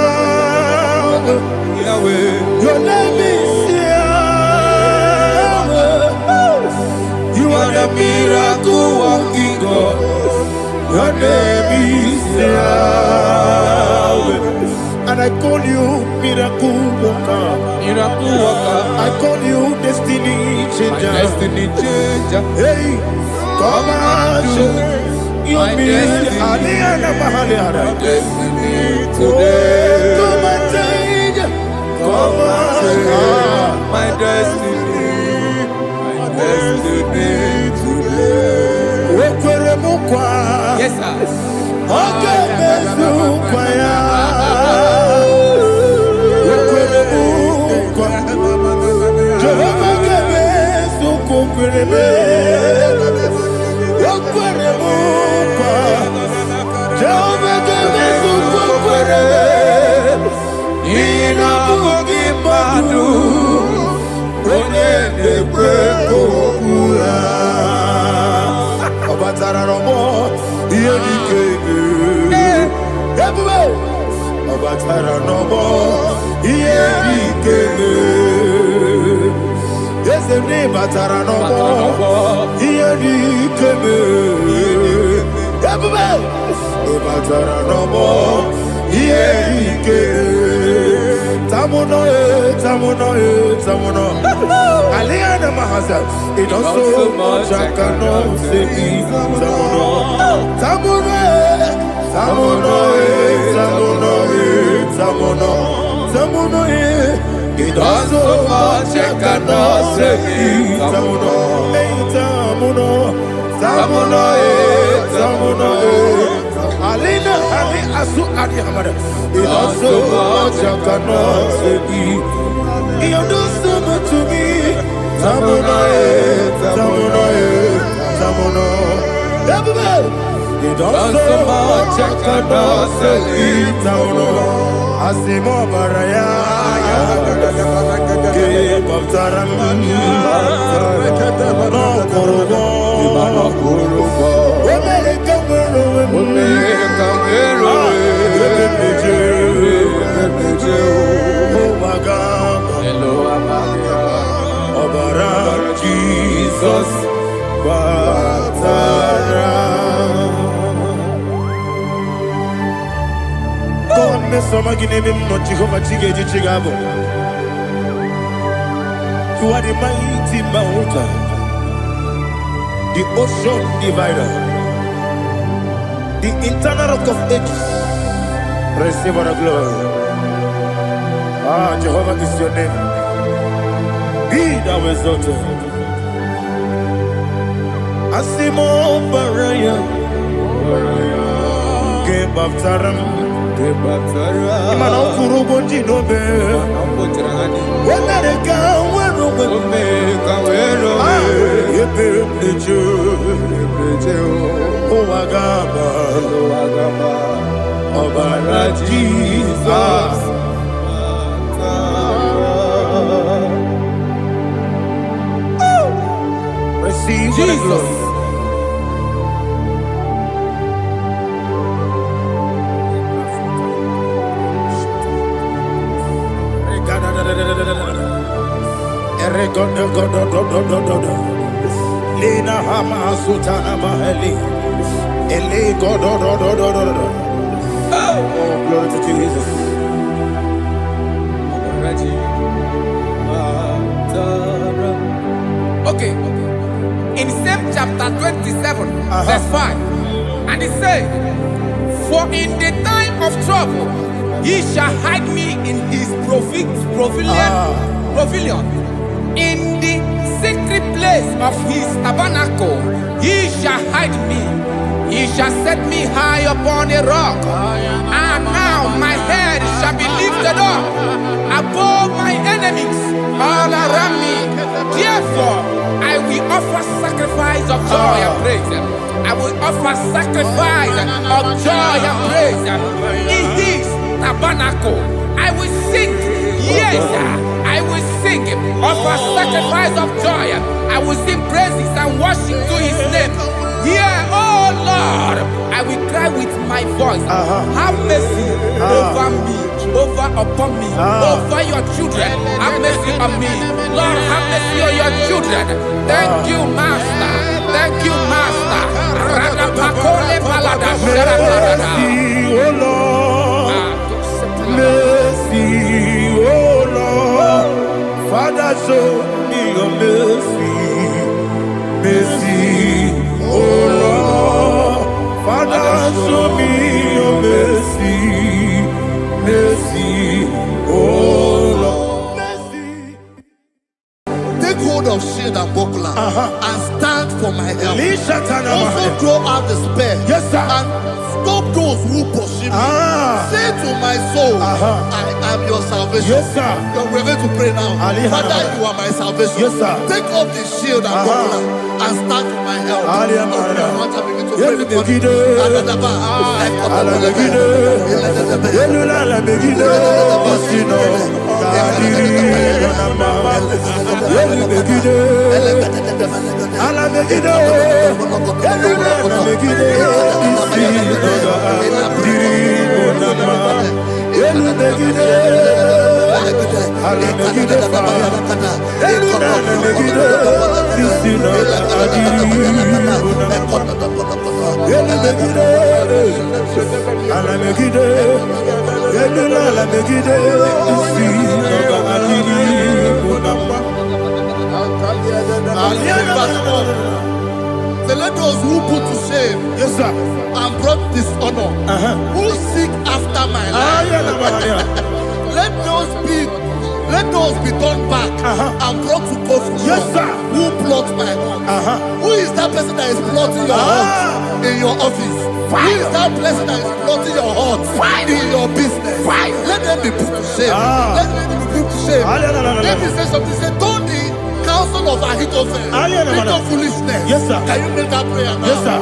Yahweh, Yahweh, your name is Yahweh. You are the miracle working God. Your name is Yahweh. And I call you miracle worker. Miracle worker. I call you destiny changer. My destiny changer. Hey, come on, your destiny. My destiny today. Come on, change. Come on, my destiny. My destiny today. Yes, sir. Okay, batara no more. Iyedikeme. Yes, the name batara no more. Iyedikeme. Batara no more. Iyedikeme. Tamuno, tamuno, tamuno. Aliana Mahasa. It does so much I cannot say. Tamuno, tamuno, tamuno, tamuno, tamuno, tamuno. It does so much I cannot say. Tamuno, tamuno, tamuno, tamuno. Alina, Ali Asu Adi Hamada. It does so much I cannot say. You do so much to me. Tamuno, tamuno, tamuno. You do so much I cannot say. Tamuno. Asimo Baraya. Keep up Taramani. No Kurubo. Jesus, Batara. God, me some again, not Jehovah Chigabo. You are the mighty mountain, the ocean divider, the internal rock of ages. Receive our glory. Ah, Jehovah is your name. Be thou exalted. Asimo Baraya, Game of Taram, Imano Kuruboji Nobe, when they go, when oh, Agaba, Obara Jesus. Receive Jesus. Lina Hama Sutana Maheli. Ele God. Oh, glory to Jesus. Okay. In same chapter 27, verse 5, and it says, for in the time of trouble, he shall hide me in his pavilion. In the secret place of his tabernacle, he shall hide me. He shall set me high upon a rock. And now my head shall be lifted up above my enemies all around me. Therefore, I will offer sacrifice of joy and praise. I will offer sacrifice of joy and praise. In his tabernacle, I will sing. Yes, I will sing. Offer sacrifice of joy. I will sing praises and worship to his name. Yeah, oh Lord, I will cry with my voice. Have mercy over me, upon me, over your children. Have mercy on me. Lord, have mercy on your children. Thank you, Master. Thank you, Master. Mercy, oh Lord. Mercy, oh Lord. Father, show me your mercy. Mercy, oh Lord. Father, show me your mercy. Mercy, oh Lord. Mercy. Take hold of shield and buckler and stand for my help. Also draw out despair and stop those who pursue me. Say to my soul, I am your salvation. We're going to pray now. Father, you are my salvation. Take off the shield and buckler and stand for my help. Let those who put to shame, yes sir, and brought dishonor, who seek after my life, let those be turned back and brought to court. Yes sir, who plot my heart? Who is that person that is plotting your heart in your office? Who is that person that is plotting your heart in your business? Let them be put to shame. Let them be put to shame. Let me say something. Say, Tony, counsel of Ahithophel, bring of foolishness. Yes sir. Can you make that prayer now? Yes sir.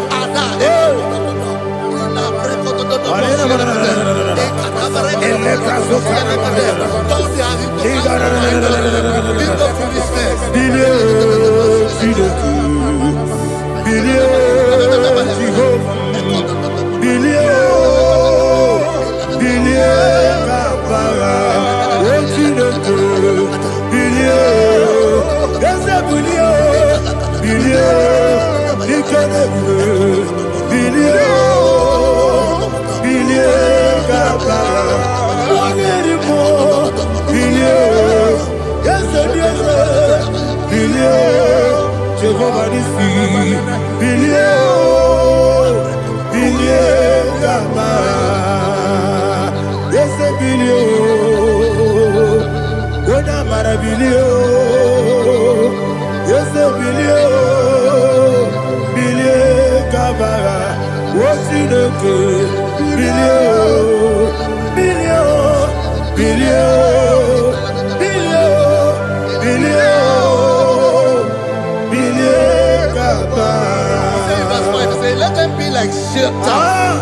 Let them be like Shatters.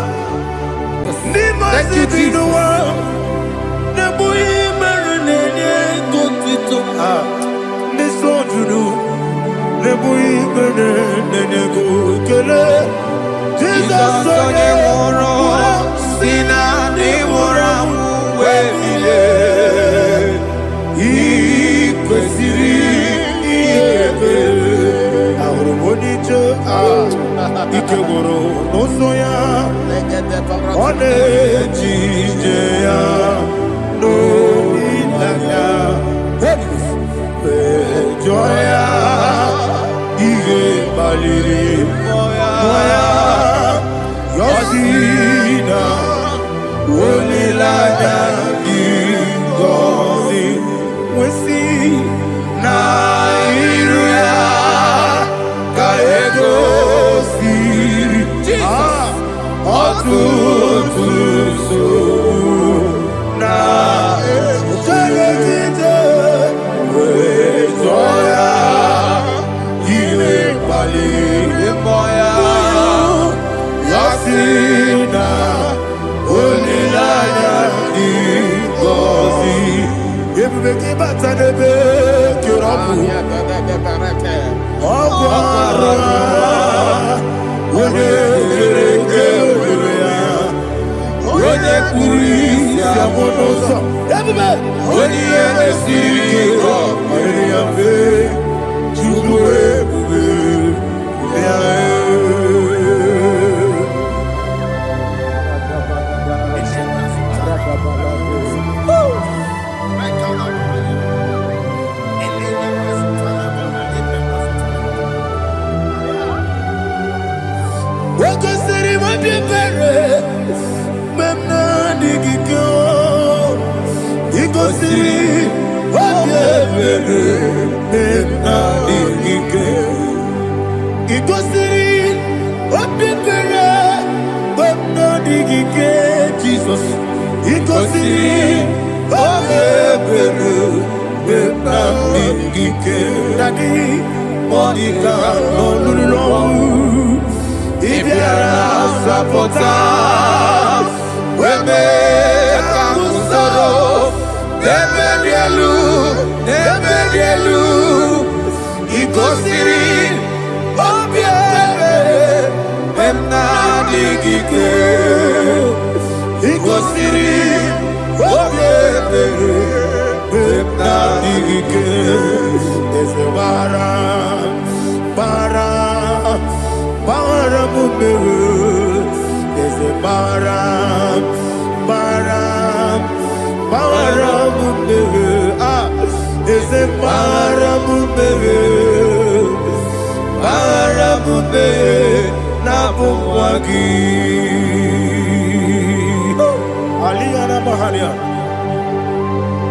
Thank you, Jesus.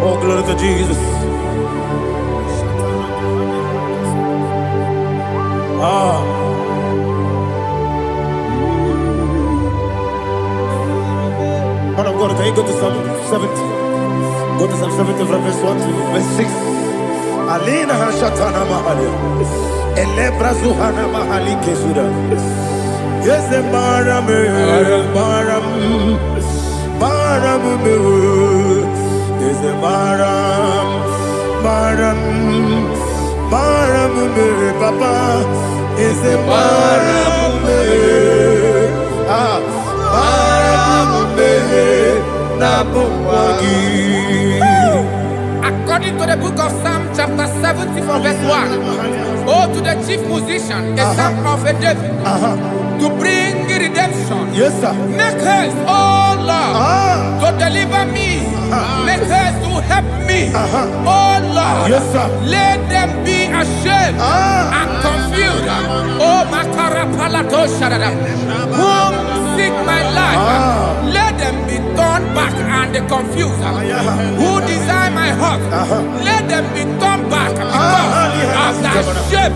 Oh, glory to Jesus. Man of God, can you go to Psalm 70? Go to Psalm 70 from verse 1 to verse 6. Alina Hashatana Mahalia. Elebra Zuhana Mahali Kesuda. Yes, the Baram, Baram, Baram, yes, the Baram, Baram, Baram, Papa, yes, the Baram, According to the book of Psalm chapter 70 from verse 1, oh, to the chief musician, a psalm of a David, to bring redemption. Yes, sir. Make haste, oh Lord, to deliver me. Make haste to help me. Oh Lord, yes, sir. Let them be ashamed and confused. Oh, Makara Palato Shadada, who seek my life, let them be turned back and confused. Who desire my heart, let them be turned back because of that shame.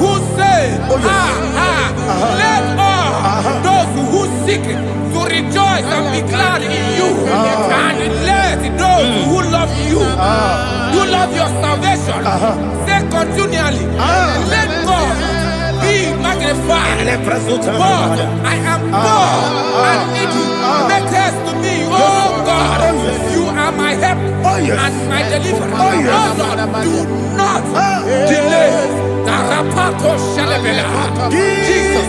Who say, let all those who seek to rejoice and be glad in you, and let those who love you, who love your salvation, say continually, let God be magnified. God, I am poor and needy. Make haste to me, oh God. You are my help and my deliverer. Oh Lord, do not delay. Tarapato Shalabela. Jesus.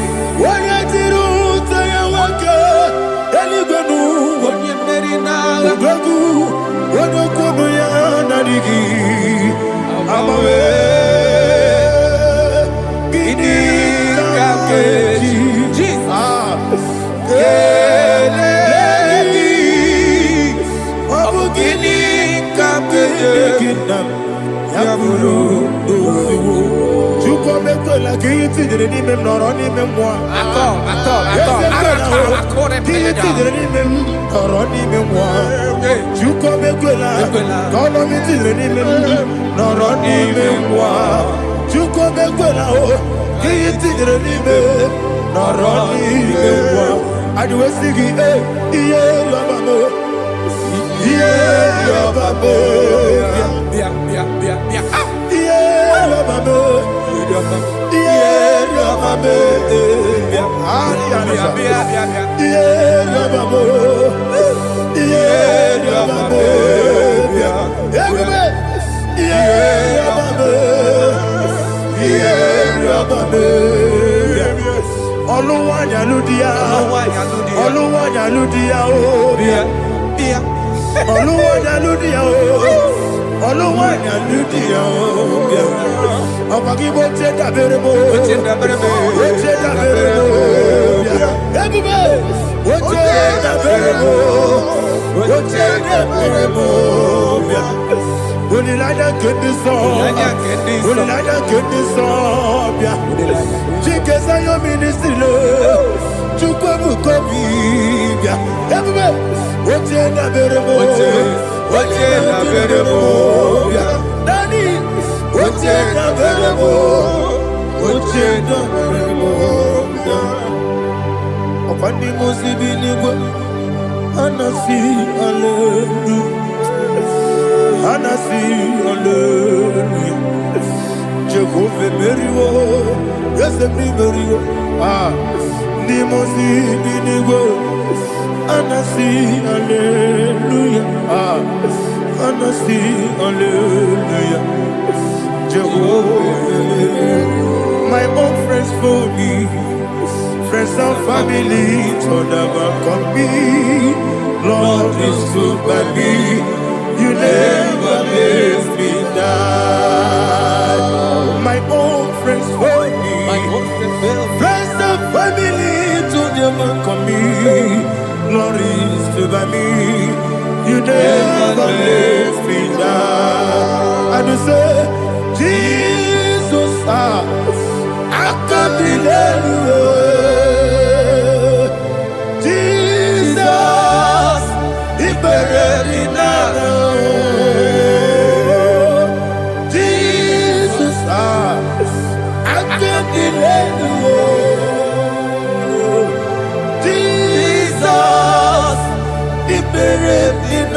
My own friends for me, friends and family to never come me. Lord is good by me. You glories by me. You never let me down. And you say, Jesus, I can't deny you. Jesus, He buried in Jesus, I can't deny you. Jesus, He buried in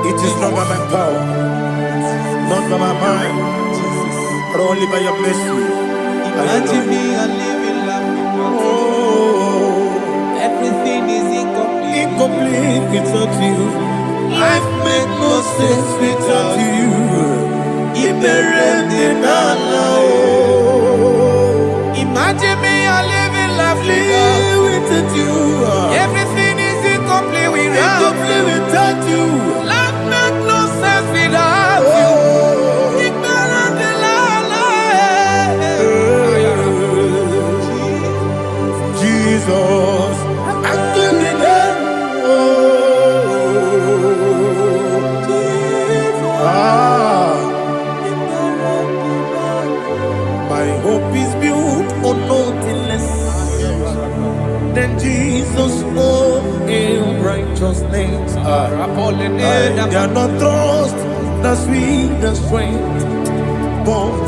It is not by my power, not by my mind, but only by your mercy. Imagine me a living life without you. Everything is incomplete. Incomplete without you. Life makes no sense without you. Imagine me a living life without you. Everything is incomplete without you. Life makes no sense without you. Jesus, I can't my hope is built on nothing less than Jesus' own righteousness. They are not trust the sweet strength, but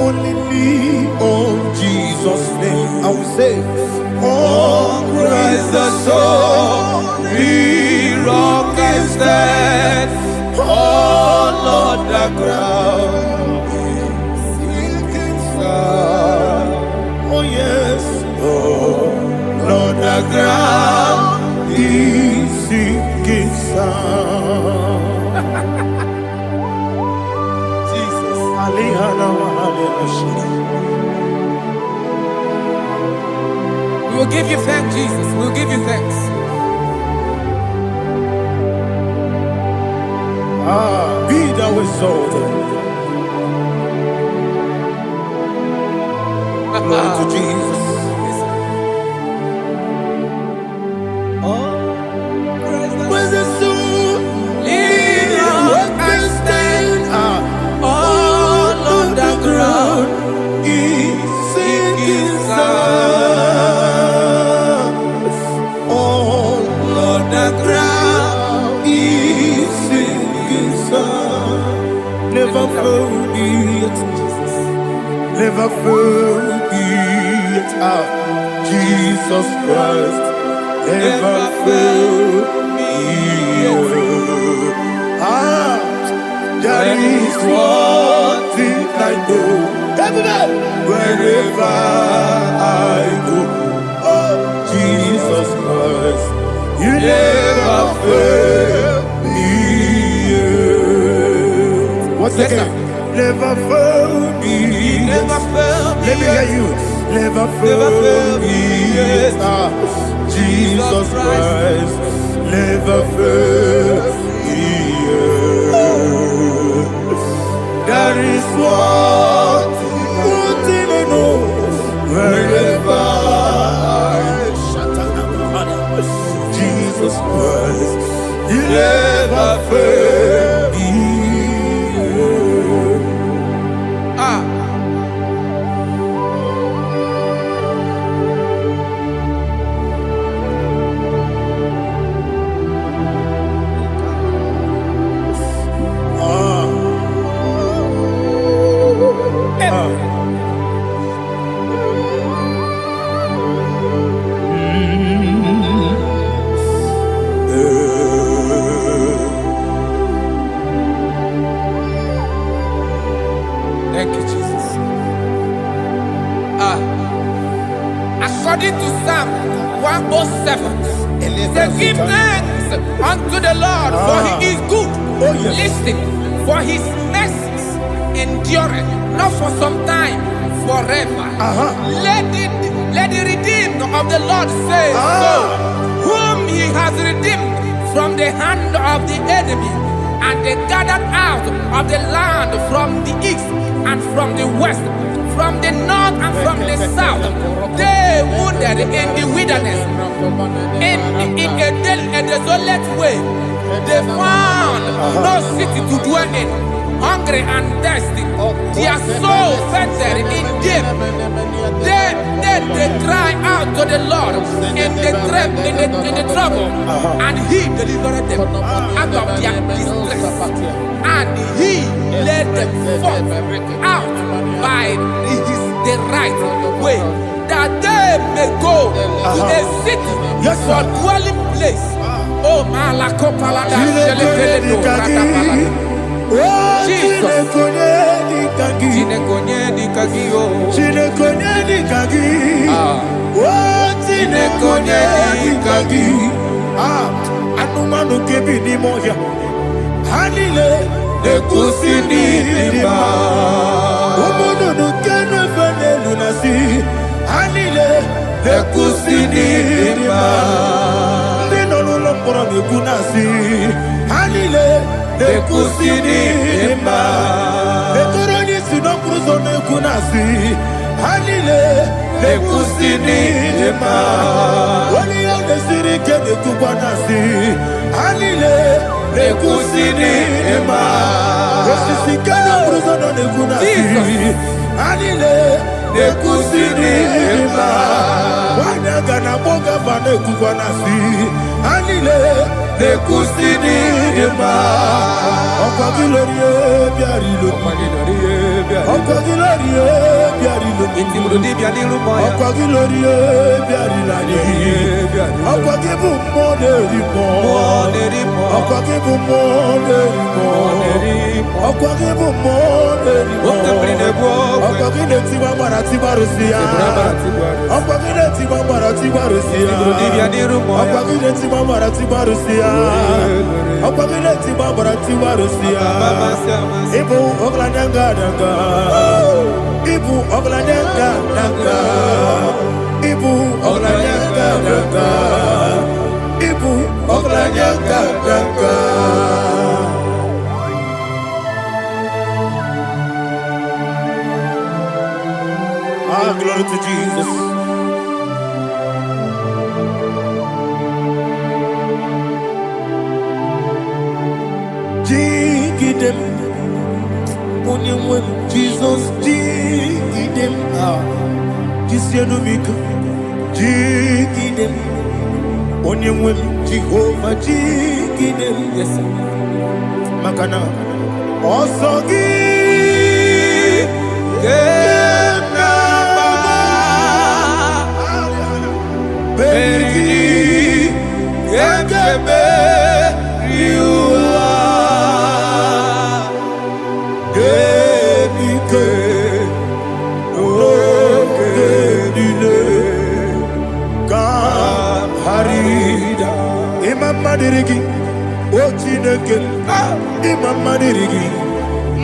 only lean on Jesus' name. I will say, oh, Christ the solid rock and stand. Oh, Lord, the ground is sinking sand. Oh, yes, oh, Lord, the ground is sinking sand. Jesus, we will give you thanks, Jesus. We will give you thanks. Be thou exalted. Glory to Jesus. Where's the soul? What can stand? All on the ground is sinking sand. All on the ground is sinking sand. Never forget, never forget, Jesus Christ. Never forget. There is one thing I know. Wherever I go, oh, Jesus Christ, you never fail me. What's the name? Never fail me. Never fail me. Let me hear you. Never fail me. Jesus Christ, never fail me. There is one thing I know. Wherever Jesus Christ, you never fail me. Thank you, Jesus. According to Psalm 107, say, give thanks unto the Lord, for He is good. Listen, for His mercies endureth, not for some time, forever. Let the redeemed of the Lord say so, whom He has redeemed from the hand of the enemy, And they gathered out of the land from the east and from the west, from the north and from the south. They wandered in the wilderness, in a desolate way. They found no city to dwell in, hungry and thirsty. Their soul fettered in deep. They cry out to the Lord in the trouble, and He delivered them out of their distress, and He led them forth out by the right way, that they may go to a city for dwelling place. Oh, Malakopalada, Jesus. Anumanu kebi ni moya Hanile Nekusini Nima Umono nukene fene lunasi Hanile Nekusini Nima Nino lulopora nukunasi Hanile Nekusini Nima Netoroni sinokruzo nukunasi Hanile Nekusini Nima Wali yone sirike nekubanasi Hanile Nekusini Nima Wesisikana bruzono nekunasi Hanile Nekusini Nima Wanaga na boga vane kubanasi Hanile Nekusini Nima Okwa gilorie biarilo Okwa gilorie biarilo Okwa gilorie biarilani Okwa gibu moderimo Okwa gibu moderimo Okwa gibu moderimo Okwa gineti mambara tibarusia Okwa gineti mambara tibarusia Okwa gineti mambara tibarusia Okwa gineti mambara tibarusia Ibu oglanyanga danga Ibu oglanyanga danga Ibu oglanyanga danga Ibu oglanyanga danga Ah, glory to Jesus. Jigidem, Onyemwem, Jesus, Jigidem, Jisianumika, Jigidem, Onyemwem, Jehovah, Jigidem, yes, Makana, Osogi, Beri, Yakebe, Riua, Gebike, Okedile, Harida, Imam Madirigi, Ochineke, Imam Madirigi,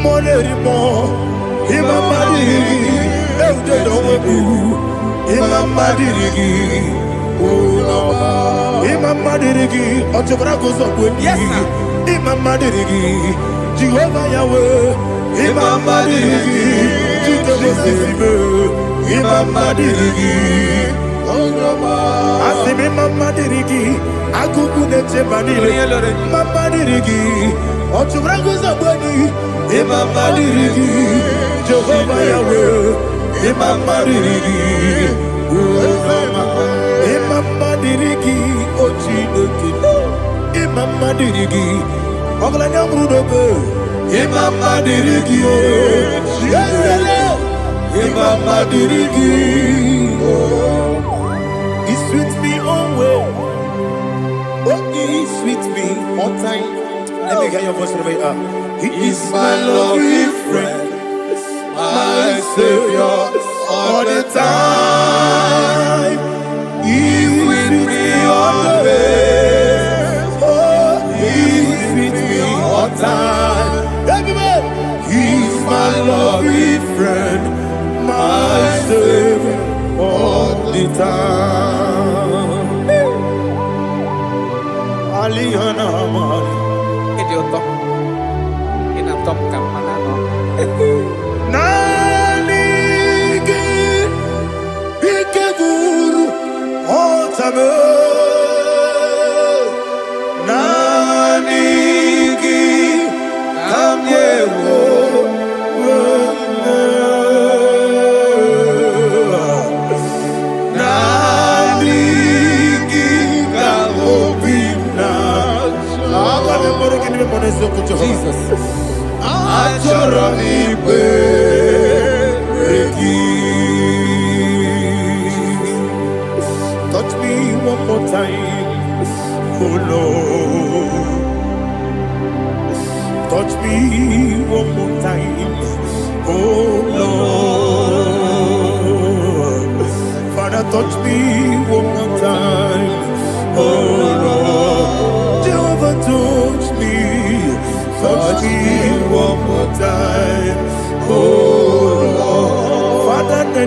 Monerimo, Imam Madirigi, Eudedowebu, Imam Madirigi, Imam Madirigi, Otobrago Zobweni, Imam Madirigi, Jehovah Yahweh, Imam Madirigi, Jitobosime, Imam Madirigi, Asim Imam Madirigi, Akukune Chemanile, Imam Madirigi, Otobrago Zobweni, Imam Madirigi, Jehovah Yahweh, Imam Madirigi, Imam Madirigi, Ochineke, Imam Madirigi, Oglanya Brudobe, Imam Madirigi, Imam Madirigi, He sweet me always, oh He sweet me all time. Let me hear your voice from here. He is my lovely friend, my Savior all the time. He with me always. Oh, He's with me all time. He's my lovely friend, my Savior all the time. Aliana Mari.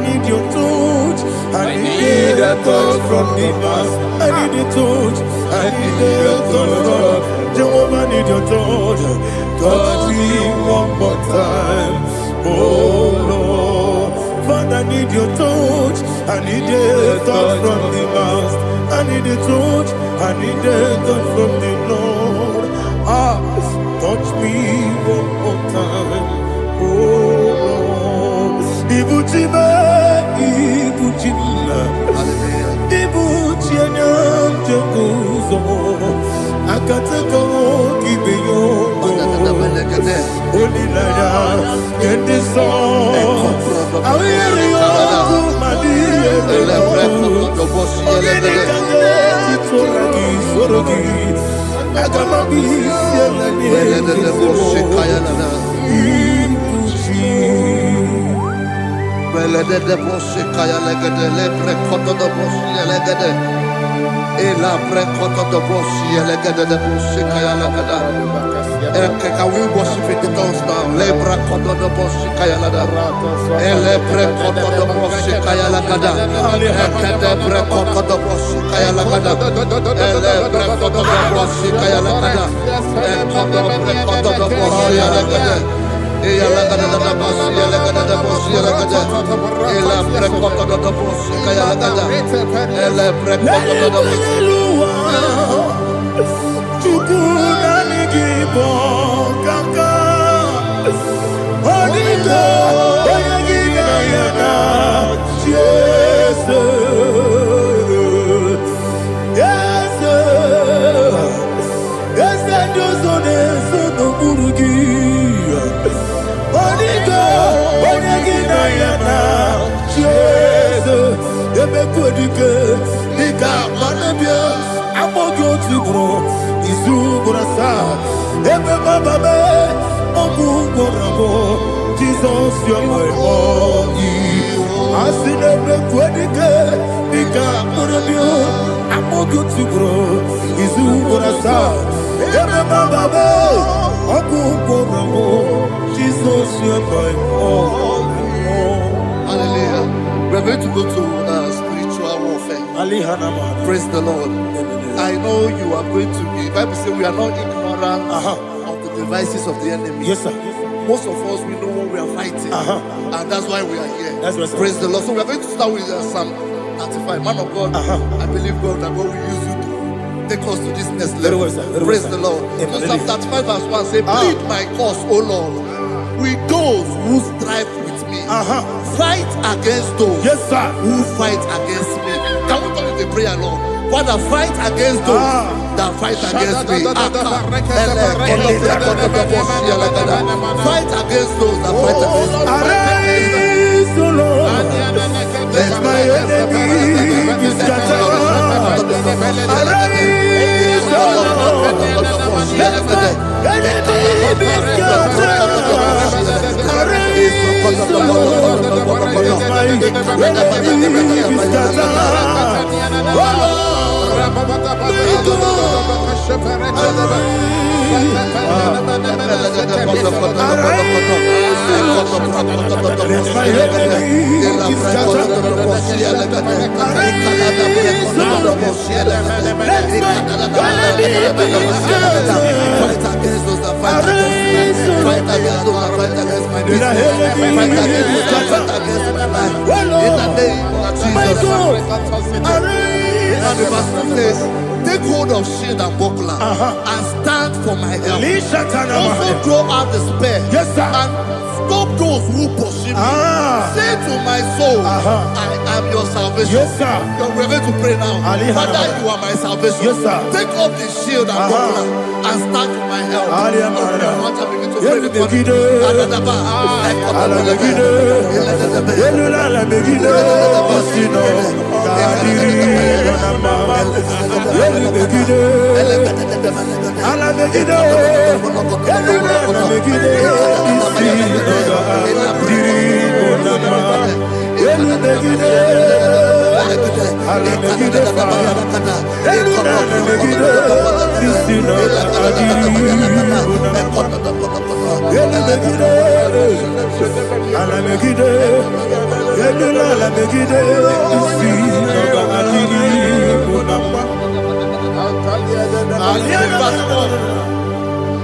need your touch. I need a touch from the master. I need a touch. I need a touch from Jehovah. I need your touch. Touch me one more time. Oh Lord, Father, I need your touch. I need a touch from the master. I need a touch. I need a touch from the Lord. Touch me one more time. Oh Lord, Ibuchima, Ibuchima, Ibuchina, Jeruzo, Akatako, Kibeyo, Olilaya, get this song. I will hear you, my dear. Can we worship in the tongues now? Lebra kodo do boshi kaya lada. Elebre kodo do boshi kaya lada. Elebre kodo do boshi kaya lada. Elebre kodo do boshi kaya lada. Elebre kodo do boshi lada. Eya lada da boshi lada da boshi lada. Elebre kodo do boshi kaya lada. Elebre kodo do boshi. Jesus, you're my all. I see never quitting. I'm more good to grow. Is who I saw. Jesus, you're my all. Hallelujah. We're going to go to spiritual warfare. Praise the Lord. I know you are going to be. Bible says we are not ignorant of the devices of the enemy. Yes, sir. Most of us, we know what we are fighting, and that's why we are here. That's right, praise the Lord. So we are going to start with Psalm 35. Man of God, I believe God that God will use you to take us to this next level. Praise the Lord. So Psalm 35 verse 1 say, plead my cause, O Lord, with those who strive with me. Fight against those who fight against me. Can we call it a prayer, Lord? Father, fight against those that fight against me. Fight against those that fight against me. Arise, O Lord, let my enemy be scattered. Arise, O Lord, let my enemy be scattered. Arise, O Lord, let my enemy be scattered. Oh Lord, and the verse 2 says, take hold of shield and buckler and stand for my help. Also draw out the spear and stop those who pursue me. Say to my soul, I am your salvation. We're going to pray now. Father, you are my salvation. Take up the shield and buckler and stand for my help.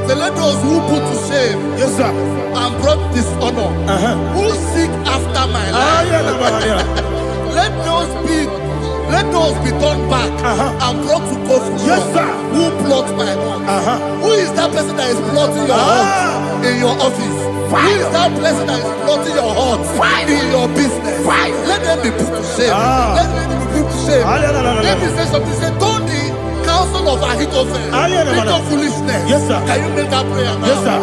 So let those who put to shame, yes, sir, and brought dishonor, who seek after my life, let those be turned back and brought to confusion. Yes, sir. Who plot my heart? Who is that person that is plotting your heart in your office? Who is that person that is plotting your heart in your business? Let them be put to shame. Let them be put to shame. Let me say something. Say, don't the counsel of Ahithophel become foolishness. Yes, sir. Can you make that prayer now? Yes, sir.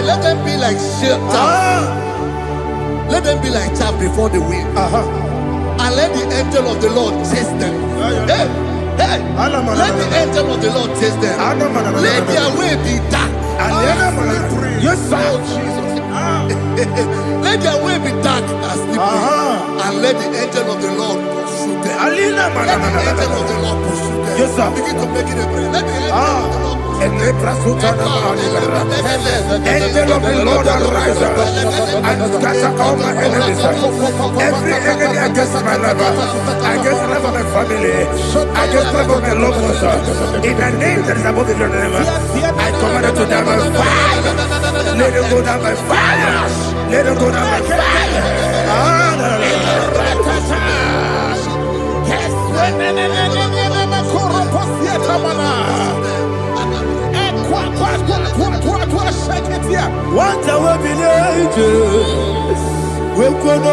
Let them be like chaff. Let them be like chaff before the wind. And let the angel of the Lord chase them. Hey, let the angel of the Lord chase them. Let their way be dark. Yes, sir. Let their way be dark and slippery. And let the angel of the Lord pursue them. Let the angel of the Lord pursue them. Yes, sir. Begin to make it a prayer. Let the angel of the Lord Angel of the Lord arise and scatter all my enemies. Every enemy against my life, against the life of my family, against the life of my loved ones. In the name that is above the name, I command it to die by fire. Let it go down by fire. Let it go down by fire. What I will be we could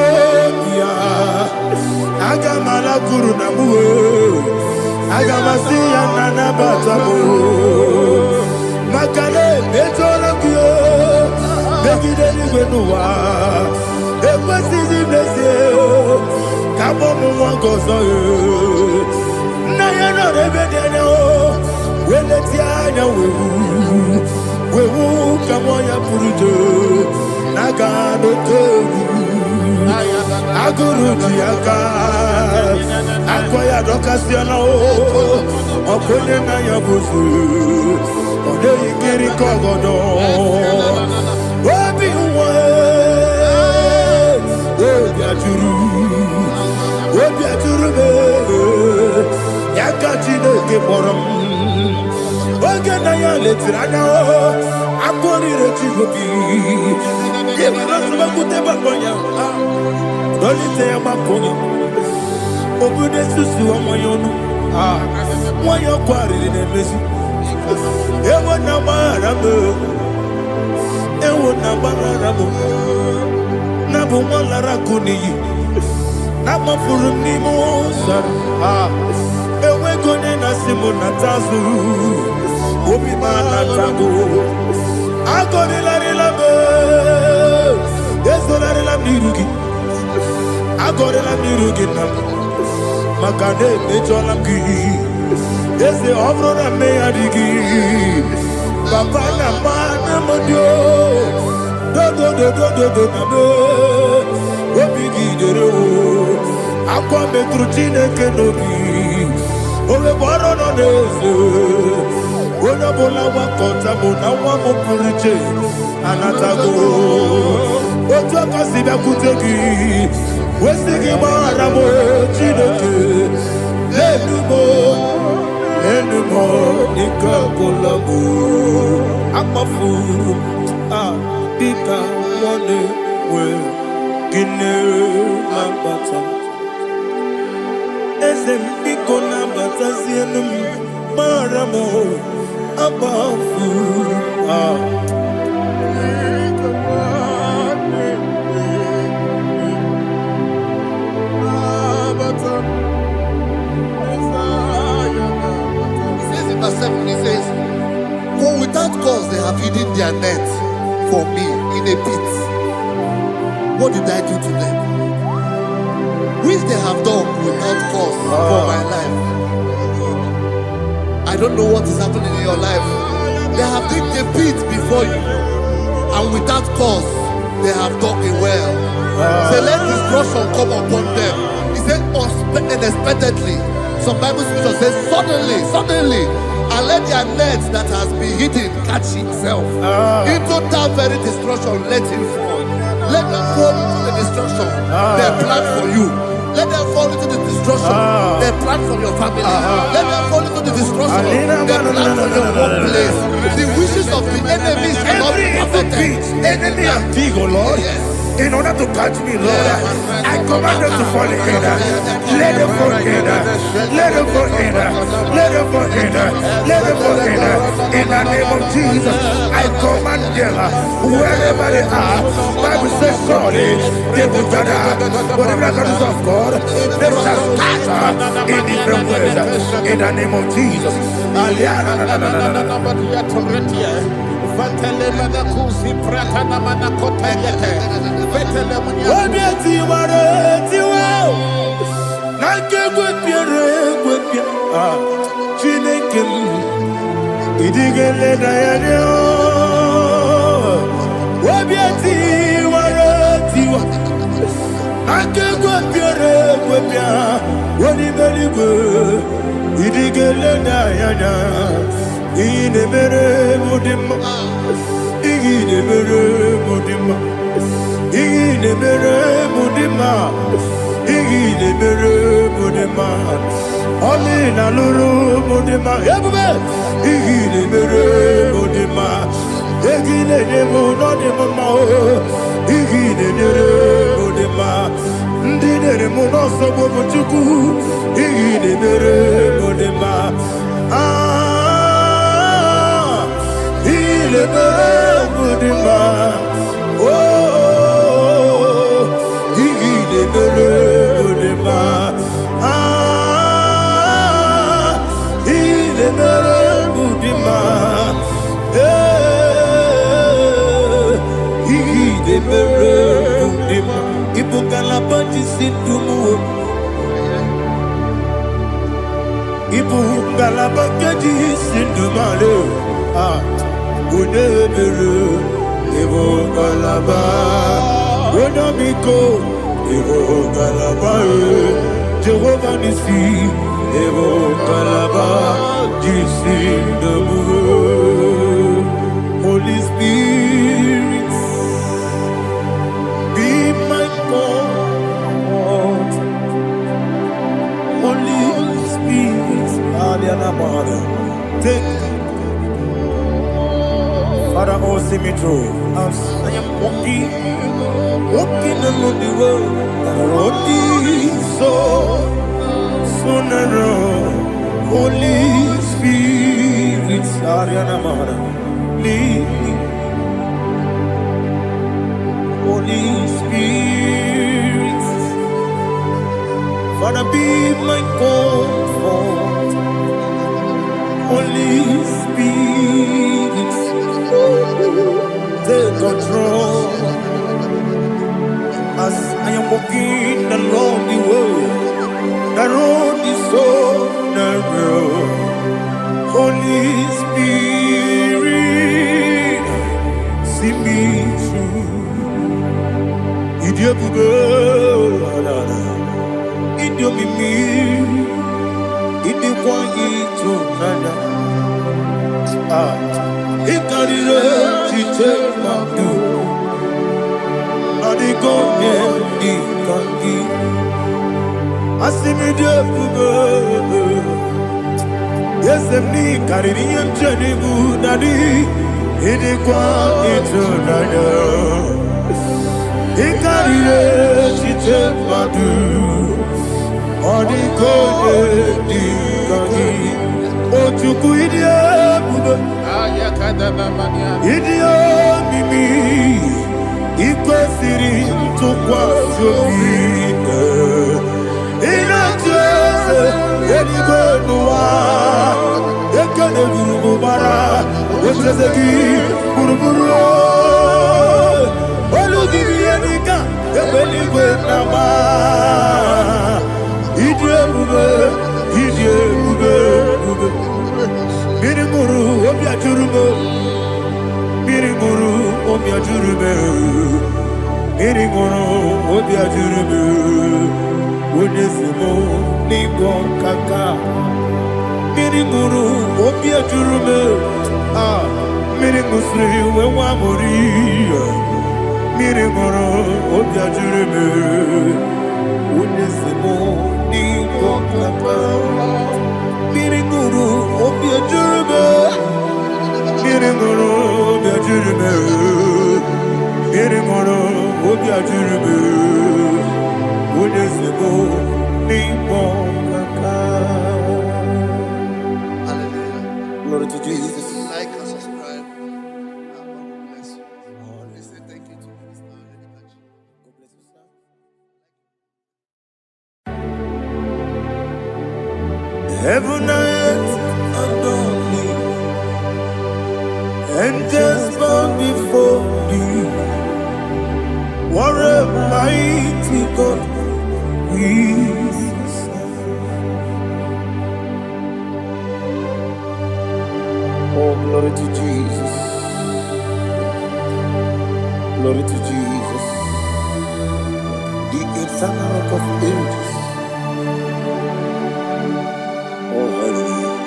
Agamala Guru Namu Agamasia Nana Batamu Makale Betolakio Begideni Benua Ekwasizi Blessio Kabomu Wangozo Nayana Rebedeno Weletiana Wewu Kamoya Purujo Nagano Togu Aguru Diaka Akwaya Dokasiano Okone Naya Buzu Ode Ikiri Kogodo Obi Uwe Obi Aturu Yakati Nege Borom Oge Naya Letirana Akori Rechigobi Yemanasubakute Bakoya Dolite Yamakoni Obude Susu Amoyono Moyo Kwari Nemesi Ewo Nabarabo Ewo Nabarabo Nabu Malara Kuni Nama Furuni Mosan Ewe Kone Nasimu Natazu Obi Manatago Agori Larilabe Yesolari Lamirugi Agori Lamirugi Makane Mecholamgi Ese Obrona Meadigi Papa Namana Modio Do Obigi Dero Aqua Metrutine Kenobi Ole Borono Nezo Ona Bola Wakota Bona Wamopuriche Anatago Otua Kasiba Kutegi Wesigi maramo chineke. Enumo nikakolabu. Amafu dika one we gine lambata. Ezem biko lambata zienum maramo abafu Verse 7, he says, for without cause they have hidden their net for me in a pit. What did I do to them? Which they have done without cause for my life. I don't know what is happening in your life. They have digged a pit before you, and without cause they have dug it well. Say, let destruction come upon them. He said, unexpectedly. Some Bible scripture says, suddenly, and let their nets that has been hidden catch itself. Into that very destruction, let it fall. Let them fall into the destruction they plan for you. Let them fall into the destruction they plan for your family. Let them fall into the destruction they plan for your workplace. The wishes of the enemies shall not be perfected. Enemy and big, oh Lord. Yes. In order to catch me, Lord, I command them to fall in. Let them fall in. Let them fall in. Let them fall in. Let them fall in. In the name of Jesus, I command them wherever they are. Bible says, surely they will gather. Whatever the comes of God, they shall scatter in different ways. In the name of Jesus. Jehovah Nissi, Evo Kalaba, Holy Spirit, be my God. Holy Spirit, take Father, oh, see me through. As I am walking along the road, the road is so narrow. Holy Spirit, lead me. Holy Spirit, Father, be my comfort. Holy Spirit, take control. As I am walking along the road is so narrow. Holy Spirit, see me through. Idiabugo, Idiomimi, Idikwangito, Nana. Ikarire, Chite, Madu. Adigo, Nikangi Asimide Bugo Yesemni Kaririyam Jenibu Nadi Idikwa Itunada Ikarire Chitemadu Odikode Nikangi Ochuku Idie Bugo Idio Mimi Iko Siri Tukwa Shobine Ina Jose Edigo Noa Ekane Guru Bara Ojezeki Buruburu Olugibi Enika Ebeligwe Nama Idie Bube Idie Bube Birimuru Obia Jurume Birimuru Obia Jurume Birimuru Obia Jurume Unesimo Nigo Kaka Birimuru Obia Jurume Mirimusri Wewamuri Birimuru Obia Jurume Unesimo Nigo Kaka Birimuru Obia Jurume Birimuru Obia Jurume Birimuru Obia Jurume Unesimo Nigo Kaka. Hallelujah. Glory to Jesus. Like and subscribe. God bless you. Let's say thank you to Minister Lady Kachi. God bless you, sir. Heaven and earth adore me, angels bow before thee. What a mighty God we serve. Oh, glory to Jesus. Glory to Jesus. The eternal rock of ages. Oh, hallelujah.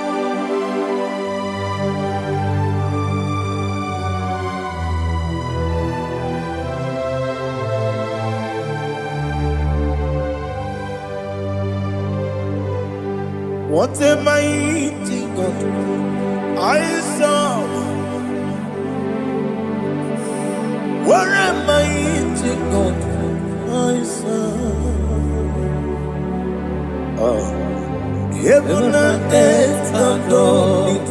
What a mighty God I serve. What a mighty God I serve. Heaven and earth adore it.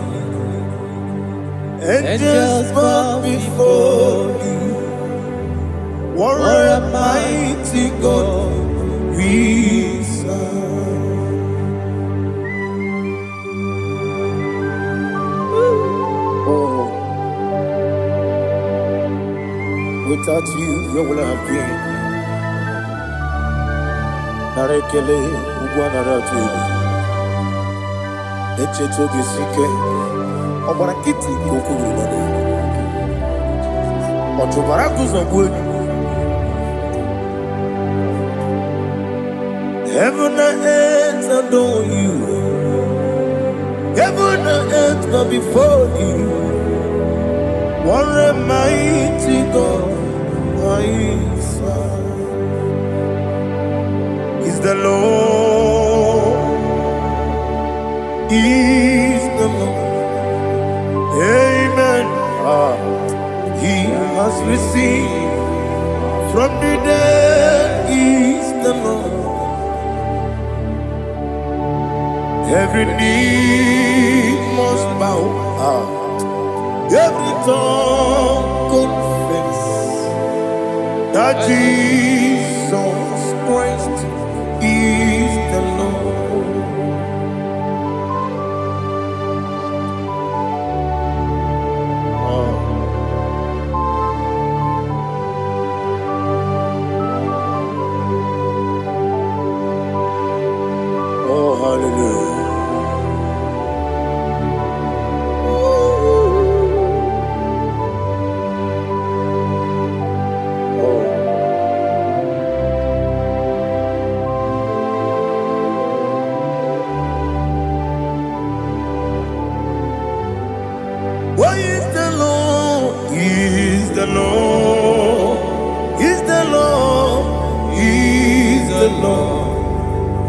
Angels bow before you. What a mighty God we serve. Oh, without you, where would I have been? Narekele, Ugwanaratu. Echetoge Sike. Obarakiti Kokuru. Otobaraku Zongwe. Heaven and earth adore you. Heaven and earth bow before you. What a mighty God I serve. Is the Lord. Is the Lord. Amen. He has received from the dead. Is the Lord. Every knee must bow, every tongue confess that Jesus Christ is the Lord. Oh, hallelujah.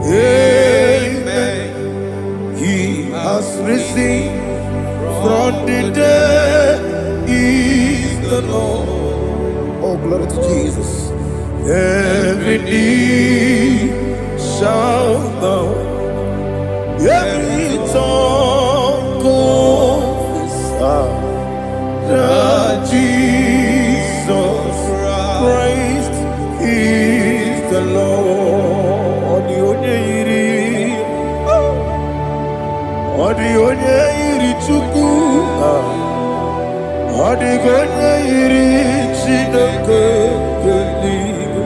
Amen. He has risen from the dead. He is the Lord. Oh, glory to Jesus. Every knee shall bow, every tongue confess that Jesus Christ is the Lord. Odi onye iri Chukwu, odi onye iri Chineke eluigwe,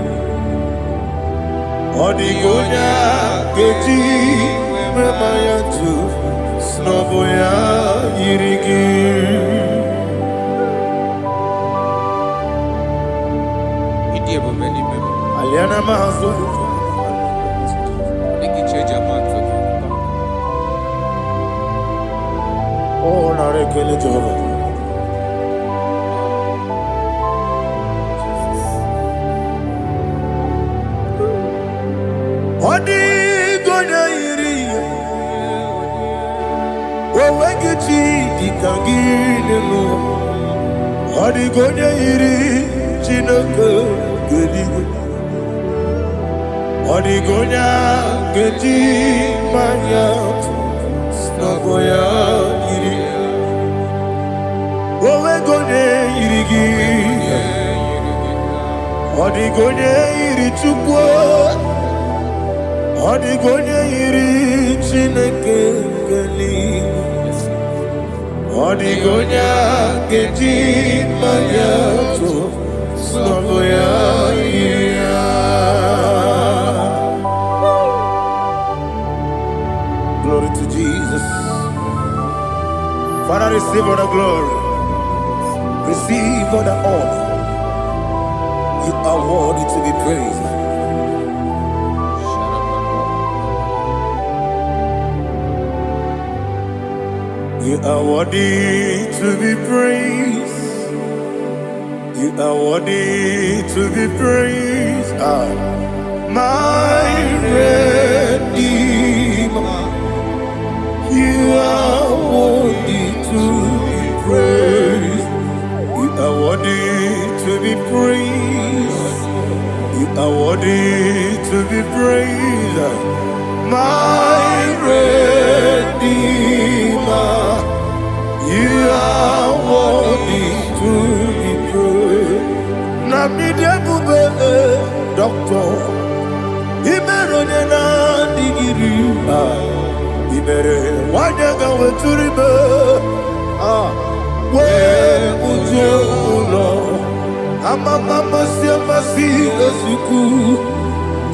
odi onye keji mema ya tu snobo ya iri gị. Aliana mazo. Oh, na rekele Jehovah. Odi gonya iri, owegichi dikangile no. Odi gonya iri, Chineke geligwe. Odi gonya geji manya, snoboya iri. Owe gonya iri gi, odi gonya iri Chukwu. Odi gonya iri Chineke geligwe. Odi gonya geji manya to snoboya iri. Glory to Jesus. Father, receive all the glory. Receive all the honor. You are worthy to be praised. You are worthy to be praised. You are worthy to be praised. My Redeemer. You are worthy to be praised. You are worthy to be praised. You are worthy to be praised. My Redeemer. You are worthy to be praised. Namidebube, Doctor. Imeronena digiri. Ibere wanyaga weturibe we ujo ulo amama masi esuku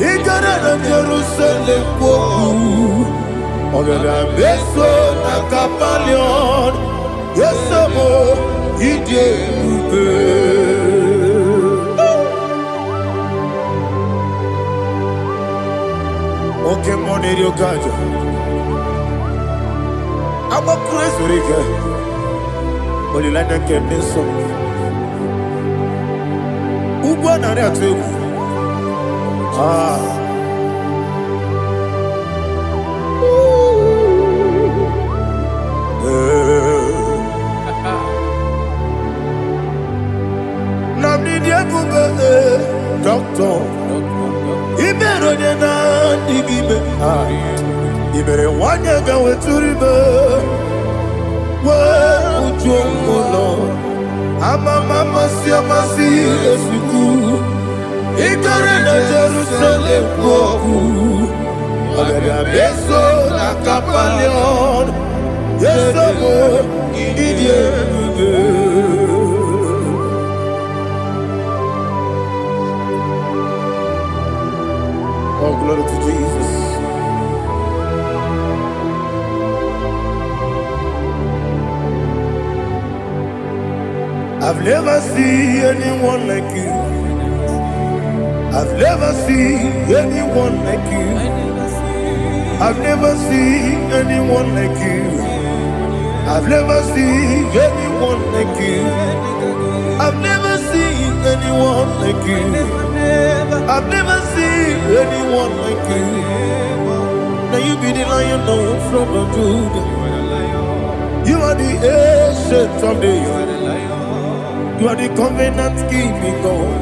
igara na Jerusalem kwoku ogada beso na kapalion yesamo ije ube oke moneri okajo. I'm a crazy rigger. Only like that can be so. Ubana reatu. Namni diabube doctor. Ibero na digibe. Ibere wanyaga weturibe. Ujomulo amama masi esuku igare na Jerusalem kwoku agada beso na kapalion yesamo idie Oh, glory to Jesus. I've never seen anyone like you. I've never seen anyone like you. I've never seen anyone like you. I've never seen anyone like you. I've never seen anyone like you. I've never seen anyone like you. you be the Lion from Judah. You are the Ancient of Days. You are the covenant keeping God.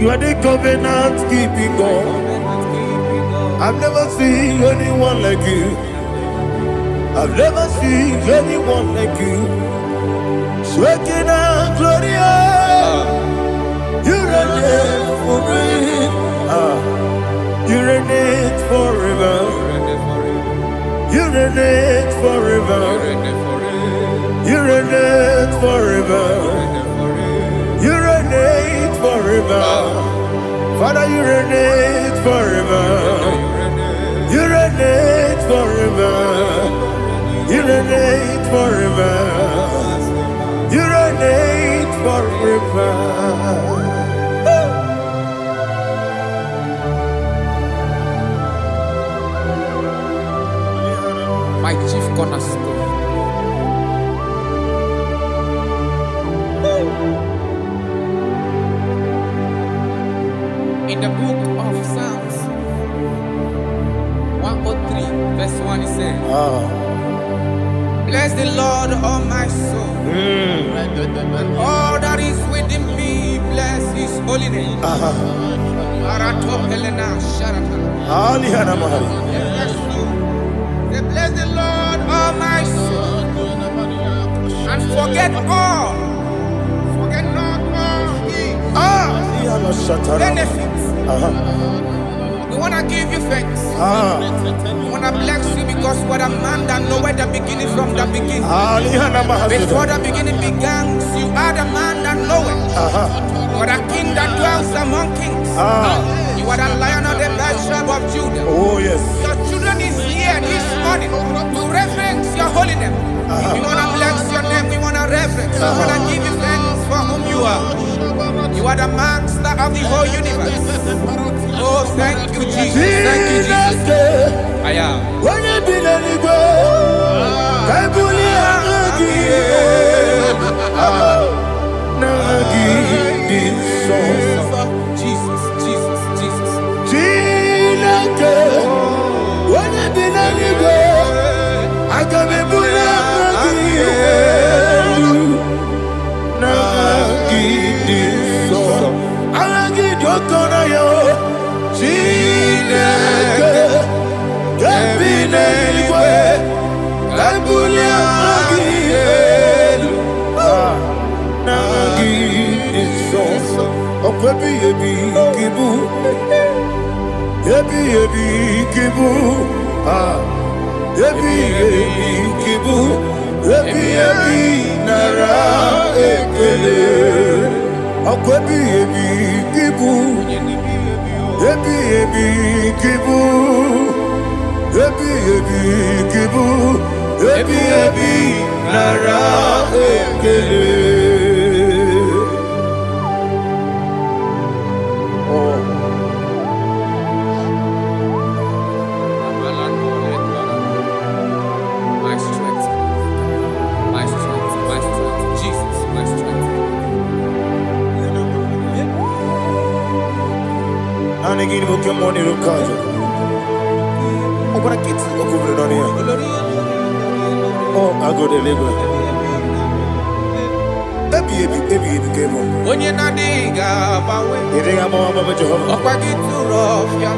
You are the covenant keeping God. I've never seen anyone like you. I've never seen anyone like you. Sweating and glorious. You reign forever. You reign forever. You reign forever. You reign forever. You reign forever. Father, you reign forever. You reign forever. You reign forever. You reign forever. My chief cornerstone. In the book of Psalms 103, verse 1, it says, bless the Lord, all my soul, and all that is within me, bless his holy name. Bless the Lord, all my soul, and forget not all his benefits. We want to give you thanks. We want to bless you because what a man that know where the beginning from the beginning. Before the beginning began, you are the man that know it. You are the king that dwells among kings. You are the Lion of the tribe of Judah. Oh yes. Your children is here this morning to reverence your holy name. We want to bless your name. We want to reverence. We want to give you thanks for whom you are. You are the master of the whole universe. Oh, thank you, Jesus. Thank you, Jesus. I am. Jesus, Jesus, Jesus. I can be My strength, my strength, my strength, Jesus, my strength. And again, we come on in Oh, but I get to go over on here. Oh, I go to Deliverance. Baby, came on. When you're not digging, You think I'm on Mama Jehovah? up I get too rough, you're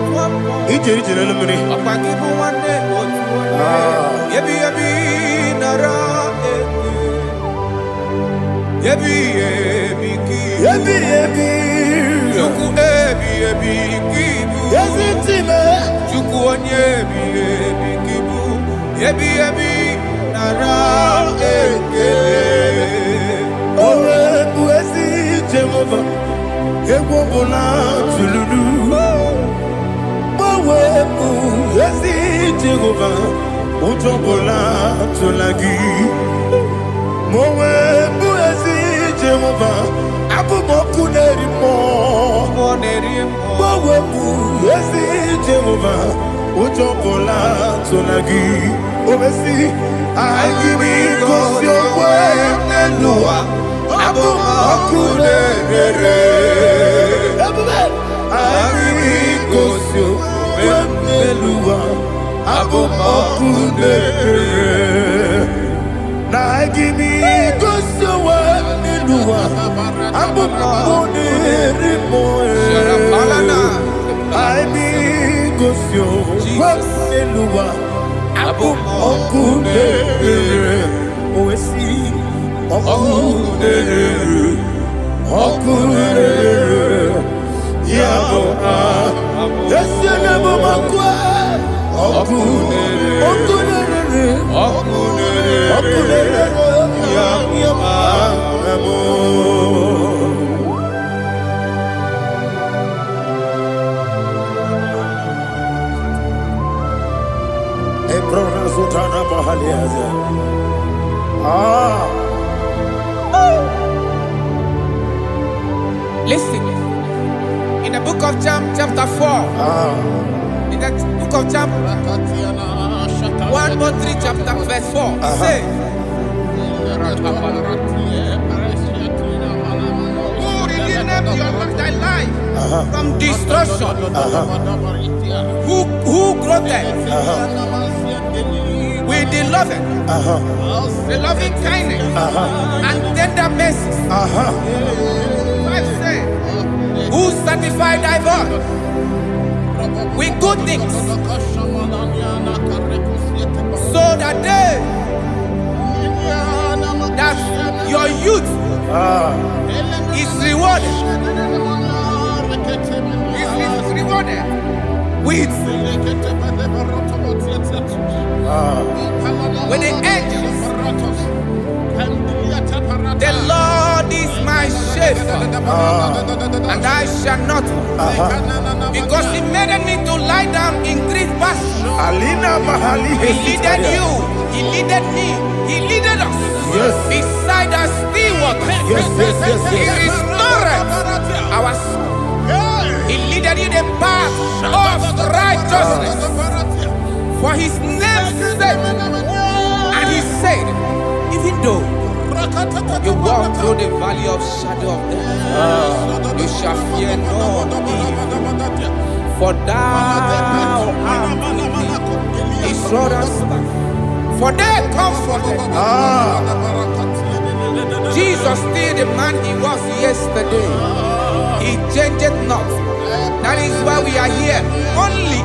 He did it in a minute. up I give you one day, Yebi, nara, Yebi, Chuku, Kibu, Yes, it's him. Chuku, Kibu, Yebi, nara, Oh, Buesi Jehovah. Ewobola Tululu. Oh, Buesi Jehovah. Utobola Tulagi. Mowe Buesi Jehovah. Abu Boku Nerimo. Mowe Buesi Jehovah. Utobola Tulagi. Obesi. I give me cause your way. Noah. Abu Boku Nerimo. I give me cause your way. Na gimi gosowa niluwa abu mone rimoe I mi gosyo wa niluwa abu mone oesi okune yabo yesene bo makwa okune Listen, in the book of John, chapter 4, in the book of John 1:3, chapter verse 4, it says, who redeemed thy life from destruction? Who groweth with the loving kindness and tender mercies? Who satisfy thy voice with good things, so that your youth is rewarded. Is rewarded with the angels. The Lord is my shepherd, and I shall not want, because He made me to lie down in green pastures. He leaded you, He leaded me, He leaded us beside the still waters. He restored our soul. He leaded you the path of righteousness for His name's sake. And He said, even though you walk through the valley of shadow of death, you shall fear no evil, for thou art with me. His rod and staff, for they comforted. Jesus still the man He was yesterday. He changed not. That is why we are here. Only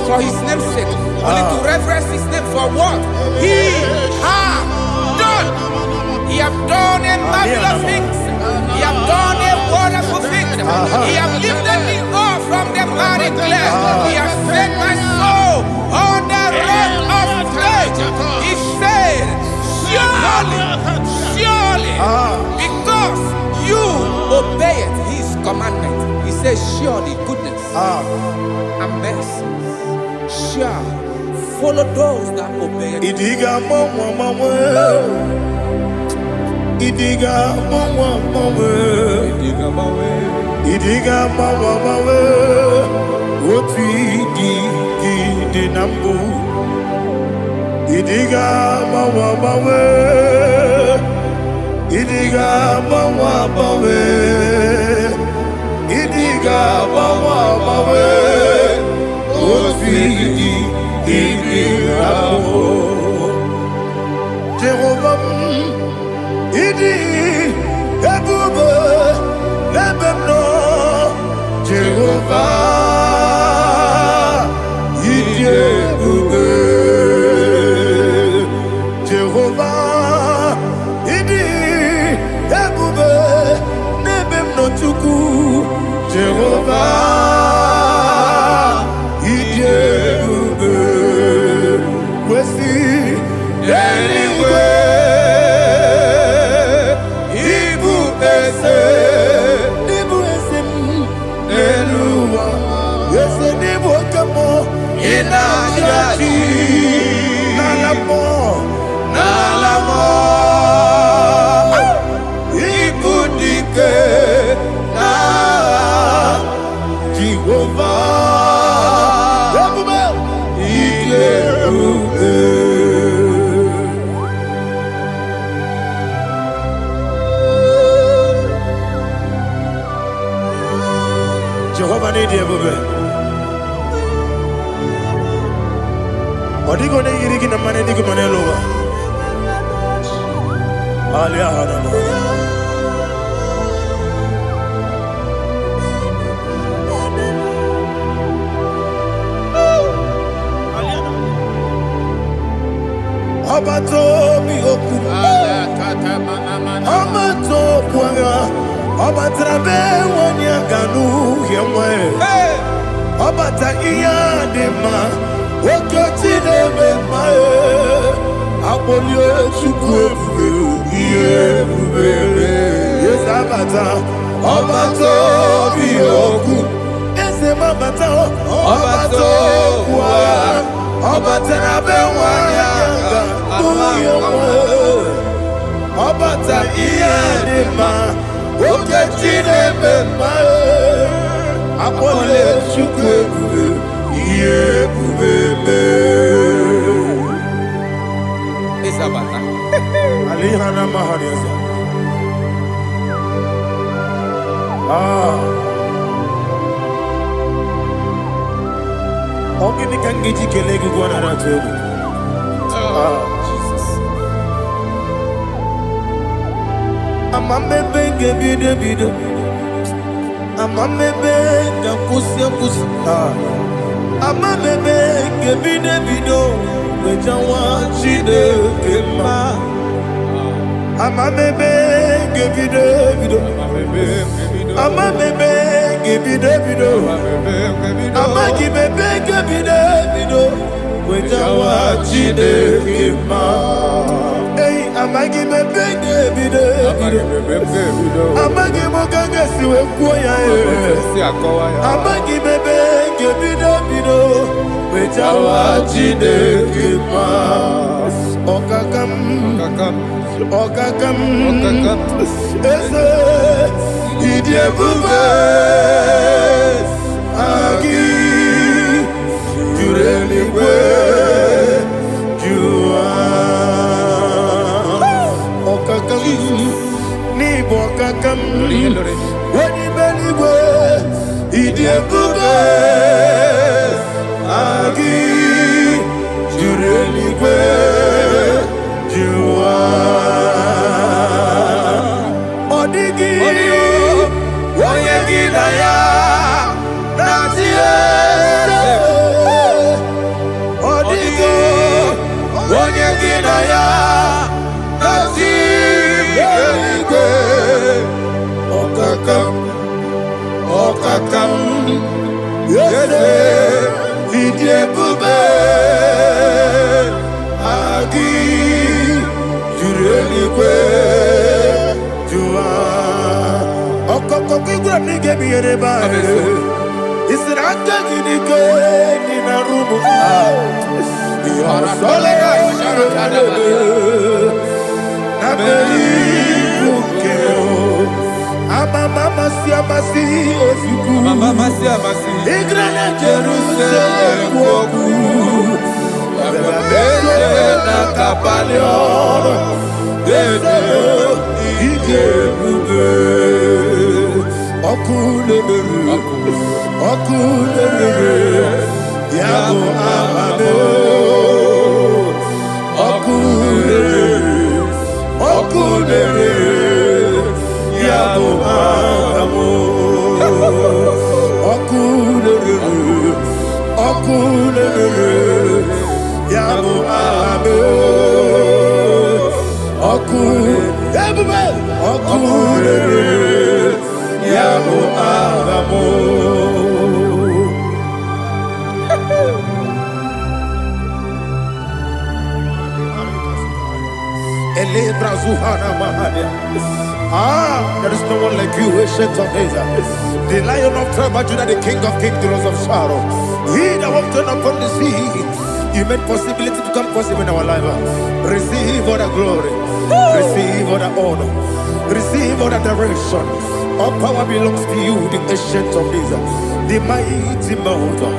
for His name's sake. Only to reverence His name for what He has done. He have done a marvelous things. He have done a wonderful thing. He have lifted me up from the miry clay. He has set my soul on the rock of faith. He said, surely, because you obeyed His commandment. He says, surely goodness and mercy shall follow those that obey it. Idiga mawe Oti di nambu Idiga mawe Idiga mawe Idiga mawe Oti di nambu Jehovah Idi ebube lebemno Jehovah Idi ebube Jehovah Idi ebube lebemno chuku Jehovah Idi ebube wesi anyway Nalamo Ibudike na Jehovah Jehovah need you, Odigo ne yirigi na mane digo manelo. Abato bioku, Abato puanga, Abatrabe wanyaganu yamwe, Abata iya dema, wakati deme mae, Abolio chukwe yes Abata, Abato bioku, yes Abata, Abato puanga, Abatrabe wanyaganu. Obata iyadema okechine bema apole chukwe yebube Isabata alihana mahariza ogini kangiji kelegu gwana ratu I'm a baby, bido. I'm a baby, kusia. I'm a baby, bido. Weja wachide kema. I'm a baby, bido. I'm a baby, bido. I'm a baby, bido. Weja wachide kema. I'm a baby, bido. I'm a ganga siwe kuya. I'm a bido. Weja wachide kema. Okakam. Ese idie bube. Agi jureli we. Ni bokakam wani beligwe idie bube agi jureligwe jua odigi woyegi daya natie odigi woyegi daya natie Okakam, yese, idie bube, agi, jurelikwe, jua. Okakokigura nige biyereba, isiraka gidike nina rumu. Yarasolega sharakadaba, naberi ukeo. Mama siamasi ofiku Mama siamasi Igrana Jerusalem woku Ababele na kapalion Dede ije bube Okulere Yabo amamo Okulere Yabo amo, okulere, yabo amo, okulere, yabo amo. Elebra zuhana mahade. There is no one like you, ancient of days. The Lion of tribe of Judah, the King of kings, the Rose of Sharon. He that walked upon the sea. You made possibility to come possible in our life. Receive all the glory. Receive all the honor. Receive all the direction. All power belongs to you, the ancient of days. The mighty mountain.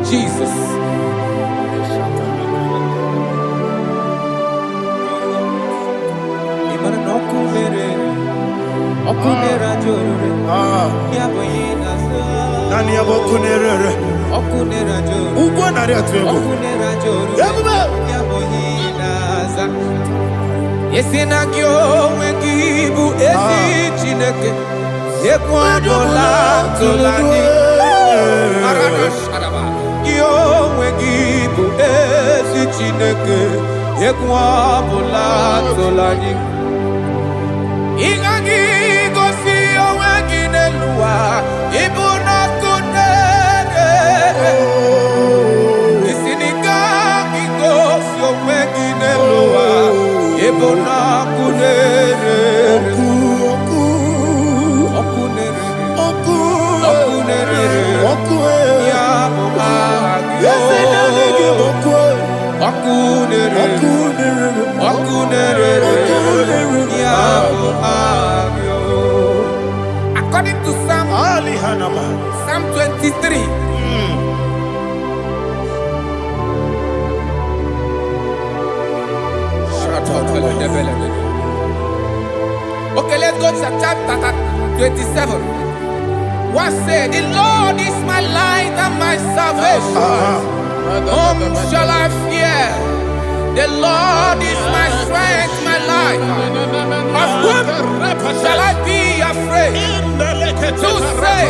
Jesus. Esinagio wegibu ezi chineke ekwabola tolani arana sharaba gio wegibu ezi chineke ekwabola tolani ingagi gosi oweginelua ibuna kunere isinika gosi oweginelua ibuna kunere According to Psalm 23. Okay, let's go to chapter 27. What said, the Lord is my light and my salvation. Whom shall I fear? The Lord is my strength, my life. Of whom shall I be afraid? To say,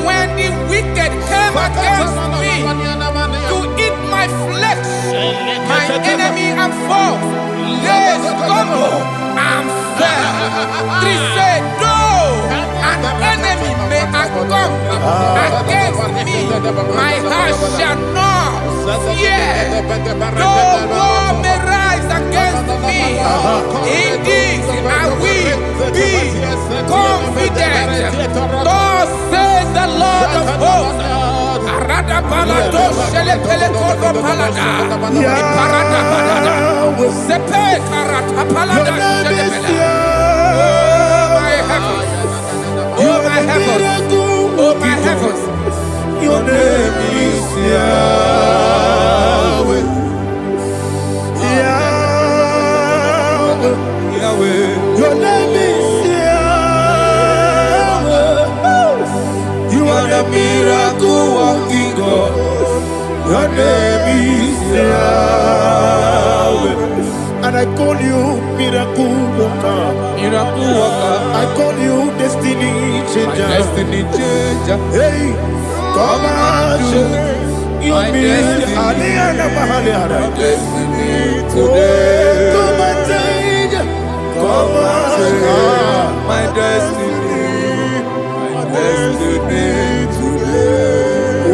when the wicked came against me to eat my flesh, my enemy and foe, they stumble and fell. 3 say, though an enemy may come against me, my heart shall not fear. Though war may rise against me, in this I will be confident. Thus says the Lord of hosts. Arada balado shele pele kodo palada. Iparada balada. Sepe karata palada shele pele. Oh my heavens. Oh my heavens. Oh my heavens. Your name is Yahweh. Yahweh. Yahweh. Your name is Yahweh. You are the miracle working God. Your name is Yahweh. And I call you miracle worker. Miracle worker. I call you destiny changer. Destiny changer. Hey, come on, you mean Aliana Mahaliana. Destiny today. Come and change. Come on, my destiny. My destiny today.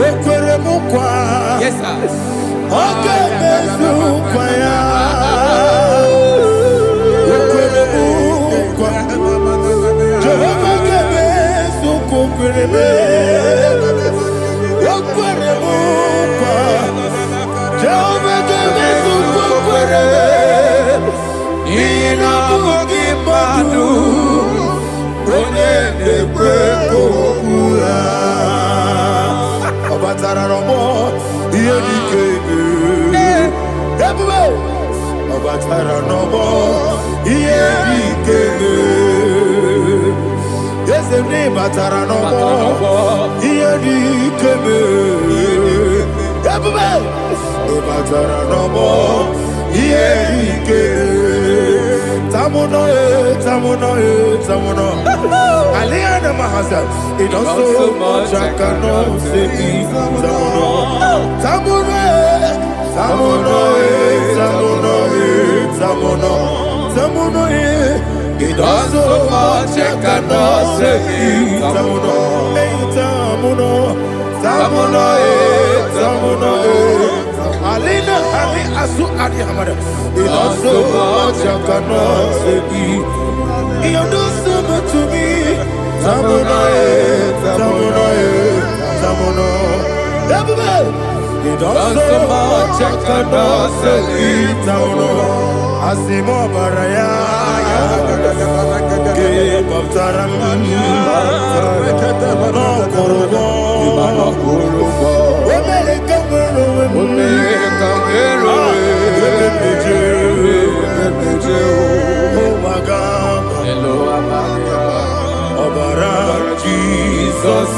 Yes, sir. Okay, it also much I cannot say. It also much I cannot say. Alina Ali Asu Adi Hamada. It also much I cannot say. You do so much to me. Tamuno. It also much I cannot say. Tamuno. Asimo Baraya. Give up Taram. No Kurubo. Jesus,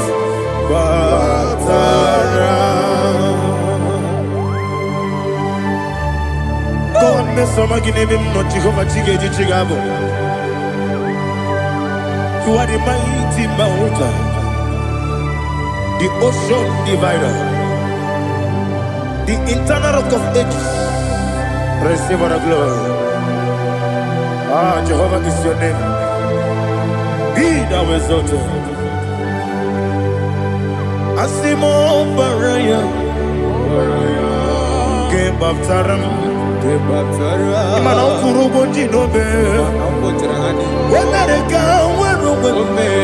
You are the mighty mountain, the ocean divider, the internal rock of ages. Receive all the glory. Jehovah is your name. Be thou exalted. Asimo Baraya, Game Baptaram, Imana Kurubo Jinobe, Wenareka, Wenareka,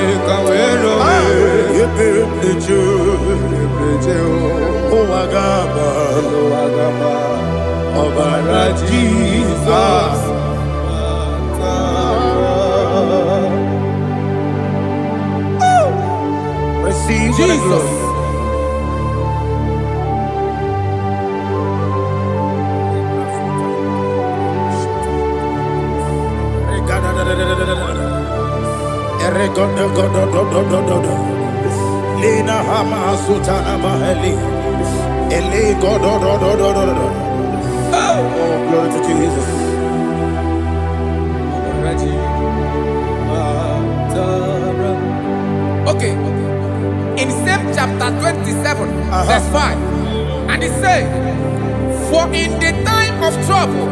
Oagaba, Obara Jesus. Receive Jesus. Lena Hama Sutana Maheli. Ele God. Oh, glory to Jesus. Okay. In same chapter 27, verse 5, and it says, "For in the time of trouble,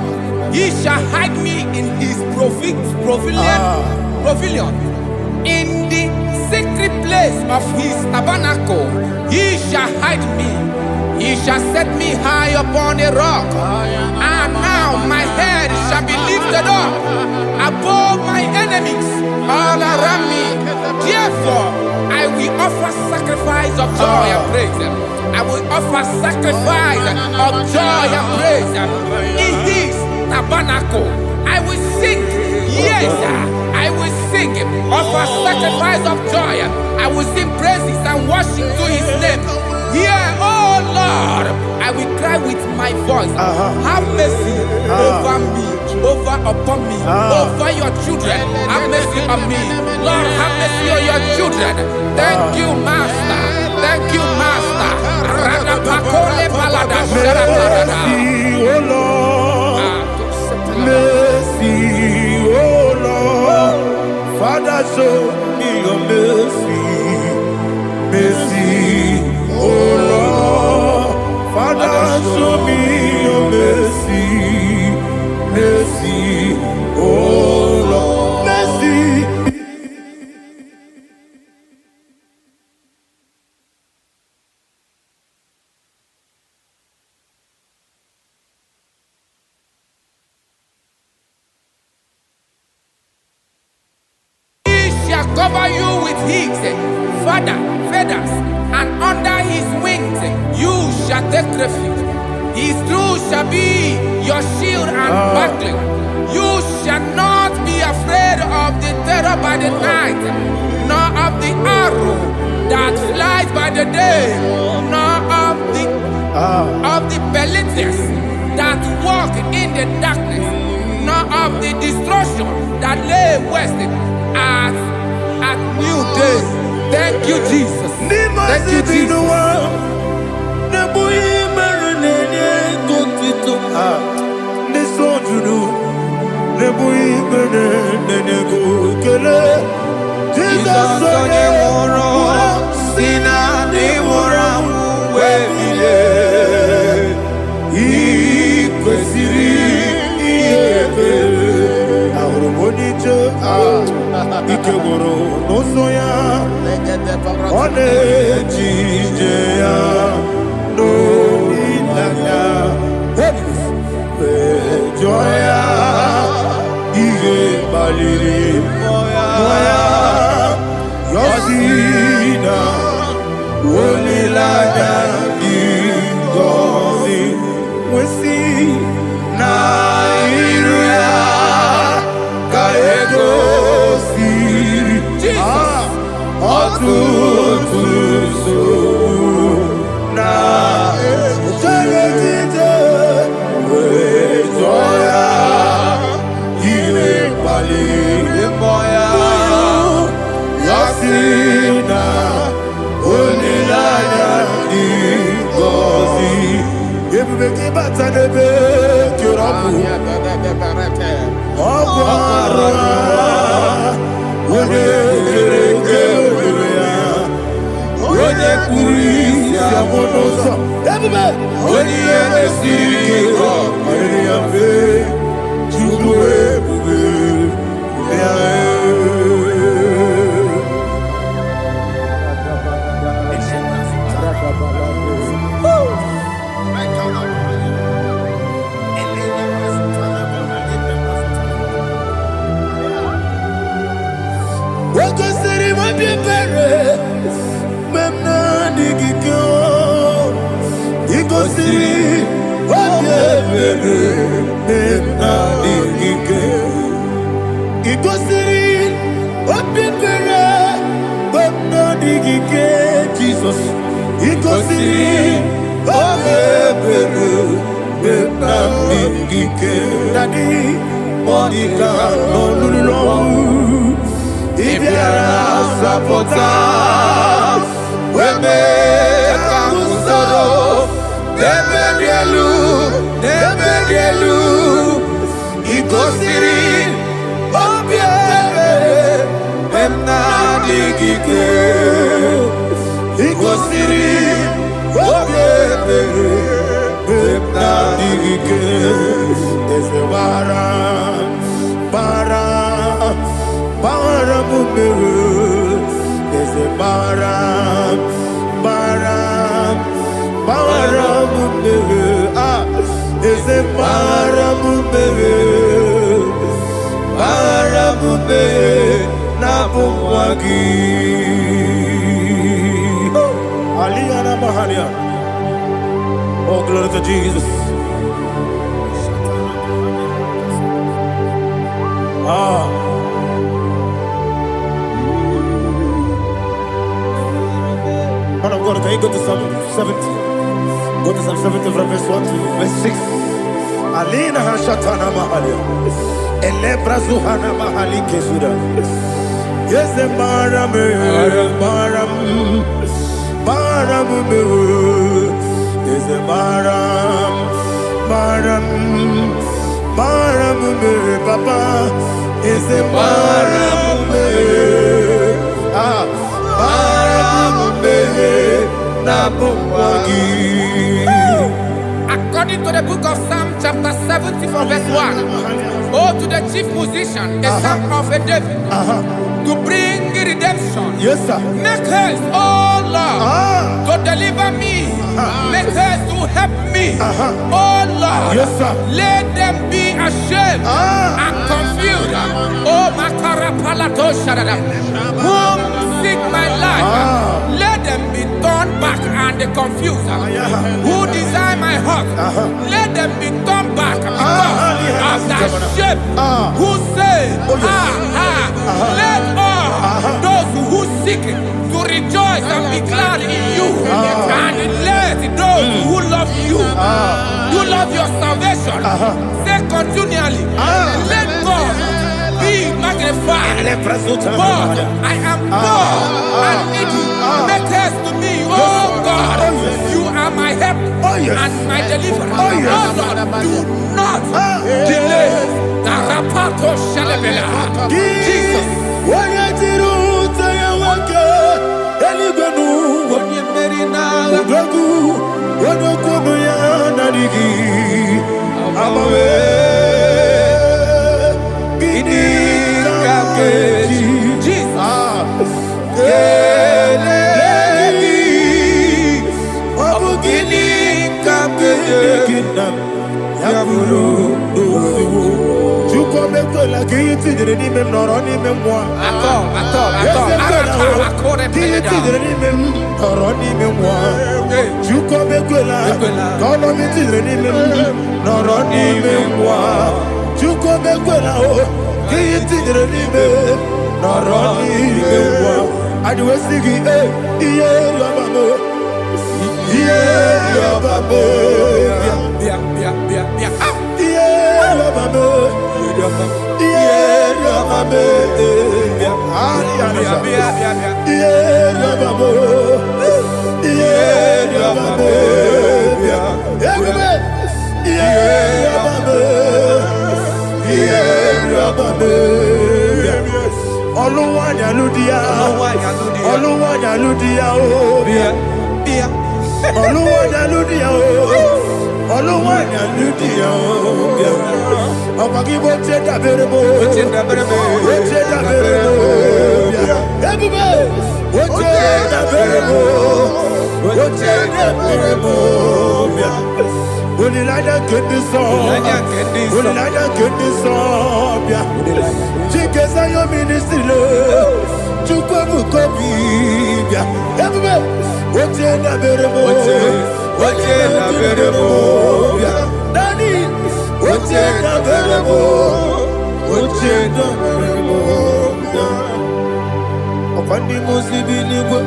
he shall hide me in his pavilion. In the secret place of his tabernacle, he shall hide me. He shall set me high upon a rock, and now my head shall be lifted up above my enemies all around me. Therefore, I will offer sacrifice of joy and praise. I will offer sacrifice of joy and praise in his tabernacle. I will sing, yes, I will sing, offer sacrifice of joy. I will sing praises and worship to his name. Hear, oh Lord, I will cry with my voice. Have mercy over me, upon me, over your children. Have mercy on me. Lord, have mercy on your children. Thank you, Master. Thank you, Master. Mercy, oh Lord. Mercy, oh Lord. Father, show me your mercy. Mercy, oh Lord. Father, show me your mercy. Mercy, oh Lord. Mercy. Cover you with his feathers, and under his wings you shall take refuge. His truth shall be your shield and buckler. You shall not be afraid of the terror by the night, nor of the arrow that flies by the day, nor of the pestilence that walk in the darkness, nor of the destruction that lay waste at new day. Thank you, Jesus. Thank you, Jesus. Ikegoro nosoya one jijeya no ilaya joya ige baliri moya yosina olilaya igozi wesi na iruya kaego Jesus, oh, glory to Jesus. Man of God, can you go to Psalm 70? Go to Psalm 70 from verse 1 to verse 6. Alina Hashatana Mahalia. Elebra Zuhana Mahali Kesuda. Yes, the Maram, is the Maram, Papa, is the Maram, According to the book of Psalm chapter 70 from verse 1, oh, to the chief musician, a son of a David, to bring redemption. Yes, sir. Make haste, oh Lord, to deliver me. Make haste to help me. Oh Lord, yes, sir. Let them be ashamed and confused. Oh, Makara Palato Shadada, whom seek my life, let them be turned back and confused. Who desire my heart, let them be turned back because of that shame. Who say, let all those who seek to rejoice and be glad in you, and let those who love you, who love your salvation, say continually, let God be magnified. God, I am poor and needy. Make haste to me, oh God. You are my help and my deliverer. Oh Lord, do not delay. Tarapato Shalabela. Jesus. Oluwanya Ludia, Oluwanya Ludia, Oluwanya Ludia, Oluwanya Ludia, Abagibo Cheda Berebo, Cheda Berebo, Cheda Berebo, Unilada Kendi song, Chikesa yo ministry lo, Chukwabu kopi, everybody, Ochenda Berebo, Daddy, Ochenda Berebo, Opandi Mosibinibo,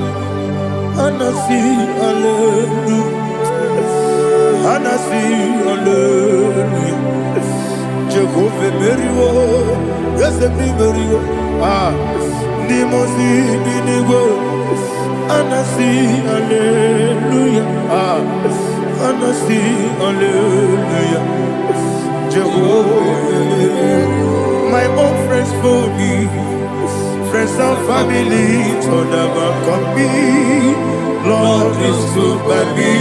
Anasi Hallelujah, Jehovah Meriwo, Yesebi Meriwo, Nimosi Binigo, Anasi Hallelujah, Anasi Hallelujah, Jehovah, my own friends for me, friends and family, told them come me, Lord is good by me.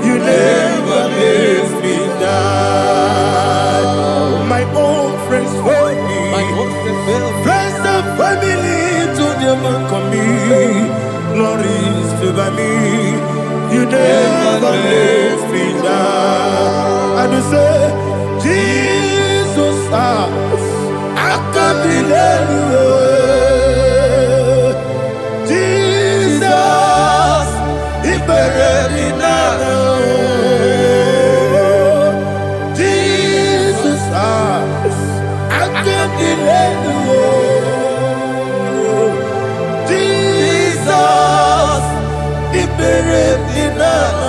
You never let me die. My own friends for me, friends and family to them come me. Glory is by me. You never let me die. And you say, Jesus, I can't believe you. Jesus, He buried me now. Jesus, He buried me now.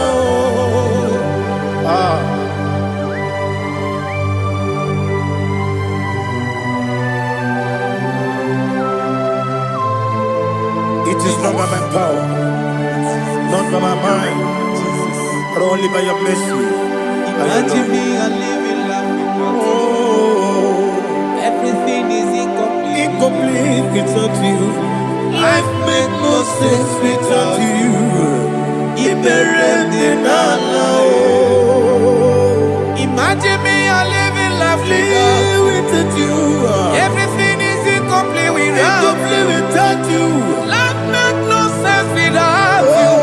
It is not by my power, not by my mind, but only by your mercy. Imagine me a living life without you. Everything is Incomplete without you. Life makes no sense without you. Imagine me a living life without you. Everything is incomplete without you. Life makes no sense without you.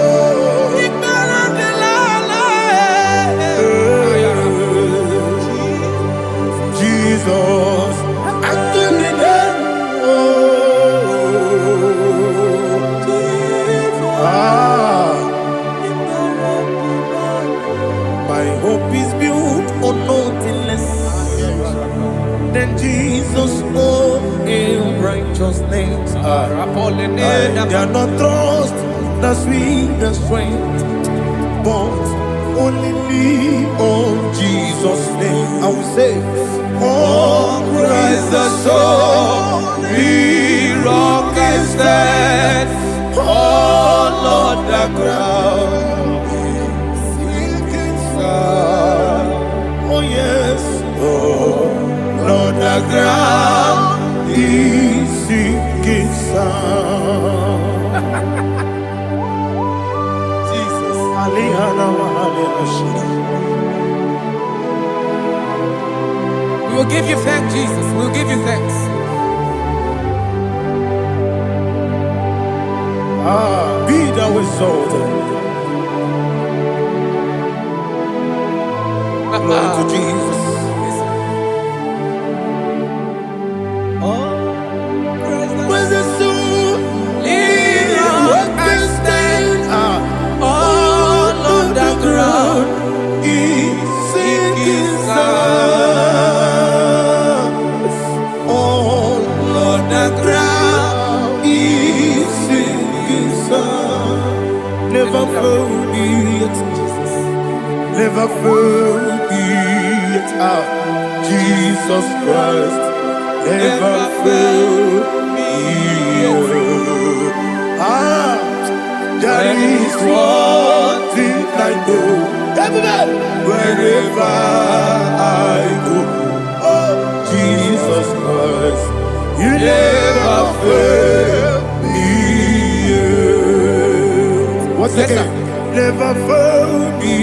Jesus, my hope is built on nothing less than Jesus' own in righteousness. I cannot trust the sweetest strength, but only lean on Jesus' name. I will say, on Christ the solid rock I stand. Oh Lord, the ground is sinking sand. Oh yes, oh Lord, the ground is sinking sand. Jesus, We will give you thanks, Jesus. We will give you thanks. Be thou exalted. Glory to Jesus. Where's the soul? What can stand? All on the ground is sinking sand. All on the ground is sinking sand. Never found it, never found it. Jesus Christ never failed me. There is one thing I know, wherever I go, oh Jesus Christ, you never fail. once again. Never failed me.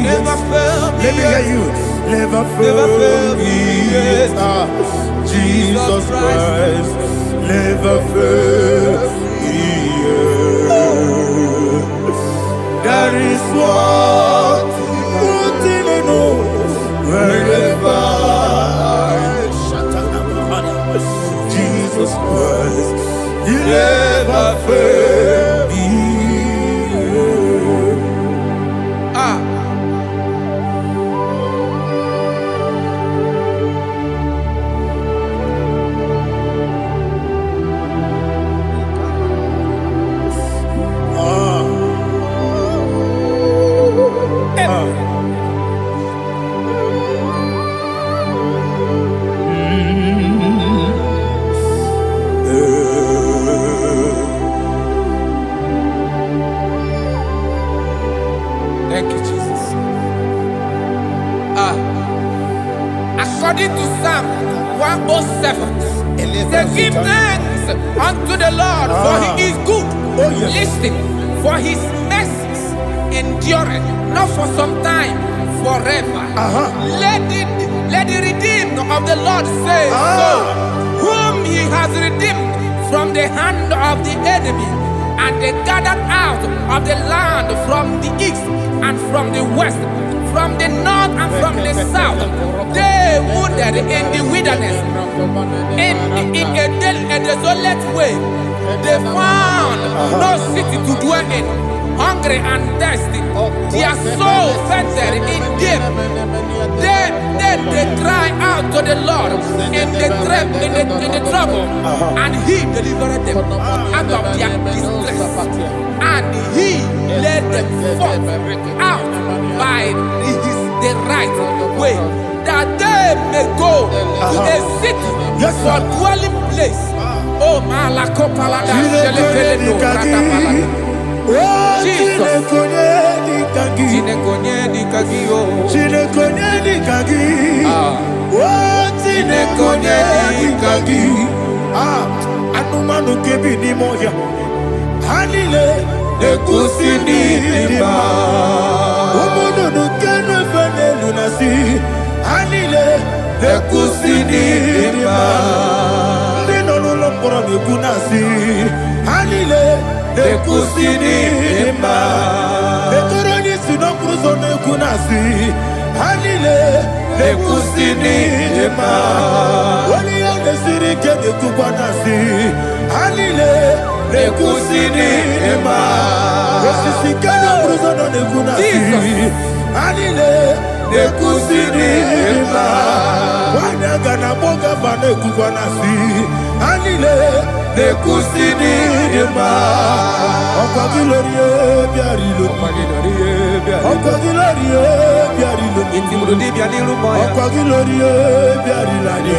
Never failed me. Let me hear you. Never failed me. Jesus Christ never failed me. That is what thing I know. Wherever Jesus Christ, He never failed me. Thank you, Jesus. According to Psalm 107, they give thanks unto the Lord, for He is good. Listen, for His mercies endureth not for some time, forever. Let the redeemed of the Lord say so, whom He has redeemed from the hand of the enemy, and they gathered out of the land from the east and from the west, from the north and from the south. They wandered in the wilderness, in a desolate way. They found no city to dwell in, hungry and thirsty. Their soul fettered in deep. They cry out to the Lord in the trouble, and He delivered them out of their distress, and He led them forth out by the right way, that they may go to a city for dwelling place. Oh, Malakopalada, Jesus. Anumanu kebi ni moya. Hanile nekusini ma. Omono no kenu fene lunasi. Hanile nekusini ma. Ndino no lompora nekunasi. Hanile nekusini ma. Etoroni sino kruzo nekunasi. Hanile nekusini ma. Wali ane siri kene kubanasi. Hanile nekusini ma. Osisi kene kruzo nekunasi. Hanile nekusini ma. Wanaga na boga bane kubanasi. Hanile nekusini ma. Ọkwa gilorie biarilo. Ọkwa gilorie biarilo. Ọkwa gilorie biarilani.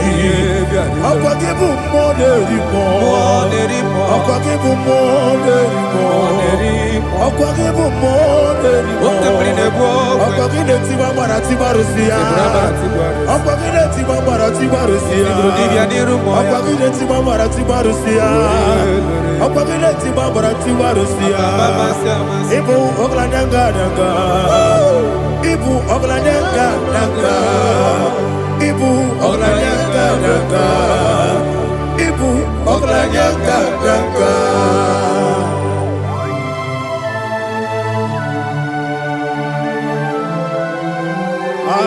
Ọkwa gibu moderimo. Ọkwa gibu moderimo. Ọkwa gibu moderimo. Ọkwa gile tiba mara tiba rusia. Ọkwa gile tiba mara tiba rusia. Ọkwa gile tiba mara tiba rusia. Ọkwa gile tiba mara tiba rusia. Ibu oglanyanga nanga. Ibu oglanyanga nanga. Ibu oglanyanga nanga. Ibu oglanyanga nanga.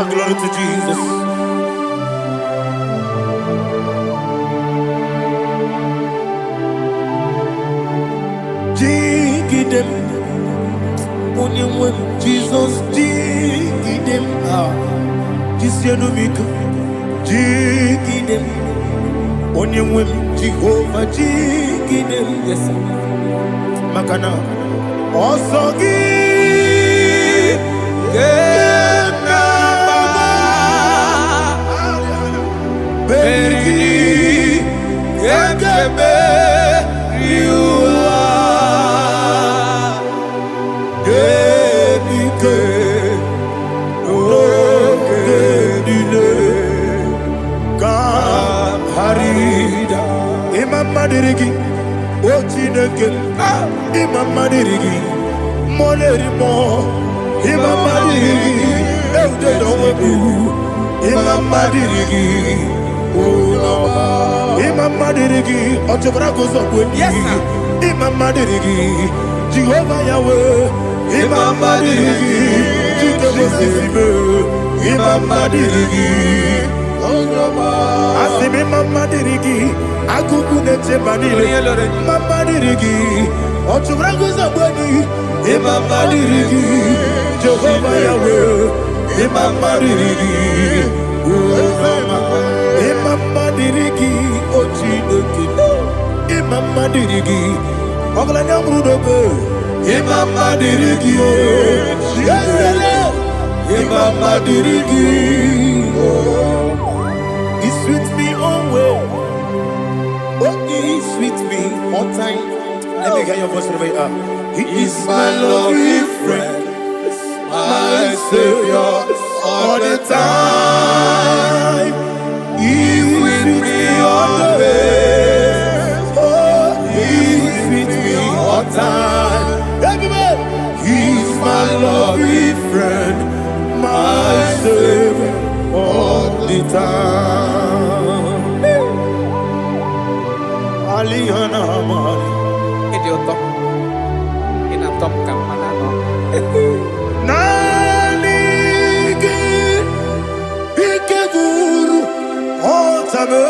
Glory to Jesus. Jigidem, Onyemwem, Jesus, Jigidem, Jisianumika, Jigidem, Onyemwem, Jehovah, Jigidem, yes, Makana, Osogi, Beri, Gekebe, Riua, Genike, Genile, Harida, Imam Madirigi, Ochineke, Imam Madirigi, Molerimo, Imamadiri, Eudedowebu, Imamadiri, Unoma, Imamadiri, Otobragozobweni, Yes, sir. Imamadiri, Jehovah Yahweh, Imamadiri, Jitobosisibe, Imamadiri, Unoma, Asimi Mamadiri, Akukunete Manile, Mamadiri, Otobragozobweni, Imamadiri, Jehovah Yahweh, Imamadiri, Unoma, Imamadiri, Ochideki, Imamadiri, Oglanyamrudobe, Imamadiri, Yesele, Imamadiri, He sweet me always, oh, He sweet me all time. Let me hear your voice right now. He is my lovely friend, my Savior all the time. He with me always. Oh, He with me all time. Everybody, He's my lovely friend, my Savior all the time. Aliana Mari. Nanigi Ikeguru Otame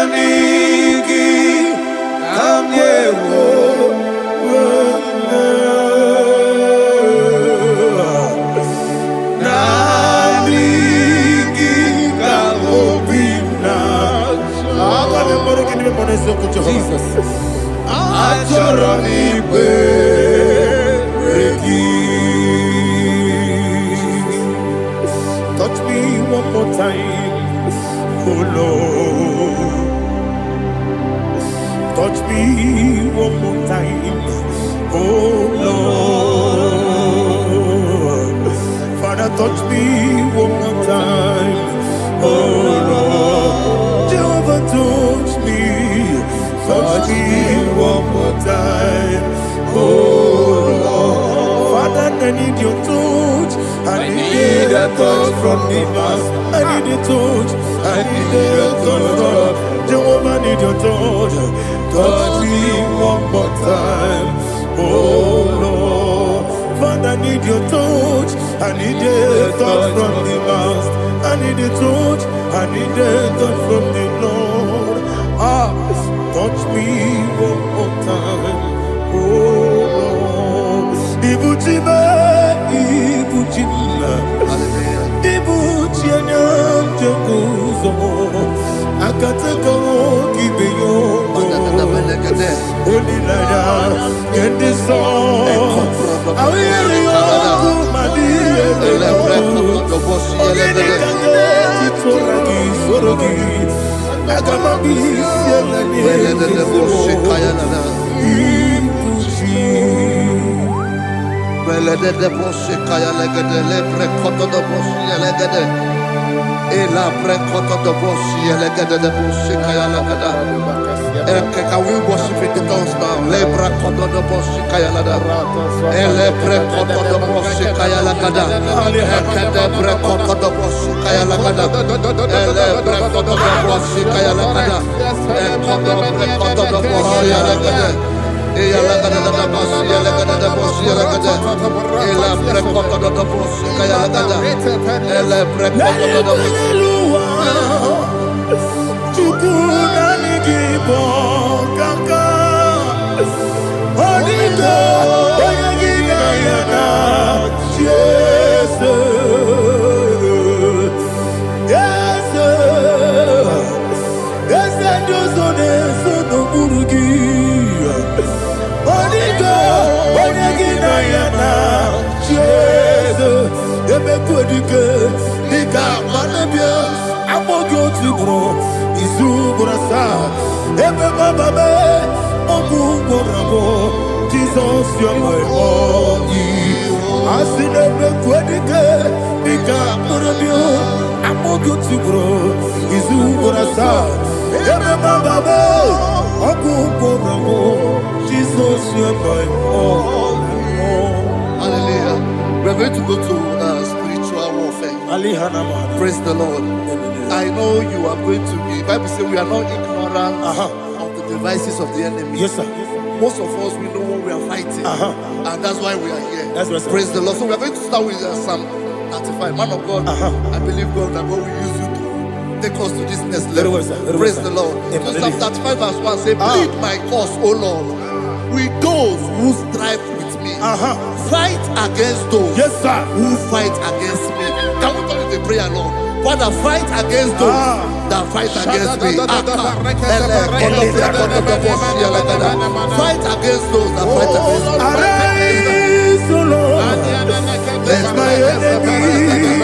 Nanigi Kamyewo Nanigi Kamobina Jesus touch me one more time, oh Lord. Touch me one more time, oh Lord. Father, touch me one more time, oh Lord. Jehovah, touch me. Touch me one more time, oh Lord. Father, I need your touch. I need a touch from the master. I need a touch. I need a touch from Jehovah. I need your touch. Touch me one more time, oh Lord. Father, I need your touch. I need a touch from the master. I need a touch. I need a touch from the Lord. Touch me one more time, oh Lord. Ibuchime, Ibuchime, Ibuchianya Jaguzo, Akataka Kibeyo, Olilaya, get this song. I will hear you, Madi, Sorogi. Can we worship in the tongues now? Lebra koto do bosi kaya lada. Ele pre koto do bosi kaya lada. Ekede pre koto do bosi kaya lada. Ele pre koto do bosi kaya lada. Ekodo pre koto do bosi lada. Eya lada da bosi lada da bosi lada. Ele pre koto do bosi kaya lada. Ele pre koto do bosi. Jesus, you're my all. I see never quitting. I'm more good to grow. Is who what I saw. Jesus, Hallelujah. We're going to go to spiritual warfare. Praise the Lord. I know you are going to be. Bible says we are not ignorant of the devices of the enemy. Yes, sir. Most of us, we know what we are fighting, and that's why we are here. That's right, sir. Praise the Lord. So we are going to start with Psalm 35. Man of God, I believe God that God will use you to take us to this next level. Praise the Lord. So Psalm 35 verse 1 say, plead my cause, O Lord, with those who strive with me. Fight against those who fight against me. Can we turn with the prayer, Lord? Father, fight against those that fight against me. Fight against those that fight against me. Arise, O Lord, let my enemy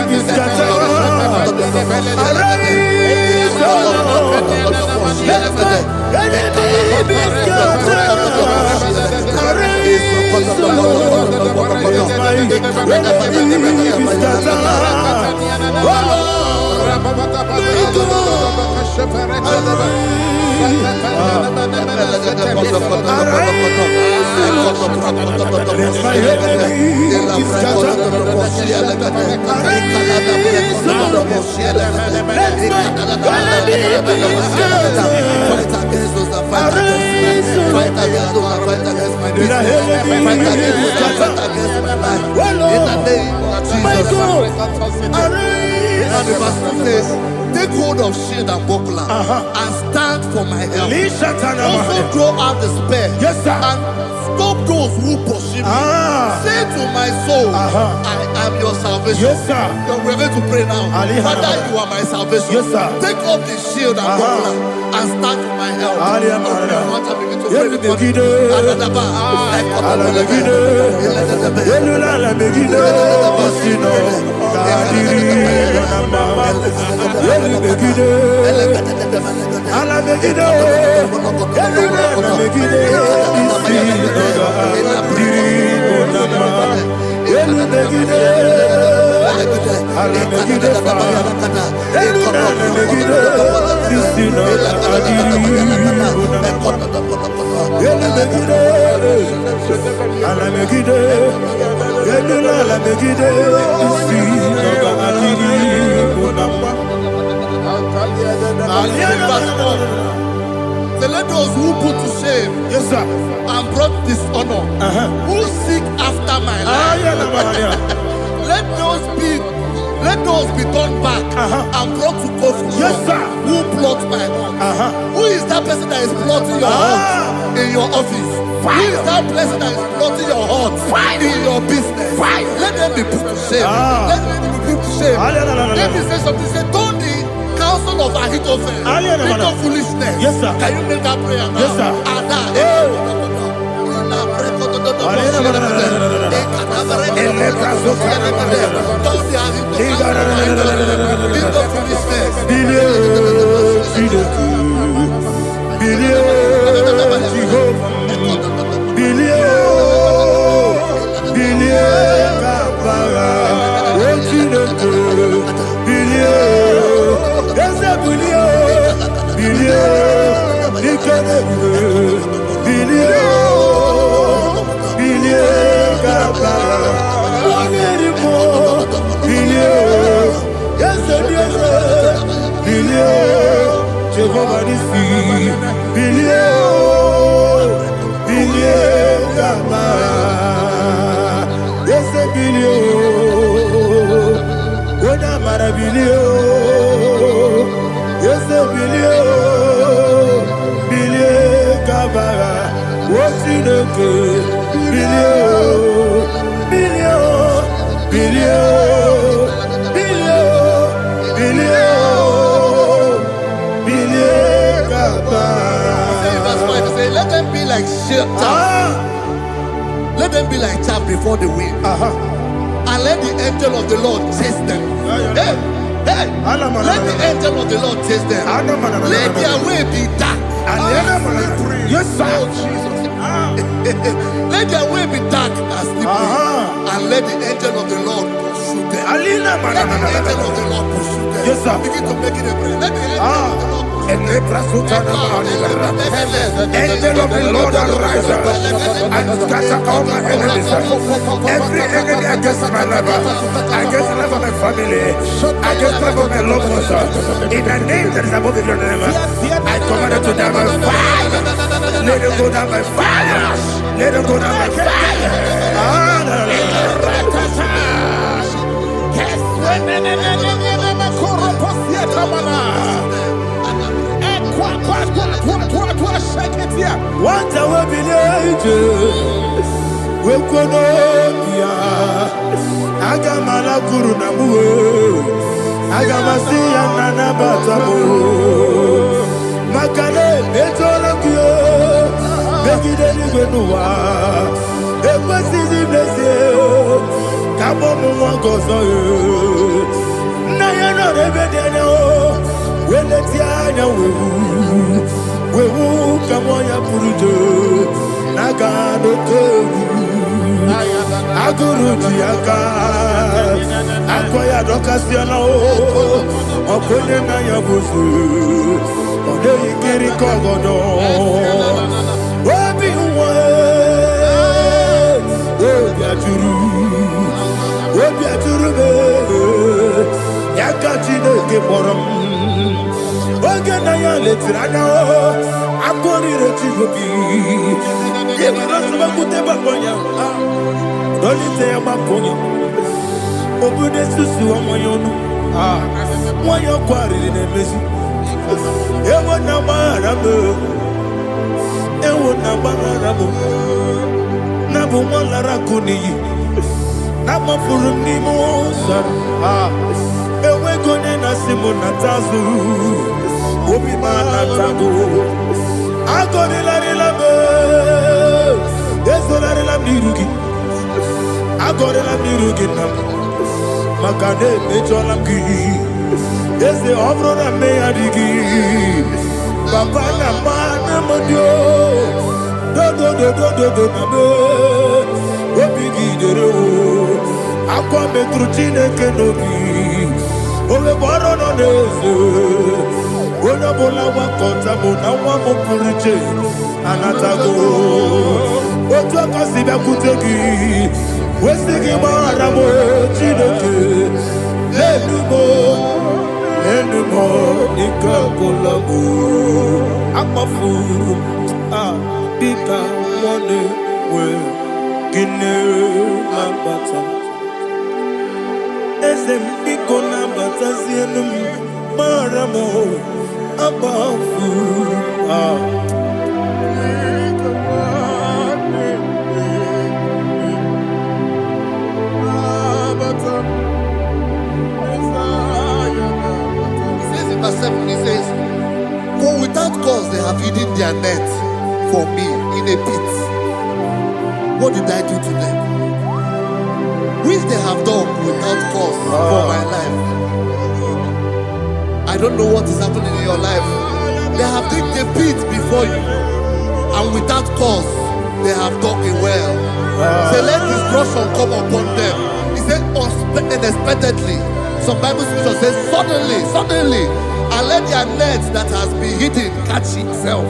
be scattered. Arise, O Lord, let my enemy be scattered. Arise, O Lord, let my enemy be scattered. Oh Lord, and the verse 2 says, take hold of shield and buckler and stand for my help. Also draw out the spear and stop those who pursue me. Say to my soul, I am your salvation. We're going to pray now. Father, you are my salvation. Take up the shield and buckler and stand for my help. So let those who put to shame and brought dishonor, who seek after my life, let those be turned back and brought to confusion. Who plot my heart? Who is that person that is plotting your heart in your office? Who is that person that is plotting your heart in your business? Let them be put to shame. Let them be put to shame. Let me say something. Say, don't the counsel of Ahithophel into foolishness. Can you make that prayer now? Let them be like chaff. Let them be like chaff before the wind. And let the angel of the Lord chase them. Let the angel of the Lord chase them. Let their way be dark. Let their way be dark and slippery. And let the angel of the Lord pursue them. Let the angel of the Lord pursue them. Begin to make it a prayer. Let the angel of the Lord pursue them. Angel of the Lord arise and scatter all my enemies. Every enemy against my life, against the life of my family, against the life of my loved ones, in the name that is above your name, I command it to die by fire. Let it go down by fire. Let it go down by fire. What I will be we kono ya agamala guru na muwe agamasi ya nana batamo makale etoro kyo begide ni gbenuwa ekwesi ni blese kabo mu won gozo na ya no rebede ne o weleti anya wewu kamo ya purujo naga no kewu aguru diaka akoya dokasiana o okonye na ya bozu ode ikiri kogodo obi uwe obi aturu be yakachi de ke borom oge na ya letirana o akori rechigobi yebara suba kuteba bonya Dolite ya makonyo Obude susu wa moyono Mwayo kwa rili nemezi Ewo na marabo Ewo na marabo Nabu mwalara kuniyi Nama furu ni mosa Ewe gone na simu na tazu Obi mana tago Agone la rilabo Yeso la rilabo nirugi Agorela mirugina Makane mechola ki Ese obro na me adigi Papa na mana modio Do na me Obigi dere o Akwa metruchine kenobi Owe boro no neze Ona bola wakota mona wamo puriche Anatago Otua kasiba kutegi Wesigi maramo chineke Lenumo Nikakolamu Akmafu Bika Mwane We Gine Lambata Esem Biko Lambata Zienum Maramo Akmafu He says, for without cause they have hidden their net for me in a pit. What did I do to them? Which they have done without cause for my life. I don't know what is happening in your life. They have digged a pit before you, and without cause they have dug it well. Say, let destruction come upon them. He said, unexpectedly. Some Bible scripture says, suddenly. And let their net that has been hidden catch itself.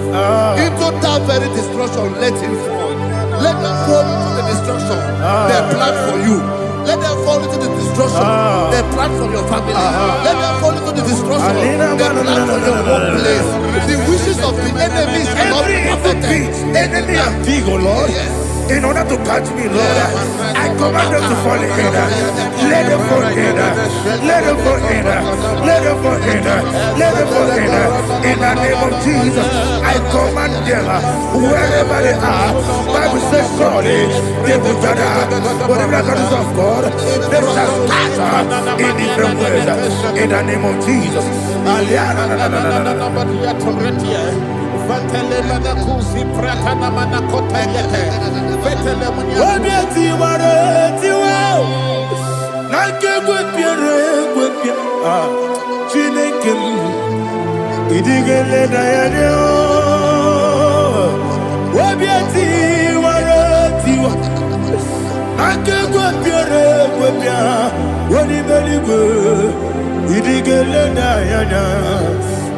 Into that very destruction, let it fall. Let them fall into the destruction they plan for you. Let them fall into the destruction they plan for your family. Let them fall into the destruction they plan for your workplace. The wishes of the enemies are not perfected. Enemy are big, oh Lord. Yes. In order to catch me, Lord, I command them to fall in. Let them fall in. Let them fall in. Let them fall in. Let them fall in. In the name of Jesus, I command them wherever they are. Bible says surely they will gather. Whatever the God of God, they shall scatter in different ways. In the name of Jesus.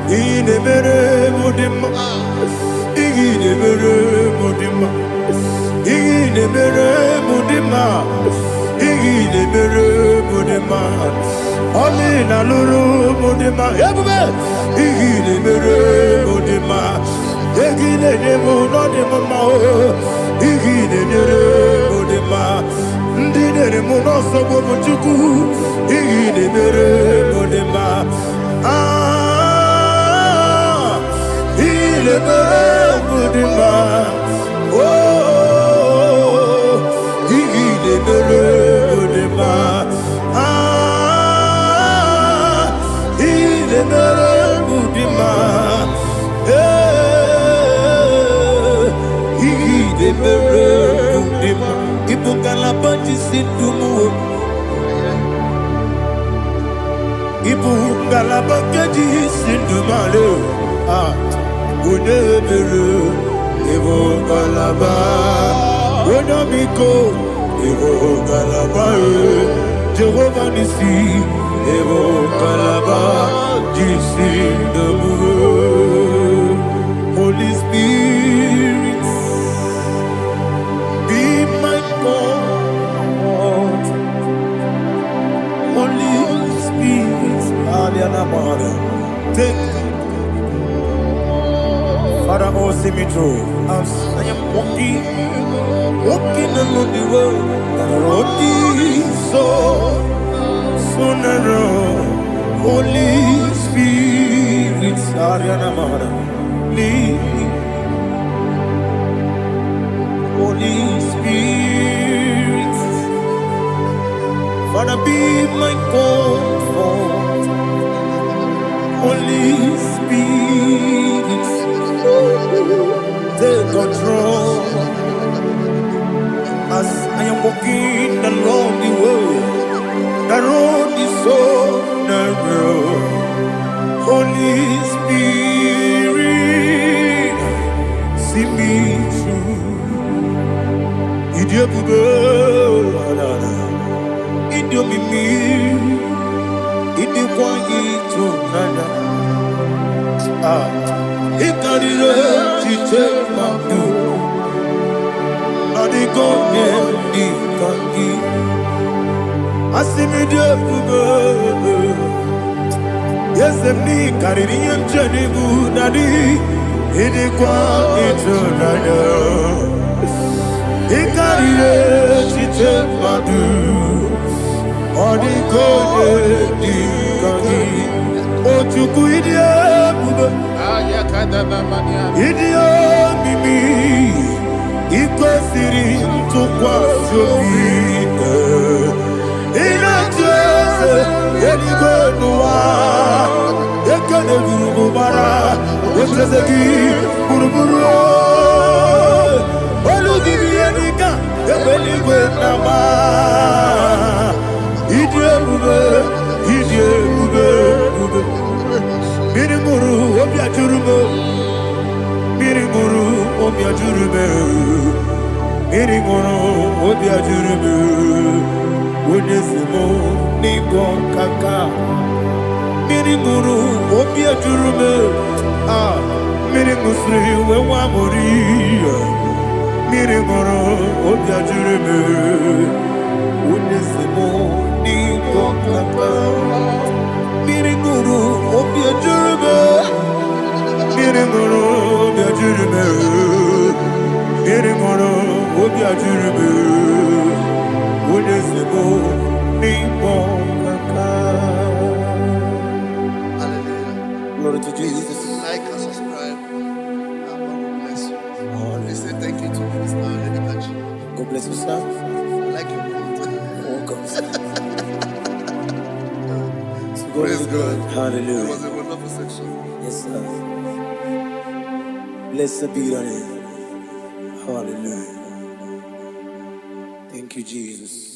Igide mere mudima. Igide mere mudima. Igide mere mudima. Igide mere mudima. Oli na luru mudima. Ebube. Igide mere mudima. Igide demo no demo ma. Igide mere mudima. Ndine mo no so bo chuku. Igide mere mudima. Il est beau de ma, oh, il est beau de ma, il est beau de ma, il est beau de ma. Il faut qu'à la bâtisse c'est tout mou. Ibu galaba kedi sindumale unebere ibu galaba unamiko ibu galaba Jehovah nisi ibu galaba jisindumu. Holy Spirit be my God. Holy Spirit, take Father, oh, see me through. As I am walking along the road, the road is so narrow. Holy Spirit, lead me. Holy Spirit, Father, be my comfort. Holy Spirit, take control. As I am walking along the road is so narrow. Holy Spirit, see me through. Idiabube, Idiomimi, Idikwangito nana. Ikarire chichemadu. Adigone ikangi. Asimidiabube. Yes, emni kaririyem chenibu nadi. Idikwangito nana. Ikarire chichemadu. Adigone ikangi. Ochuku idiabube. Idio mimi iko siri tukwa shobine inatese yenigwe nuwa yekane gurubara wetezeki buruburu olugibi yenika yebeligwe nama idiebube Mirimuru obia jurume Mirimuru obia jurume Mirimuru obia jurume Unesimo nigo kaka Mirimuru obia jurume Mirimusri wewa mori Mirimuru obia jurume Unesimo nigo kaka Mirimuru obia jurume Mirimuru obia jurume Mirimuru obia jurume Unesimo nigo kaka. Hallelujah. Glory to Jesus. Please like and subscribe. And God will bless you. Please say thank you to Minister Lady Kachi. God bless you, sir. I like your food. Welcome. Praise God. Hallelujah. It was a wonderful section. Yes, sir. Blessed be your name. Hallelujah. Thank you, Jesus.